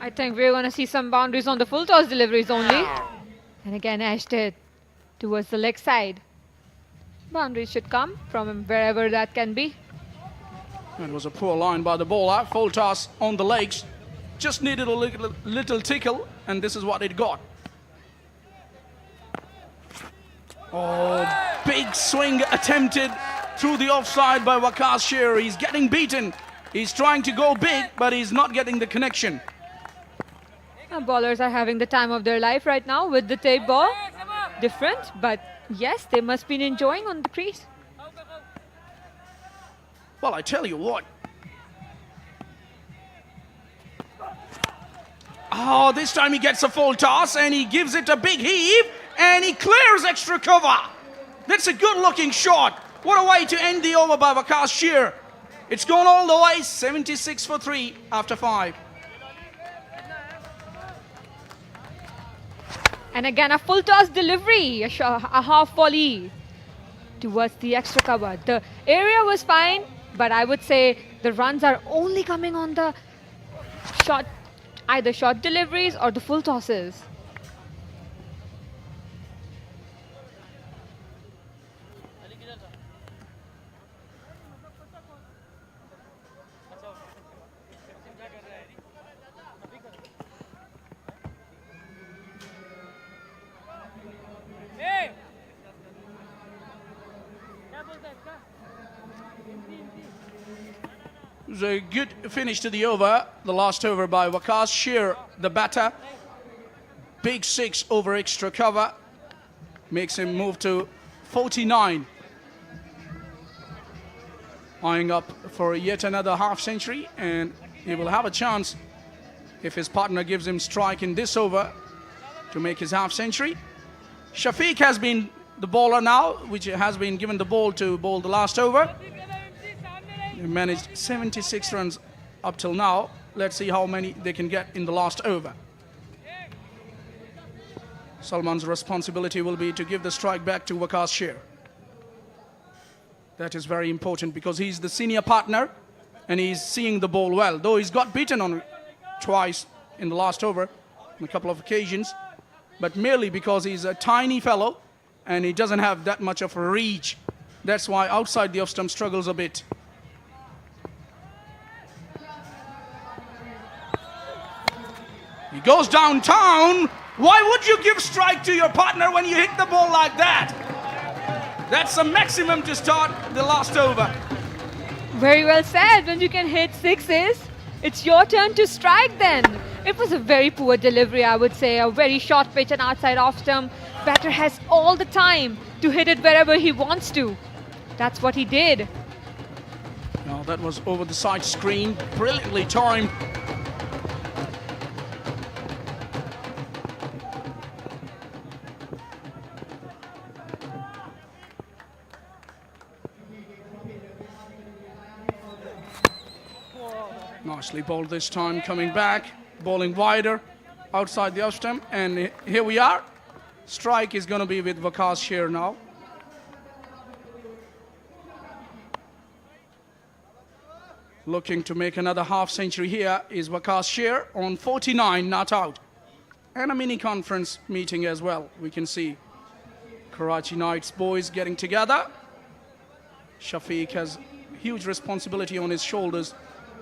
I think we're going to see some boundaries on the full toss deliveries only. And again, edged it towards the leg side. Boundaries should come from wherever that can be. It was a poor line by the bowler. Full toss on the legs. Just needed a little tickle, and this is what it got. Oh, big swing attempted through the offside by Waqas Sher. He's getting beaten. He's trying to go big, but he's not getting the connection. Bowlers are having the time of their life right now with the tape ball. Different, but yes, they must be enjoying on the crease. Well, I tell you what. Oh, this time he gets a full toss and he gives it a big heave and he clears extra cover. That's a good looking shot. What a way to end the over by Waqas Sher. It's gone all the way, 76 for 3 after 5. And again, a full toss delivery, a half volley towards the extra cover. The area was fine, but I would say the runs are only coming on the short, either short deliveries or the full tosses. It was a good finish to the over, the last over by Waqas Sher, the batter. Big 6 over extra cover. Makes him move to 49. Eyeing up for yet another half century, and he will have a chance if his partner gives him strike in this over to make his half century. Shafiq has been the bowler now, which has been given the ball to bowl the last over. They managed 76 runs up till now. Let's see how many they can get in the last over. Salman's responsibility will be to give the strike back to Waqas Sher. That is very important because he's the senior partner and he's seeing the ball well. Though he's got beaten on twice in the last over on a couple of occasions, but merely because he's a tiny fellow and he doesn't have that much of a reach. That's why outside the off stump struggles a bit. He goes downtown. Why would you give strike to your partner when you hit the ball like that? That's the maximum to start the last over. Very well said. When you can hit sixes, it's your turn to strike then. It was a very poor delivery, I would say. A very short pitch and outside off stump. Batter has all the time to hit it wherever he wants to. That's what he did. Now that was over the side screen. Brilliantly timed. Nicely bowled this time, coming back, bowling wider, outside the off stump, and here we are. Strike is going to be with Waqas Sher now. Looking to make another half century here is Waqas Sher on 49, not out. And a mini conference meeting as well. We can see Karachi Knights boys getting together. Shafiq has huge responsibility on his shoulders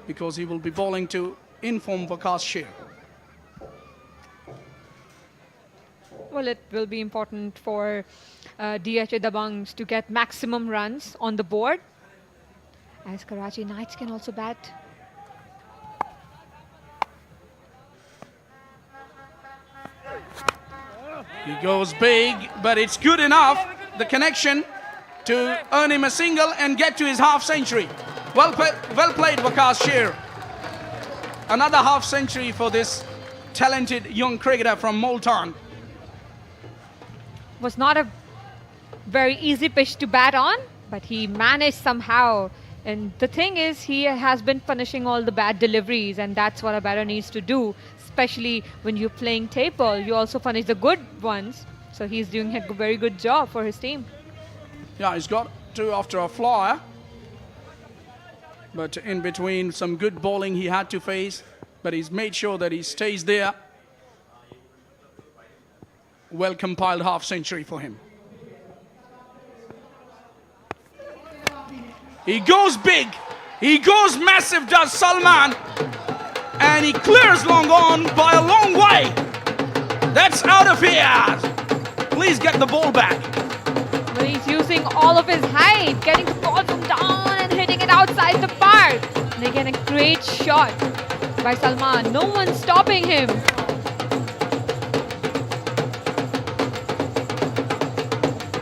because he will be bowling to inform Waqas Sher. Well, it will be important for DHA Dabanggs to get maximum runs on the board, as Karachi Knights can also bat. He goes big, but it's good enough, the connection, to earn him a single and get to his half century. Well played, Waqas Sher. Another half century for this talented young cricketer from Multan. Was not a very easy pitch to bat on, but he managed somehow. And the thing is, he has been punishing all the bad deliveries, and that's what a batter needs to do, especially when you're playing tape ball. You also punish the good ones. So he's doing a very good job for his team. Yeah, he's got two after a flyer. But in between, some good bowling he had to face, but he's made sure that he stays there. Well compiled half century for him. He goes big, he goes massive, does Salman, and he clears long on by a long way. That's out of here. Please get the ball back. But he's using all of his height, getting the ball from down and hitting it outside the park. And again, a great shot by Salman. No one's stopping him.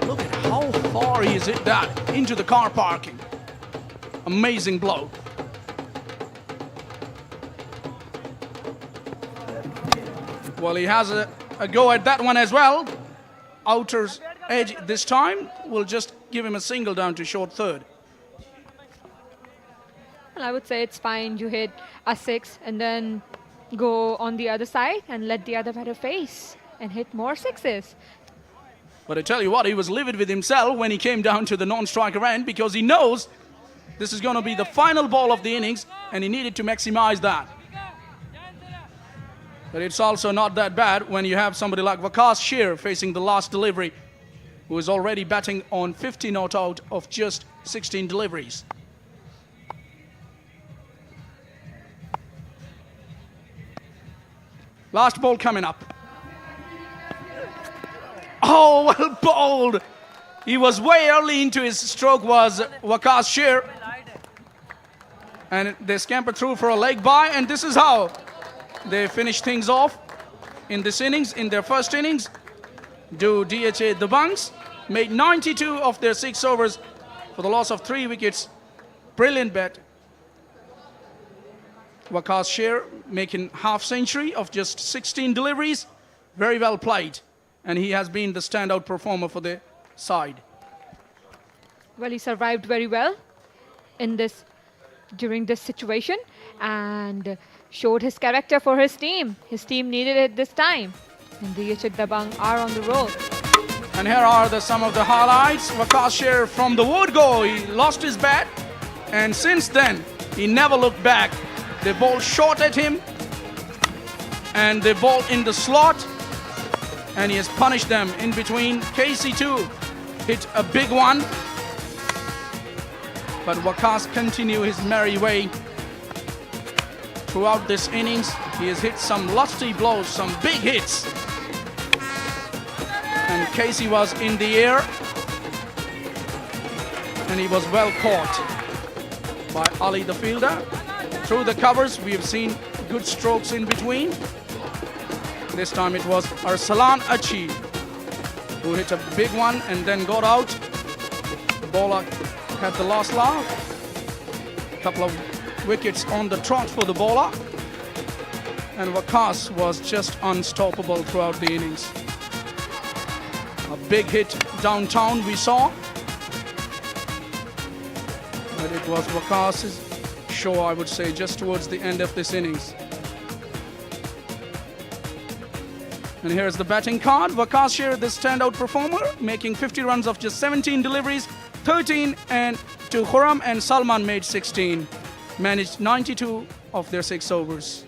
Look at how far he has hit that into the car parking. Amazing blow. Well, he has a go at that one as well. Outer's edge this time will just give him a single down to short third. Well, I would say it's fine. You hit a 6 and then go on the other side and let the other batter face and hit more 6s. But I tell you what, he was livid with himself when he came down to the non-striker end because he knows this is going to be the final ball of the innings and he needed to maximize that. But it's also not that bad when you have somebody like Waqas Sher facing the last delivery, who is already batting on 50 not out of just 16 deliveries. Last ball coming up. Oh, well bowled. He was way early into his stroke was Waqas Sher. And they scampered through for a leg bye, and this is how they finish things off in this innings, in their first innings. DHA Dabanggs made 92 of their 6 overs for the loss of 3 wickets. Brilliant bet. Waqas Sher making half century of just 16 deliveries. Very well played. And he has been the standout performer for the side. Well, he survived very well during this situation and showed his character for his team. His team needed it this time. And DHA Dabanggs are on the road. And here are some of the highlights. Waqas Sher from the wood go. He lost his bat. And since then, he never looked back. They bowled short at him. And they bowled in the slot. And he has punished them in between. KC2 hit a big one. But Waqas continue his merry way. Throughout this innings, he has hit some lusty blows, some big hits. And Casey was in the air. And he was well caught by Ali the fielder. Through the covers, we have seen good strokes in between. This time it was Arsalan Achi who hit a big one and then got out. The bowler had the last laugh. A couple of wickets on the trot for the bowler. And Waqas was just unstoppable throughout the innings. A big hit downtown we saw. But it was Waqas's show, I would say, just towards the end of this innings. And here's the batting card. Waqas Sher, the standout performer, making 50 runs of just 17 deliveries, 13 and to Khurram and Salman made 16. Managed 92 of their 6 overs.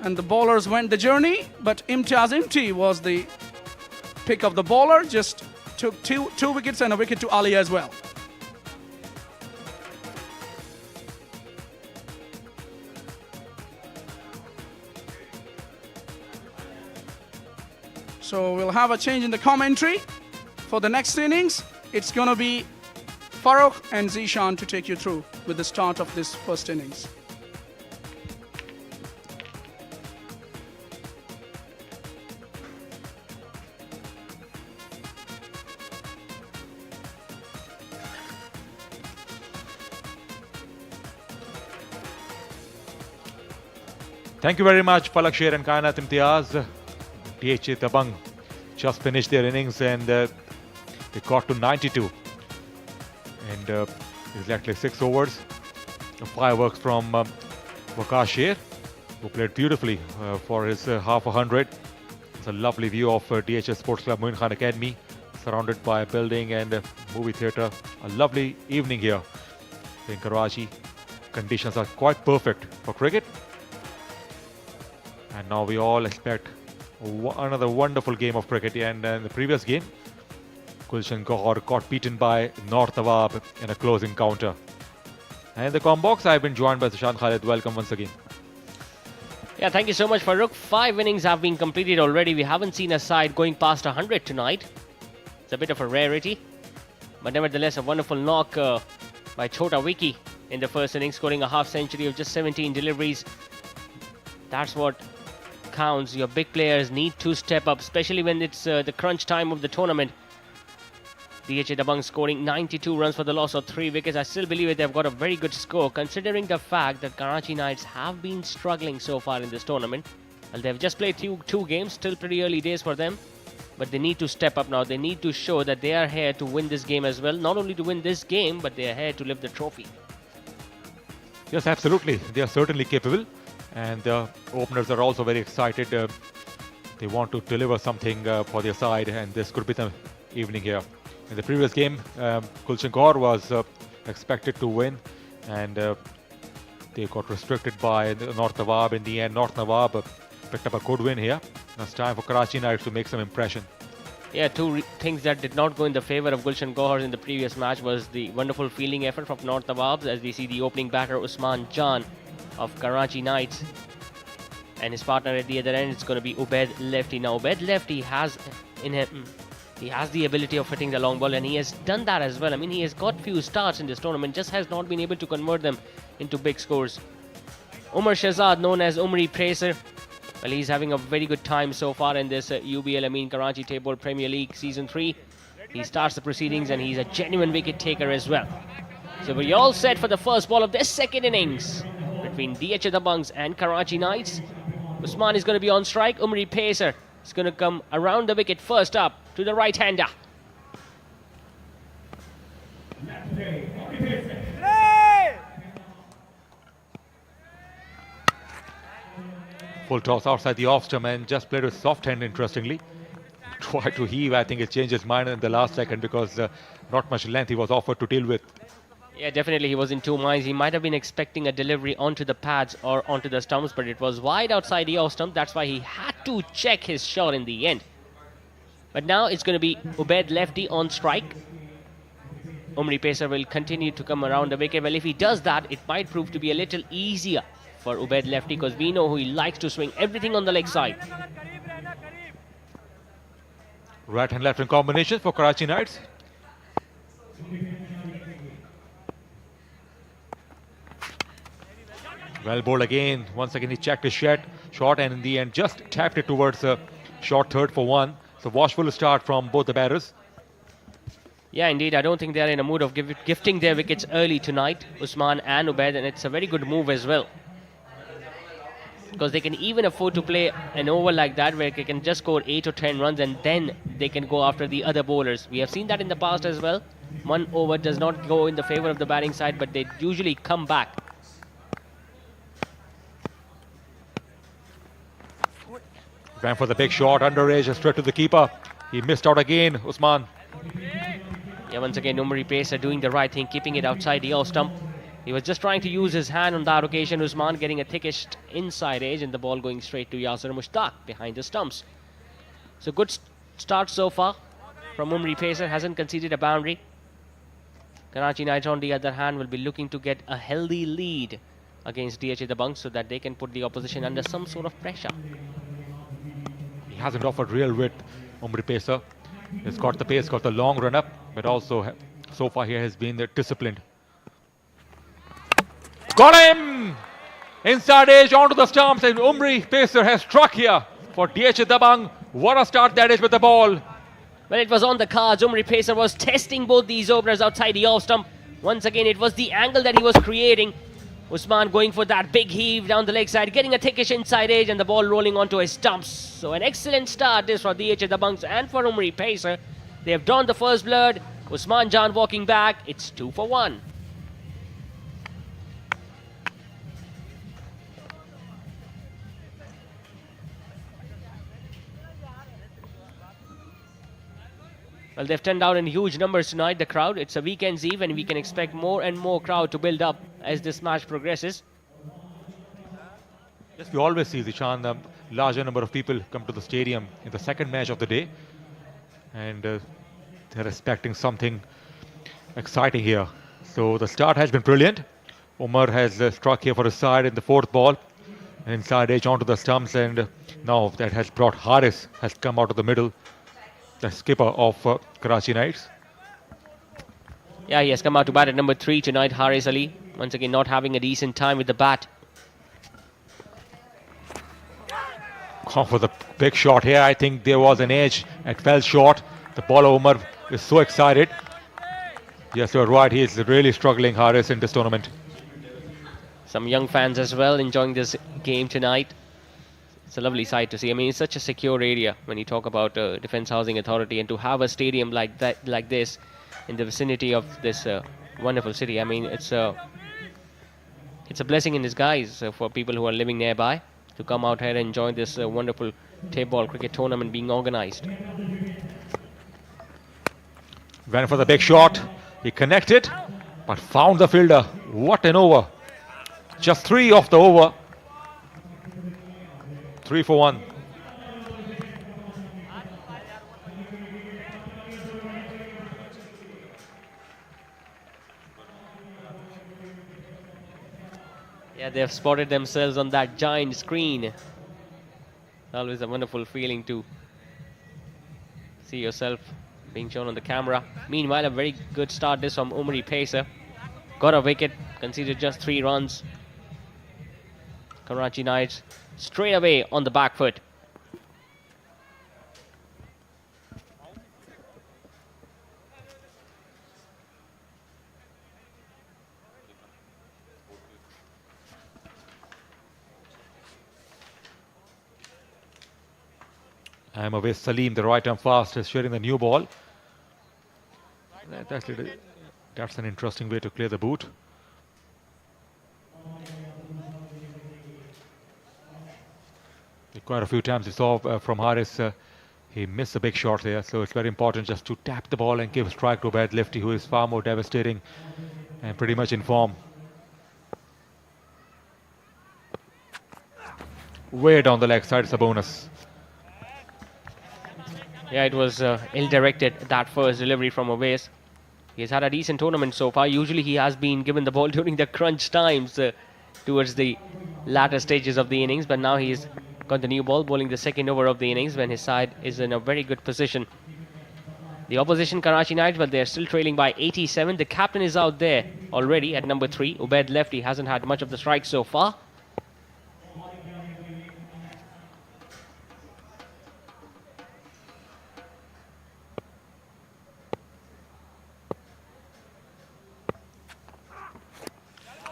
And the bowlers went the journey, but Imtiaz Imti was the pick of the bowler. Just took two wickets and a wicket to Ali as well. So we'll have a change in the commentary. For the next innings, it's going to be Farooq and Zishan to take you through with the start of this first innings. Thank you very much, Falak Sher and Kainat Imtiaz. DHA Dabanggs just finished their innings and they got to 92. And exactly 6 overs. Fireworks from Waqas Sher, who played beautifully for his half 100. It's a lovely view of DHA Sports Club Moin Khan Academy, surrounded by a building and a movie theatre. A lovely evening here in Karachi. Conditions are quite perfect for cricket. And now we all expect another wonderful game of cricket. And in the previous game, Gulshan Gohar got beaten by North Nawabs in a close encounter. And in the com box, I've been joined by Sushant Khalid. Welcome once again. Yeah, thank you so much, Farooq. 5 innings have been completed already. We haven't seen a side going past 100 tonight. It's a bit of a rarity. But nevertheless, a wonderful knock by Chota Wiki in the first innings, scoring a half century of just 17 deliveries. That's what counts. Your big players need to step up, especially when it's the crunch time of the tournament. DHA Dabanggs scoring 92 runs for the loss of 3 wickets. I still believe they've got a very good score, considering the fact that Karachi Knights have been struggling so far in this tournament. Well, they've just played two games, still pretty early days for them. But they need to step up now. They need to show that they are here to win this game as well. Not only to win this game, but they are here to lift the trophy. Yes, absolutely. They are certainly capable. And the openers are also very excited. They want to deliver something for their side, and this could be the evening here. In the previous game, Gulshan Gohar was expected to win, and they got restricted by North Nawabs. In the end, North Nawabs picked up a good win here. Now it's time for Karachi Knights to make some impression. Yeah, two things that did not go in the favour of Gulshan Gohar in the previous match was the wonderful fielding effort from North Nawabs, as we see the opening batter Usman Jan of Karachi Knights, and his partner at the other end is going to be Ubaid Lefty. Now Ubaid Lefty has in him He has the ability of hitting the long ball, and he has done that as well. I mean, he has got few starts in this tournament, just has not been able to convert them into big scores. Umar Shahzad, known as Umri Pacer, well, he's having a very good time so far in this UBL, I mean Karachi Table Premier League Season 3. He starts the proceedings and he's a genuine wicket taker as well. So we're all set for the first ball of this second innings between DH Dabanggs and Karachi Knights. Usman is going to be on strike. Umri Pacer is going to come around the wicket first up to the right-hander. Full toss outside the off stump and just played with soft hand, interestingly. Tried to heave, I think it changed his mind in the last second because not much length he was offered to deal with. Yeah, definitely he was in two minds. He might have been expecting a delivery onto the pads or onto the stumps, but it was wide outside the off stump. That's why he had to check his shot in the end. But now it's going to be Ubaid lefty on strike. Umri Pacer will continue to come around the wicket. Well, if he does that, it might prove to be a little easier for Ubaid lefty because we know he likes to swing everything on the leg side. Right and left in combination for Karachi Knights. Well bowled again. Once again he checked his shot and in the end just tapped it towards a short third for one. So watchful start from both the batters. Yeah, indeed. I don't think they're in a mood of gifting their wickets early tonight, Usman and Ubaid, and it's a very good move as well. Because they can even afford to play an over like that where they can just score 8 or 10 runs and then they can go after the other bowlers. We have seen that in the past as well. One over does not go in the favour of the batting side, but they usually come back. Ran for the big shot, under edge, straight to the keeper. He missed out again, Usman. Yeah, once again, Umri Pacer doing the right thing, keeping it outside the off stump. He was just trying to use his hand on that occasion. Usman getting a thickish inside edge and the ball going straight to Yasir Mushtaq behind the stumps. So good start so far from Umri Pacer, hasn't conceded a boundary. Karachi Knights on the other hand will be looking to get a healthy lead against DH Dabanggs so that they can put the opposition under some sort of pressure. He hasn't offered real width, Umri Pacer. He's got the pace, got the long run up, but also so far he has been disciplined. Got him! Inside edge onto the stumps and Umri Pacer has struck here for DH Dabanggs. What a start that is with the ball. Well, it was on the cards. Umri Pacer was testing both these openers outside the off stump. Once again, it was the angle that he was creating. Usman going for that big heave down the leg side, getting a thickish inside edge and the ball rolling onto his stumps. So an excellent start this for DH Dabanggs and for Umri Pacer. They have drawn the first blood. Usman Jan walking back. It's 2 for 1. Well, they've turned out in huge numbers tonight, the crowd. It's a weekend's eve and we can expect more and more crowd to build up as this match progresses. Yes, we always see, Zishan, a larger number of people come to the stadium in the second match of the day. And they're expecting something exciting here. So the start has been brilliant. Umar has struck here for his side in the fourth ball. And inside edge onto the stumps and now that has brought Haris, has come out of the middle. The skipper of Karachi Knights. Yeah, he has come out to bat at number 3 tonight, Haris Ali. Once again, not having a decent time with the bat. Come for the big shot here. I think there was an edge. It fell short. The bowler Umar is so excited. Yes, you're right. He is really struggling, Haris, in this tournament. Some young fans as well enjoying this game tonight. It's a lovely sight to see. I mean, it's such a secure area when you talk about Defence Housing Authority, and to have a stadium like that, like this, in the vicinity of this wonderful city. I mean, it's a blessing in disguise for people who are living nearby to come out here and enjoy this wonderful table cricket tournament being organised. Went for the big shot. He connected, but found the fielder. What an over! Just 3 off the over. 3 for 1. Yeah, they have spotted themselves on that giant screen. Always a wonderful feeling to see yourself being shown on the camera. Meanwhile, a very good start this from Umari Pacer. Got a wicket, conceded just 3 runs. Karachi Knights straight away on the back foot. I'm away Salim, the right arm fast, is sharing the new ball. That's an interesting way to clear the boot. Quite a few times we saw from Haris, he missed a big shot there, so it's very important just to tap the ball and give a strike to a bad lefty who is far more devastating and pretty much in form. Way down the leg side, it's a bonus. Yeah, it was ill-directed, that first delivery from Awais. He's had a decent tournament so far. Usually he has been given the ball during the crunch times towards the latter stages of the innings, but now he's got the new ball, bowling the second over of the innings when his side is in a very good position. The opposition Karachi Knights, but they're still trailing by 87. The captain is out there already at number 3. Ubaid lefty hasn't had much of the strike so far.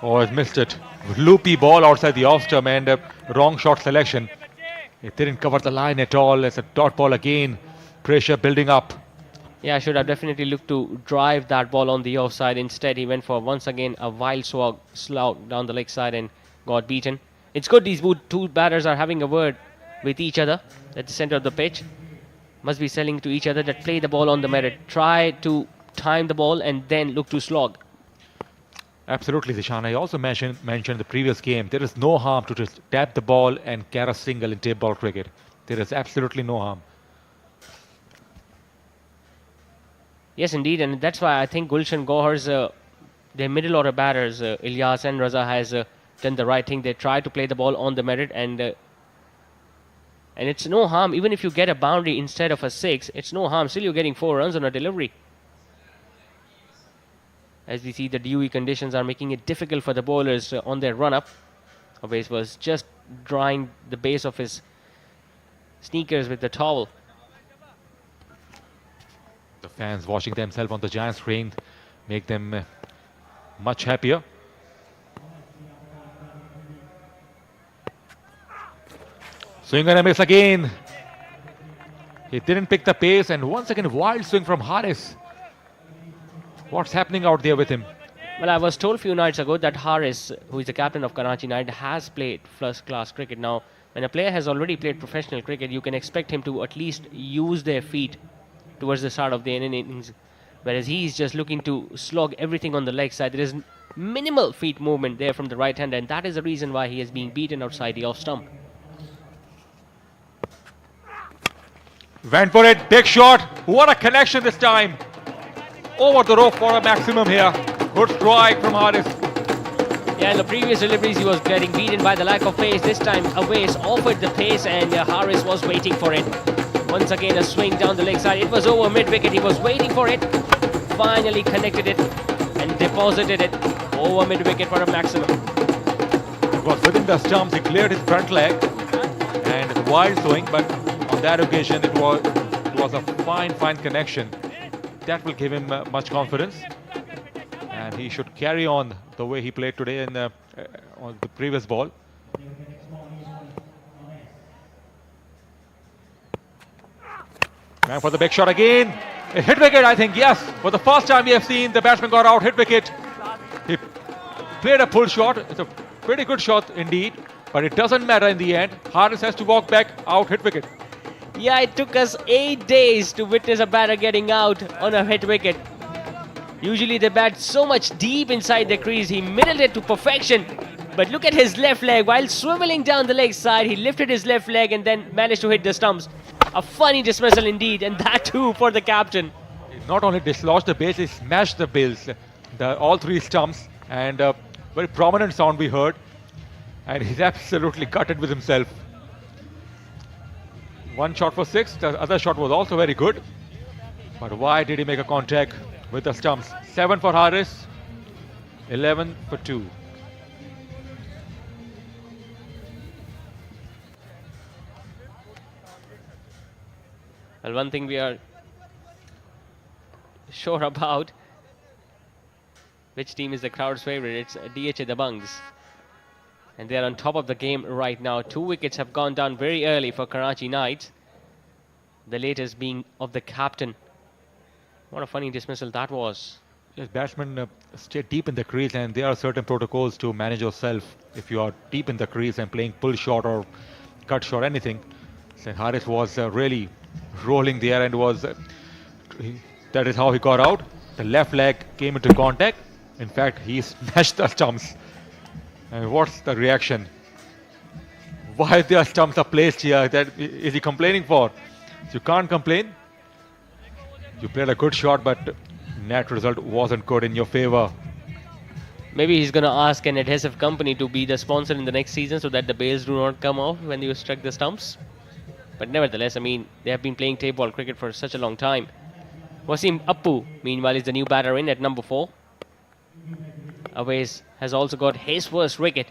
Oh, he's missed it. Loopy ball outside the off stump and wrong shot selection. It didn't cover the line at all. It's a dot ball again. Pressure building up. Yeah, I should have definitely looked to drive that ball on the offside. Instead, he went for once again a wild slog down the leg side and got beaten. It's good these two batters are having a word with each other at the center of the pitch. Must be selling to each other that play the ball on the merit. Try to time the ball and then look to slog. Absolutely, Zishan. I also mentioned in the previous game, there is no harm to just tap the ball and get a single in tape ball cricket. There is absolutely no harm. Yes, indeed, and that's why I think Gulshan Gohar's their middle order batters, Ilyas and Raza, has done the right thing. They try to play the ball on the merit, and it's no harm. Even if you get a boundary instead of a 6, it's no harm. Still, you're getting 4 runs on a delivery. As we see, the dewy conditions are making it difficult for the bowlers on their run-up. Awais was just drying the base of his sneakers with the towel. The fans watching themselves on the giant screen make them much happier. Swing and a miss again. He didn't pick the pace, and once again wild swing from Haris. What's happening out there with him? Well, I was told a few nights ago that Haris, who is the captain of Karachi Knight, has played first-class cricket. Now, when a player has already played professional cricket, you can expect him to at least use their feet towards the start of the innings. Whereas he's just looking to slog everything on the leg side. There is minimal feet movement there from the right hand, and that is the reason why he is being beaten outside the off stump. Went for it, big shot. What a connection this time. Over the rope for a maximum here. Good strike from Haris. Yeah, in the previous deliveries he was getting beaten by the lack of pace. This time Awais offered the pace and Haris was waiting for it. Once again a swing down the leg side. It was over mid-wicket. He was waiting for it. Finally connected it and deposited it over mid-wicket for a maximum. It was within the stumps. He cleared his front leg and it's a wild swing, but on that occasion it was a fine connection. That will give him much confidence, and he should carry on the way he played today in on the previous ball. And for the big shot again, a hit wicket, I think. Yes, for the first time we have seen the batsman got out, hit wicket. He played a pull shot. It's a pretty good shot indeed, but it doesn't matter in the end. Haris has to walk back, out, hit wicket. Yeah, it took us 8 days to witness a batter getting out on a hit wicket. Usually they bat so much deep inside the crease. He middled it to perfection. But look at his left leg. While swiveling down the leg side, he lifted his left leg and then managed to hit the stumps. A funny dismissal indeed, and that too for the captain. He not only dislodged the base, he smashed the bills. All 3 stumps, and a very prominent sound we heard. And he's absolutely gutted with himself. One shot for 6, the other shot was also very good. But why did he make a contact with the stumps? 7 for Haris, 11 for 2. Well, one thing we are sure about, which team is the crowd's favorite? It's DHA Dabanggs. And they are on top of the game right now. 2 wickets have gone down very early for Karachi Knights. The latest being of the captain. What a funny dismissal that was. Yes, batsmen stay deep in the crease, and there are certain protocols to manage yourself. If you are deep in the crease and playing pull shot or cut shot, anything. So Haris was really rolling there and was... that is how he got out. The left leg came into contact. In fact, he smashed the stumps. And what's the reaction? Why the stumps are placed here? That is he complaining for? So you can't complain. You played a good shot, but net result wasn't good in your favor. Maybe he's going to ask an adhesive company to be the sponsor in the next season so that the bails do not come off when you struck the stumps. But nevertheless, I mean, they have been playing tape ball cricket for such a long time. Wasim Appu, meanwhile, is the new batter in at number 4. Awais has also got his first wicket.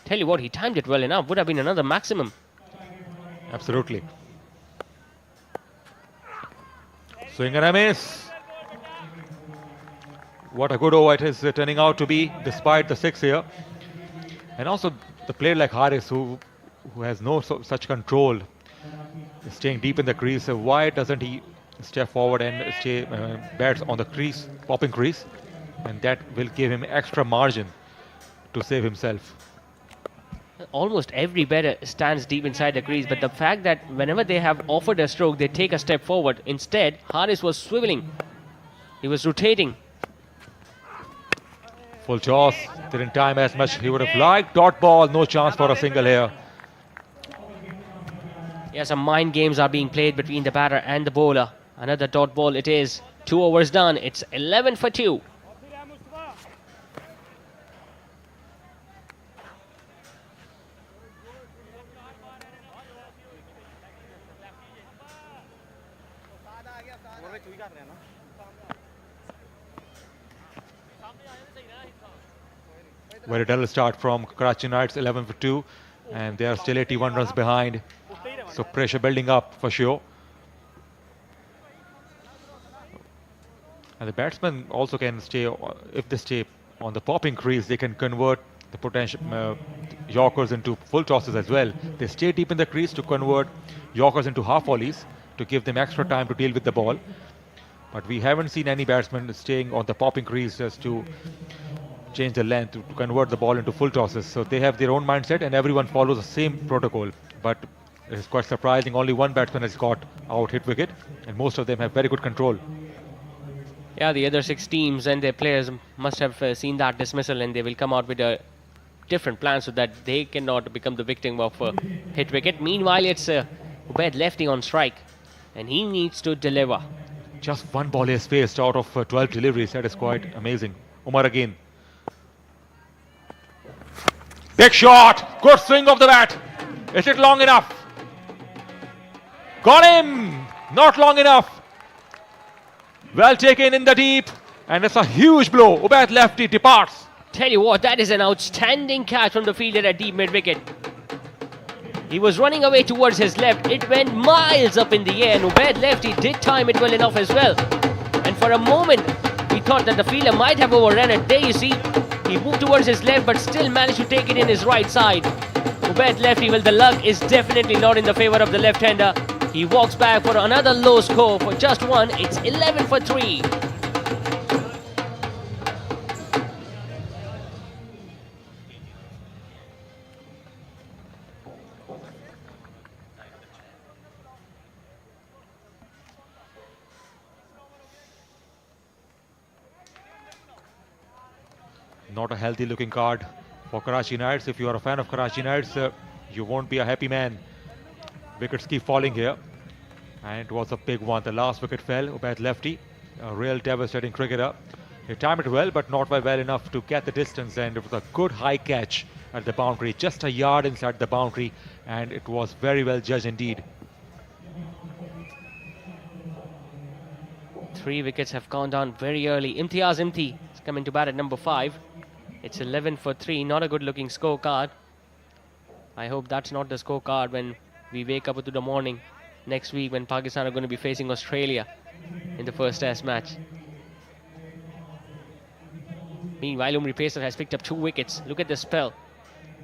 Tell you what, he timed it well enough. Would have been another maximum. Absolutely. Swing and a miss. What a good over it is turning out to be, despite the 6 here. And also the player like Haris, who has no such control, staying deep in the crease. So why doesn't he step forward and stay bats on the crease, popping crease? And that will give him extra margin to save himself. Almost every batter stands deep inside the crease, but the fact that whenever they have offered a stroke, they take a step forward. Instead, Haris was swiveling. He was rotating. Full toss, didn't time as much he would have liked. Dot ball, no chance for a single here. Yeah, some mind games are being played between the batter and the bowler. Another dot ball it is. 2 overs done. It's 11 for 2. Very dull start from Karachi Knights, 11 for 2, and they are still 81 runs behind. So pressure building up for sure. And the batsmen also can stay, if they stay on the popping crease, they can convert the potential Yorkers into full tosses as well. They stay deep in the crease to convert Yorkers into half volleys to give them extra time to deal with the ball. But we haven't seen any batsmen staying on the popping crease just to change the length, to convert the ball into full tosses. So they have their own mindset and everyone follows the same protocol. But it's quite surprising, only one batsman has got out hit wicket and most of them have very good control. Yeah, the other 6 teams and their players must have seen that dismissal, and they will come out with a different plan so that they cannot become the victim of a hit wicket. Meanwhile, it's Ubaid lefty on strike, and he needs to deliver. Just one ball is faced out of 12 deliveries. That is quite amazing. Umar again. Big shot. Good swing of the bat. Is it long enough? Got him. Not long enough. Well taken in the deep. And it's a huge blow. Ubaid lefty departs. Tell you what, that is an outstanding catch from the fielder at deep mid-wicket. He was running away towards his left. It went miles up in the air, and Ubaid lefty did time it well enough as well. And for a moment, we thought that the fielder might have overrun it. There you see, he moved towards his left, but still managed to take it in his right side. Ubaid lefty, well, the luck is definitely not in the favour of the left-hander. He walks back for another low score for just one. It's 11 for 3. Not a healthy looking card for Karachi Knights. If you are a fan of Karachi Knights, you won't be a happy man. Wickets keep falling here. And it was a big one. The last wicket fell. Ubaid lefty, a real devastating cricketer. He timed it well, but not well enough to get the distance. And it was a good high catch at the boundary, just a yard inside the boundary. And it was very well judged indeed. 3 wickets have gone down very early. Imtiaz Imti is coming to bat at number 5. It's 11 for 3, not a good looking scorecard. I hope that's not the scorecard when we wake up into the morning next week when Pakistan are going to be facing Australia in the first test match. Meanwhile, Umri Pacer has picked up 2 wickets. Look at the spell.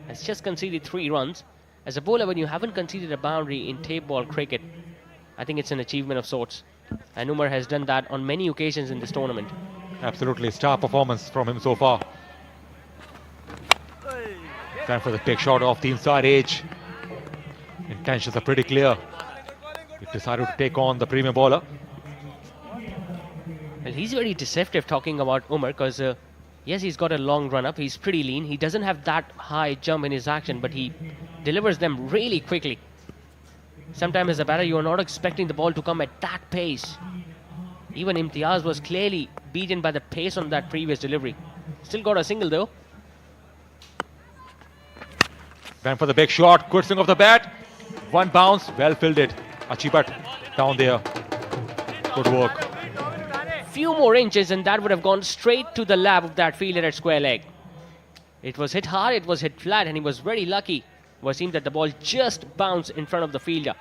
Has just conceded 3 runs. As a bowler, when you haven't conceded a boundary in tape ball cricket, I think it's an achievement of sorts. And Umar has done that on many occasions in this tournament. Absolutely star performance from him so far. Time for the big shot off the inside edge. Intentions are pretty clear. He decided to take on the premium bowler. Well, he's very deceptive talking about Umar because, yes, he's got a long run up. He's pretty lean. He doesn't have that high jump in his action, but he delivers them really quickly. Sometimes as a batter, you are not expecting the ball to come at that pace. Even Imtiaz was clearly beaten by the pace on that previous delivery. Still got a single though. Went for the big shot. Good swing of the bat. One bounce. Well fielded. Achibat down there. Good work. Few more inches and that would have gone straight to the lap of that fielder at square leg. It was hit hard, it was hit flat, and he was very lucky. It seemed that the ball just bounced in front of the fielder.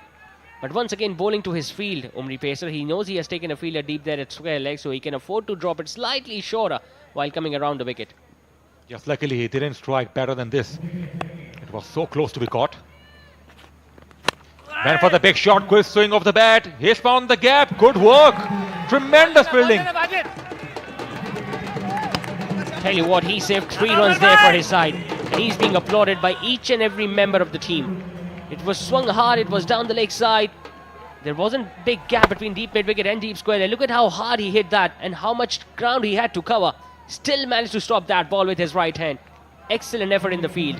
But once again, bowling to his field, Umri Pacer, he knows he has taken a fielder deep there at square leg, so he can afford to drop it slightly shorter while coming around the wicket. Just luckily he didn't strike better than this. It was so close to be caught. Went for the big shot, quick swing of the bat. He's found the gap. Good work. Tremendous fielding. Tell you what, he saved 3 runs there for his side. And he's being applauded by each and every member of the team. It was swung hard, it was down the leg side. There wasn't big gap between deep mid wicket and deep square leg. Look at how hard he hit that and how much ground he had to cover. Still managed to stop that ball with his right hand. Excellent effort in the field.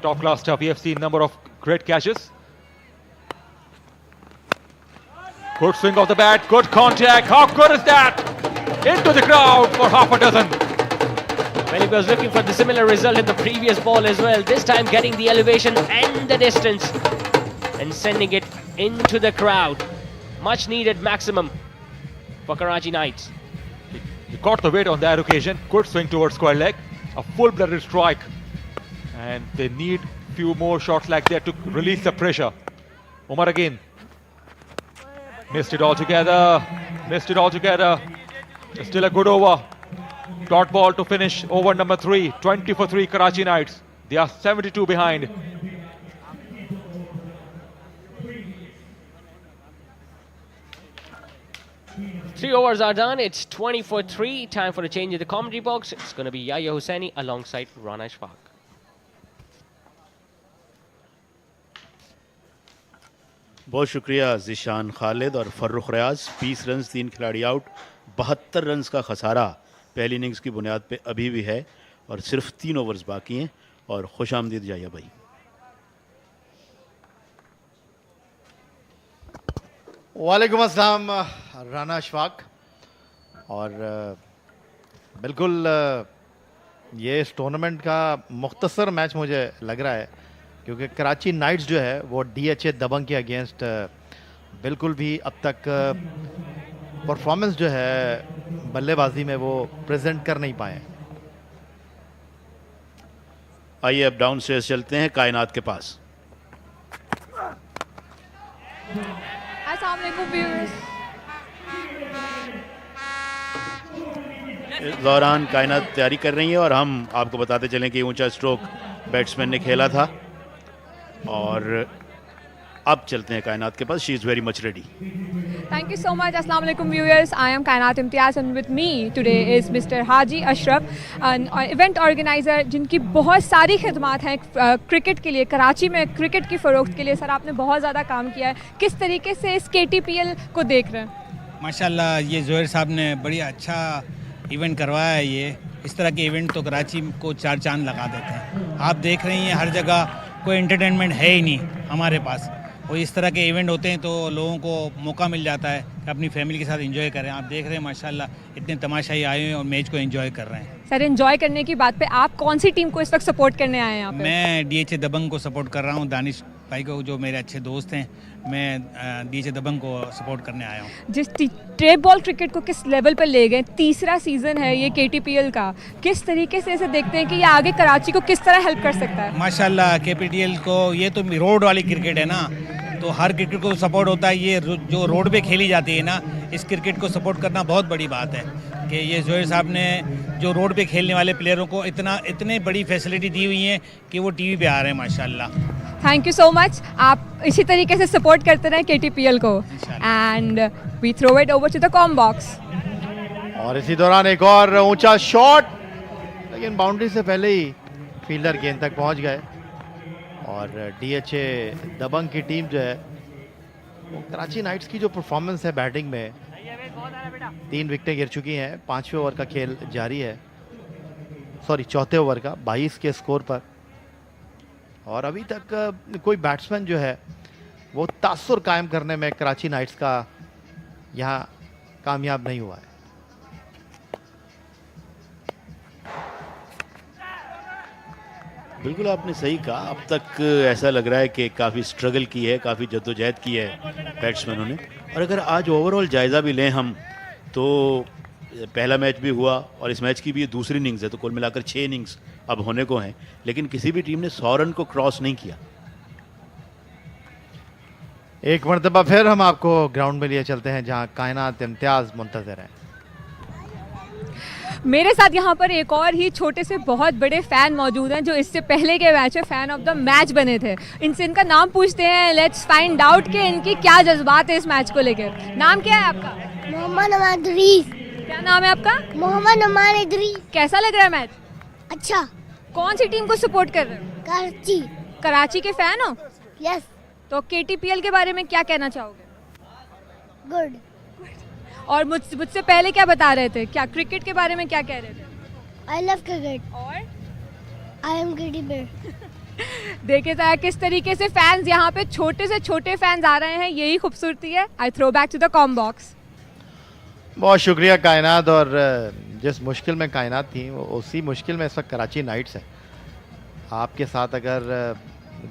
Top class stuff. We have seen number of great catches. Good swing of the bat, good contact. How good is that? Into the crowd for half a dozen. Well, he was looking for the similar result in the previous ball as well. This time getting the elevation and the distance and sending it into the crowd. Much needed maximum for Karachi Knights. He caught the weight on that occasion. Good swing towards square leg. A full-blooded strike. And they need few more shots like that to release the pressure. Umar again. Missed it altogether. Missed it altogether. Still a good over. Dot ball to finish over number 3. 20 for 3 Karachi Knights. They are 72 behind. Three overs are done. It's 20 for 3. Time for a change in the commentary box. It's going to be Yahya Hussaini alongside Rana Ishfaq. बहुत शुक्रिया ज़िशान खालिद और फ़र्रुख रियाज। 20 runs 3 खिलाड़ी out. 72 runs का खसारा पहली innings की बुनियाद पे अभी भी है और सिर्फ 3 ओवर्स बाकी हैं। और खुश आमदीद जाइए भाई। वालेकुम अस्सलाम राना अशफाक। और बिल्कुल ये इस टूर्नामेंट का मुख्तसर मैच मुझे लग रहा है क्योंकि कराची नाइट्स जो है वो DHA दबंग के अगेंस्ट बिल्कुल भी अब तक परफॉर्मेंस जो है बल्लेबाजी में वो प्रेजेंट कर नहीं पाए। आइए अब डाउन स्टेयर्स चलते हैं कायनात के पास। इस दौरान कायनात तैयारी कर रही है और हम आपको बताते चलें कि ऊंचा स्ट्रोक बैट्समैन ने खेला था और अब चलते हैं कायनात के पास। She is very much ready. Thank you so much. Assalamu alaikum viewers. I am Kainat Imtiaz and with me today is Mr. Haji Ashraf, an event organizer जिनकी बहुत सारी खिदमात हैं क्रिकेट के लिए। कराची में क्रिकेट की फ़रोख्त के लिए सर आपने बहुत ज़्यादा काम किया है। किस तरीके से इस KTPL को देख रहे हैं? माशाल्लाह ये ज़ोहर साहब ने बड़ी अच्छा इवेंट करवाया है। ये इस तरह के इवेंट तो कराची को 4 चांद लगा देते हैं। आप देख रही हैं हर जगह कोई एंटरटेनमेंट है ही नहीं हमारे पास, और इस तरह के इवेंट होते हैं तो लोगों को मौका मिल जाता है कि अपनी फैमिली के साथ एंजॉय करें। आप देख रहे हैं माशाल्लाह इतने तमाशाई आए हैं और मैच को एंजॉय कर रहे हैं। सर एंजॉय करने की बात पे आप कौन सी टीम को इस वक्त सपोर्ट करने आए हैं यहाँ पे? मैं DHA दबंग को सपोर्ट कर रहा हूँ। दानिश भाई को, जो मेरे अच्छे दोस्त हैं, मैं डीजे दबंग को सपोर्ट करने आया हूँ। जिस टेप बॉल क्रिकेट को किस लेवल पर ले गए, तीसरा सीजन है ये KTPL का, किस तरीके से इसे देखते हैं कि ये आगे कराची को किस तरह हेल्प कर सकता है? माशाल्लाह KPTL को, ये तो रोड वाली क्रिकेट है ना, तो हर क्रिकेट को सपोर्ट होता है। ये जो रोड पे खेली जाती है ना, इस क्रिकेट को सपोर्ट करना बहुत बड़ी बात है कि ये जोहर साहब ने जो रोड पे खेलने वाले प्लेयरों को इतने बड़ी फैसिलिटी दी हुई है कि वो टीवी पे आ रहे हैं माशाल्लाह। थैंक यू सो मच, आप इसी तरीके से सपोर्ट करते रहें KTPL को। And we throw it over to the comm box. और इसी दौरान एक और ऊंचा शॉट, लेकिन बाउंड्री से पहले ही फील्डर गेंद तक पहुंच गए। और DHA दबंग की टीम जो है, वो कराची नाइट्स की जो परफॉर्मेंस है बैटिंग में, 3 विकेटें गिर चुकी हैं। 5वें ओवर का खेल जारी है, सॉरी 4थे ओवर का 22 के स्कोर पर। और अभी तक कोई बैट्समैन जो है वो तासुर कायम करने में कराची नाइट्स का यहाँ कामयाब नहीं हुआ है। बिल्कुल आपने सही कहा, अब तक ऐसा लग रहा है कि काफ़ी स्ट्रगल की है, काफ़ी जद्दोजहद की है बैट्समैनों ने। और अगर आज ओवरऑल जायज़ा भी लें हम, तो पहला मैच भी हुआ और इस मैच की भी ये दूसरी इनिंग्स है, तो कुल मिलाकर 6 इनिंग्स अब होने को हैं, लेकिन किसी भी टीम ने 100 रन को क्रॉस नहीं किया। एक मरतबा फिर हम आपको ग्राउंड में लिए चलते हैं जहां कायनात इम्तियाज मुंतज़िर हैं। मेरे साथ यहाँ पर एक और ही छोटे से बहुत बड़े फैन मौजूद हैं जो इससे पहले के मैच में फैन ऑफ द मैच बने थे। इनसे इनका नाम पूछते हैं, लेट्स फाइंड आउट कि इनकी क्या जज्बात है इस मैच को लेकर। नाम क्या है आपका? मोहम्मद अमान इदरीस। क्या नाम है आपका? मोहम्मद अमान इदरीस। कैसा लग रहा है मैच? अच्छा। कौन सी टीम को सपोर्ट कर रहे हो? कराची। कराची के फैन हो? यस। तो KTPL के बारे में क्या कहना चाहोगे? गुड। और मुझसे पहले क्या बता रहे थे, क्या क्रिकेट के बारे में क्या कह रहे थे? I love cricket. और आई एम क्रिकेट। देखे जाए किस तरीके से फैंस यहाँ पे छोटे से छोटे फैंस आ रहे हैं, यही खूबसूरती है। I throw back to the comm box. बहुत शुक्रिया कायनात। और जिस मुश्किल में कायनात थी, वो उसी मुश्किल में इस वक्त कराची नाइट्स है। आपके साथ अगर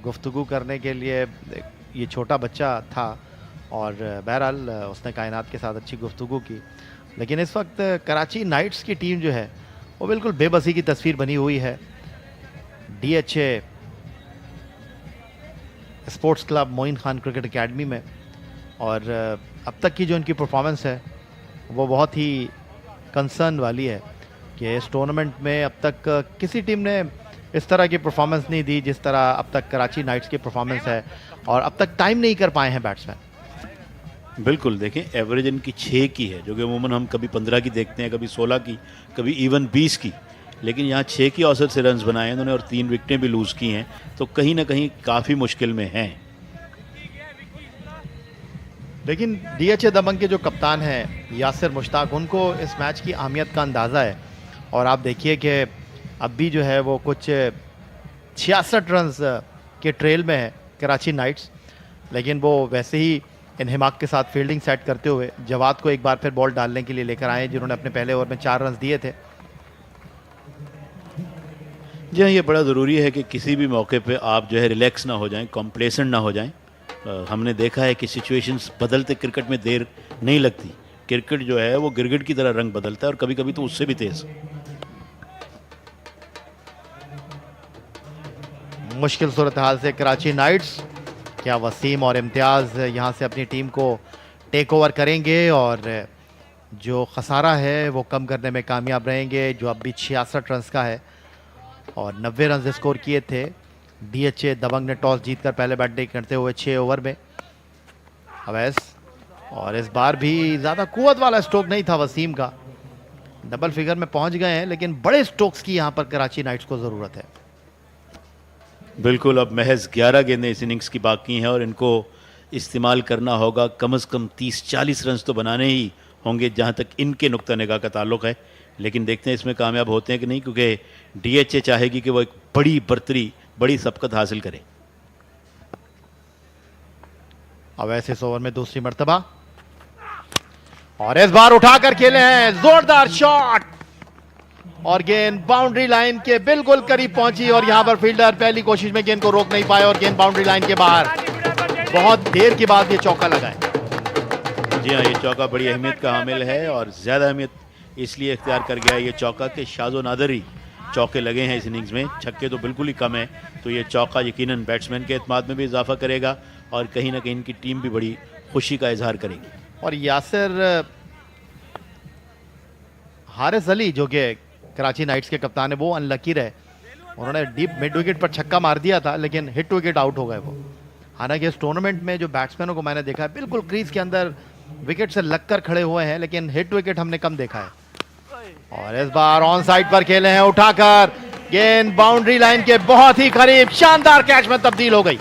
गुफ्तगू करने के लिए ये छोटा बच्चा था, और बहरहाल उसने कायनात के साथ अच्छी गुफ्तगू की, लेकिन इस वक्त कराची नाइट्स की टीम जो है वो बिल्कुल बेबसी की तस्वीर बनी हुई है। DHA sports club Moin Khan cricket academy में, और अब तक की जो इनकी परफॉर्मेंस है वो बहुत ही कंसर्न वाली है कि इस टूर्नामेंट में अब तक किसी टीम ने इस तरह की परफॉर्मेंस नहीं दी जिस तरह अब तक कराची नाइट्स की परफॉर्मेंस है, और अब तक टाइम नहीं कर पाए हैं बैट्समैन। बिल्कुल, देखें एवरेज इनकी 6 की है, जो कि अमूमन हम कभी 15 की देखते हैं, कभी 16 की, कभी इवन 20 की, लेकिन यहाँ 6 की औसत से रन्स बनाए हैं इन्होंने और 3 विकेटें भी लूज़ की हैं, तो कहीं ना कहीं काफ़ी मुश्किल में हैं। लेकिन DHA दबंग के जो कप्तान हैं यासिर मुश्ताक, उनको इस मैच की अहमियत का अंदाज़ा है। और आप देखिए कि अब भी जो है वो कुछ 66 रन्स के ट्रेल में है कराची नाइट्स, लेकिन वो वैसे ही इन्हिमाक के साथ फील्डिंग सेट करते हुए जवाद को एक बार फिर बॉल डालने के लिए लेकर आए, जिन्होंने अपने पहले ओवर में 4 रन्स दिए थे। जी हाँ, ये बड़ा ज़रूरी है कि किसी भी मौके पे आप जो है रिलैक्स ना हो जाएं, कॉम्प्लेसेंट ना हो जाएं। हमने देखा है कि सिचुएशंस बदलते क्रिकेट में देर नहीं लगती। क्रिकेट जो है वो गिरगिट की तरह रंग बदलता है, और कभी कभी तो उससे भी तेज़। मुश्किल सूरत हाल से कराची नाइट्स, क्या वसीम और इम्तियाज़ यहाँ से अपनी टीम को टेक ओवर करेंगे और जो खसारा है वो कम करने में कामयाब रहेंगे, जो अब भी 66 रन्स का है और 90 रन स्कोर किए थे। DHA दबंग ने टॉस जीतकर पहले बैटिंग करते हुए 6 ओवर में अवैस, और इस बार भी ज़्यादा कुव्वत वाला स्ट्रोक नहीं था वसीम का, डबल फिगर में पहुंच गए हैं, लेकिन बड़े स्ट्रोक्स की यहाँ पर कराची नाइट्स को ज़रूरत है। बिल्कुल, अब महज 11 गेंदें इस इनिंग्स की बाकी हैं और इनको इस्तेमाल करना होगा। कम से कम 30-40 रन तो बनाने ही होंगे जहां तक इनके नुक्ता निगाह का ताल्लुक है, लेकिन देखते हैं इसमें कामयाब होते हैं कि नहीं, क्योंकि DHA चाहेगी कि वो एक बड़ी बर्तरी, बड़ी सबकत हासिल करे। अब ऐसे इस ओवर में दूसरी मर्तबा, और इस बार उठाकर खेले हैं, जोरदार शॉट, और गेंद बाउंड्री लाइन के बिल्कुल करीब पहुंची और यहां पर फील्डर पहली कोशिश में गेंद को रोक नहीं पाए और गेंद बाउंड्री लाइन के बाहर। बहुत देर के बाद ये चौका लगा है। जी हाँ, ये चौका बड़ी अहमियत का हामिल है और ज़्यादा अहमियत इसलिए इख्तियार कर गया है ये चौका कि शाज़ो नादरी चौके लगे हैं इस इनिंग्स में, छक्के तो बिल्कुल ही कम है। तो ये चौका यकीनन बैट्समैन के एतमाद में भी इजाफा करेगा और कहीं ना कहीं इनकी टीम भी बड़ी खुशी का इजहार करेगी। और यासिर हारिस अली जो कि कराची नाइट्स के कप्तान है वो अनलकी रहे, उन्होंने डीप मिड विकेट पर छक्का मार दिया था लेकिन हिट विकेट आउट हो गए वो। हालांकि इस टूर्नामेंट में जो बैट्समैनों को मैंने देखा है बिल्कुल क्रीज के अंदर विकेट से लगकर खड़े हुए हैं, लेकिन हिट विकेट हमने कम देखा है। और इस बार ऑन साइड पर खेले हैं उठाकर, गेंद बाउंड्री लाइन के बहुत ही करीब, शानदार कैच में तब्दील हो गई।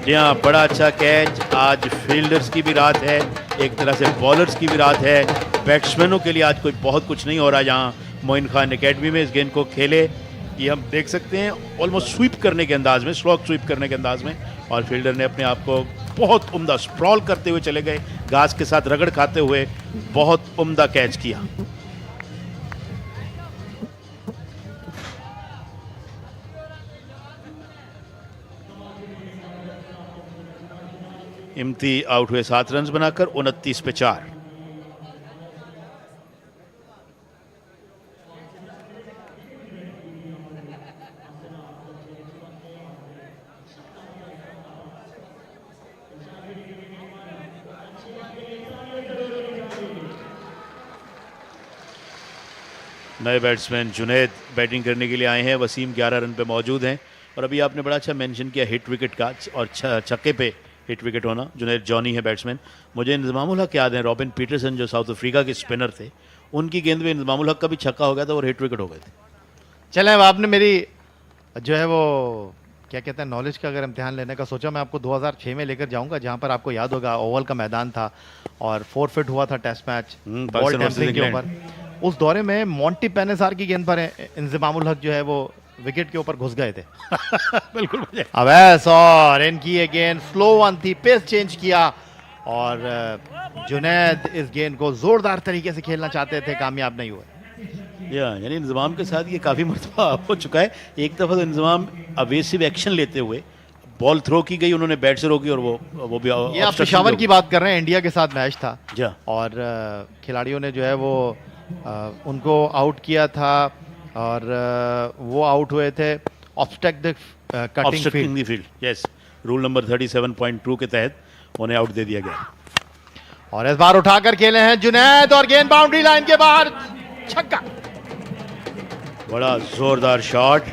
जी हाँ, बड़ा अच्छा कैच। आज फील्डर्स की भी रात है, एक तरह से बॉलर्स की भी रात है। बैट्समैनों के लिए आज कोई बहुत कुछ नहीं हो रहा। यहाँ मोइन खान एकेडमी में इस गेंद को खेले, ये हम देख सकते हैं ऑलमोस्ट स्वीप करने के अंदाज में, स्लॉग स्वीप करने के अंदाज में, और फील्डर ने अपने आप को बहुत उम्दा स्प्रॉल करते हुए चले गए, घास के साथ रगड़ खाते हुए बहुत उम्दा कैच किया। इम्ती आउट हुए 7 रन बनाकर 29 पे 4। नए बैट्समैन जुनैद बैटिंग करने के लिए आए हैं। वसीम 11 रन पे मौजूद हैं। और अभी आपने बड़ा अच्छा मेंशन किया हिट विकेट का, और छक्के पे हिट विकेट होना। जुनैद जॉनी है बैट्समैन। मुझे इंजमामुल हक याद है, रॉबिन पीटरसन जो साउथ अफ्रीका के स्पिनर थे, उनकी गेंद में इंजमामुल हक का भी छक्का हो गया था और हिट विकेट हो गए थे। चलें, अब आपने मेरी जो है वो क्या कहते हैं नॉलेज का अगर इम्तिहान लेने का सोचा, मैं आपको 2006 में लेकर जाऊंगा, जहां पर आपको याद होगा ओवल का मैदान था और फोरफिट हुआ था टेस्ट मैच बॉल टेम्परिंग के ऊपर। उस दौरे में मॉन्टी पेनेसार की गेंद पर इंजमामुल हक जो है वो विकेट के ऊपर घुस गए थे। बिल्कुल। अवैस और इनकी ये गेंद स्लो वन थी, पेस चेंज किया और जुनैद इस गेंद को जोरदार तरीके से खेलना चाहते थे, कामयाब नहीं हुए। यानी इंतजाम के साथ ये काफ़ी मरतबा हो चुका है। एक दफ़ा तो इंतजाम अवेसिव एक्शन लेते हुए बॉल थ्रो की गई, उन्होंने बैट से रोकी और वो भी। ये आप पेशावर की बात कर रहे हैं, इंडिया के साथ मैच था जी, और खिलाड़ियों ने जो है वो उनको आउट किया था और वो आउट हुए थे obstructing field. Yes, rule number 37.2 के तहत उन्हें आउट दे दिया गया। और इस बार उठाकर खेले हैं जुनैद और गेंद बाउंड्री लाइन के बाहर, छक्का। बड़ा जोरदार शॉट।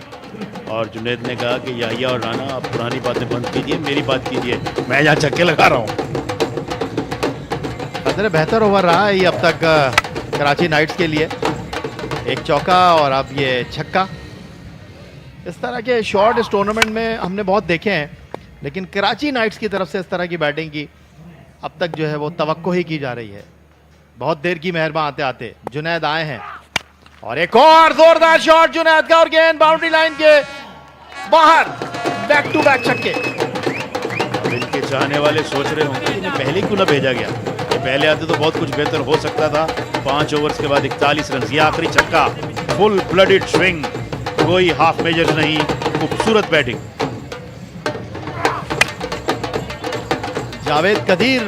और जुनैद ने कहा कि याहिया और राना आप पुरानी बातें बंद कीजिए, मेरी बात कीजिए, मैं यहाँ छक्के लगा रहा हूँ। कदर बेहतर ओवर रहा है ये अब तक कराची नाइट्स के लिए। एक चौका और अब ये छक्का। इस तरह के शॉट इस टूर्नामेंट में हमने बहुत देखे हैं, लेकिन कराची नाइट्स की तरफ से इस तरह की बैटिंग की अब तक जो है वो तवक्को ही की जा रही है। बहुत देर की मेहरबान आते आते जुनैद आए हैं और एक और जोरदार शॉट जुनैद का और गेंद बाउंड्री लाइन के बाहर, बैक टू बैक छक्के। इनके चाहने वाले सोच रहे होंगे इन्हें पहले क्यों ना भेजा गया, ये पहले आते तो बहुत कुछ बेहतर हो सकता था। 5 ओवर्स के बाद 41 रन, ये आखिरी छक्का, फुल ब्लडेड स्विंग, कोई हाफ मेजर नहीं, खूबसूरत बैटिंग। जावेद कदीर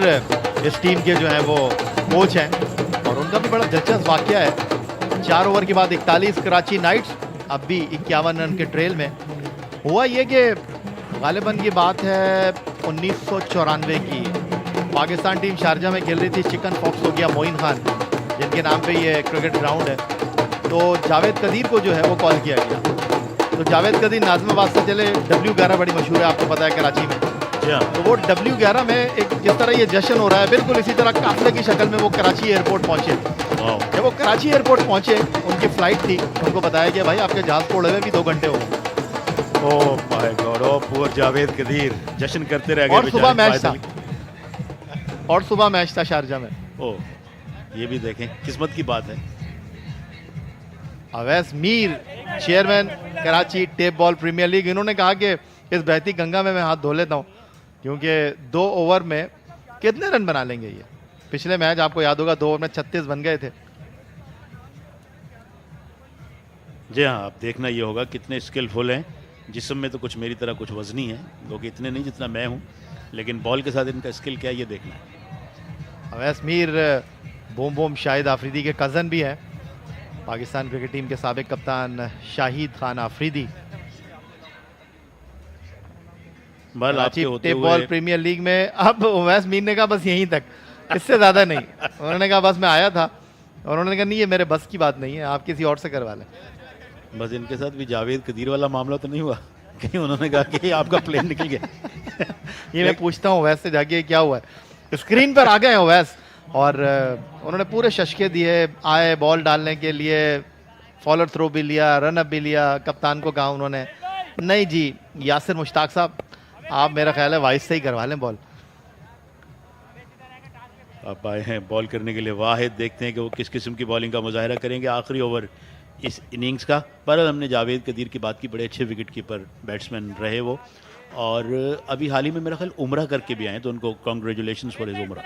इस टीम के जो है वो कोच हैं और उनका भी बड़ा दिलचस्प वाकया है। 4 ओवर के बाद 41, कराची नाइट्स अब भी 51 रन के ट्रेल में। हुआ ये कि गालिबन की बात है 1994 की, पाकिस्तान टीम शारजा में खेल रही थी, चिकन फॉक्स हो गया मोइन खान जिनके नाम पे ये क्रिकेट ग्राउंड है, तो जावेद कदीर को जो है वो कॉल किया गया। तो जावेद कदीर नाज़िमाबाद से चले, W11 बड़ी मशहूर है आपको पता है कराची में, तो वो W11 में एक जिस तरह ये जश्न हो रहा है बिल्कुल इसी तरह काफिले की शक्ल में वो कराची एयरपोर्ट पहुंचे। जब वो कराची एयरपोर्ट पहुंचे, उनकी फ्लाइट थी, उनको बताया गया भाई आपके जहाज को उड़े हुए भी 2 घंटे हो गए। Oh my God, oh poor Javed Qadir, जश्न करते रह गए। और सुबह मैच था, और सुबह मैच था शारजा में। ओह, ये भी देखें, किस्मत की बात है। Awais Mir, chairman Karachi tape ball premiere league, इन्होंने कहा कि इस बहती गंगा में मैं हाथ धो लेता हूँ क्योंकि 2 ओवर में कितने रन बना लेंगे ये। पिछले मैच आपको याद होगा 2 ओवर में 36 बन गए थे। जी हाँ, अब देखना ये होगा कितने स्किलफुल हैं। जिस्म में तो कुछ मेरी तरह कुछ वजनी है, क्योंकि इतने नहीं जितना मैं हूँ, लेकिन बॉल के साथ इनका स्किल क्या है ये देखना है। अवैस मीर बूम बूम शाहिद आफरीदी के कज़न भी हैं, पाकिस्तान क्रिकेट टीम के साबिक कप्तान Shahid Khan Afridi. Karachi tape ball premiere league में अब अवैस मीर ने कहा बस यहीं तक, इससे ज़्यादा नहीं। उन्होंने कहा बस मैं आया था, और उन्होंने कहा नहीं ये मेरे बस की बात नहीं है, आप किसी और से करवा लें। बस इनके साथ भी जावेद कदीर वाला मामला तो नहीं हुआ कहीं उन्होंने कहा कि आपका प्लेन निकल गया। ये मैं पूछता हूँ अवैस से जाके क्या हुआ है। स्क्रीन पर आ गए अवैस और उन्होंने पूरे शशके दिए, आए बॉल डालने के लिए, फॉलोअर थ्रो भी लिया, रन अप भी लिया। कप्तान को कहा उन्होंने नहीं जी यासिर मुश्ताक साहब आप मेरा ख्याल है वाइस से ही करवा लें बॉल। आप आए हैं बॉल करने के लिए, वाहिद देखते हैं कि वो किस किस्म की बॉलिंग का मुजाहरा करेंगे आखिरी ओवर इस इनिंग्स का। पर हमने जावेद कदीर की बात की, बड़े अच्छे विकेट कीपर बैट्समैन रहे वो, और अभी हाल ही में मेरा ख्याल उम्रा करके भी आए, तो उनको कॉन्ग्रेचुलेशंस फॉर हिज उम्रा।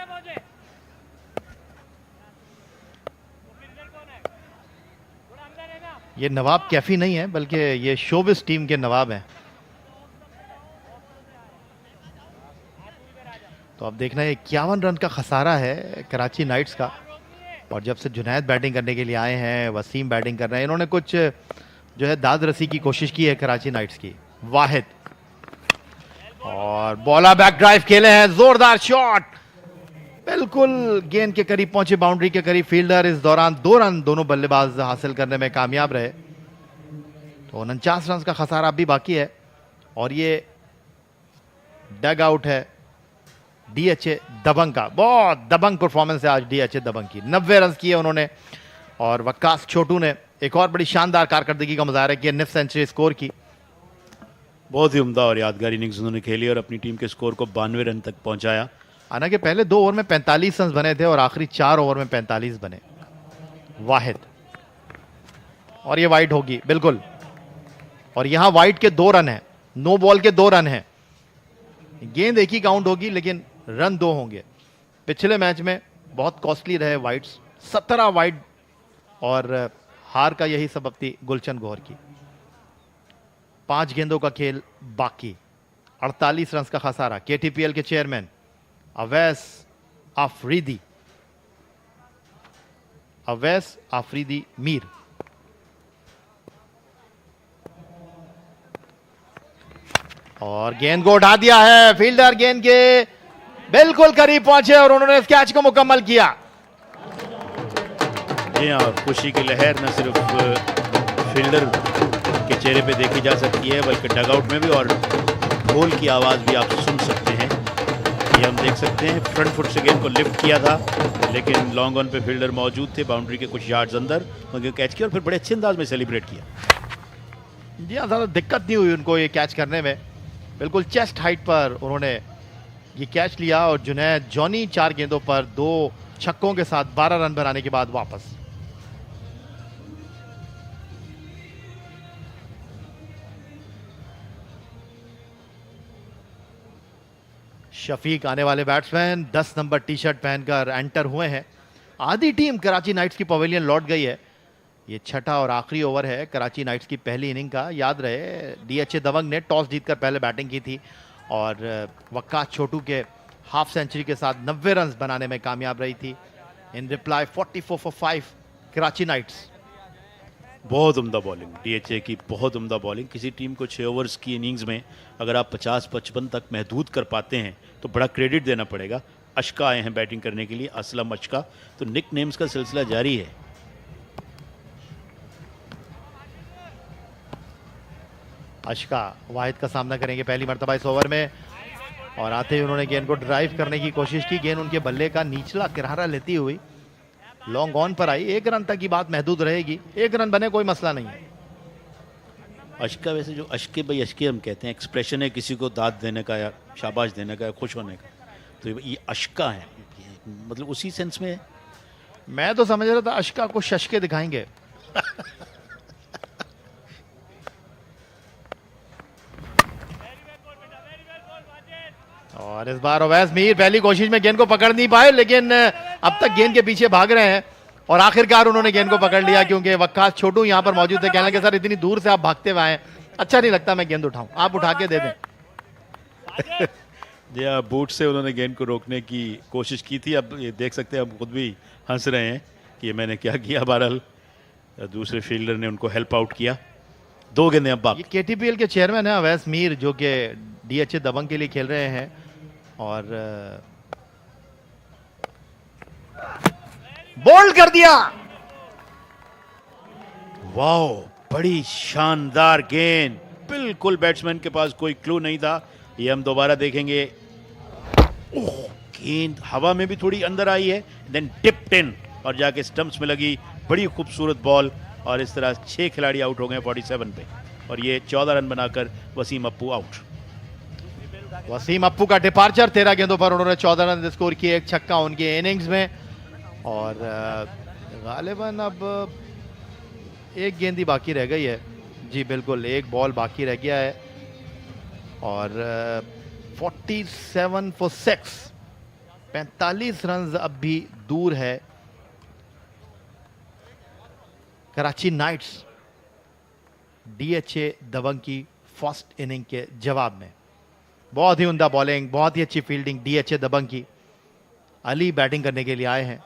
ये नवाब कैफी नहीं है बल्कि ये शोबिस टीम के नवाब हैं। तो अब देखना है 51 रन का खसारा है कराची नाइट्स का, और जब से जुनैद बैटिंग करने के लिए आए हैं, वसीम बैटिंग कर रहे हैं, इन्होंने कुछ जो है दाद रसी की कोशिश की है कराची नाइट्स की। वाहिद और बॉला बैक ड्राइव खेले हैं, जोरदार शॉट, बिल्कुल गेंद के करीब पहुंचे, बाउंड्री के करीब। फील्डर इस दौरान 2 रन दोनों बल्लेबाज हासिल करने में कामयाब रहे। तो 49 रन का खसारा अब भी बाकी है, और ये डग आउट है डीएचए दबंग का। बहुत दबंग परफॉर्मेंस है आज डीएचए दबंग की, 90 रन किए उन्होंने, और वक्कास छोटू ने एक और बड़ी शानदार कारकर्दगी का मुजाहरा किया, निफ सेंचुरी स्कोर की। बहुत ही उम्दा और यादगार इनिंग्स उन्होंने खेली और अपनी टीम के स्कोर को 92 रन तक पहुंचाया। हालांकि पहले 2 ओवर में 45 रन बने थे और आखिरी 4 ओवर में 45 बने। वाहिद, और ये वाइड होगी बिल्कुल, और यहां वाइड के 2 रन हैं, नो बॉल के 2 रन हैं। गेंद एक ही काउंट होगी लेकिन रन 2 होंगे। पिछले मैच में बहुत कॉस्टली रहे वाइड्स, 17 वाइड, और हार का यही सबब थी गुलशन गौहर की। 5 गेंदों का खेल बाकी, 48 रन का खसारा। केटीपीएल के चेयरमैन अवैस आफरीदी मीर। और गेंद को उठा दिया है, फील्डर गेंद के बिल्कुल करीब पहुंचे और उन्होंने इस कैच को मुकम्मल किया। जी हाँ, खुशी की लहर न सिर्फ फील्डर के चेहरे पे देखी जा सकती है बल्कि डगआउट में भी, और ढोल की आवाज़ भी आप सुन सकते हैं। ये हम देख सकते हैं फ्रंट फुट से गेंद को लिफ्ट किया था, लेकिन लॉन्ग ऑन पे फील्डर मौजूद थे बाउंड्री के कुछ यार्ड्स अंदर, उनको कैच किया और फिर बड़े अच्छे अंदाज में सेलिब्रेट किया। जी हाँ, ज़्यादा दिक्कत नहीं हुई उनको ये कैच करने में, बिल्कुल चेस्ट हाइट पर उन्होंने ये कैच लिया। और जुनैद जॉनी 4 गेंदों पर 2 छक्कों के साथ 12 रन बनाने के बाद वापस। शफीक आने वाले बैट्समैन 10 नंबर टी शर्ट पहनकर एंटर हुए हैं। आधी टीम कराची नाइट्स की पवेलियन लौट गई है। ये छठा और आखिरी ओवर है कराची नाइट्स की पहली इनिंग का। याद रहे डीएचए दबंग ने टॉस जीतकर पहले बैटिंग की थी और वक्कास छोटू के हाफ सेंचुरी के साथ 90 रन बनाने में कामयाब रही थी। In reply 44 for 5 Karachi Knights. बहुत उम्दा बॉलिंग डीएचए की, बहुत उम्दा बॉलिंग। किसी टीम को 6 ओवर्स की इनिंग्स में अगर आप 50-55 तक महदूद कर पाते हैं तो बड़ा क्रेडिट देना पड़ेगा। अशका आए हैं बैटिंग करने के लिए, असलम अशका। तो निक नेम्स का सिलसिला जारी है। अशका वाहिद का सामना करेंगे पहली मर्तबा इस ओवर में, और आते ही उन्होंने गेंद को ड्राइव करने की कोशिश की। गेंद उनके बल्ले का निचला किनारा लेती हुई लॉन्ग ऑन पर आई। 1 रन तक की बात महदूद रहेगी, 1 रन बने कोई मसला नहीं है। अशका वैसे जो अशके भाई अशके हम कहते हैं, एक्सप्रेशन है किसी को दाद देने का या शाबाश देने का या खुश होने का, तो ये अशका है, मतलब उसी सेंस में है। मैं तो समझ रहा था अशका को शशके दिखाएंगे। और इस बार अवैस मीर पहली कोशिश में गेंद को पकड़ नहीं पाए, लेकिन अब तक गेंद के पीछे भाग रहे हैं। और आखिरकार उन्होंने गेंद को पकड़ लिया, क्योंकि वक्कास छोटू यहाँ पर मौजूद थे। कहने लगे सर इतनी दूर से आप भागते हुए आए, अच्छा नहीं लगता, मैं गेंद उठाऊं, आप उठा के दे दें। जी हाँ, बूट से उन्होंने गेंद को रोकने की कोशिश की थी। अब ये देख सकते हैं, अब खुद भी हंस रहे हैं कि ये मैंने क्या किया। बहरहाल दूसरे फील्डर ने उनको हेल्प आउट किया। 2 गेंदें अब बाकी। KTPL के चेयरमैन है अवैस मीर, जो कि DHA दबंग के लिए खेल रहे हैं, और बोल्ड कर दिया। वाओ, बड़ी शानदार गेंद, बिल्कुल बैट्समैन के पास कोई क्लू नहीं था। ये हम दोबारा देखेंगे। ओह, गेंद हवा में भी थोड़ी अंदर आई है, देन टिप्ड इन और जाके स्टंप्स में लगी। बड़ी खूबसूरत बॉल, और इस तरह 6 खिलाड़ी आउट हो गए 47 पे, और ये 14 रन बनाकर वसीम अप्पू आउट। वसीम अप्पू का डिपार्चर, 13 गेंदों पर उन्होंने 14 रन स्कोर किए, एक छक्का उनके इनिंग्स में, और गालिबन अब एक गेंद ही बाकी रह गई है। जी बिल्कुल, एक बॉल बाकी रह गया है, और 47 फॉर 6, 45 रन अब भी दूर है कराची नाइट्स DHA दबंग की फर्स्ट इनिंग के जवाब में। बहुत ही उम्दा बॉलिंग, बहुत ही अच्छी फील्डिंग DHA दबंग की। अली बैटिंग करने के लिए आए हैं।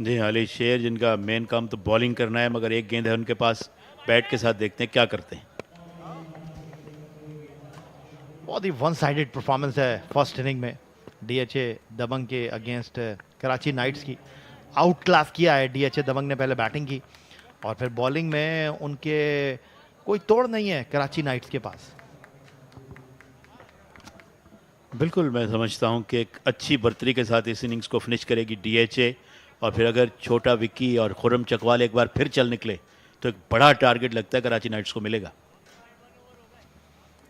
जी, अली शेर, जिनका मेन काम तो बॉलिंग करना है, मगर एक गेंद है उनके पास, बैट के साथ देखते हैं क्या करते हैं। बहुत ही वन साइडेड परफॉर्मेंस है फर्स्ट इनिंग में DHA दबंग के अगेंस्ट कराची नाइट्स की। आउट क्लास किया है DHA दबंग ने, पहले बैटिंग की और फिर बॉलिंग में उनके कोई तोड़ नहीं है कराची नाइट्स के पास। बिल्कुल, मैं समझता हूं कि एक अच्छी बर्तरी के साथ इस इनिंग्स को फिनिश करेगी DHA, और फिर अगर छोटा विक्की और खुर्रम चकवाल एक बार फिर चल निकले तो एक बड़ा टारगेट लगता है कराची नाइट्स को मिलेगा।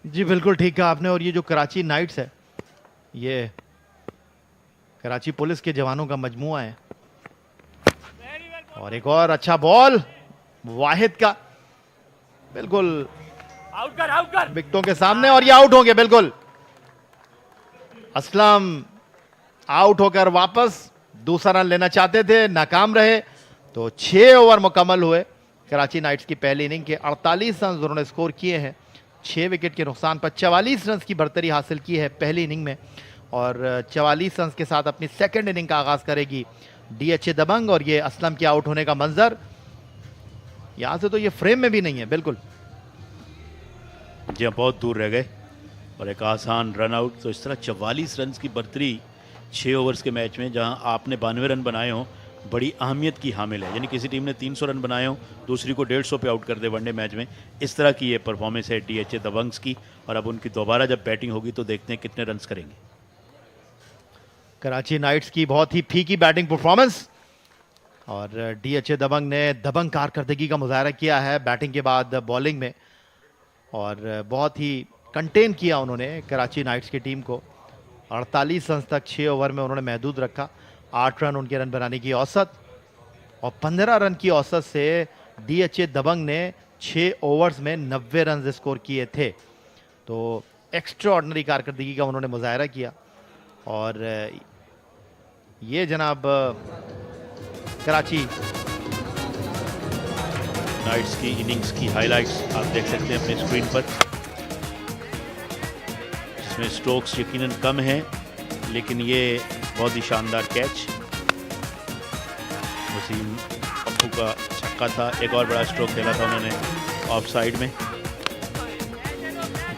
जी बिल्कुल ठीक कहा आपने। और ये जो कराची नाइट्स है, ये कराची पुलिस के जवानों का मजमुआ है। और एक और अच्छा बॉल वाहिद का, बिल्कुल आउट कर विकेटों के सामने, और ये आउट होंगे। बिल्कुल, असलम आउट होकर वापस दूसरा रन लेना चाहते थे, नाकाम रहे। तो 6 ओवर मुकम्मल हुए कराची नाइट्स की पहली इनिंग के। 48 रन उन्होंने स्कोर किए हैं, 6 विकेट के नुकसान पर 44 रन की बढ़तरी हासिल की है पहली इनिंग में, और 44 रन के साथ अपनी सेकंड इनिंग का आगाज करेगी DHA दबंग। और ये असलम के आउट होने का मंजर, यहां से तो ये फ्रेम में भी नहीं है। बिल्कुल जी, बहुत दूर रह गए और एक आसान रन आउट। तो इस तरह 44 रन की बढ़तरी 6 ओवर्स के मैच में, जहां आपने 92 रन बनाए हों, बड़ी अहमियत की हामिल है। यानी किसी टीम ने 300 रन बनाए हों, दूसरी को 150 पे आउट कर दे वनडे मैच में, इस तरह की ये परफॉर्मेंस है DHA दबंग्स की। और अब उनकी दोबारा जब बैटिंग होगी तो देखते हैं कितने रन्स करेंगे। कराची नाइट्स की बहुत ही फीकी बैटिंग परफॉर्मेंस, और DHA दबंग ने दबंग कारकर्दगी का मुजाहरा किया है बैटिंग के बाद बॉलिंग में, और बहुत ही कंटेन किया उन्होंने कराची नाइट्स की टीम को। 48 रन तक 6 ओवर में उन्होंने महदूद रखा। 8 रन उनके रन बनाने की औसत, और 15 रन की औसत से DHA दबंग ने 6 ओवर्स में 90 रन स्कोर किए थे। तो एक्स्ट्रा ऑर्डिनरी कारकर्दगी का उन्होंने मुजाहरा किया। और ये जनाब कराची नाइट्स की इनिंग्स की हाइलाइट्स आप देख सकते हैं अपने स्क्रीन पर, जिसमें स्ट्रोक्स यकीनन कम हैं, लेकिन ये बहुत ही शानदार कैच वसीम अप्पू का छक्का था। एक और बड़ा स्ट्रोक खेला था उन्होंने ऑफ साइड में।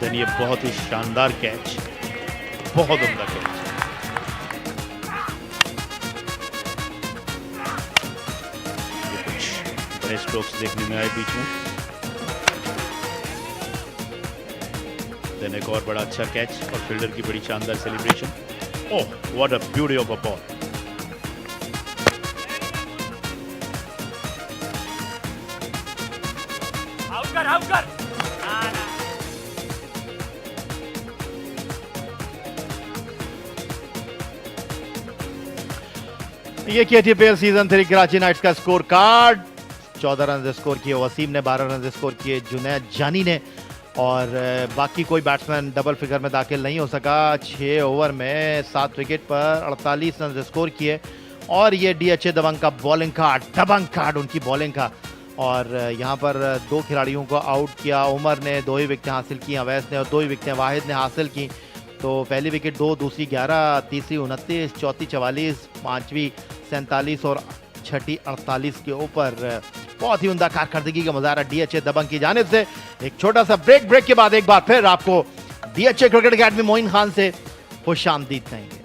देन ये बहुत ही शानदार कैच, बहुत उम्दा कैच। ये कुछ बड़े स्ट्रोक्स देखने में आए बीच में। देन एक और बड़ा अच्छा कैच और फील्डर की बड़ी शानदार celebration. Oh, what a beauty of a ball. Out कर ये KTPL सीजन 3 कराची नाइट्स का स्कोर कार्ड। 14 रन स्कोर किए वसीम ने, 12 रन स्कोर किए जुनैद जानी ने, और बाकी कोई बैट्समैन डबल फिगर में दाखिल नहीं हो सका। 6 ओवर में 7 विकेट पर 48 रन स्कोर किए, और ये डीएचए दबंग का बॉलिंग कार्ड, दबंग कार्ड उनकी बॉलिंग का। और यहाँ पर 2 खिलाड़ियों को आउट किया। उमर ने 2 ही विकेटें हासिल की, अवैस ने और 2 ही विकेटें वाहिद ने हासिल की। तो पहली विकेट 2, दूसरी 11, तीसरी 29, चौथी 44, पांचवी 47 और छठी 48 के ऊपर। बहुत ही उम्दा कारकर्दगी का मुजाहरा डीएचए दबंग की जानिब से। एक छोटा सा ब्रेक के बाद एक बार फिर आपको DHA cricket academy Moin Khan से खुशामदीद कहेंगे।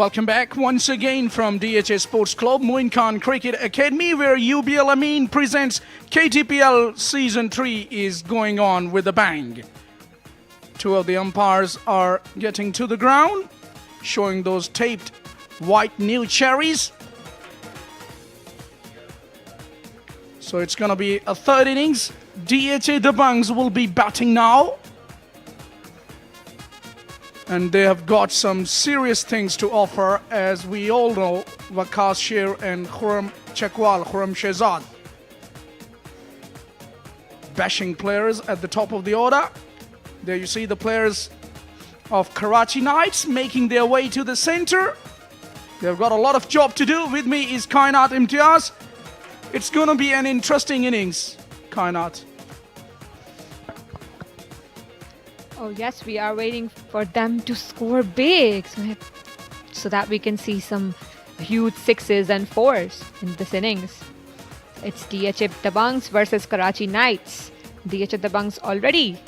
Welcome back once again from DHA Sports Club, Moin Khan Cricket Academy, where UBL Amin presents KTPL Season 3 is going on with a bang. 2 of the umpires are getting to the ground, showing those taped white new cherries. So it's going to be a 3rd innings. DHA Dabanggs will be batting now. And they have got some serious things to offer, as we all know, Waqas Sher and Khurram Shehzad. Bashing players at the top of the order. There you see the players of Karachi Knights making their way to the center. They've got a lot of job to do. With me is Kainat Imtiaz. It's going to be an interesting innings, Kainat. Oh yes, we are waiting for them to score big so that we can see some huge 6s and 4s in this innings. It's DHA Dabanggs versus Karachi Knights. DHA Dabanggs already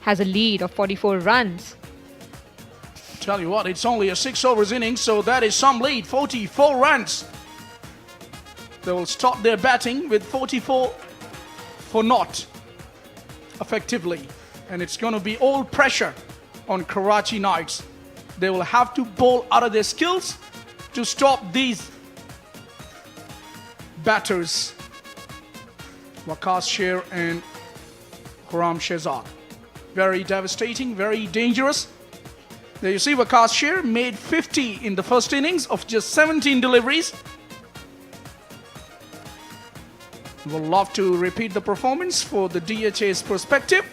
has a lead of 44 runs. Tell you what, it's only a 6 overs innings, so that is some lead, 44 runs. They will stop their batting with 44 for naught, effectively. And it's going to be all pressure on Karachi Knights. They will have to bowl out of their skills to stop these batters, Waqas Sher and Khurram Shehzad. Very devastating, very dangerous. There you see Waqas Sher made 50 in the first innings of just 17 deliveries. We'll love to repeat the performance for the DHA's perspective.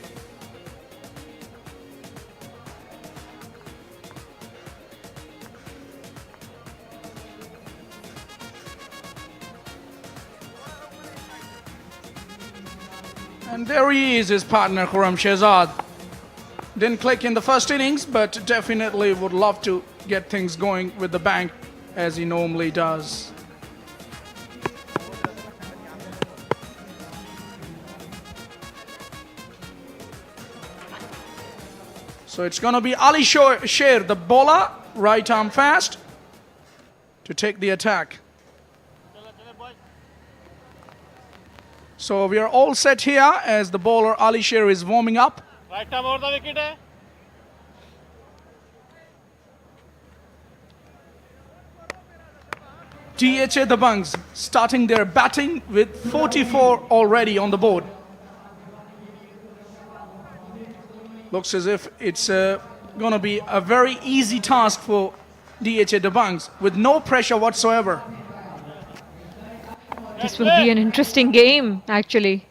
And there he is, his partner Khurram Shehzad. Didn't click in the first innings, but definitely would love to get things going with the bank as he normally does. So it's going to be Ali Sher, the bowler, right arm fast, to take the attack. So we are all set here as the bowler Ali Sher is warming up. Right arm over the wicket hai. DHA Dabanggs starting their batting with 44 already on the board. Looks as if it's going to be a very easy task for DHA Dabanggs with no pressure whatsoever. This will be an interesting game, actually.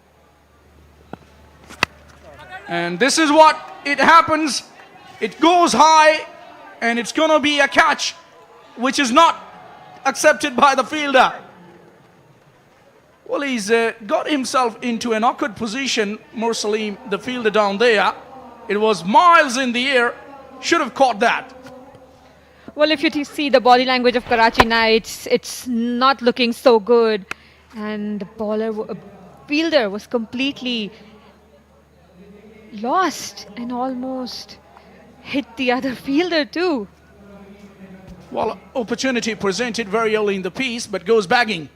And this is what it happens. It goes high, and it's going to be a catch, which is not accepted by the fielder. Well, he's got himself into an awkward position, Mursalim, the fielder down there. It was miles in the air. Should have caught that. Well, if you see the body language of Karachi Knights, it's not looking so good. And the fielder was completely lost and almost hit the other fielder too. Well, opportunity presented very early in the piece, but goes bagging.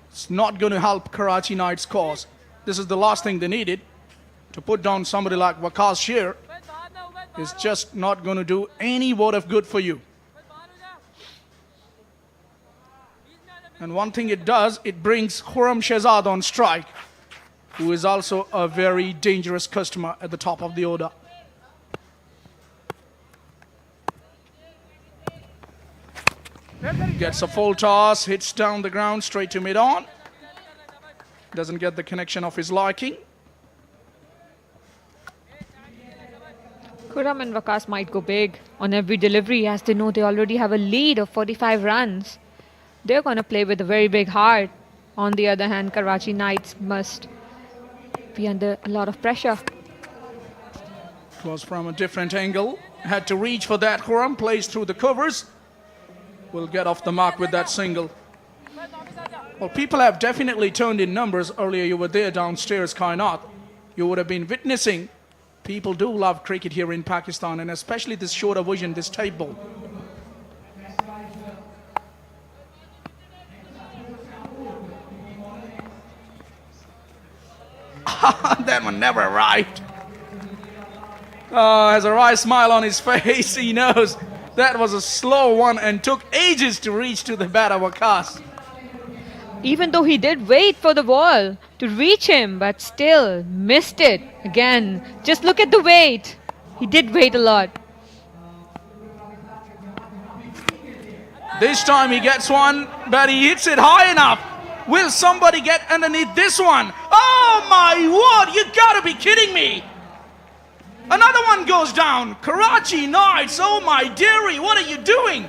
It's not going to help Karachi Knights' cause. This is the last thing they needed. To put down somebody like Waqas Sher is just not going to do any word of good for you. And one thing it does, it brings Khurram Shehzad on strike, who is also a very dangerous customer at the top of the order. Gets a full toss, hits down the ground straight to mid-on. Doesn't get the connection of his liking. Khurram and Waqas might go big on every delivery as they know they already have a lead of 45 runs. They're going to play with a very big heart. On the other hand, Karachi Knights must be under a lot of pressure. It was from a different angle. Had to reach for that. Khurram plays through the covers. Will get off the mark with that single. Well, people have definitely turned in numbers. Earlier you were there downstairs, Kainat. You would have been witnessing. People do love cricket here in Pakistan, and especially this shorter version, this type ball. That one never arrived. Has a wry smile on his face. He knows that was a slow one and took ages to reach to the batter Waqas. Even though he did wait for the ball to reach him, but still missed it. Again, just look at the wait. He did wait a lot. This time he gets one, but he hits it high enough. Will somebody get underneath this one? Oh my word, you gotta be kidding me. Another one goes down. Karachi Knights, oh my dearie, what are you doing?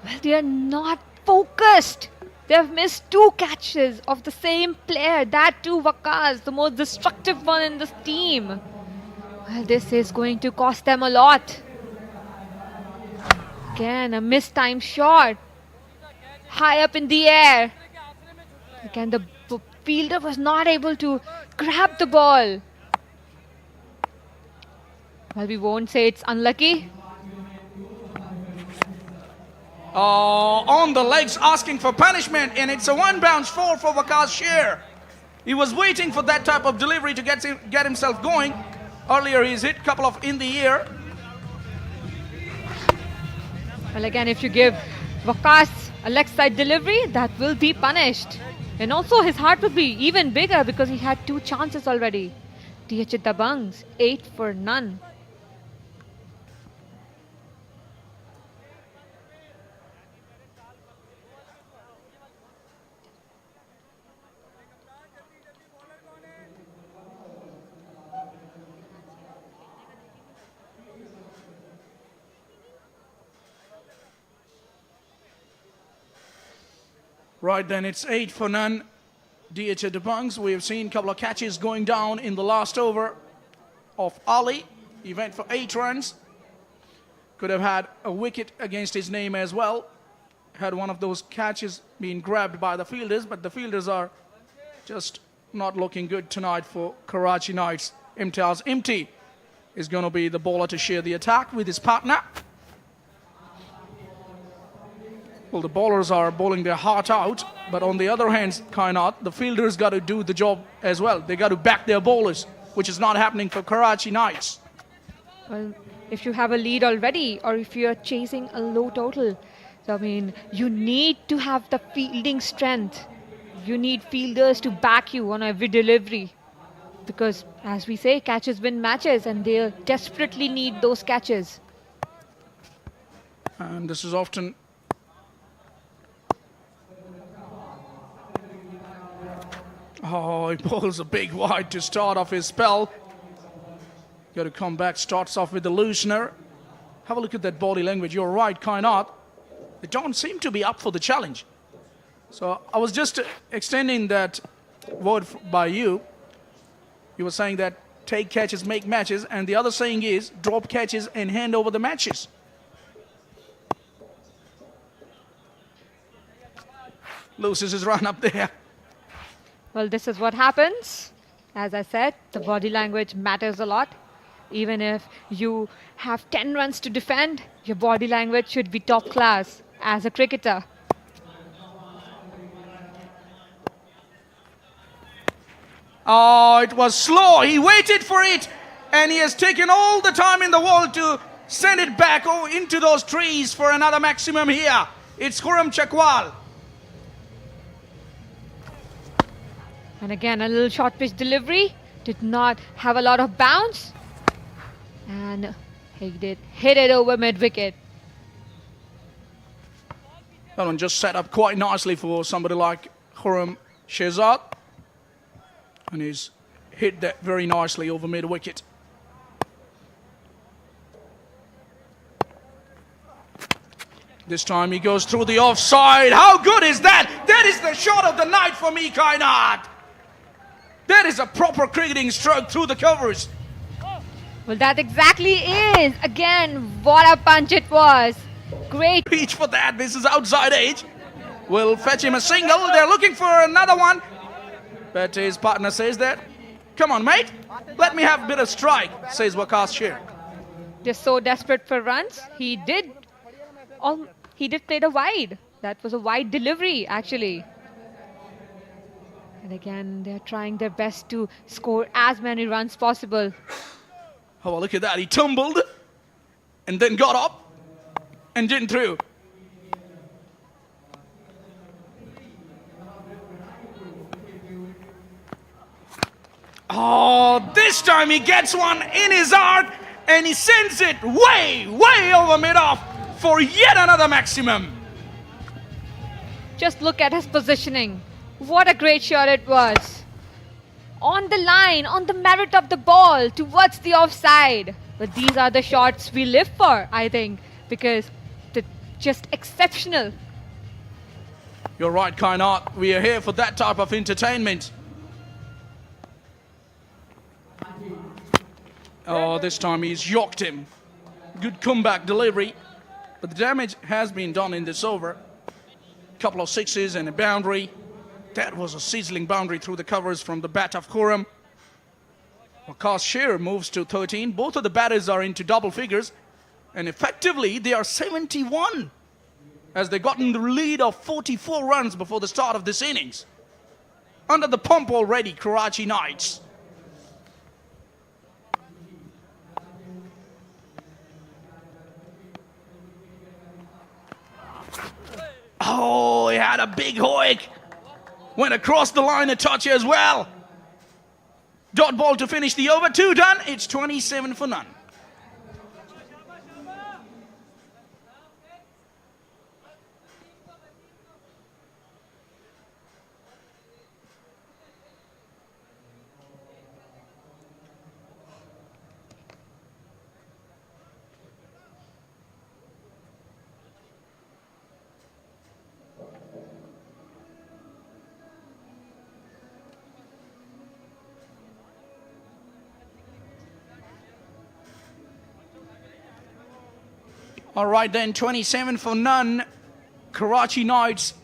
Well, they are not focused. They have missed 2 catches of the same player. That too, Waqas, the most destructive one in this team. Well, this is going to cost them a lot. Again, a mistimed shot. High up in the air. Again, the fielder was not able to grab the ball. Well, we won't say it's unlucky. On the legs, asking for punishment, and it's a 1-bounce 4 for Waqas Sher. He was waiting for that type of delivery to get himself going. Earlier he's hit a couple of in the air. Well, again, if you give Waqas a leg side delivery, that will be punished. And also his heart will be even bigger because he had 2 chances already. DH Dabanggs, 8 for none. Right then, it's 8 for none. DH Dabanggs. We have seen a couple of catches going down in the last over of Ali. He went for 8 runs. Could have had a wicket against his name as well. Had one of those catches been grabbed by the fielders, but the fielders are just not looking good tonight for Karachi Knights. Imtiaz Imti is going to be the bowler to share the attack with his partner. Well, the bowlers are bowling their heart out, but on the other hand, Kainat, the fielders got to do the job as well. They got to back their bowlers, which is not happening for Karachi Knights. Well, if you have a lead already, or if you're chasing a low total, so, I mean, you need to have the fielding strength. You need fielders to back you on every delivery. Because, as we say, catches win matches, and they desperately need those catches. And this is often... Oh, he pulls a big wide to start off his spell. Got to come back, starts off with the loosener. Have a look at that body language. You're right, Kainat. They don't seem to be up for the challenge. So I was just extending that word by you. You were saying that take catches, make matches, and the other saying is drop catches and hand over the matches. Loses his run up there. Well, this is what happens. As I said, the body language matters a lot. Even if you have 10 runs to defend, your body language should be top class as a cricketer. Oh, it was slow. He waited for it, and he has taken all the time in the world to send it back into those trees for another maximum here. It's Khurram Chakwal. And again, a little short pitch delivery. Did not have a lot of bounce. And he did hit it over mid-wicket. That one just set up quite nicely for somebody like Khurram Shehzad. And he's hit that very nicely over mid-wicket. This time he goes through the offside. How good is that? That is the shot of the night for me, Kainat. That is a proper cricketing stroke through the covers. Well, that exactly is. Again, what a punch it was. Great. Reach for that. This is outside edge. Will fetch him a single. They're looking for another one. But his partner says that, come on, mate. Let me have a bit of strike, says Waqas Sher. They're so desperate for runs. He did play the wide. That was a wide delivery, actually. And again, they're trying their best to score as many runs possible. Oh, look at that. He tumbled and then got up and didn't through. Oh, this time he gets one in his arc and he sends it way, way over mid-off for yet another maximum. Just look at his positioning. What a great shot it was. On the line, on the merit of the ball, towards the offside. But these are the shots we live for, I think, because they're just exceptional. You're right, Kainat. We are here for that type of entertainment. Oh, this time he's yorked him. Good comeback delivery. But the damage has been done in this over. Couple of sixes and a boundary. That was a sizzling boundary through the covers from the bat of Khurram. Waqas Sher moves to 13. Both of the batters are into double figures. And effectively, they are 71. As they got in the lead of 44 runs before the start of this innings. Under the pump already, Karachi Knights. Oh, he had a big hoik. Went across the line a touch as well. Dot ball to finish the over. 2 done. It's 27 for none. All right then, 27 for none. Karachi Knights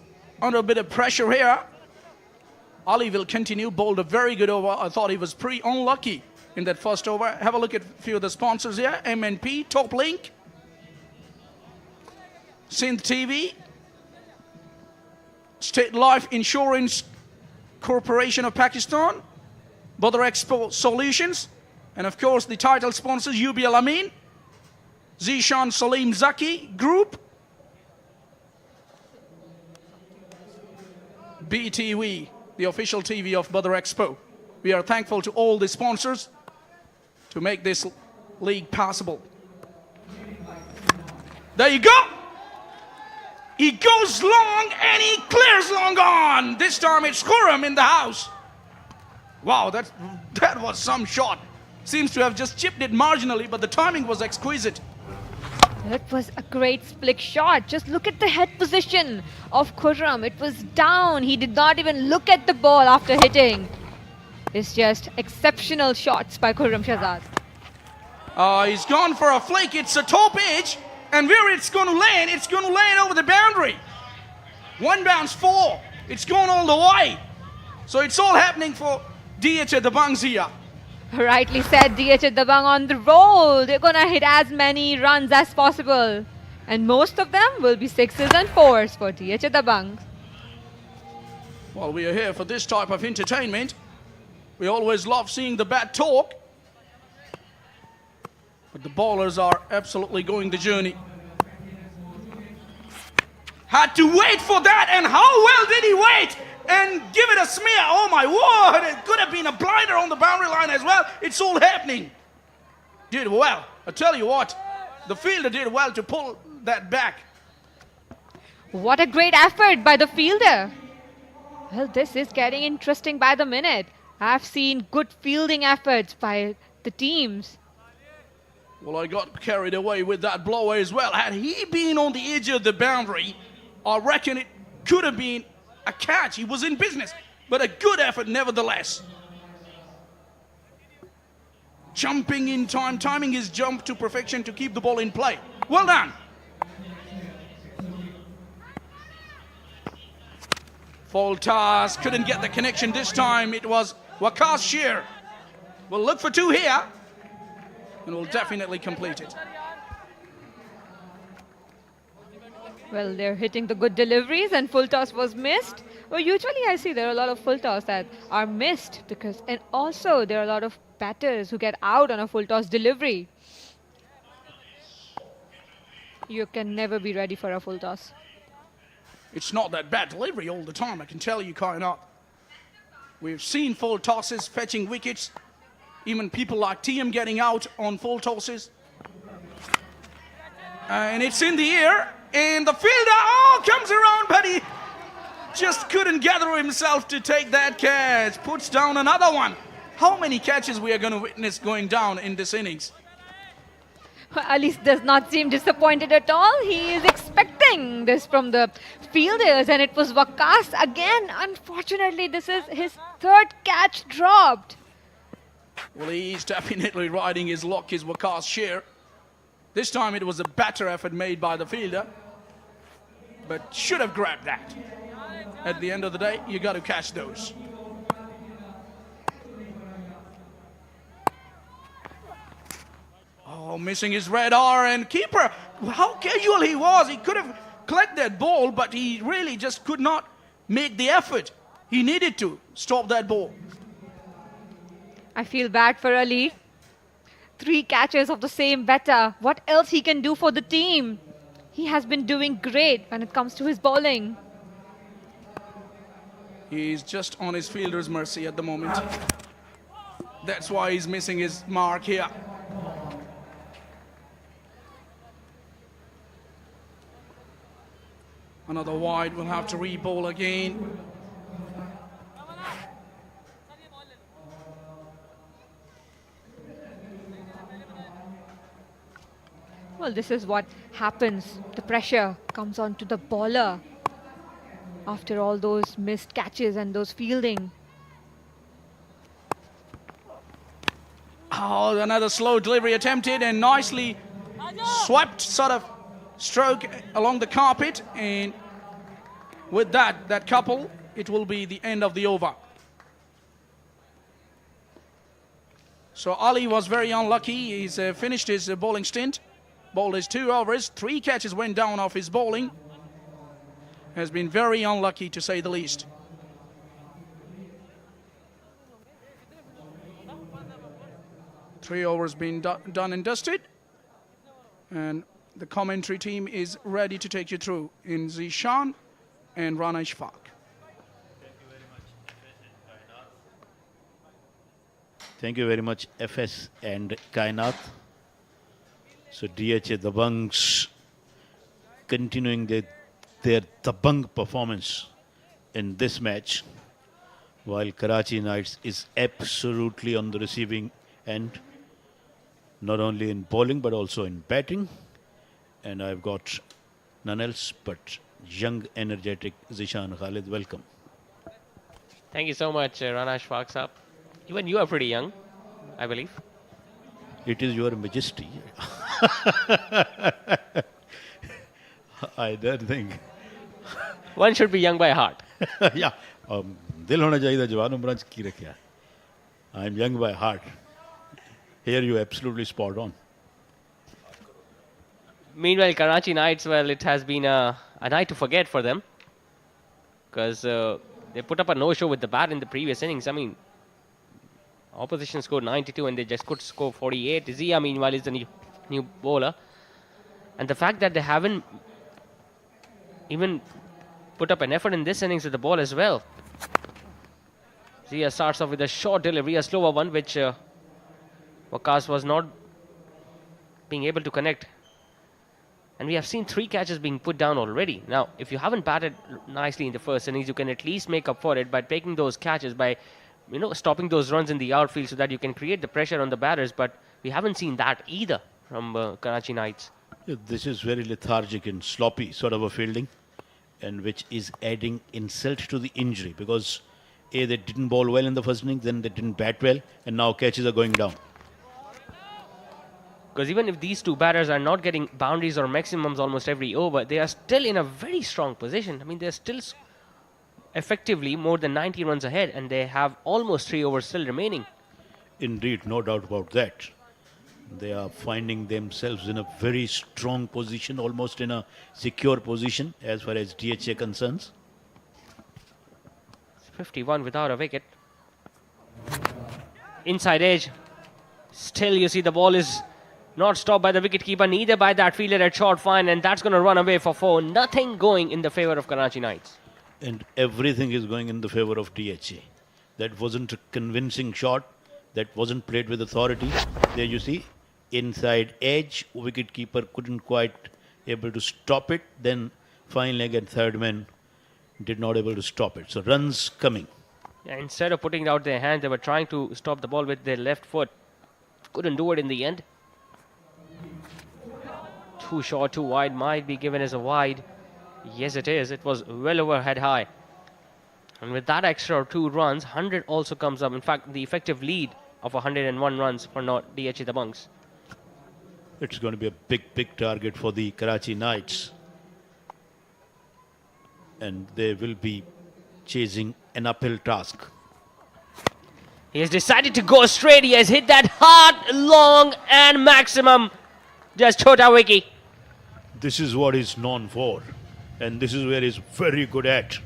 under a bit of pressure here. Ali will continue, bowled a very good over. I thought he was pretty unlucky in that first over. Have a look at a few of the sponsors here. MNP, Top Link, Sindh TV, State Life Insurance Corporation of Pakistan, Badar Expo Solutions, and of course the title sponsors UBL Amin, Zishan Salim Zaki Group, BTV, the official TV of Badar Expo. We are thankful to all the sponsors to make this league possible. There you go. He goes long and he clears long on. This time it's Khurram in the house. Wow, that was some shot. Seems to have just chipped it marginally, but the timing was exquisite. That was a great flick shot. Just look at the head position of Khurram. It was down. He did not even look at the ball after hitting. It's just exceptional shots by Khurram Shahzad. He's gone for a flick. It's a top edge. And where it's going to land over the boundary. One bounce, 4. It's gone all the way. So it's all happening for DH Dabanggs here. Rightly said, DH Dabang on the roll. They're going to hit as many runs as possible. And most of them will be 6s and 4s for DH Dabang. Well, we are here for this type of entertainment. We always love seeing the bat talk. But the bowlers are absolutely going the journey. Had to wait for that, and how well did he wait? And give it a smear. Oh my word, it could have been a blinder on the boundary line as well. It's all happening. Did well. I tell you what, the fielder did well to pull that back. What a great effort by the fielder. Well, this is getting interesting by the minute. I've seen good fielding efforts by the teams. Well, I got carried away with that blower as well. Had he been on the edge of the boundary, I reckon it could have been a catch. He was in business, but a good effort nevertheless. Jumping in time, timing his jump to perfection to keep the ball in play. Well done. Full toss, couldn't get the connection this time. It was Waqas Sher. We'll look for 2 here, and we'll definitely complete it. Well, they're hitting the good deliveries, and full toss was missed. Well, usually I see there are a lot of full toss that are missed and also there are a lot of batters who get out on a full toss delivery. You can never be ready for a full toss. It's not that bad delivery all the time, I can tell you, Kainat. We've seen full tosses fetching wickets, even people like TM getting out on full tosses. And it's in the air. And the fielder, comes around, but he just couldn't gather himself to take that catch. Puts down another one. How many catches we are going to witness going down in this innings? Ali does not seem disappointed at all. He is expecting this from the fielders, and it was Waqas again. Unfortunately, this is his 3rd catch dropped. Well, he's definitely riding his luck, his Waqas Sher. This time it was a better effort made by the fielder, but should have grabbed that. At the end of the day, you got to catch those. Oh, missing his radar, and keeper, how casual he was. He could have collected that ball, but he really just could not make the effort. He needed to stop that ball. I feel bad for Ali. 3 catches of the same batter. What else he can do for the team? He has been doing great when it comes to his bowling. He's just on his fielder's mercy at the moment. That's why he's missing his mark here. Another wide, will have to re-ball again. Well, this is what happens. The pressure comes onto the bowler after all those missed catches and those fielding. Oh, another slow delivery attempted and nicely swept sort of stroke along the carpet, and with that couple, it will be the end of the over. So Ali was very unlucky. He's finished his bowling stint, bowled his 2 overs, 3 catches went down off his bowling. Has been very unlucky to say the least. Three overs been done and dusted, and the commentary team is ready to take you through in Zishan and Rana Ishfaq. Thank you very much, FS and Kainat. So DHA Dabanggs continuing their Dabang performance in this match, while Karachi Knights is absolutely on the receiving end, not only in bowling but also in batting. And I've got none else but young, energetic Zishan Khalid. Welcome. Thank you so much, Rana Ishfaq Saab. Even you are pretty young, I believe. It is your majesty. I don't think. One should be young by heart. Yeah. Dil hona chahiye jawan umran ch ki rakha. I am young by heart. Here you absolutely spot on. Meanwhile, Karachi Knights, well, it has been a night to forget for them, because they put up a no-show with the bat in the previous innings. I mean, opposition scored 92 and they just could score 48. Zia, meanwhile, is the new bowler. And the fact that they haven't even put up an effort in this innings with the ball as well. Zia starts off with a short delivery, a slower one, which Waqas was not being able to connect. And we have seen 3 catches being put down already. Now, if you haven't batted nicely in the first innings, you can at least make up for it by taking those catches, by stopping those runs in the outfield so that you can create the pressure on the batters. But we haven't seen that either from Karachi Knights. Yeah, this is very lethargic and sloppy sort of a fielding, and which is adding insult to the injury, because A, they didn't bowl well in the first innings, then they didn't bat well, and now catches are going down. Because even if these 2 batters are not getting boundaries or maximums almost every over, they are still in a very strong position. I mean, they're still effectively more than 90 runs ahead, and they have almost 3 overs still remaining. Indeed, no doubt about that. They are finding themselves in a very strong position, almost in a secure position as far as DHA concerns. 51 without a wicket. Inside edge. Still, you see the ball is not stopped by the wicketkeeper, neither by that fielder at short fine, and that's going to run away for 4. Nothing going in the favour of Karachi Knights. And everything is going in the favour of DHA. That wasn't a convincing shot. That wasn't played with authority. There you see, inside edge, wicketkeeper couldn't quite able to stop it. Then fine leg and third man did not able to stop it. So runs coming. Yeah, instead of putting out their hand, they were trying to stop the ball with their left foot. Couldn't do it in the end. Too short, too wide, might be given as a wide. Yes, it is. It was well over head high. And with that extra 2 runs, 100 also comes up. In fact, the effective lead of 101 runs for DHA Dabanggs. It's going to be a big target for the Karachi Knights. And they will be chasing an uphill task. He has decided to go straight. He has hit that hard, long and maximum. Just chota wiki. This is what he's known for. And this is where he's very good at.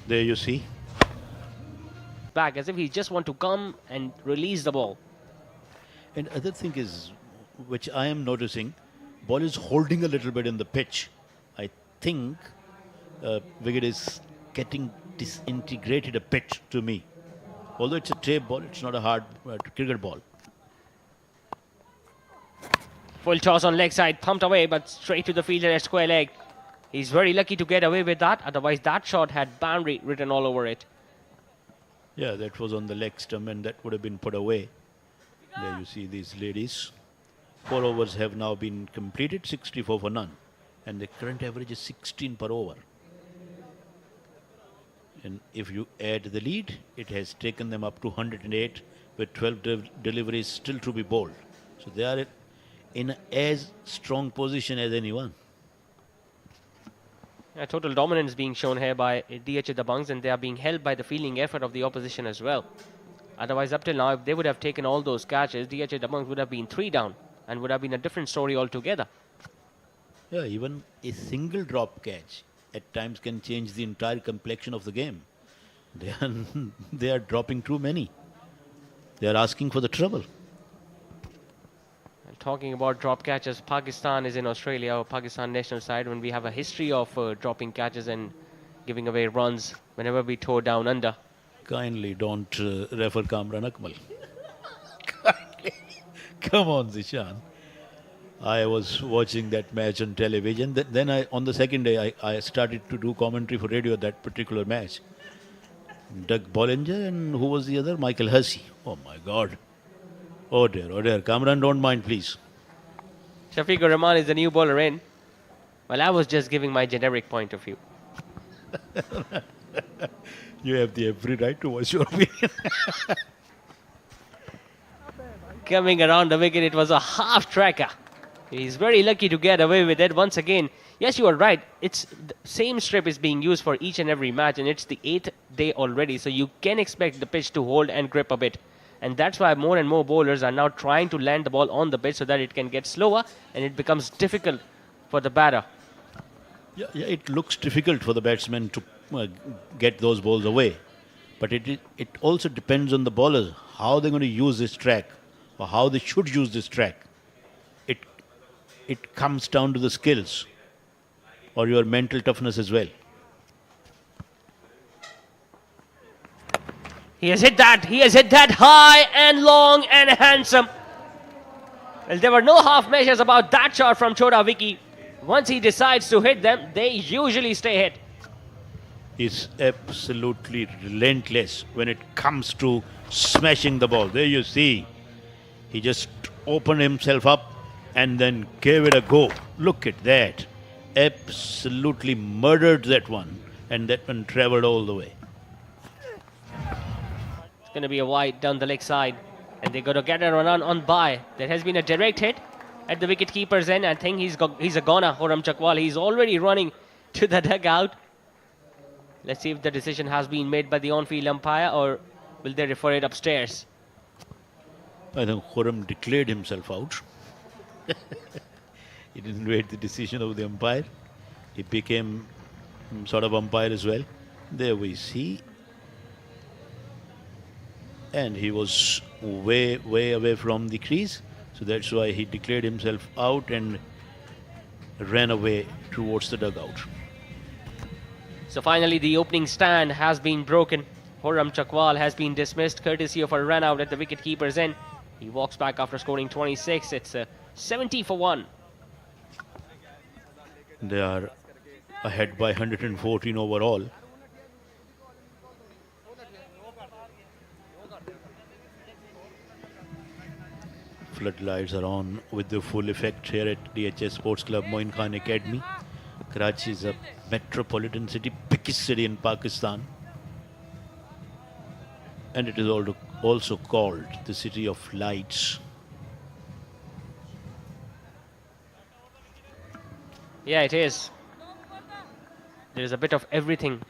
There you see. Back as if he just want to come and release the ball. And other thing is, which I am noticing, ball is holding a little bit in the pitch. I think wicket is getting disintegrated a bit to me. Although it's a tape ball, it's not a hard cricket ball. Full toss on leg side, pumped away, but straight to the fielder at square leg. He's very lucky to get away with that. Otherwise, that shot had boundary written all over it. Yeah, that was on the leg stump and that would have been put away. There you see these ladies. 4 overs have now been completed, 64 for none. And the current average is 16 per over. And if you add the lead, it has taken them up to 108 with 12 deliveries still to be bowled. So they are in as strong position as anyone. Total dominance being shown here by DH Dabanggs, and they are being held by the fielding effort of the opposition as well. Otherwise, up till now, if they would have taken all those catches, DH Dabanggs would have been 3 down and would have been a different story altogether. Yeah, even a single drop catch at times can change the entire complexion of the game. They are dropping too many. They are asking for the trouble. And talking about drop catches, Pakistan is in Australia, or Pakistan national side, when we have a history of dropping catches and giving away runs whenever we tow down under. Kindly don't refer Kamran Akmal. Come on, Zishan. I was watching that match on television. Then on the second day, I started to do commentary for radio that particular match. Doug Bollinger and who was the other? Michael Hussey. Oh my God. Oh dear. Kamran, don't mind, please. Shafiq Rahman is the new bowler in. Well, I was just giving my generic point of view. You have the every right to voice your opinion. Coming around the wicket, it was a half tracker. He's very lucky to get away with it once again. Yes, you are right. It's the same strip is being used for each and every match, and it's the 8th day already. So you can expect the pitch to hold and grip a bit. And that's why more and more bowlers are now trying to land the ball on the pitch so that it can get slower and it becomes difficult for the batter. Yeah, it looks difficult for the batsmen to get those balls away. But it also depends on the bowlers, how they're going to use this track or how they should use this track. It comes down to the skills or your mental toughness as well. He has hit that. He has hit that high and long and handsome. Well, there were no half measures about that shot from Chota Vicky. Once he decides to hit them, they usually stay hit. He's absolutely relentless when it comes to smashing the ball. There you see. He just opened himself up and then gave it a go. Look at that. Absolutely murdered that one. And that one travelled all the way. It's going to be a wide down the leg side. And they're going to get a run on by. There has been a direct hit at the wicket-keeper's end. I think he's a goner, Khurram Chakwal. He's already running to the dugout. Let's see if the decision has been made by the on-field umpire, or will they refer it upstairs? I think Khurram declared himself out. He didn't wait the decision of the umpire. He became sort of umpire as well. There we see. And he was way away from the crease. So that's why he declared himself out and ran away towards the dugout. So finally the opening stand has been broken. Khurram Chakwal has been dismissed courtesy of a run out at the wicket-keeper's end. He walks back after scoring 26. It's 70 for 1. They are ahead by 114 overall. Floodlights are on with the full effect here at DHS Sports Club Moin Khan Academy. Karachi is a metropolitan city, biggest city in Pakistan. And it is also called the City of Lights. Yeah, it is. There is a bit of everything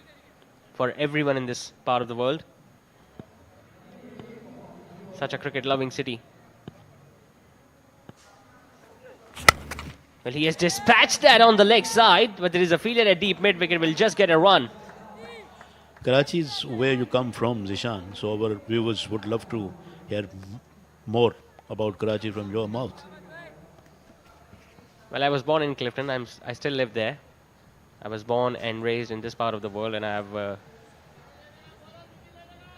for everyone in this part of the world. Such a cricket-loving city. Well, he has dispatched that on the leg side, but there is a fielder at deep mid-wicket, will just get a run. Karachi is where you come from, Zishan. So our viewers would love to hear more about Karachi from your mouth. Well, I was born in Clifton. I still live there. I was born and raised in this part of the world, and I have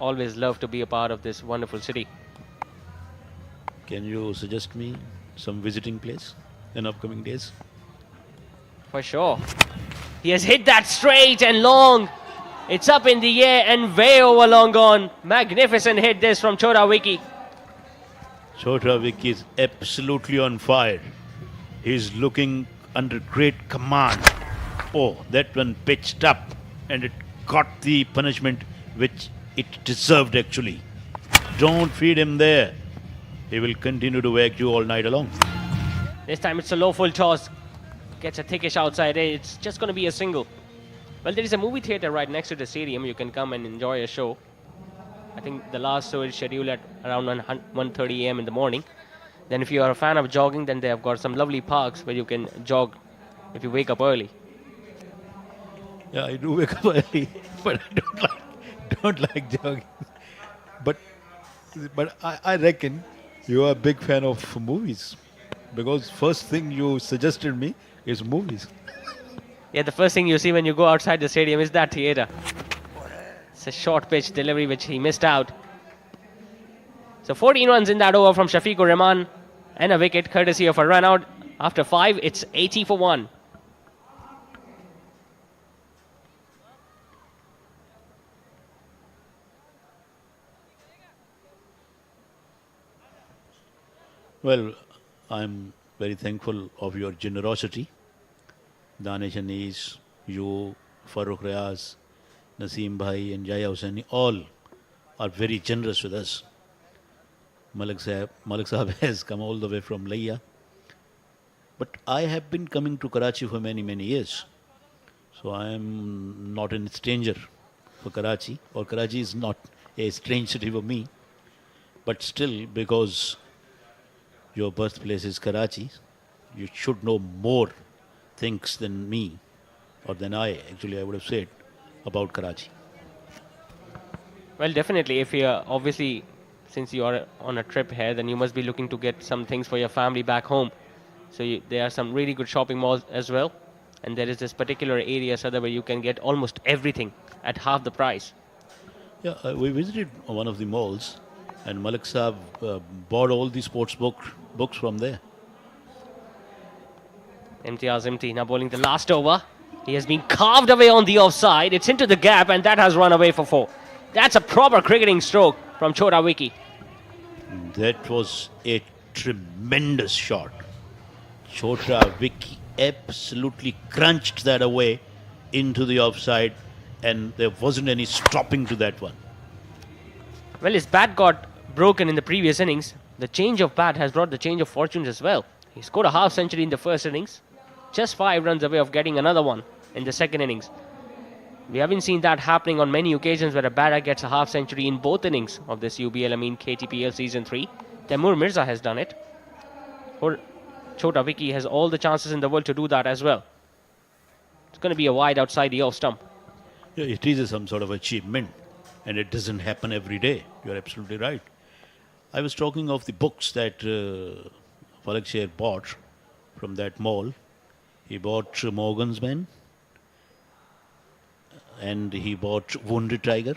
always love to be a part of this wonderful city. Can you suggest me some visiting place in upcoming days? For sure. He has hit that straight and long. It's up in the air and way over long gone. Magnificent hit this from Chota Vicky. Chota Vicky is absolutely on fire. He's looking under great command. Oh, that one pitched up and it got the punishment which it deserved actually. Don't feed him there. He will continue to whack you all night long. This time it's a low full toss. Gets a thickish outside edge. It's just going to be a single. Well, there is a movie theater right next to the stadium. You can come and enjoy a show. I think the last show is scheduled at around 1:30 a.m. in the morning. Then if you are a fan of jogging, then they have got some lovely parks where you can jog if you wake up early. Yeah, I do wake up early, but I don't like jogging. But I reckon you are a big fan of movies, because first thing you suggested me is movies. Yeah, the first thing you see when you go outside the stadium is that theater. It's a short pitch delivery which he missed out. So 14 runs in that over from Shafiqur Rahman and a wicket courtesy of a run out. After 5, it's 80 for 1. Well, I'm very thankful of your generosity. Danish Anis, you, Farooq Riaz, Naseem Bhai and Jaya Hussaini all are very generous with us. Malik Sahab has come all the way from Laiya. But I have been coming to Karachi for many, many years. So I am not a stranger for Karachi, or Karachi is not a strange city for me. But still, because your birthplace is Karachi, you should know more things than me, or than I would have said, about Karachi. Well, definitely. If you are obviously, since you are on a trip here, then you must be looking to get some things for your family back home. So there are some really good shopping malls as well. And there is this particular area, Sadar, where you can get almost everything at half the price. Yeah, we visited one of the malls, and Malik Saab bought all the sports books from there. Imtiaz Imti now bowling the last over. He has been carved away on the offside. It's into the gap and that has run away for 4. That's a proper cricketing stroke from Chota Vicky. That was a tremendous shot. Chota Vicky absolutely crunched that away into the offside, and there wasn't any stopping to that one. Well, his bat got broken in the previous innings. The change of bat has brought the change of fortunes as well. He scored a half century in the first innings, just 5 runs away of getting another one in the second innings. We haven't seen that happening on many occasions where a batter gets a half century in both innings of this UBL, KTPL Season 3. Taimur Mirza has done it. Chota Vicky has all the chances in the world to do that as well. It's going to be a wide outside the off stump. Yeah, it is some sort of achievement, and it doesn't happen every day. You're absolutely right. I was talking of the books that Falak Sher bought from that mall. He bought Morgan's Men, and he bought Wounded Tiger,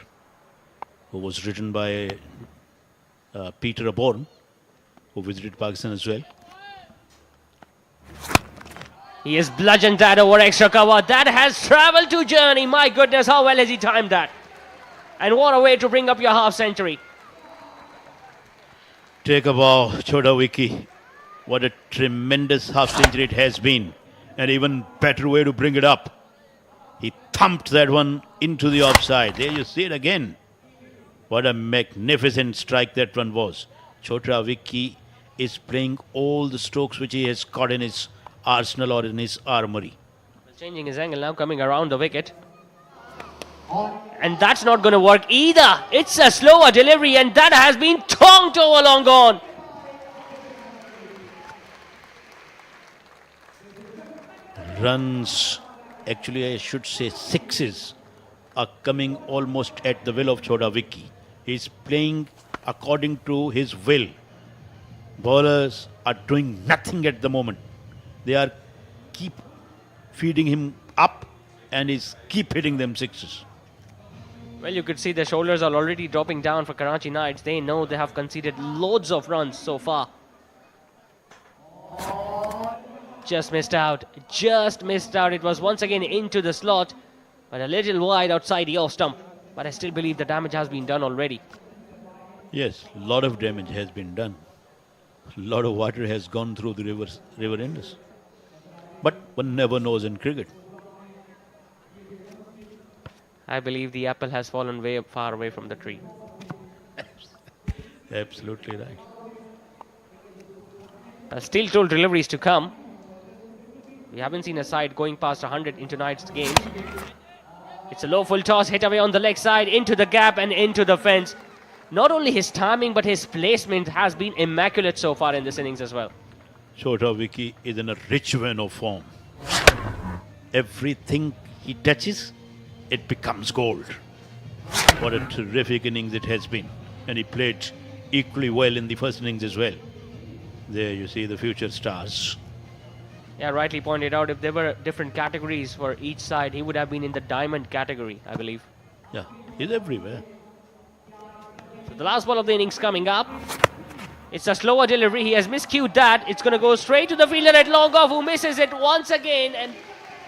who was written by Peter Aborn, who visited Pakistan as well. He has bludgeoned that over extra cover. That has travelled to Germany. My goodness, how well has he timed that? And what a way to bring up your half century. Take a bow, Chota Vicky. What a tremendous half century it has been. An even better way to bring it up. He thumped that one into the offside. There you see it again. What a magnificent strike that one was. Chota Vicky is playing all the strokes which he has got in his arsenal or in his armory. Changing his angle now, coming around the wicket. And that's not going to work either. It's a slower delivery and that has been tonked over long gone. Runs, actually I should say sixes, are coming almost at the will of Chota Vicky. He's playing according to his will. Bowlers are doing nothing at the moment. They are keep feeding him up and he's keep hitting them sixes. Well, you could see the shoulders are already dropping down for Karachi Knights. They know they have conceded loads of runs so far. Just missed out. Just missed out. It was once again into the slot, but a little wide outside the off stump. But I still believe the damage has been done already. Yes, a lot of damage has been done. A lot of water has gone through the river Indus. But one never knows in cricket. I believe the apple has fallen way far away from the tree. Absolutely right. Still 2 deliveries to come. We haven't seen a side going past 100 in tonight's game. It's a low full toss, hit away on the leg side, into the gap and into the fence. Not only his timing, but his placement has been immaculate so far in this innings as well. Chota Vicky is in a rich vein of form. Everything he touches, it becomes gold. What a terrific innings it has been. And he played equally well in the first innings as well. There you see the future stars. Yeah, rightly pointed out, if there were different categories for each side, he would have been in the diamond category, I believe. Yeah, he's everywhere. So the last ball of the innings coming up. It's a slower delivery. He has miscued that. It's going to go straight to the fielder at long off, who misses it once again and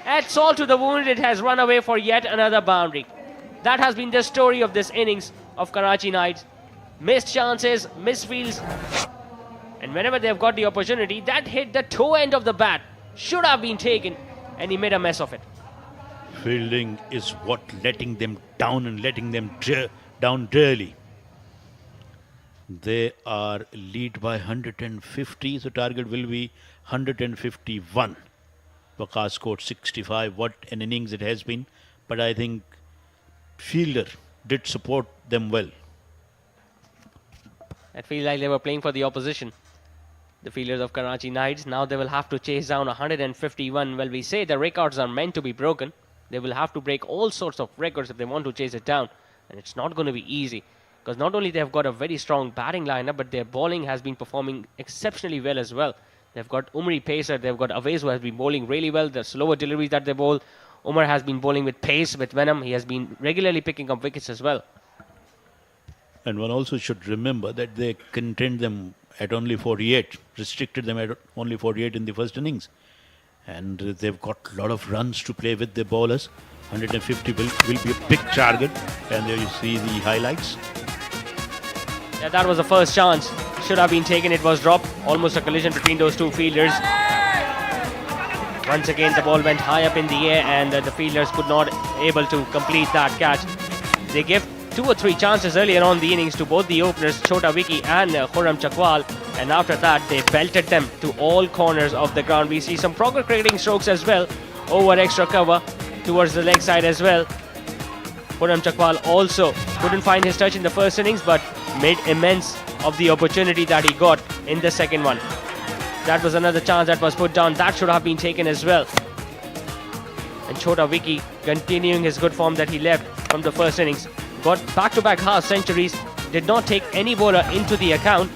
adds salt to the wound. It has run away for yet another boundary. That has been the story of this innings of Karachi Knights. Missed chances, missed fields, and whenever they've got the opportunity, that hit the toe end of the bat. Should have been taken, and he made a mess of it. Fielding is what letting them down and letting them down dearly. They are lead by 150, so target will be 151. Waqas scored 65. What an innings it has been. But I think fielder did support them well. It feels like they were playing for the opposition. The fielders of Karachi Knights, now they will have to chase down 151. Well, we say the records are meant to be broken. They will have to break all sorts of records if they want to chase it down. And it's not going to be easy. Because not only they have got a very strong batting lineup, but their bowling has been performing exceptionally well as well. They've got Umri Pacer, they've got Awais who has been bowling really well. The slower deliveries that they bowl. Umar has been bowling with pace, with venom. He has been regularly picking up wickets as well. And one also should remember that they contained them at only 48, restricted them at only 48 in the first innings. And they've got a lot of runs to play with their bowlers. 150 will be a big target. And there you see the highlights. Yeah, that was the first chance. Should have been taken. It was dropped. Almost a collision between those two fielders. Once again, the ball went high up in the air and the fielders could not able to complete that catch. They gave 2 or 3 chances earlier on the innings to both the openers, Chota Vicky and Khurram Chakwal. And after that, they belted them to all corners of the ground. We see some progress creating strokes as well over extra cover towards the leg side as well. Khurram Chakwal also couldn't find his touch in the first innings, but made immense of the opportunity that he got in the second one. That was another chance that was put down. That should have been taken as well. And Chota Vicky continuing his good form that he left from the first innings. Got back-to-back half centuries. Did not take any bowler into the account.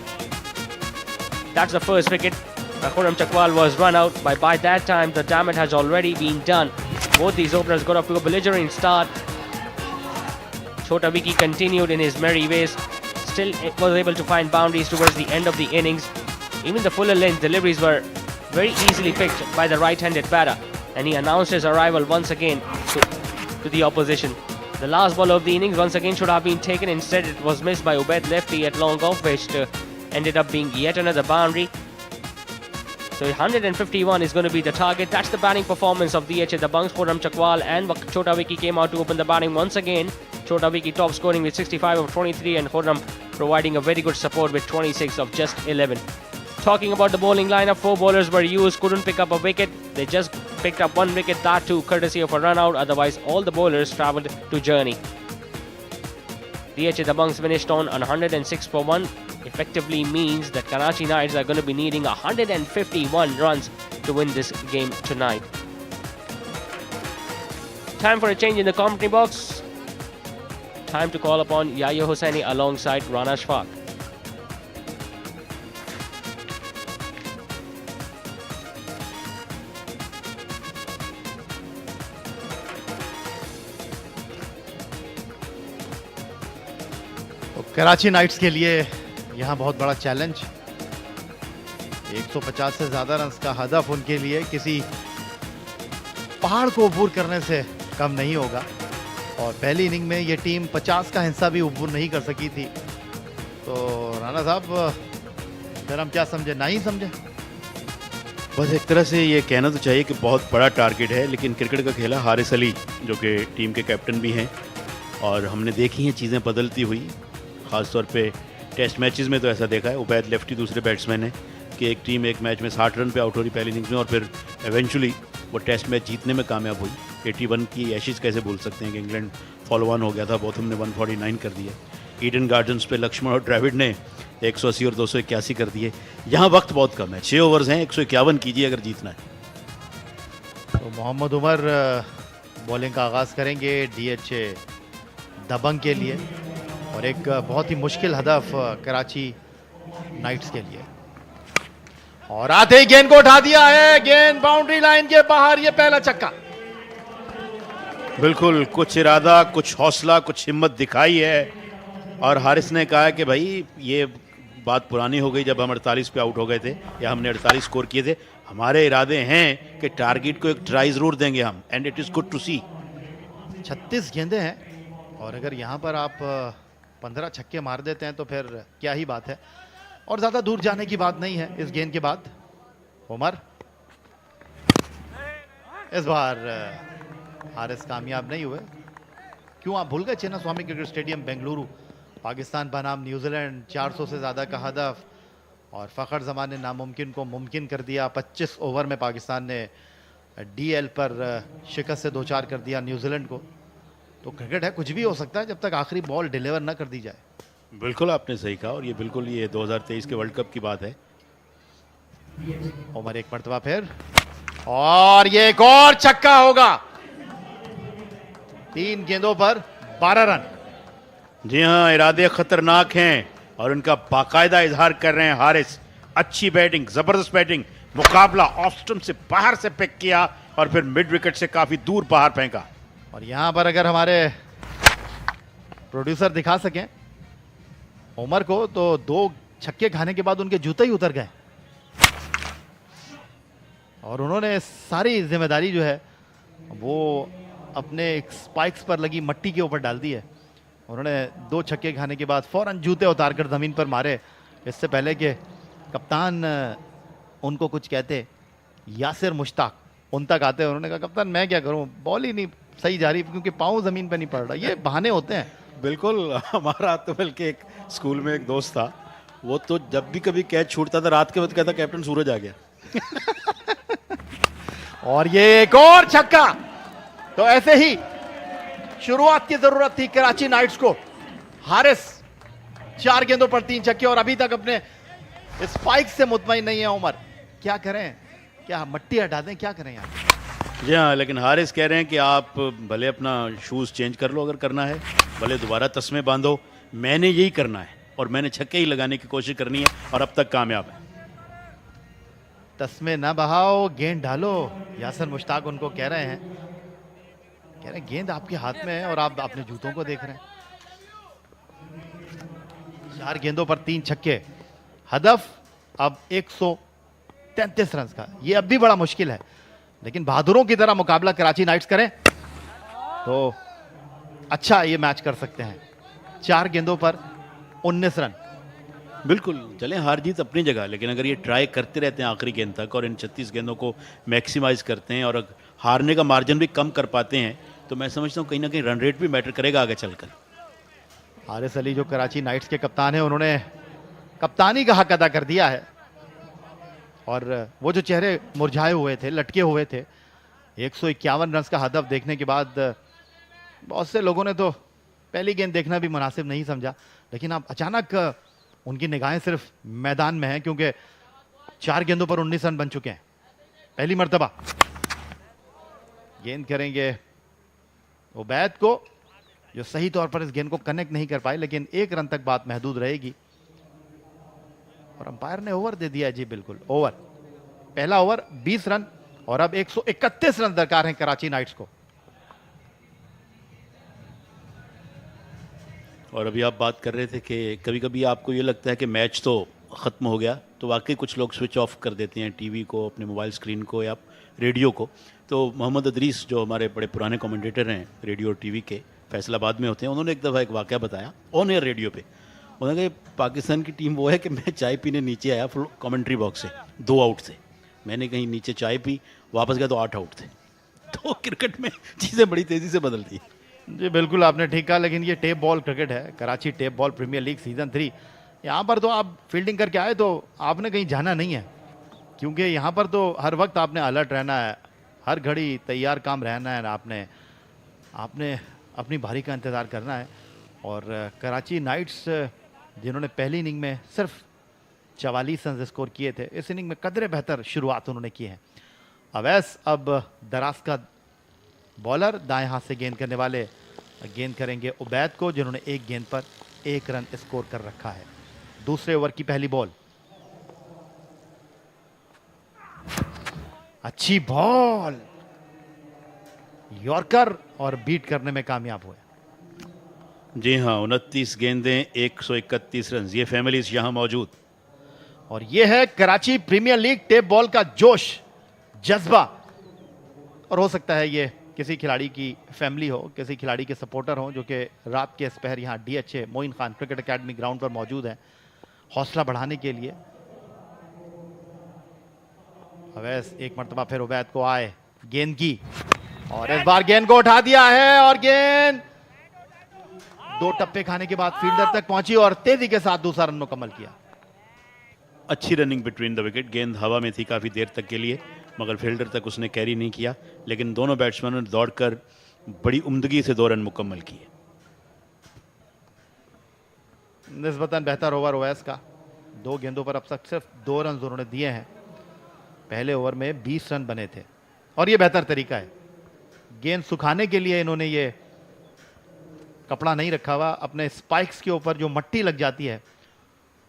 That's the first wicket. Khurram Chakwal was run out. By that time, the damage has already been done. Both these openers got off to a belligerent start. Chota Vicky continued in his merry ways. Still was able to find boundaries towards the end of the innings. Even the fuller length deliveries were very easily picked by the right-handed batter. And he announced his arrival once again to the opposition. The last ball of the innings once again should have been taken. Instead, it was missed by Ubaid lefty at long off, which ended up being yet another boundary. So 151 is going to be the target. That's the batting performance of DH. Dabanggs, Khurram Chakwal and Chota Vicky came out to open the batting once again. Chota Vicky top scoring with 65 of 23 and Khurram providing a very good support with 26 of just 11. Talking about the bowling lineup, 4 bowlers were used, couldn't pick up a wicket. They just picked up 1 wicket, that too courtesy of a run out. Otherwise, all the bowlers travelled to journey. DH Dabanggs finished on 106 for 1. Effectively means that Karachi Knights are going to be needing 151 runs to win this game tonight. Time for a change in the commentary box. Time to call upon Yahya Hossaini alongside Rana Shfaq. Karachi Knights के लिए यहाँ बहुत बड़ा challenge. 150 से ज़्यादा run का हदफ उनके लिए किसी पहाड़ को अबूर करने से कम नहीं होगा। और पहली इनिंग में ये टीम 50 का हिस्सा भी अबूर नहीं कर सकी थी। तो राणा साहब फिर हम क्या समझे, ना ही समझे। बस एक तरह से ये कहना तो चाहिए कि बहुत बड़ा टारगेट है, लेकिन क्रिकेट का खेला हारिस अली जो कि टीम के कैप्टन भी हैं और हमने देखी हैं चीज़ें बदलती हुई। ख़ास तौर पे टेस्ट मैचेस में तो ऐसा देखा है, उबैद लेफ्टी दूसरे बैट्समैन है कि एक टीम एक मैच में 60 रन पे आउट हो रही पहली इनिंग्स में और फिर एवेंचुअली वो टेस्ट मैच जीतने में कामयाब हुई। 81 की एशेज कैसे भूल सकते हैं कि इंग्लैंड फॉलो ऑन हो गया था, बोथम ने 149 कर दिया। ईडन गार्डन्स पे लक्ष्मण और ड्राविड ने 180 और 281 कर दिए। यहाँ वक्त बहुत कम है, 6 ओवर्स हैं, 151 कीजिए अगर जीतना है। तो मोहम्मद उमर बॉलिंग का आगाज़ करेंगे डीएच दबंग के लिए और एक बहुत ही मुश्किल हदफ कराची नाइट्स के लिए। और आते ही गेंद को उठा दिया है, गेंद बाउंड्री लाइन के बाहर, ये पहला छक्का। बिल्कुल कुछ इरादा, कुछ हौसला, कुछ हिम्मत दिखाई है और हारिस ने कहा कि भाई ये बात पुरानी हो गई जब हम 48 पे आउट हो गए थे या हमने 48 स्कोर किए थे। हमारे इरादे हैं कि टारगेट को एक ट्राई जरूर देंगे हम, and it is good to see. 36 गेंदें हैं और अगर यहाँ पर आप 15 छक्के मार देते हैं तो फिर क्या ही बात है। और ज़्यादा दूर जाने की बात नहीं है इस गेंद के बाद। उमर इस बार हारिस कामयाब नहीं हुए। क्यों आप भूल गए चिन्ना स्वामी क्रिकेट स्टेडियम बेंगलुरु, पाकिस्तान बनाम न्यूजीलैंड, 400 से ज़्यादा का हदफ और फ़खर जमान ने नामुमकिन को मुमकिन कर दिया। 25 ओवर में पाकिस्तान ने डीएल पर शिकस्त से 2-4 कर दिया न्यूजीलैंड को। तो क्रिकेट है, कुछ भी हो सकता है जब तक आखिरी बॉल डिलीवर ना कर दी जाए। बिल्कुल आपने सही कहा और ये बिल्कुल ये 2023 के वर्ल्ड कप की बात है। उमर एक मरतबा फिर और ये एक और छक्का होगा। 3 गेंदों पर 12 रन। जी हाँ, इरादे खतरनाक हैं और उनका बाकायदा इजहार कर रहे हैं हारिस। अच्छी बैटिंग, जबरदस्त बैटिंग, मुकाबला ऑफ स्टंप से बाहर से पिक किया और फिर मिड विकेट से काफी दूर बाहर फेंका। और यहां पर अगर हमारे प्रोड्यूसर दिखा सकें उमर को, तो 2 छक्के खाने के बाद उनके जूते ही उतर गए और उन्होंने सारी जिम्मेदारी जो है वो अपने स्पाइक्स पर लगी मट्टी के ऊपर डाल दी है। उन्होंने 2 छक्के खाने के बाद फौरन जूते उतारकर ज़मीन पर मारे, इससे पहले कि कप्तान उनको कुछ कहते। यासिर मुश्ताक उन तक आते, उन्होंने कहा कप्तान मैं क्या करूं, बॉल ही नहीं सही जा रही क्योंकि पाँव ज़मीन पर नहीं पड़ रहा। ये बहाने होते हैं। बिल्कुल, हमारा तो बल्कि एक स्कूल में एक दोस्त था, वो तो जब भी कभी कैच छूटता था रात के वक्त कहता कैप्टन सूरज आ गया। और ये एक और छक्का। तो ऐसे ही शुरुआत की जरूरत थी कराची नाइट्स को। हारिस 4 गेंदों पर 3 छक्के और अभी तक अपने स्पाइक से मुतमईन नहीं है उमर। क्या करें, क्या मट्टी हटा दें, क्या करें यार। जी हाँ, लेकिन हारिस कह रहे हैं कि आप भले अपना शूज़ चेंज कर लो अगर करना है, भले दोबारा तस्मे बांधो, मैंने यही करना है और मैंने छक्के ही लगाने की कोशिश करनी है और अब तक कामयाब है। तस्मे ना बहाओ, गेंद डालो, यासिर मुश्ताक उनको कह रहे हैं। कह रहे हैं गेंद आपके हाथ में है और आप अपने जूतों को देख रहे हैं। 4 गेंदों पर 3 छक्के, हदफ अब 133 रन का। ये अब भी बड़ा मुश्किल है, लेकिन बहादुरों की तरह मुकाबला कराची नाइट्स करें तो अच्छा ये मैच कर सकते हैं। 4 गेंदों पर 19 रन। बिल्कुल, चलें हार जीत अपनी जगह, लेकिन अगर ये ट्राई करते रहते हैं आखिरी गेंद तक और इन 36 गेंदों को मैक्सिमाइज करते हैं और अगर हारने का मार्जिन भी कम कर पाते हैं तो मैं समझता हूँ कहीं ना कहीं रन रेट भी मैटर करेगा आगे चलकर। हारिस अली जो कराची नाइट्स के कप्तान हैं, उन्होंने कप्तानी का हक अदा कर दिया है और वो जो चेहरे मुरझाए हुए थे, लटके हुए थे, 151 रन का हदफ देखने के बाद बहुत से लोगों ने तो पहली गेंद देखना भी मुनासिब नहीं समझा, लेकिन अब अचानक उनकी निगाहें सिर्फ मैदान में हैं क्योंकि 4 गेंदों पर 19 रन बन चुके हैं। पहली मर्तबा गेंद करेंगे उबैद को, जो सही तौर पर इस गेंद को कनेक्ट नहीं कर पाए, लेकिन 1 रन तक बात महदूद रहेगी और अंपायर ने ओवर दे दिया। जी बिल्कुल, ओवर, पहला ओवर 20 रन और अब 131 रन दरकार हैं कराची नाइट्स को। और अभी आप बात कर रहे थे कि कभी कभी आपको ये लगता है कि मैच तो ख़त्म हो गया, तो वाकई कुछ लोग स्विच ऑफ कर देते हैं टीवी को, अपने मोबाइल स्क्रीन को या रेडियो को। तो मोहम्मद अदरीस जो हमारे बड़े पुराने कमेंटेटर हैं रेडियो और टीवी के, फैसलाबाद में होते हैं, उन्होंने एक दफ़ा एक वाक़या बताया ऑन एयर रेडियो पे। उन्होंने कहा पाकिस्तान की टीम वो है कि मैं चाय पीने नीचे आया कमेंट्री बॉक्स से, 2 आउट थे, मैंने कहीं नीचे चाय पी, वापस गया तो 8 आउट थे। तो क्रिकेट में चीज़ें बड़ी तेज़ी से बदलती हैं। जी बिल्कुल आपने ठीक कहा, लेकिन ये टेप बॉल क्रिकेट है, Karachi tape ball premiere league season 3। यहाँ पर तो आप फील्डिंग करके आए तो आपने कहीं जाना नहीं है, क्योंकि यहाँ पर तो हर वक्त आपने अलर्ट रहना है, हर घड़ी तैयार काम रहना है, आपने अपनी बारी का इंतज़ार करना है। और कराची नाइट्स जिन्होंने पहली इनिंग में सिर्फ 44 रन स्कोर किए थे, इस इनिंग में कदरे बेहतर शुरुआत उन्होंने की है। अवैस अब दराज का बॉलर, दाएं हाथ से गेंद करने वाले गेंद करेंगे उबैद को, जिन्होंने एक गेंद पर 1 रन स्कोर कर रखा है। दूसरे ओवर की पहली बॉल, अच्छी बॉल, यॉर्कर, और बीट करने में कामयाब हुए। जी हाँ, 29 गेंदें, 131 रन, ये फैमिलीज यहाँ मौजूद। और ये है Karachi premier league tape ball का जोश, जज्बा। और हो सकता है ये किसी खिलाड़ी की फैमिली हो, किसी खिलाड़ी के सपोर्टर हो, जो कि रात के इस पहर यहाँ DHA Moin Khan cricket academy ground पर मौजूद है हौसला बढ़ाने के लिए। अवैस एक मरतबा फिर उबैद को आए गेंद की, और इस बार गेंद को उठा दिया है, और गेंद 2 टप्पे खाने के बाद फील्डर तक पहुंची और तेजी के साथ दूसरा रन मुकम्मल किया। अच्छी रनिंग बिटवीन द विकेट, गेंद हवा में थी काफ़ी देर तक के लिए, मगर फील्डर तक उसने कैरी नहीं किया, लेकिन दोनों बैट्समैनों ने दौड़कर बड़ी उम्दगी से 2 रन मुकम्मल किए। निस्बतन बेहतर ओवर ओवैस का, 2 गेंदों पर अब तक सिर्फ 2 रन उन्होंने दिए हैं। पहले ओवर में 20 रन बने थे, और ये बेहतर तरीका है। गेंद सुखाने के लिए इन्होंने ये कपड़ा नहीं रखा हुआ, अपने स्पाइक्स के ऊपर जो मट्टी लग जाती है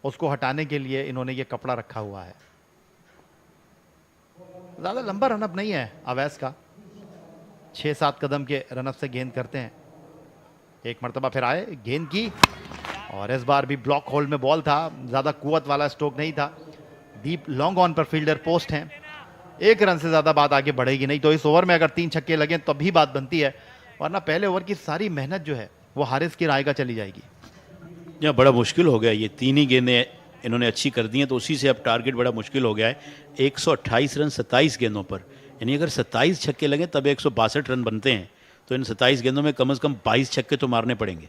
उसको हटाने के लिए इन्होंने ये कपड़ा रखा हुआ है। ज़्यादा लंबा रनअप नहीं है अवैस का, 6-7 कदम के रनअप से गेंद करते हैं। एक मरतबा फिर आए गेंद की, और इस बार भी ब्लॉक होल्ड में बॉल था, ज़्यादा कुवत वाला स्ट्रोक नहीं था। डीप लॉन्ग ऑन पर फील्डर पोस्ट हैं, 1 रन से ज़्यादा बात आगे बढ़ेगी नहीं। तो इस ओवर में अगर 3 छक्के लगें तब भी बात बनती है, वरना पहले ओवर की सारी मेहनत जो है वो हारिस की राय का चली जाएगी। यहाँ बड़ा मुश्किल हो गया, ये 3 ही गेंदें इन्होंने अच्छी कर दी हैं, तो उसी से अब टारगेट बड़ा मुश्किल हो गया है। 128 रन 27 गेंदों पर, यानी अगर 27 छक्के लगें तब 162 रन बनते हैं, तो इन 27 गेंदों में कम से कम 22 छक्के तो मारने पड़ेंगे।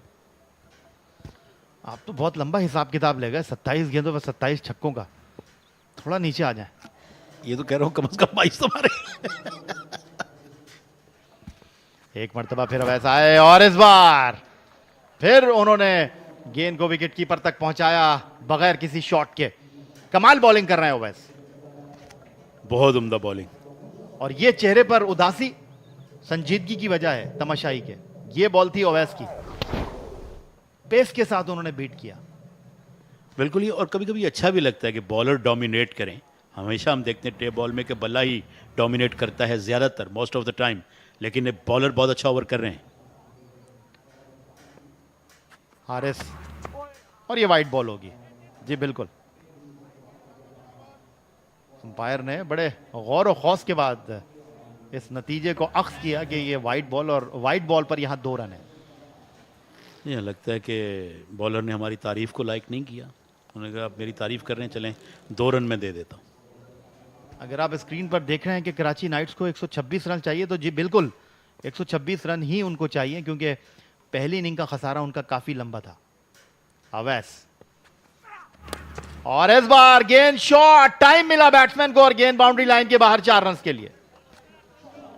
आप तो बहुत लंबा हिसाब किताब ले गए, 27 गेंदों पर 27 छक्कों का, थोड़ा नीचे आ जाए। ये तो कह रहा हूँ कम से कम 22 तो मारे। एक मरतबा फिर वैसा आए, और इस बार फिर उन्होंने गेंद को विकेट कीपर तक पहुंचाया बगैर किसी शॉट के। कमाल बॉलिंग कर रहे हैं ओवैस, बहुत उम्दा बॉलिंग, और ये चेहरे पर उदासी संजीदगी की वजह है तमाशाई के। ये बॉल थी ओवैस की, पेस के साथ उन्होंने बीट किया। बिल्कुल ही, और कभी कभी अच्छा भी लगता है कि बॉलर डोमिनेट करें। हमेशा हम देखते हैं टेप बॉल में कि बल्ला ही डोमिनेट करता है ज़्यादातर, मोस्ट ऑफ द टाइम, लेकिन ये बॉलर बहुत अच्छा ओवर कर रहे हैं। हारिस, और ये वाइड बॉल होगी जी बिल्कुल। अंपायर ने बड़े गौर और खौस के बाद इस नतीजे को अख्ज़ किया कि ये वाइड बॉल, और वाइड बॉल पर यहाँ 2 रन है। यह लगता है कि बॉलर ने हमारी तारीफ को लाइक नहीं किया, उन्होंने कहा आप मेरी तारीफ कर रहे हैं, चलें 2 रन में दे देता हूँ। अगर आप स्क्रीन पर देख रहे हैं कि कराची नाइट्स को 126 रन चाहिए, तो जी बिल्कुल 126 रन ही उनको चाहिए, क्योंकि पहली इनिंग का खसारा उनका काफी लंबा था। अवैस, और इस बार गेंद शॉट, टाइम मिला बैट्समैन को, और गेंद बाउंड्री लाइन के बाहर 4 रन के लिए।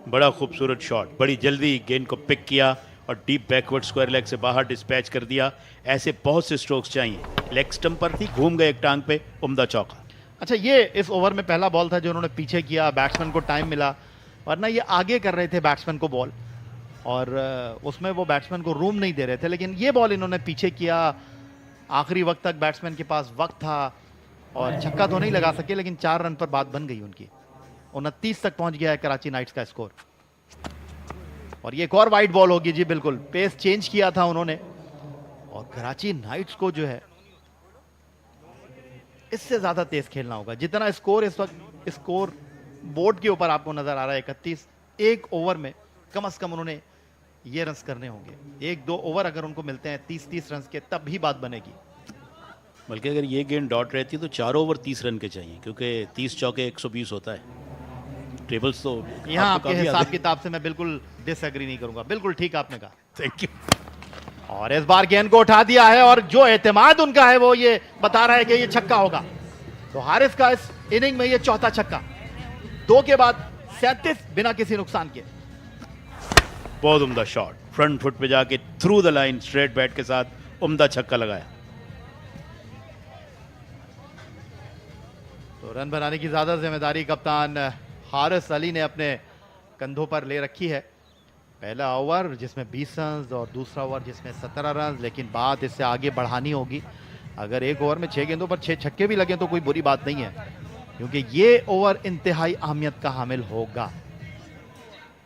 बड़ा खूबसूरत शॉट, बड़ी जल्दी गेंद को पिक किया और डीप बैकवर्ड स्क्वायर लेग से बाहर डिस्पैच कर दिया। ऐसे बहुत से स्ट्रोक्स चाहिए, लेग स्टंप पर थी, घूम गए एक टांग पे, उम्दा चौका। अच्छा, ये इस ओवर में पहला बॉल था जो उन्होंने पीछे किया, बैट्समैन को टाइम मिला, वरना ये आगे कर रहे थे बैट्समैन को बॉल, और उसमें वो बैट्समैन को रूम नहीं दे रहे थे। लेकिन ये बॉल इन्होंने पीछे किया, आखिरी वक्त तक बैट्समैन के पास वक्त था, और छक्का तो नहीं लगा सके, लेकिन 4 रन पर बात बन गई उनकी। 29 तक पहुंच गया है कराची नाइट्स का स्कोर। और ये एक और वाइड बॉल होगी जी बिल्कुल, पेस चेंज किया था उन्होंने, और कराची नाइट्स को जो है इससे ज्यादा तेज खेलना होगा। जितना स्कोर इस वक्त स्कोर बोर्ड के ऊपर आपको नजर आ रहा है 31, एक ओवर में कम से कम उन्होंने ये रन्स करने होंगे। 1-2 ओवर अगर उनको मिलते हैं 30-30 रन के, तब भी बात बनेगी। बल्कि अगर ये गेंद डॉट रहती है तो 4 ओवर 30 रन के चाहिए, क्योंकि 30 चौके 120 होता है। टेबल्स तो यहाँ आपके हिसाब किताब से मैं बिल्कुल डिसएग्री नहीं करूंगा। बिल्कुल ठीक आपने कहा, थैंक यू। और इस बार गेंद को उठा दिया है और जो एतमाद उनका है वो ये बता रहा है कि ये छक्का होगा। तो हारिस का इस इनिंग में ये चौथा छक्का, 2 के बाद 37 बिना किसी नुकसान के। बहुत उम्दा शॉट, फ्रंट फुट पे जाके through the line straight bat के साथ उम्दा छक्का लगाया। तो रन बनाने की ज्यादा जिम्मेदारी कप्तान हारिस अली ने अपने कंधों पर ले रखी है। पहला ओवर जिसमें 20 रन और दूसरा ओवर जिसमें 17 रन, लेकिन बात इससे आगे बढ़ानी होगी। अगर एक ओवर में 6 गेंदों पर 6 छक्के भी लगे तो कोई बुरी बात नहीं है, क्योंकि ये ओवर इंतहाई अहमियत का हामिल होगा।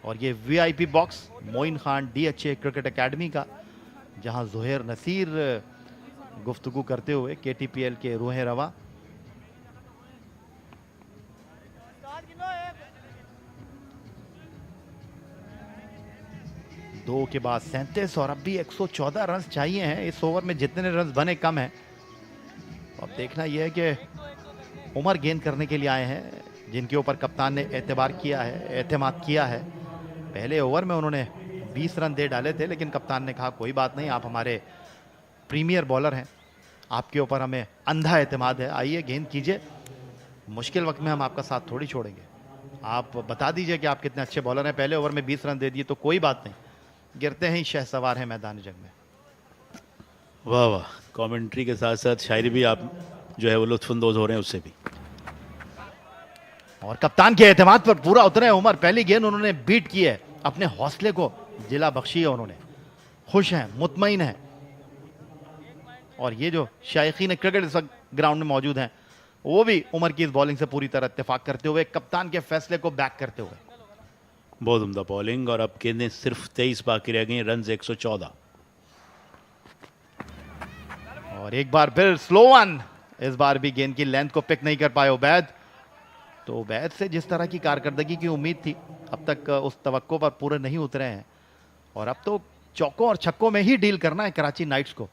और ये VIP box Moin Khan DHA cricket academy का, जहां जोहेर नसीर गुफ्तगू करते हुए केटीपीएल के रूह रवा। दो के बाद 37 और अब भी 114 रन चाहिए हैं। इस ओवर में जितने रन बने कम हैं। और देखना यह है कि उमर गेंद करने के लिए आए हैं, जिनके ऊपर कप्तान ने एतबार किया है, एतमाद किया है। पहले ओवर में उन्होंने 20 रन दे डाले थे, लेकिन कप्तान ने कहा कोई बात नहीं, आप हमारे प्रीमियर बॉलर हैं, आपके ऊपर हमें अंधा एतमाद है, आइए गेंद कीजिए, मुश्किल वक्त में हम आपका साथ थोड़ी छोड़ेंगे, आप बता दीजिए कि आप कितने अच्छे बॉलर हैं। पहले ओवर में 20 रन दे दिए तो कोई बात नहीं, गिरते हैं शहसवार है मैदान जंग में। वाह वाह, कमेंट्री के साथ साथ शायरी भी आप जो है वो लुत्फानंदोज हो रहे हैं उससे भी। और कप्तान के एतमाद पर पूरा उतरे उमर। पहली गेंद उन्होंने बीट की है, अपने हौसले को जिला बख्शी है उन्होंने, खुश हैं, मुतमईन हैं। और ये जो शायकीन क्रिकेट इस वक्त ग्राउंड में मौजूद हैं, वो भी उमर की इस बॉलिंग से पूरी तरह इत्तेफाक करते हुए, कप्तान के फैसले को बैक करते हुए। बहुत उम्दा बॉलिंग। और अब गेंदें सिर्फ 23 बाकी रह गई, रन 114। और एक बार फिर स्लो वन, इस बार भी गेंद की लेंथ को पिक नहीं कर पाए उबैद। तो उबैद से जिस तरह की कारकर्दगी की उम्मीद थी, अब तक उस तवक्को पर पूरे नहीं उतरे हैं। और अब तो चौकों और छक्कों में ही डील करना है कराची नाइट्स को,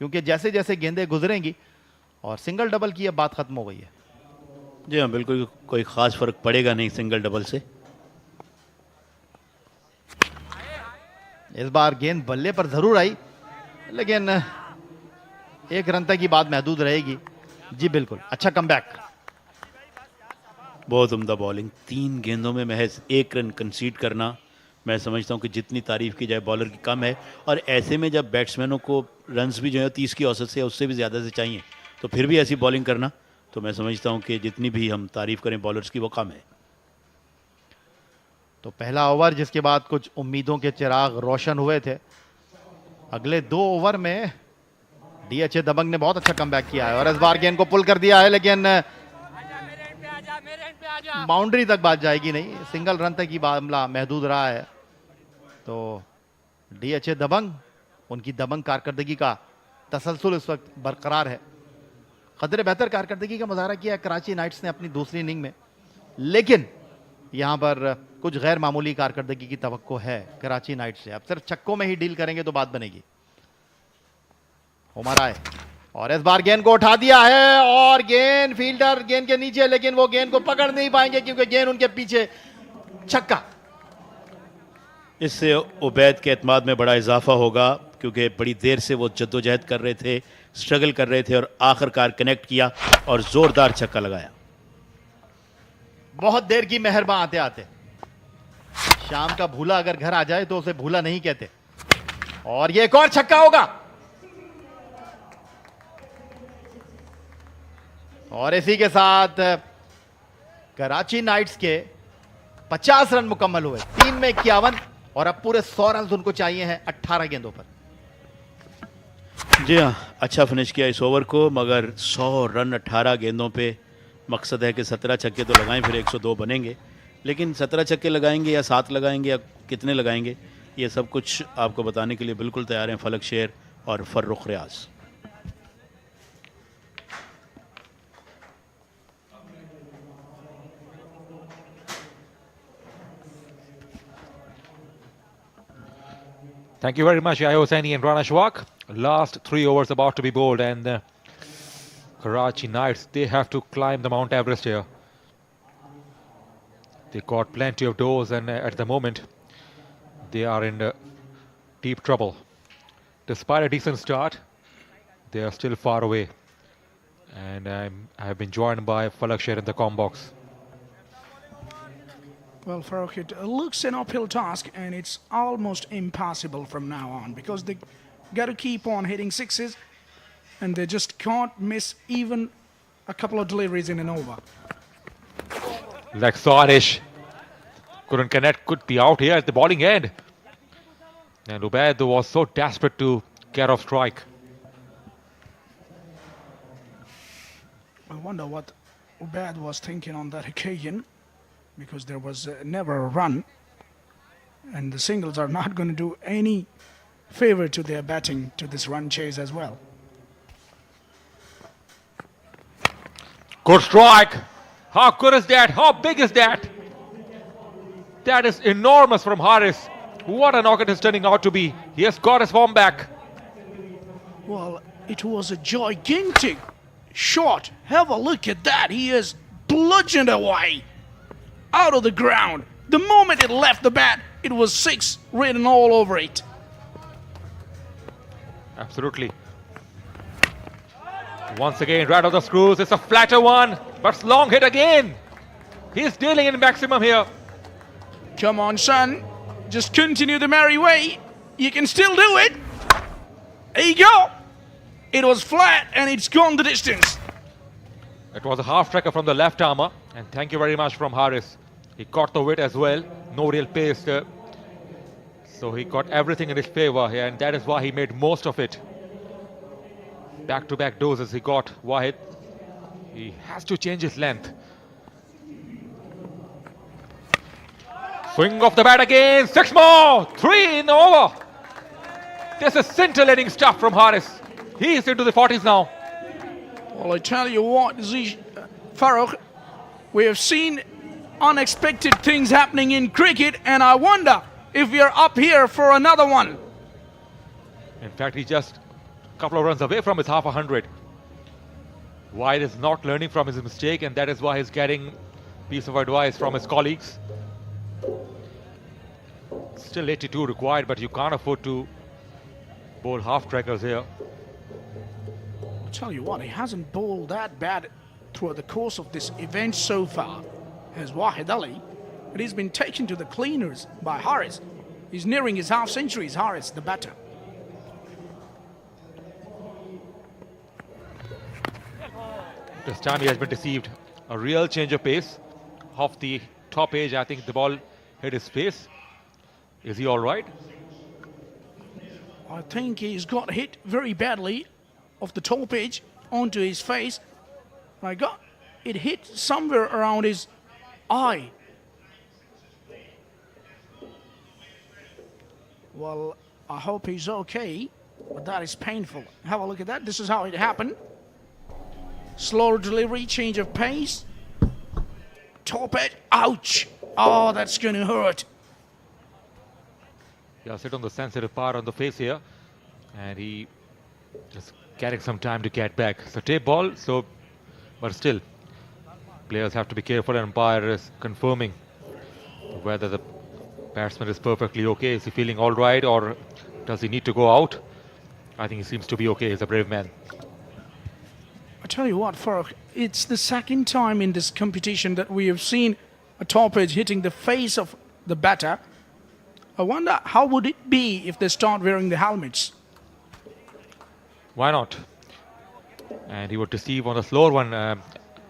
क्योंकि जैसे जैसे गेंदें गुजरेंगी और सिंगल डबल की अब बात खत्म हो गई है। जी हाँ, बिल्कुल कोई खास फर्क पड़ेगा नहीं सिंगल डबल से। इस बार गेंद बल्ले पर जरूर आई, लेकिन एक रन तक की बात महदूद रहेगी। जी बिल्कुल, अच्छा कमबैक। बहुत उम्दा बॉलिंग। 3 गेंदों में महज 1 रन कंसीड करना, मैं समझता हूं कि जितनी तारीफ की जाए बॉलर की कम है। और ऐसे में जब बैट्समैनों को रन्स भी जो है 30 की औसत से उससे भी ज़्यादा से चाहिए, तो फिर भी ऐसी बॉलिंग करना, तो मैं समझता हूं कि जितनी भी हम तारीफ करें बॉलर्स की वो कम है। तो पहला ओवर जिसके बाद कुछ उम्मीदों के चिराग रोशन हुए थे। अगले 2 ओवर में डीएचए दबंग ने बहुत अच्छा कमबैक किया है और इस बार गेंद को पुल कर दिया है, लेकिन बाउंड्री तक बात जाएगी नहीं, सिंगल रन तक ही मामला महदूद रहा है। तो डीएचए दबंग, उनकी दबंग कारकर्दगी का तसलसल इस वक्त बरकरार है। कदरे बेहतर कारकर्दगी का मुजाहरा किया कराची नाइट्स ने अपनी दूसरी इनिंग में, लेकिन यहां पर कुछ गैर मामूली कारकर्दगी की तवक्को है कराची नाइट्स से। अब सिर्फ छक्कों में ही डील करेंगे तो बात बनेगी। उमर आए और इस बार गेंद को उठा दिया है और गेंद फील्डर गेंद के नीचे, लेकिन वो गेंद को पकड़ नहीं पाएंगे क्योंकि गेंद उनके पीछे। छक्का। इससे उबैद के एतमाद में बड़ा इजाफा होगा, क्योंकि बड़ी देर से वो जद्दोजहद कर रहे थे, स्ट्रगल कर रहे थे और आखिरकार कनेक्ट किया और जोरदार छक्का लगाया। बहुत देर की मेहरबान आते आते। शाम का भूला अगर घर आ जाए तो उसे भूला नहीं कहते। और ये एक और छक्का होगा और इसी के साथ कराची नाइट्स के 50 रन मुकम्मल हुए। 3 में 51 और अब पूरे 100 रन उनको चाहिए हैं 18 गेंदों पर। जी हाँ, अच्छा फिनिश किया इस ओवर को, मगर 100 रन 18 गेंदों पे मकसद है कि 17 छक्के तो लगाएं, फिर 102 बनेंगे। लेकिन 17 छक्के लगाएंगे या 7 लगाएंगे या कितने लगाएंगे, ये सब कुछ आपको बताने के लिए बिल्कुल तैयार हैं फलक शेर और फर्रुख रियाज. Thank you very much, Yahya Hossaini and Rana Shawak. Last 3 overs about to be bowled, and Karachi Knights, they have to climb the Mount Everest here. They got plenty of doors, and at the moment, they are in deep trouble. Despite a decent start, they are still far away. And I have been joined by Falakshir in the comm box. Well, Farooq, it looks an uphill task, and it's almost impossible from now on because they got to keep on hitting sixes, and they just can't miss even a couple of deliveries in an over. Like Sarish couldn't connect, could be out here at the bowling end. And Ubaid was so desperate to get off strike. I wonder what Ubaid was thinking on that occasion, because there was never a run, and the singles are not going to do any favor to their batting to this run chase as well. Good strike. How good is that? How big is that? That is enormous from Haris. What a knock it is turning out to be. He has got his form back. Well, it was a gigantic shot. Have a look at that. He is bludgeoned away out of the ground. The moment it left the bat, it was 6 written all over it. Absolutely. Once again, right off the screws. It's a flatter one, but it's long hit again. He's dealing in maximum here. Come on, son. Just continue the merry way. You can still do it. There you go. It was flat and it's gone the distance. It was a half tracker from the left armour, and thank you very much from Haris. He caught the wicket as well. No real pace there. So he got everything in his favour here, and that is why he made most of it. Back-to-back doses he got. Wahid, he has to change his length. Swing off the bat again. 6 more. 3 in the over. This is scintillating stuff from Haris. He is into the 40s now. Well, I tell you what, Farooq, we have seen unexpected things happening in cricket, and I wonder if we are up here for another one. In fact, he's just a couple of runs away from his half 100. Wahid is not learning from his mistake, and that is why he's getting a piece of advice from his colleagues. Still 82 required, but you can't afford to bowl half trackers here. I'll tell you what, he hasn't bowled that bad throughout the course of this event so far as Wahid Ali, but he's been taken to the cleaners by Haris. He's nearing his half centuries, Haris, the batter. This time he has been deceived. A real change of pace. Off the top edge, I think the ball hit his face. Is he all right? I think he's got hit very badly off the top edge onto his face. My God, it hit somewhere around his eye. Well, I hope he's okay, but that is painful. Have a look at that. This is how it happened. Slower delivery, change of pace. Top edge, ouch. Oh, that's going to hurt. Yeah, sit on the sensitive part on the face here, and he just getting some time to get back. So tape ball, so, but still, players have to be careful, and umpire is confirming whether the batsman is perfectly okay. Is he feeling all right, or does he need to go out? I think he seems to be okay. He's a brave man. I tell you what, Farooq, it's the second time in this competition that we have seen a top edge hitting the face of the batter. I wonder how would it be if they start wearing the helmets? Why not? And he would deceive on the slower one.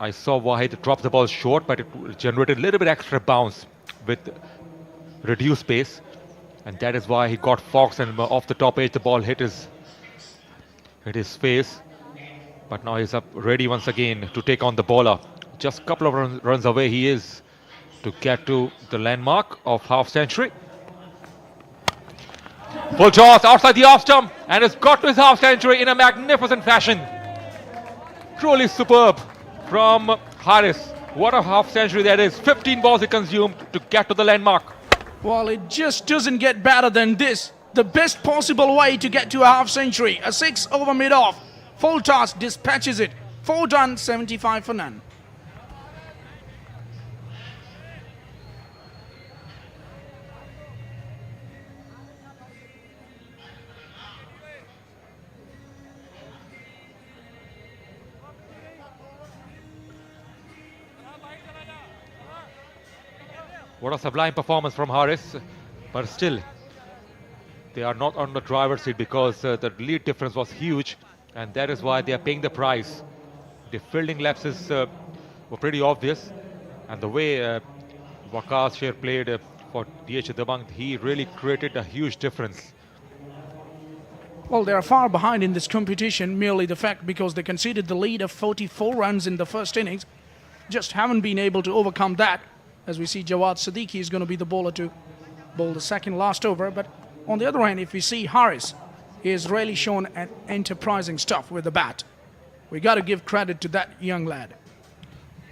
I saw Wahid drop the ball short, but it generated a little bit extra bounce with reduced pace, and that is why he got foxed, and off the top edge the ball hit his face. But now he's up ready once again to take on the bowler. Just a couple of runs away he is to get to the landmark of half century. Full toss outside the off stump, and it's got to his half century in a magnificent fashion. Truly superb from Haris. What a half century that is. 15 balls he consumed to get to the landmark. Well, it just doesn't get better than this. The best possible way to get to a half century. A 6 over mid-off. Full toss dispatches it. 4 done, 75 for none. What a sublime performance from Haris, but still they are not on the driver's seat because the lead difference was huge, and that is why they are paying the price. The fielding lapses were pretty obvious, and the way Waqas played for DH Dabanggs, he really created a huge difference. Well, they are far behind in this competition, merely the fact because they conceded the lead of 44 runs in the first innings. Just haven't been able to overcome that. As we see, Jawad Siddiqui is going to be the bowler to bowl the second last over. But on the other hand, if we see Haris, he has really shown an enterprising stuff with the bat. We got to give credit to that young lad.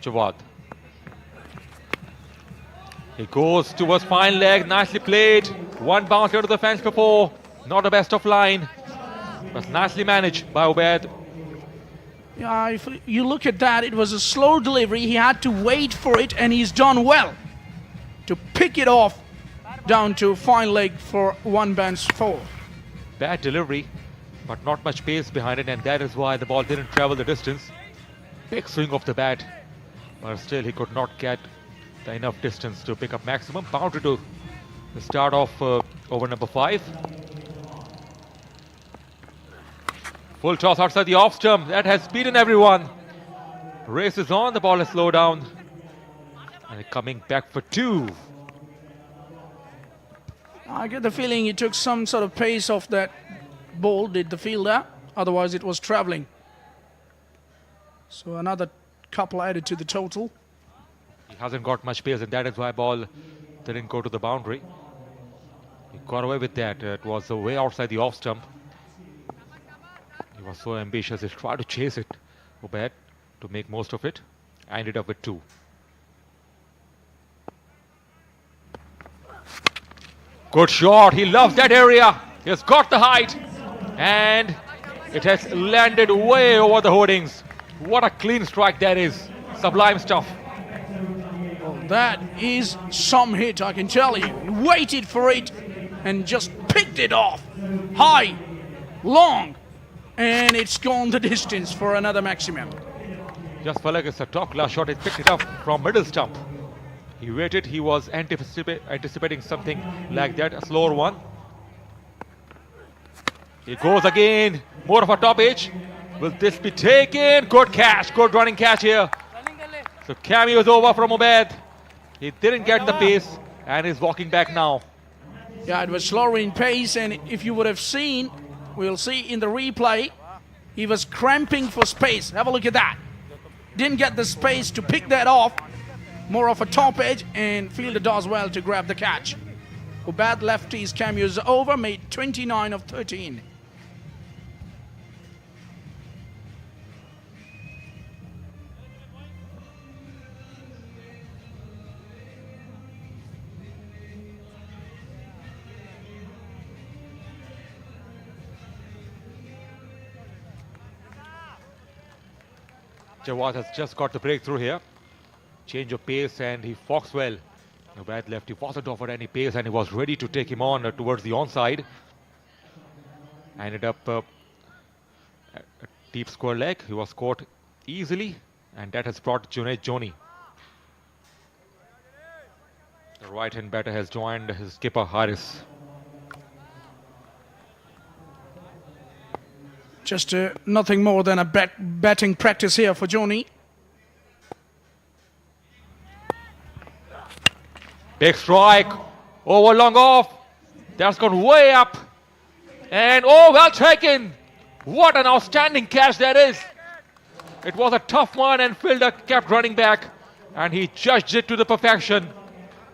Jawad. He goes towards fine leg, nicely played. One bounce out of the fence before. Not the best of line, but nicely managed by Ubaid. Yeah, if you look at that, it was a slow delivery. He had to wait for it, and he's done well to pick it off down to fine leg for one bounce 4. Bad delivery, but not much pace behind it, and that is why the ball didn't travel the distance. Big swing of the bat, but still he could not get the enough distance to pick up maximum. Boundary to the start of over number 5. Full toss outside the off stump. That has beaten everyone. Race is on. The ball has slowed down. And coming back for 2. I get the feeling he took some sort of pace off that ball, did the fielder. Otherwise, it was traveling. So another couple added to the total. He hasn't got much pace, and that is why ball didn't go to the boundary. He got away with that. It was way outside the off stump. He was so ambitious. He tried to chase it, Ubaid, to make most of it. Ended up with 2. Good shot. He loves that area. He has got the height, and it has landed way over the hoardings. What a clean strike that is. Sublime stuff. Well, that is some hit, I can tell you. He waited for it and just picked it off. High, long, and it's gone the distance for another maximum. Just felt like it's a top class shot. He picked it up from middle stump. He waited. He was anticipating something like that, a slower one. He goes again. More of a top edge. Will this be taken? Good catch. Good running catch here. So cameo is over from Ubaid. He didn't get the pace and is walking back now. Yeah, it was slower in pace, and if you would have seen, we'll see in the replay, he was cramping for space. Have a look at that. Didn't get the space to pick that off. More of a top edge, and fielder does well to grab the catch. Ubaid left his cameos over, made 29 of 13. Jawad has just got the breakthrough here. Change of pace, and he forks well. Ubaid left. He wasn't offered any pace, and he was ready to take him on towards the onside. Ended up a deep square leg. He was caught easily, and that has brought Junaid Joni. The right-hand batter has joined his skipper Haris. Just nothing more than a batting practice here for Joni. Big strike. Over long off. That's gone way up. And oh, well taken. What an outstanding catch that is. It was a tough one, and fielder kept running back, and he judged it to the perfection.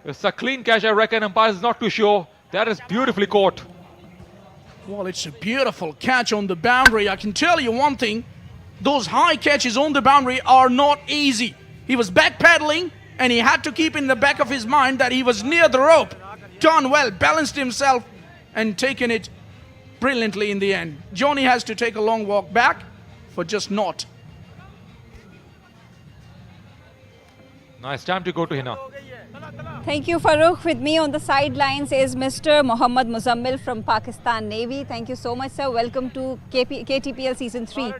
It's a clean catch, I reckon. Umpire is not too sure. That is beautifully caught. Well, it's a beautiful catch on the boundary. I can tell you one thing. Those high catches on the boundary are not easy. He was backpedaling and he had to keep in the back of his mind that he was near the rope. Done well, balanced himself and taken it brilliantly in the end. Johnny has to take a long walk back for just naught. Nice time to go to Hina. Thank you, Farooq. With me on the sidelines is Mr. Mohammad Muzammil from Pakistan Navy. Thank you so much, sir. Welcome to KTPL Season 3.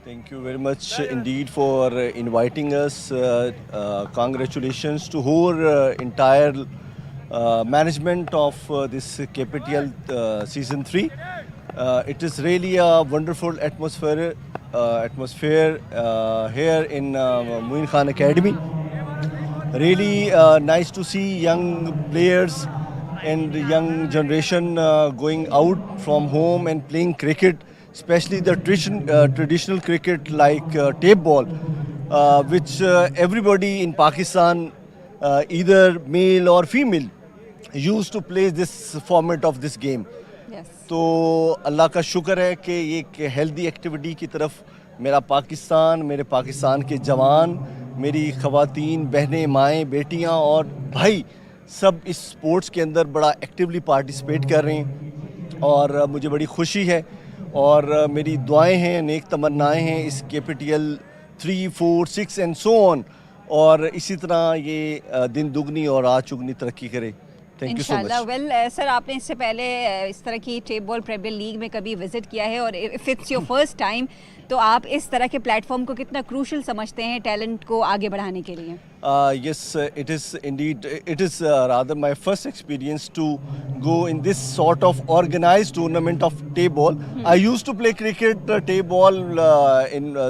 Thank you very much indeed for inviting us. Congratulations to whole entire management of this KTPL Season 3. It is really a wonderful atmosphere here in Moin Khan Academy. Really nice to see young players and young generation going out from home and playing cricket, especially the traditional cricket like tape ball, which everybody in Pakistan, either male or female, used to play this format of this game. तो अल्लाह का शुक्र है कि ये एक healthy activity की तरफ मेरा पाकिस्तान, मेरे पाकिस्तान के जवान, मेरी ख़वातीन, बहनें, माएँ, बेटियाँ और भाई सब इस स्पोर्ट्स के अंदर बड़ा एक्टिवली पार्टिसिपेट कर रहे हैं और मुझे बड़ी खुशी है और मेरी दुआएं हैं, नेक तमन्नाएं हैं इस KTPL 3, 4, 6 एंड सो ऑन और इसी तरह ये दिन दुगनी और रात चुगनी तरक्की करे. Thank you so much. Well sir, आपने इससे पहले इस तरह की टेप बॉल प्रीमियर लीग में कभी विजिट किया है और if it's your first time तो आप इस तरह के प्लेटफॉर्म को कितना क्रूशल समझते हैं टैलेंट को आगे बढ़ाने के लिए? Yes, it is indeed. It is rather my first experience to go in this sort of organized tournament of tape ball. I used to play cricket, tape ball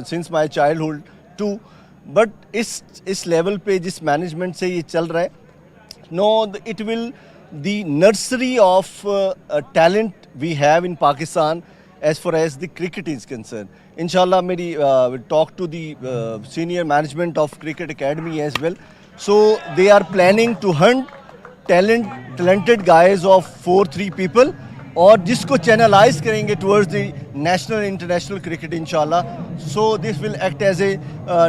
since my childhood too. But इस level पे जिस management से ये चल रहा है, no, it will the nursery of talent we have in Pakistan as far as the cricket is concerned. Inshallah, maybe we'll talk to the senior management of Cricket Academy as well. So they are planning to hunt talented guys of 4-3 people और जिसको channelize करेंगे towards the national and international cricket inshallah. So this will act as a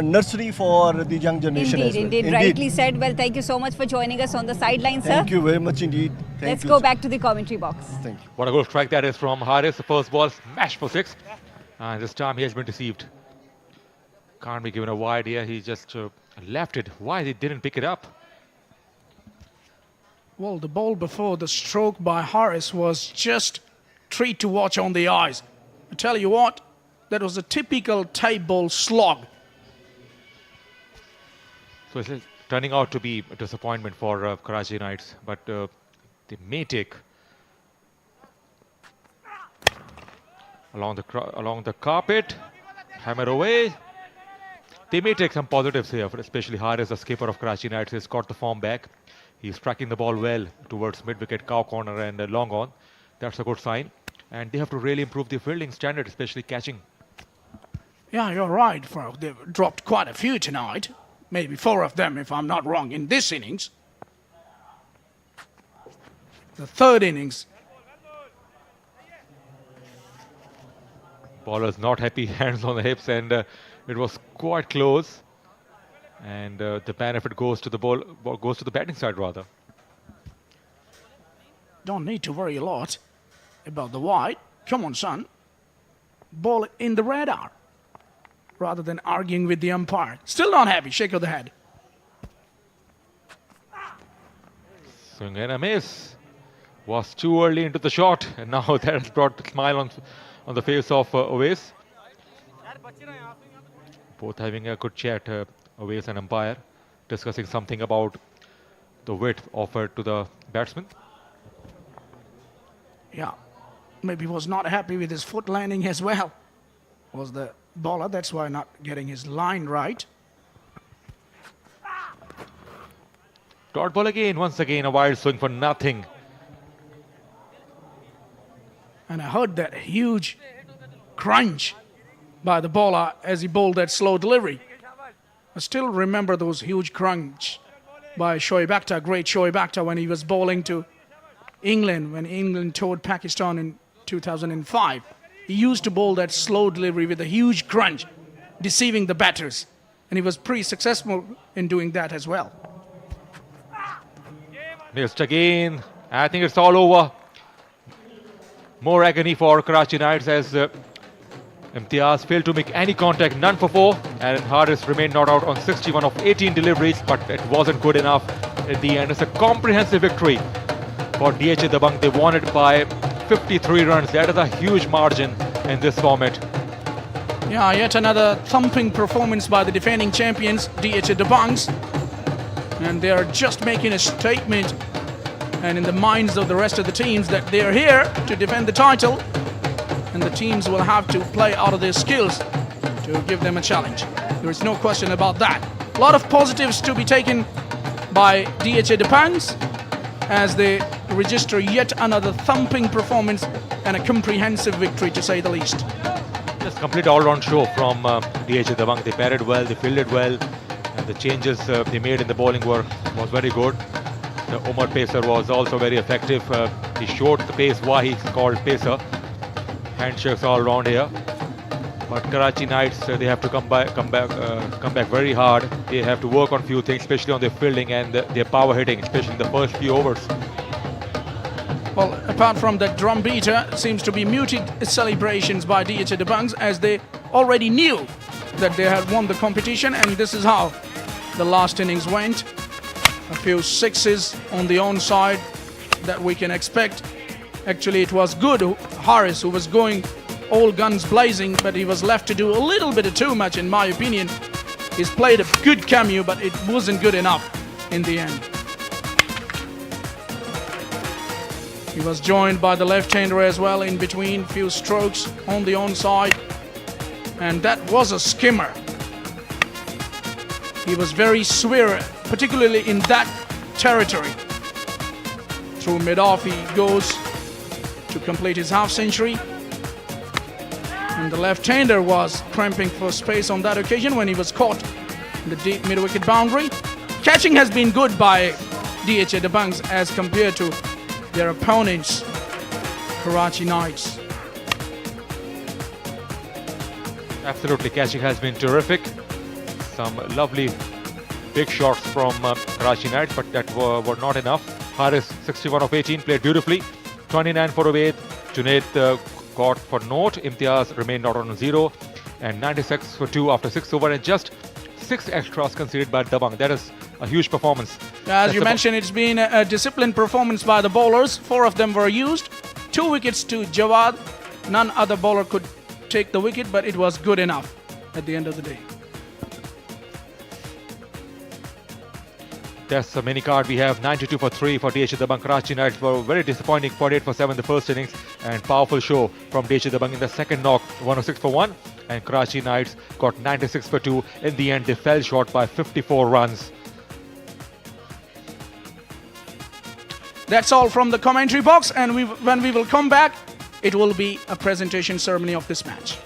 nursery for the young generation as well. Indeed, rightly said. Well, thank you so much for joining us on the sideline, sir. Thank you very much indeed. Let's go back to the commentary box. Thank you. What a goal strike that is from Haris. The first ball smashed for 6. And this time he has been deceived. Can't be given a wide here. He just left it. Why he didn't pick it up? Well, the ball before the stroke by Harris was just treat to watch on the eyes. I tell you what, that was a typical tape ball slog. So it's turning out to be a disappointment for Karachi Knights, but they may take along the carpet, hammer away. They may take some positives here, especially Haris, the skipper of Karachi Knights, has got the form back. He's tracking the ball well towards mid-wicket, cow corner and long on. That's a good sign. And they have to really improve their fielding standard, especially catching. Yeah, you're right, Farooq. They've dropped quite a few tonight. Maybe 4 of them, if I'm not wrong, in this innings. The third innings. Bowler's not happy, hands on the hips, and it was quite close. And the benefit goes to the goes to the batting side rather. Don't need to worry a lot about the wide. Come on, son. Ball in the radar. Rather than arguing with the umpire. Still not happy. Shake of the head. Swing and a miss. Was too early into the shot, and now that has brought a smile on the face of Owais. Both having a good chat, Owais and umpire, discussing something about the width offered to the batsman. Yeah, maybe was not happy with his foot landing as well. Was the bowler, that's why not getting his line right. Dot ball again, once again a wild swing for nothing. And I heard that huge crunch by the bowler as he bowled that slow delivery. I still remember those huge crunch by Shoaib Akhtar, great Shoaib Akhtar, when he was bowling to England, when England toured Pakistan in 2005. He used to bowl that slow delivery with a huge crunch, deceiving the batters. And he was pretty successful in doing that as well. Missed again. I think it's all over. More agony for Karachi Knights as Imtiaz failed to make any contact, none for 4, and Haris remained not out on 61 of 18 deliveries, but it wasn't good enough at the end. It's a comprehensive victory for DHA Dabanggs. They won it by 53 runs. That is a huge margin in this format. Yeah, yet another thumping performance by the defending champions, DHA Dabanggs. And they are just making a statement and in the minds of the rest of the teams that they are here to defend the title. And the teams will have to play out of their skills to give them a challenge. There is no question about that. A lot of positives to be taken by DHA Dabanggs as they register yet another thumping performance and a comprehensive victory, to say the least. Just complete all-round show from DHA Dabanggs. They batted well, they fielded well, and the changes they made in the bowling was very good. The Umar pacer was also very effective. He showed the pace why he's called pacer. Handshakes all around here, but Karachi Knights they have to come back very hard. They have to work on a few things, especially on their fielding and their power hitting, especially in the first few overs. Well, apart from that drum beater, seems to be muted celebrations by DHA Dabanggs as they already knew that they had won the competition, and this is how the last innings went. A few sixes on the onside that we can expect. Actually, it was good Haris who was going all guns blazing, but he was left to do a little bit of too much, in my opinion. He's played a good cameo, but it wasn't good enough in the end. He was joined by the left-hander as well in between, few strokes on the onside, and that was a skimmer. He was very severe, particularly in that territory. Through mid-off he goes to complete his half-century. And the left-hander was cramping for space on that occasion when he was caught in the deep mid-wicket boundary. Catching has been good by DHA Dabanggs as compared to their opponents, Karachi Knights. Absolutely, catching has been terrific. Some lovely big shots from Karachi Knights, but that were not enough. Haris, 61 of 18, played beautifully. 29 for Ubaid. Junaid got for naught. Imtiaz remained not on 0. And 96 for 2 after 6 over, and just 6 extras conceded by Dabanggs. That is a huge performance. As you mentioned, it's been a disciplined performance by the bowlers. 4 of them were used. 2 wickets to Jawad. None other bowler could take the wicket, but it was good enough at the end of the day. That's the mini card. We have 92 for 3 for DHA Dabanggs. Karachi Knights were very disappointing, 48 for 7 the first innings, and powerful show from DHA Dabanggs in the second knock, 106 for 1, and Karachi Knights got 96 for 2. In the end, they fell short by 54 runs. That's all from the commentary box, and when we will come back, it will be a presentation ceremony of this match.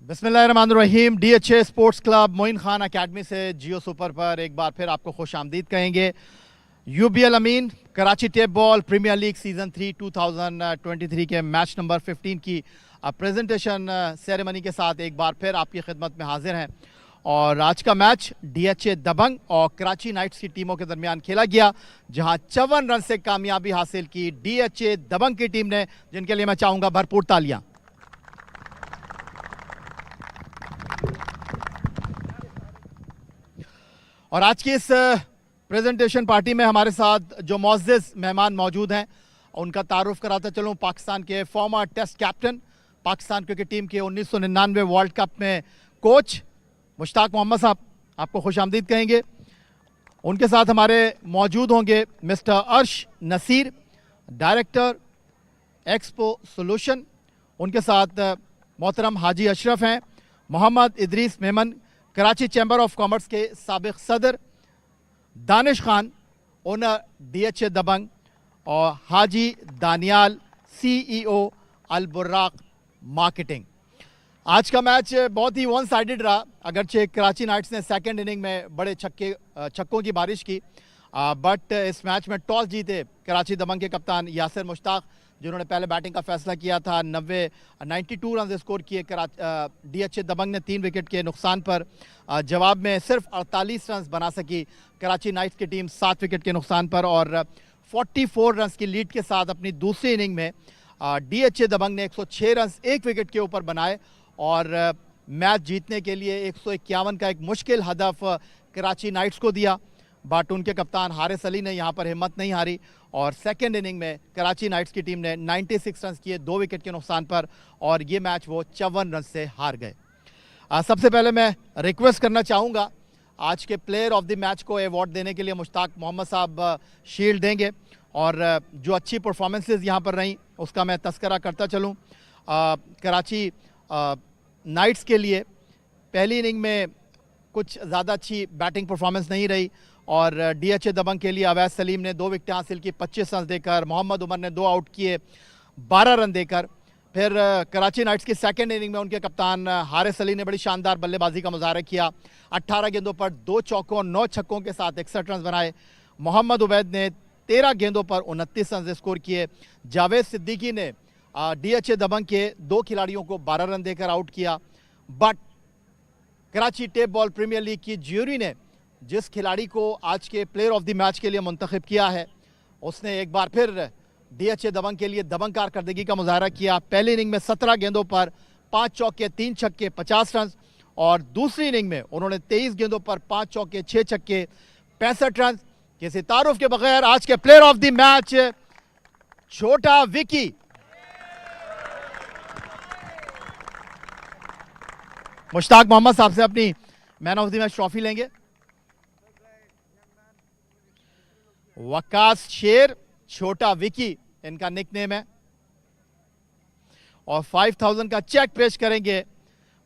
बिस्मिल्लाहिर्रहमानिर्रहीम। DHA sports club Moin Khan academy से Geo Super पर एक बार फिर आपको खुश आमदीद कहेंगे। UBL Ameen Karachi tape ball premiere league season 3 2023 के मैच नंबर 15 की प्रेजेंटेशन सेरेमनी के साथ एक बार फिर आपकी खिदमत में हाजिर हैं। और आज का मैच DHA दबंग और कराची नाइट्स की टीमों के दरमियान खेला गया, जहां 54 रन से कामयाबी हासिल की DHA दबंग की टीम ने, जिनके लिए मैं चाहूंगा भरपूर तालियां। और आज की इस प्रेजेंटेशन पार्टी में हमारे साथ जो मुअज़्ज़िज़ मेहमान मौजूद हैं, उनका तारुफ कराता चलूं। पाकिस्तान के former test captain, Pakistan cricket team के 1999 वर्ल्ड कप में कोच मुश्ताक मोहम्मद साहब, आपको खुश आमदीद कहेंगे। उनके साथ हमारे मौजूद होंगे मिस्टर अर्श नसीर, डायरेक्टर एक्सपो सोल्यूशन। उनके साथ मोहतरम हाजी अशरफ हैं, Mohammad Idrees Memon, Karachi chamber of commerce के साबिक सदर, दानिश खान, ओनर DHA दबंग, और हाजी दानियाल, CEO अल बुर्राक मार्केटिंग। आज का मैच बहुत ही वन साइडेड रहा, अगरचे कराची नाइट्स ने सेकंड इनिंग में बड़े छक्कों की बारिश की, बट इस मैच में टॉस जीते कराची दबंग के कप्तान यासिर मुश्ताक, जिन्होंने पहले बैटिंग का फैसला किया था। 92 रन स्कोर किए। DHA दबंग ने 3 विकेट के नुकसान पर जवाब में सिर्फ 48 रन बना सकी कराची नाइट्स की टीम 7 विकेट के नुकसान पर, और 44 रन की लीड के साथ अपनी दूसरी इनिंग में DHA दबंग ने 106 रन 1 विकेट के ऊपर बनाए और मैच जीतने के लिए 151 का एक मुश्किल हदफ कराची नाइट्स को दिया। बट उनके कप्तान हारिस अली ने यहाँ पर हिम्मत नहीं हारी और सेकेंड इनिंग में कराची नाइट्स की टीम ने 96 रन किए 2 विकेट के नुकसान पर, और ये मैच वो 54 रन से हार गए। सबसे पहले मैं रिक्वेस्ट करना चाहूँगा, आज के प्लेयर ऑफ द मैच को अवार्ड देने के लिए मुश्ताक मोहम्मद साहब शील्ड देंगे, और जो अच्छी परफॉर्मेंसेज यहाँ पर रहीं उसका मैं तस्करा करता चलूँ। कराची नाइट्स के लिए पहली इनिंग में कुछ ज़्यादा अच्छी बैटिंग परफॉर्मेंस नहीं रही, और DHA दबंग के लिए अवैध सलीम ने 2 विकेटें हासिल की 25 रन देकर, मोहम्मद उमर ने 2 आउट किए 12 रन देकर। फिर कराची नाइट्स की सेकंड इनिंग में उनके कप्तान हारिस अली ने बड़ी शानदार बल्लेबाजी का मुजाहरा किया। 18 गेंदों पर 2 चौकों 9 छक्कों के साथ 61 रन बनाए। मोहम्मद उबैद ने 13 गेंदों पर 29 रन स्कोर किए। जावेद सिद्दीकी ने DHA दबंग के 2 खिलाड़ियों को 12 रन देकर आउट किया। But Karachi tape ball premiere league की ज्यूरी ने जिस खिलाड़ी को आज के प्लेयर ऑफ द मैच के लिए मुंतखब किया है, उसने एक बार फिर DHA दबंग के लिए दबंग कारकर्दगी का मुजाहरा किया। पहली इनिंग में 17 गेंदों पर 5 चौके 3 छक्के 50 रन, और दूसरी इनिंग में उन्होंने 23 गेंदों पर 5 चौके 6 छक्के 65 रन। किसी तारुफ के बगैर आज के प्लेयर ऑफ द मैच छोटा विकी मुश्ताक मोहम्मद साहब से अपनी man of the match trophy लेंगे। वकास शेर, छोटा विकी इनका निकनेम है, और 5000 का चेक पेश करेंगे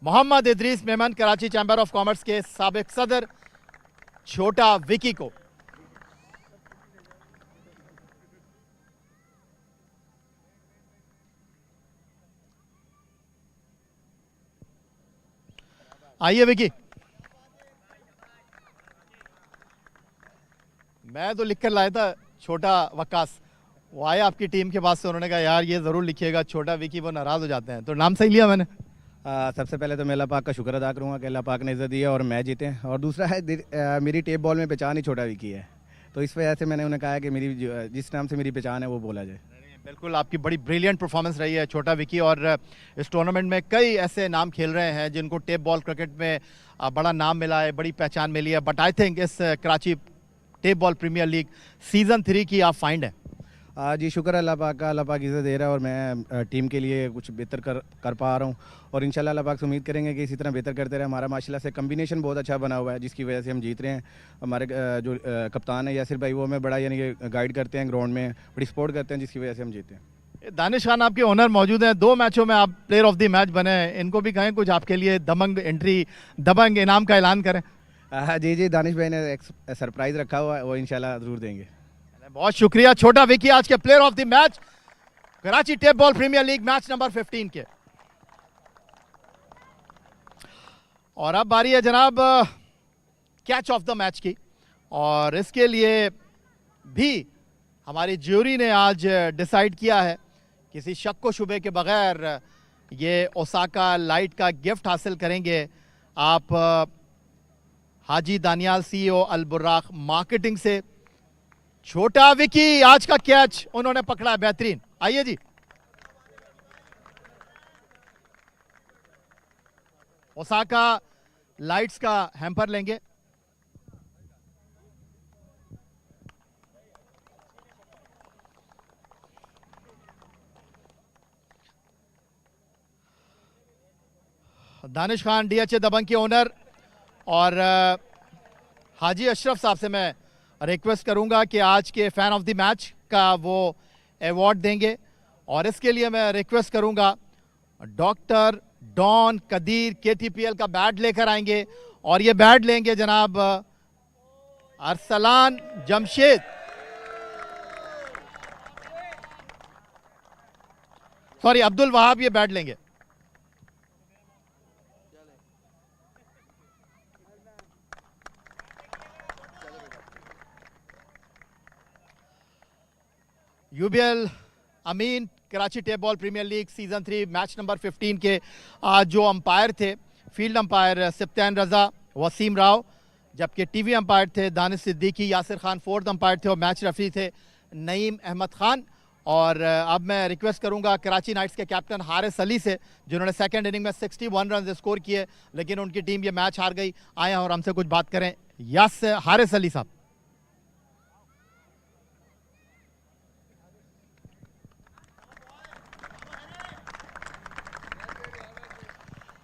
Mohammad Idrees Memon, Karachi chamber of commerce के साबिक सदर, छोटा विकी को। आइए विकी। मैं तो लिखकर लाया था छोटा वकास, वो आए आपकी टीम के पास से, उन्होंने कहा यार ये ज़रूर लिखिएगा छोटा विकी, वो नाराज़ हो जाते हैं, तो नाम सही लिया मैंने। सबसे पहले तो मैं अल्लाह पाक का शुक्र अदा करूँगा कि अल्लाह पाक ने इज़्ज़त दी है और मैच जीते, और दूसरा है मेरी टेप बॉल में पहचान ही छोटा विकी है, तो इस वजह से मैंने उन्हें कहा कि मेरी जिस नाम से मेरी पहचान है वो बोला जाए। बिल्कुल, आपकी बड़ी ब्रिलियंट परफॉर्मेंस रही है छोटा विकी, और इस टूर्नामेंट में कई ऐसे नाम खेल रहे हैं जिनको टेप बॉल क्रिकेट में बड़ा नाम मिला है, बड़ी पहचान मिली है। बट आई थिंक इस Karachi tape ball premiere league season 3 की आप फाइंड है। जी शुक्र अल्लाह पाक का, अल्लाह पाक इज़्ज़त दे रहा है और मैं टीम के लिए कुछ बेहतर कर पा रहा हूँ, और इंशाल्लाह अल्लाह पाक से उम्मीद करेंगे कि इसी तरह बेहतर करते रहे। हमारा माशाल्लाह से कम्बिनेशन बहुत अच्छा बना हुआ है, जिसकी वजह से हम जीत रहे हैं। हमारे जो कप्तान है यासिर भाई, वो हमें बड़ा यानी कि गाइड करते हैं, ग्राउंड में बड़ी सपोर्ट करते हैं, जिसकी वजह से हम जीते हैं। दानिश खान आपके ओनर मौजूद हैं, 2 मैचों में आप प्लेयर ऑफ द मैच बने हैं, इनको भी कहें कुछ आपके लिए दबंग एंट्री, दबंग इनाम का ऐलान करें। जी दानिश भाई ने एक सरप्राइज़ रखा हुआ है, वो इंशाल्लाह ज़रूर देंगे। बहुत शुक्रिया। छोटा विकी आज के player of the match Karachi tape ball premiere league match number 15 के। और अब बारी है जनाब कैच ऑफ द मैच की, और इसके लिए भी हमारी ज्यूरी ने आज डिसाइड किया है किसी शक व शुबे के बगैर ये ओसाका लाइट का गिफ्ट हासिल करेंगे आप हाजी दानियाल CEO अल बुर्राक मार्केटिंग से। छोटा विकी आज का कैच उन्होंने पकड़ा है, बेहतरीन। आइए जी, ओसाका लाइट्स का हैम्पर लेंगे। दानिश खान DHA दबंग के ओनर और हाजी अशरफ साहब से मैं रिक्वेस्ट करूंगा कि आज के फैन ऑफ द मैच का वो अवार्ड देंगे, और इसके लिए मैं रिक्वेस्ट करूंगा डॉक्टर डॉन कदीर KTPL का बैट लेकर आएंगे, और ये बैट लेंगे जनाब अरसलान जमशेद, सॉरी अब्दुल वहाब, ये बैट लेंगे। UBL Ameen Karachi tape ball premiere league season 3 match number 15 के आज जो अंपायर थे, फील्ड अंपायर सिप्तान रजा, वसीम राव, जबकि टीवी अंपायर थे दानिश सिद्दीकी, यासिर खान फोर्थ अंपायर थे, और मैच रेफरी थे नईम अहमद खान। और अब मैं रिक्वेस्ट करूंगा कराची नाइट्स के कैप्टन हारिस अली से, जिन्होंने सेकंड इनिंग में 61 रन स्कोर किए लेकिन उनकी टीम ये मैच हार गई, आए हैं और हमसे कुछ बात करें। हारिस अली साहब।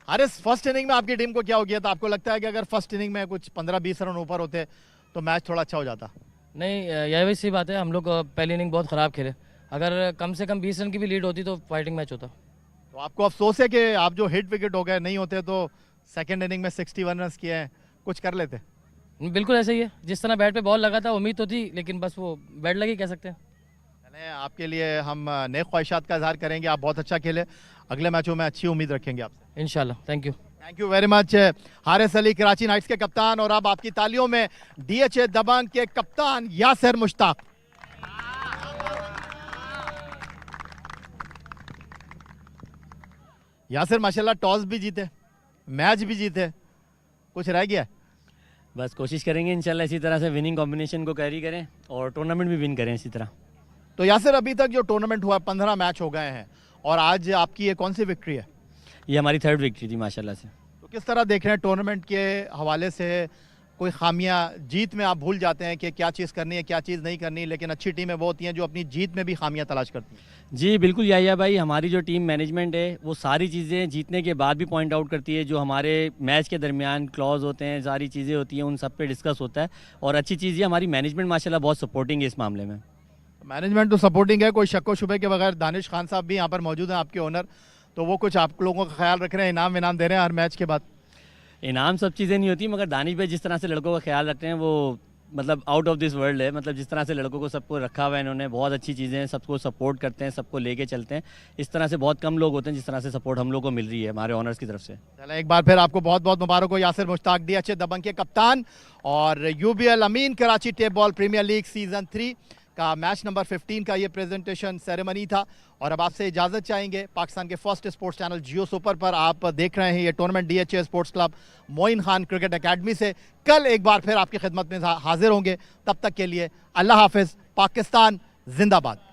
हारिस, फर्स्ट इनिंग में आपकी टीम को क्या हो गया था? आपको लगता है कि अगर फर्स्ट इनिंग में कुछ 15-20 रन ऊपर होते तो मैच थोड़ा अच्छा हो जाता? नहीं, यह भी सही बात है, हम लोग पहली इनिंग बहुत ख़राब खेले, अगर कम से कम 20 रन की भी लीड होती तो फाइटिंग मैच होता। तो आपको अफसोस है कि आप जो हिट विकेट हो गए, नहीं होते तो सेकंड इनिंग में 61 रन किए हैं, कुछ कर लेते? बिल्कुल ऐसा ही है, जिस तरह बैट पे बॉल लगा था उम्मीद तो थी, लेकिन बस वो बैट लगी कह सकते हैं। आपके लिए हम नेक ख्वाहिशात का इजहार करेंगे, आप बहुत अच्छा खेले, अगले मैचों में अच्छी उम्मीद रखेंगे आपसे इंशाल्लाह। Thank you, thank you very much Haris Ali, Karachi Knights के कप्तान। और अब आपकी तालियों में DHA दबंग के कप्तान यासिर मुश्ताक। यासिर माशाल्लाह टॉस भी जीते, मैच भी जीते, कुछ रह गया? बस कोशिश करेंगे इंशाल्लाह इसी तरह से विनिंग कॉम्बिनेशन को कैरी करें और टूर्नामेंट भी विन करें इसी तरह। तो यासिर, अभी तक जो टूर्नामेंट हुआ 15 मैच हो गए हैं, और आज आपकी ये कौन सी विक्ट्री है? ये हमारी थर्ड विक्ट्री थी माशाल्लाह से। तो किस तरह देख रहे हैं टूर्नामेंट के हवाले से? कोई खामियां, जीत में आप भूल जाते हैं कि क्या चीज़ करनी है क्या चीज़ नहीं करनी, लेकिन अच्छी टीमें वो होती हैं जो अपनी जीत में भी खामियां तलाश करती हैं। जी बिल्कुल याया भाई, हमारी जो टीम मैनेजमेंट है वो सारी चीज़ें जीतने के बाद भी पॉइंट आउट करती है, जो हमारे मैच के दरमियान क्लॉज होते हैं, सारी चीज़ें होती हैं, उन सब पे डिस्कस होता है, और अच्छी चीज़ है हमारी मैनेजमेंट माशाल्लाह बहुत सपोर्टिंग है इस मामले में। मैनेजमेंट तो सपोर्टिंग है, कोई शक व शुबे के बगैर। दानिश खान साहब भी यहाँ पर मौजूद हैं, आपके ओनर, तो वो कुछ आप लोगों का ख्याल रख रहे हैं, इनाम विनाम दे रहे हैं हर मैच के बाद? इनाम सब चीज़ें नहीं होती, मगर दानिश भाई जिस तरह से लड़कों का ख्याल रखते हैं वो मतलब आउट ऑफ दिस वर्ल्ड है, मतलब जिस तरह से लड़कों को सबको रखा हुआ है इन्होंने, बहुत अच्छी चीज़ें हैं, सबको सपोर्ट करते हैं, सबको लेके चलते हैं, इस तरह से बहुत कम लोग होते हैं जिस तरह से सपोर्ट हम लोग को मिल रही है हमारे ऑनर्स की तरफ से। चलो एक बार फिर आपको बहुत बहुत मुबारक हो यासिर मुश्ताक, DHA दबंग के कप्तान, और UBL Ameen Karachi tape ball premiere league season 3 का मैच नंबर 15 का ये प्रेजेंटेशन सेरेमनी था। और अब आपसे इजाज़त चाहेंगे, पाकिस्तान के first sports channel Geo Super पर आप देख रहे हैं ये tournament DHA sports club Moin Khan cricket academy से। कल एक बार फिर आपकी खिदमत में हाजिर होंगे, तब तक के लिए अल्लाह हाफिज़, पाकिस्तान जिंदाबाद।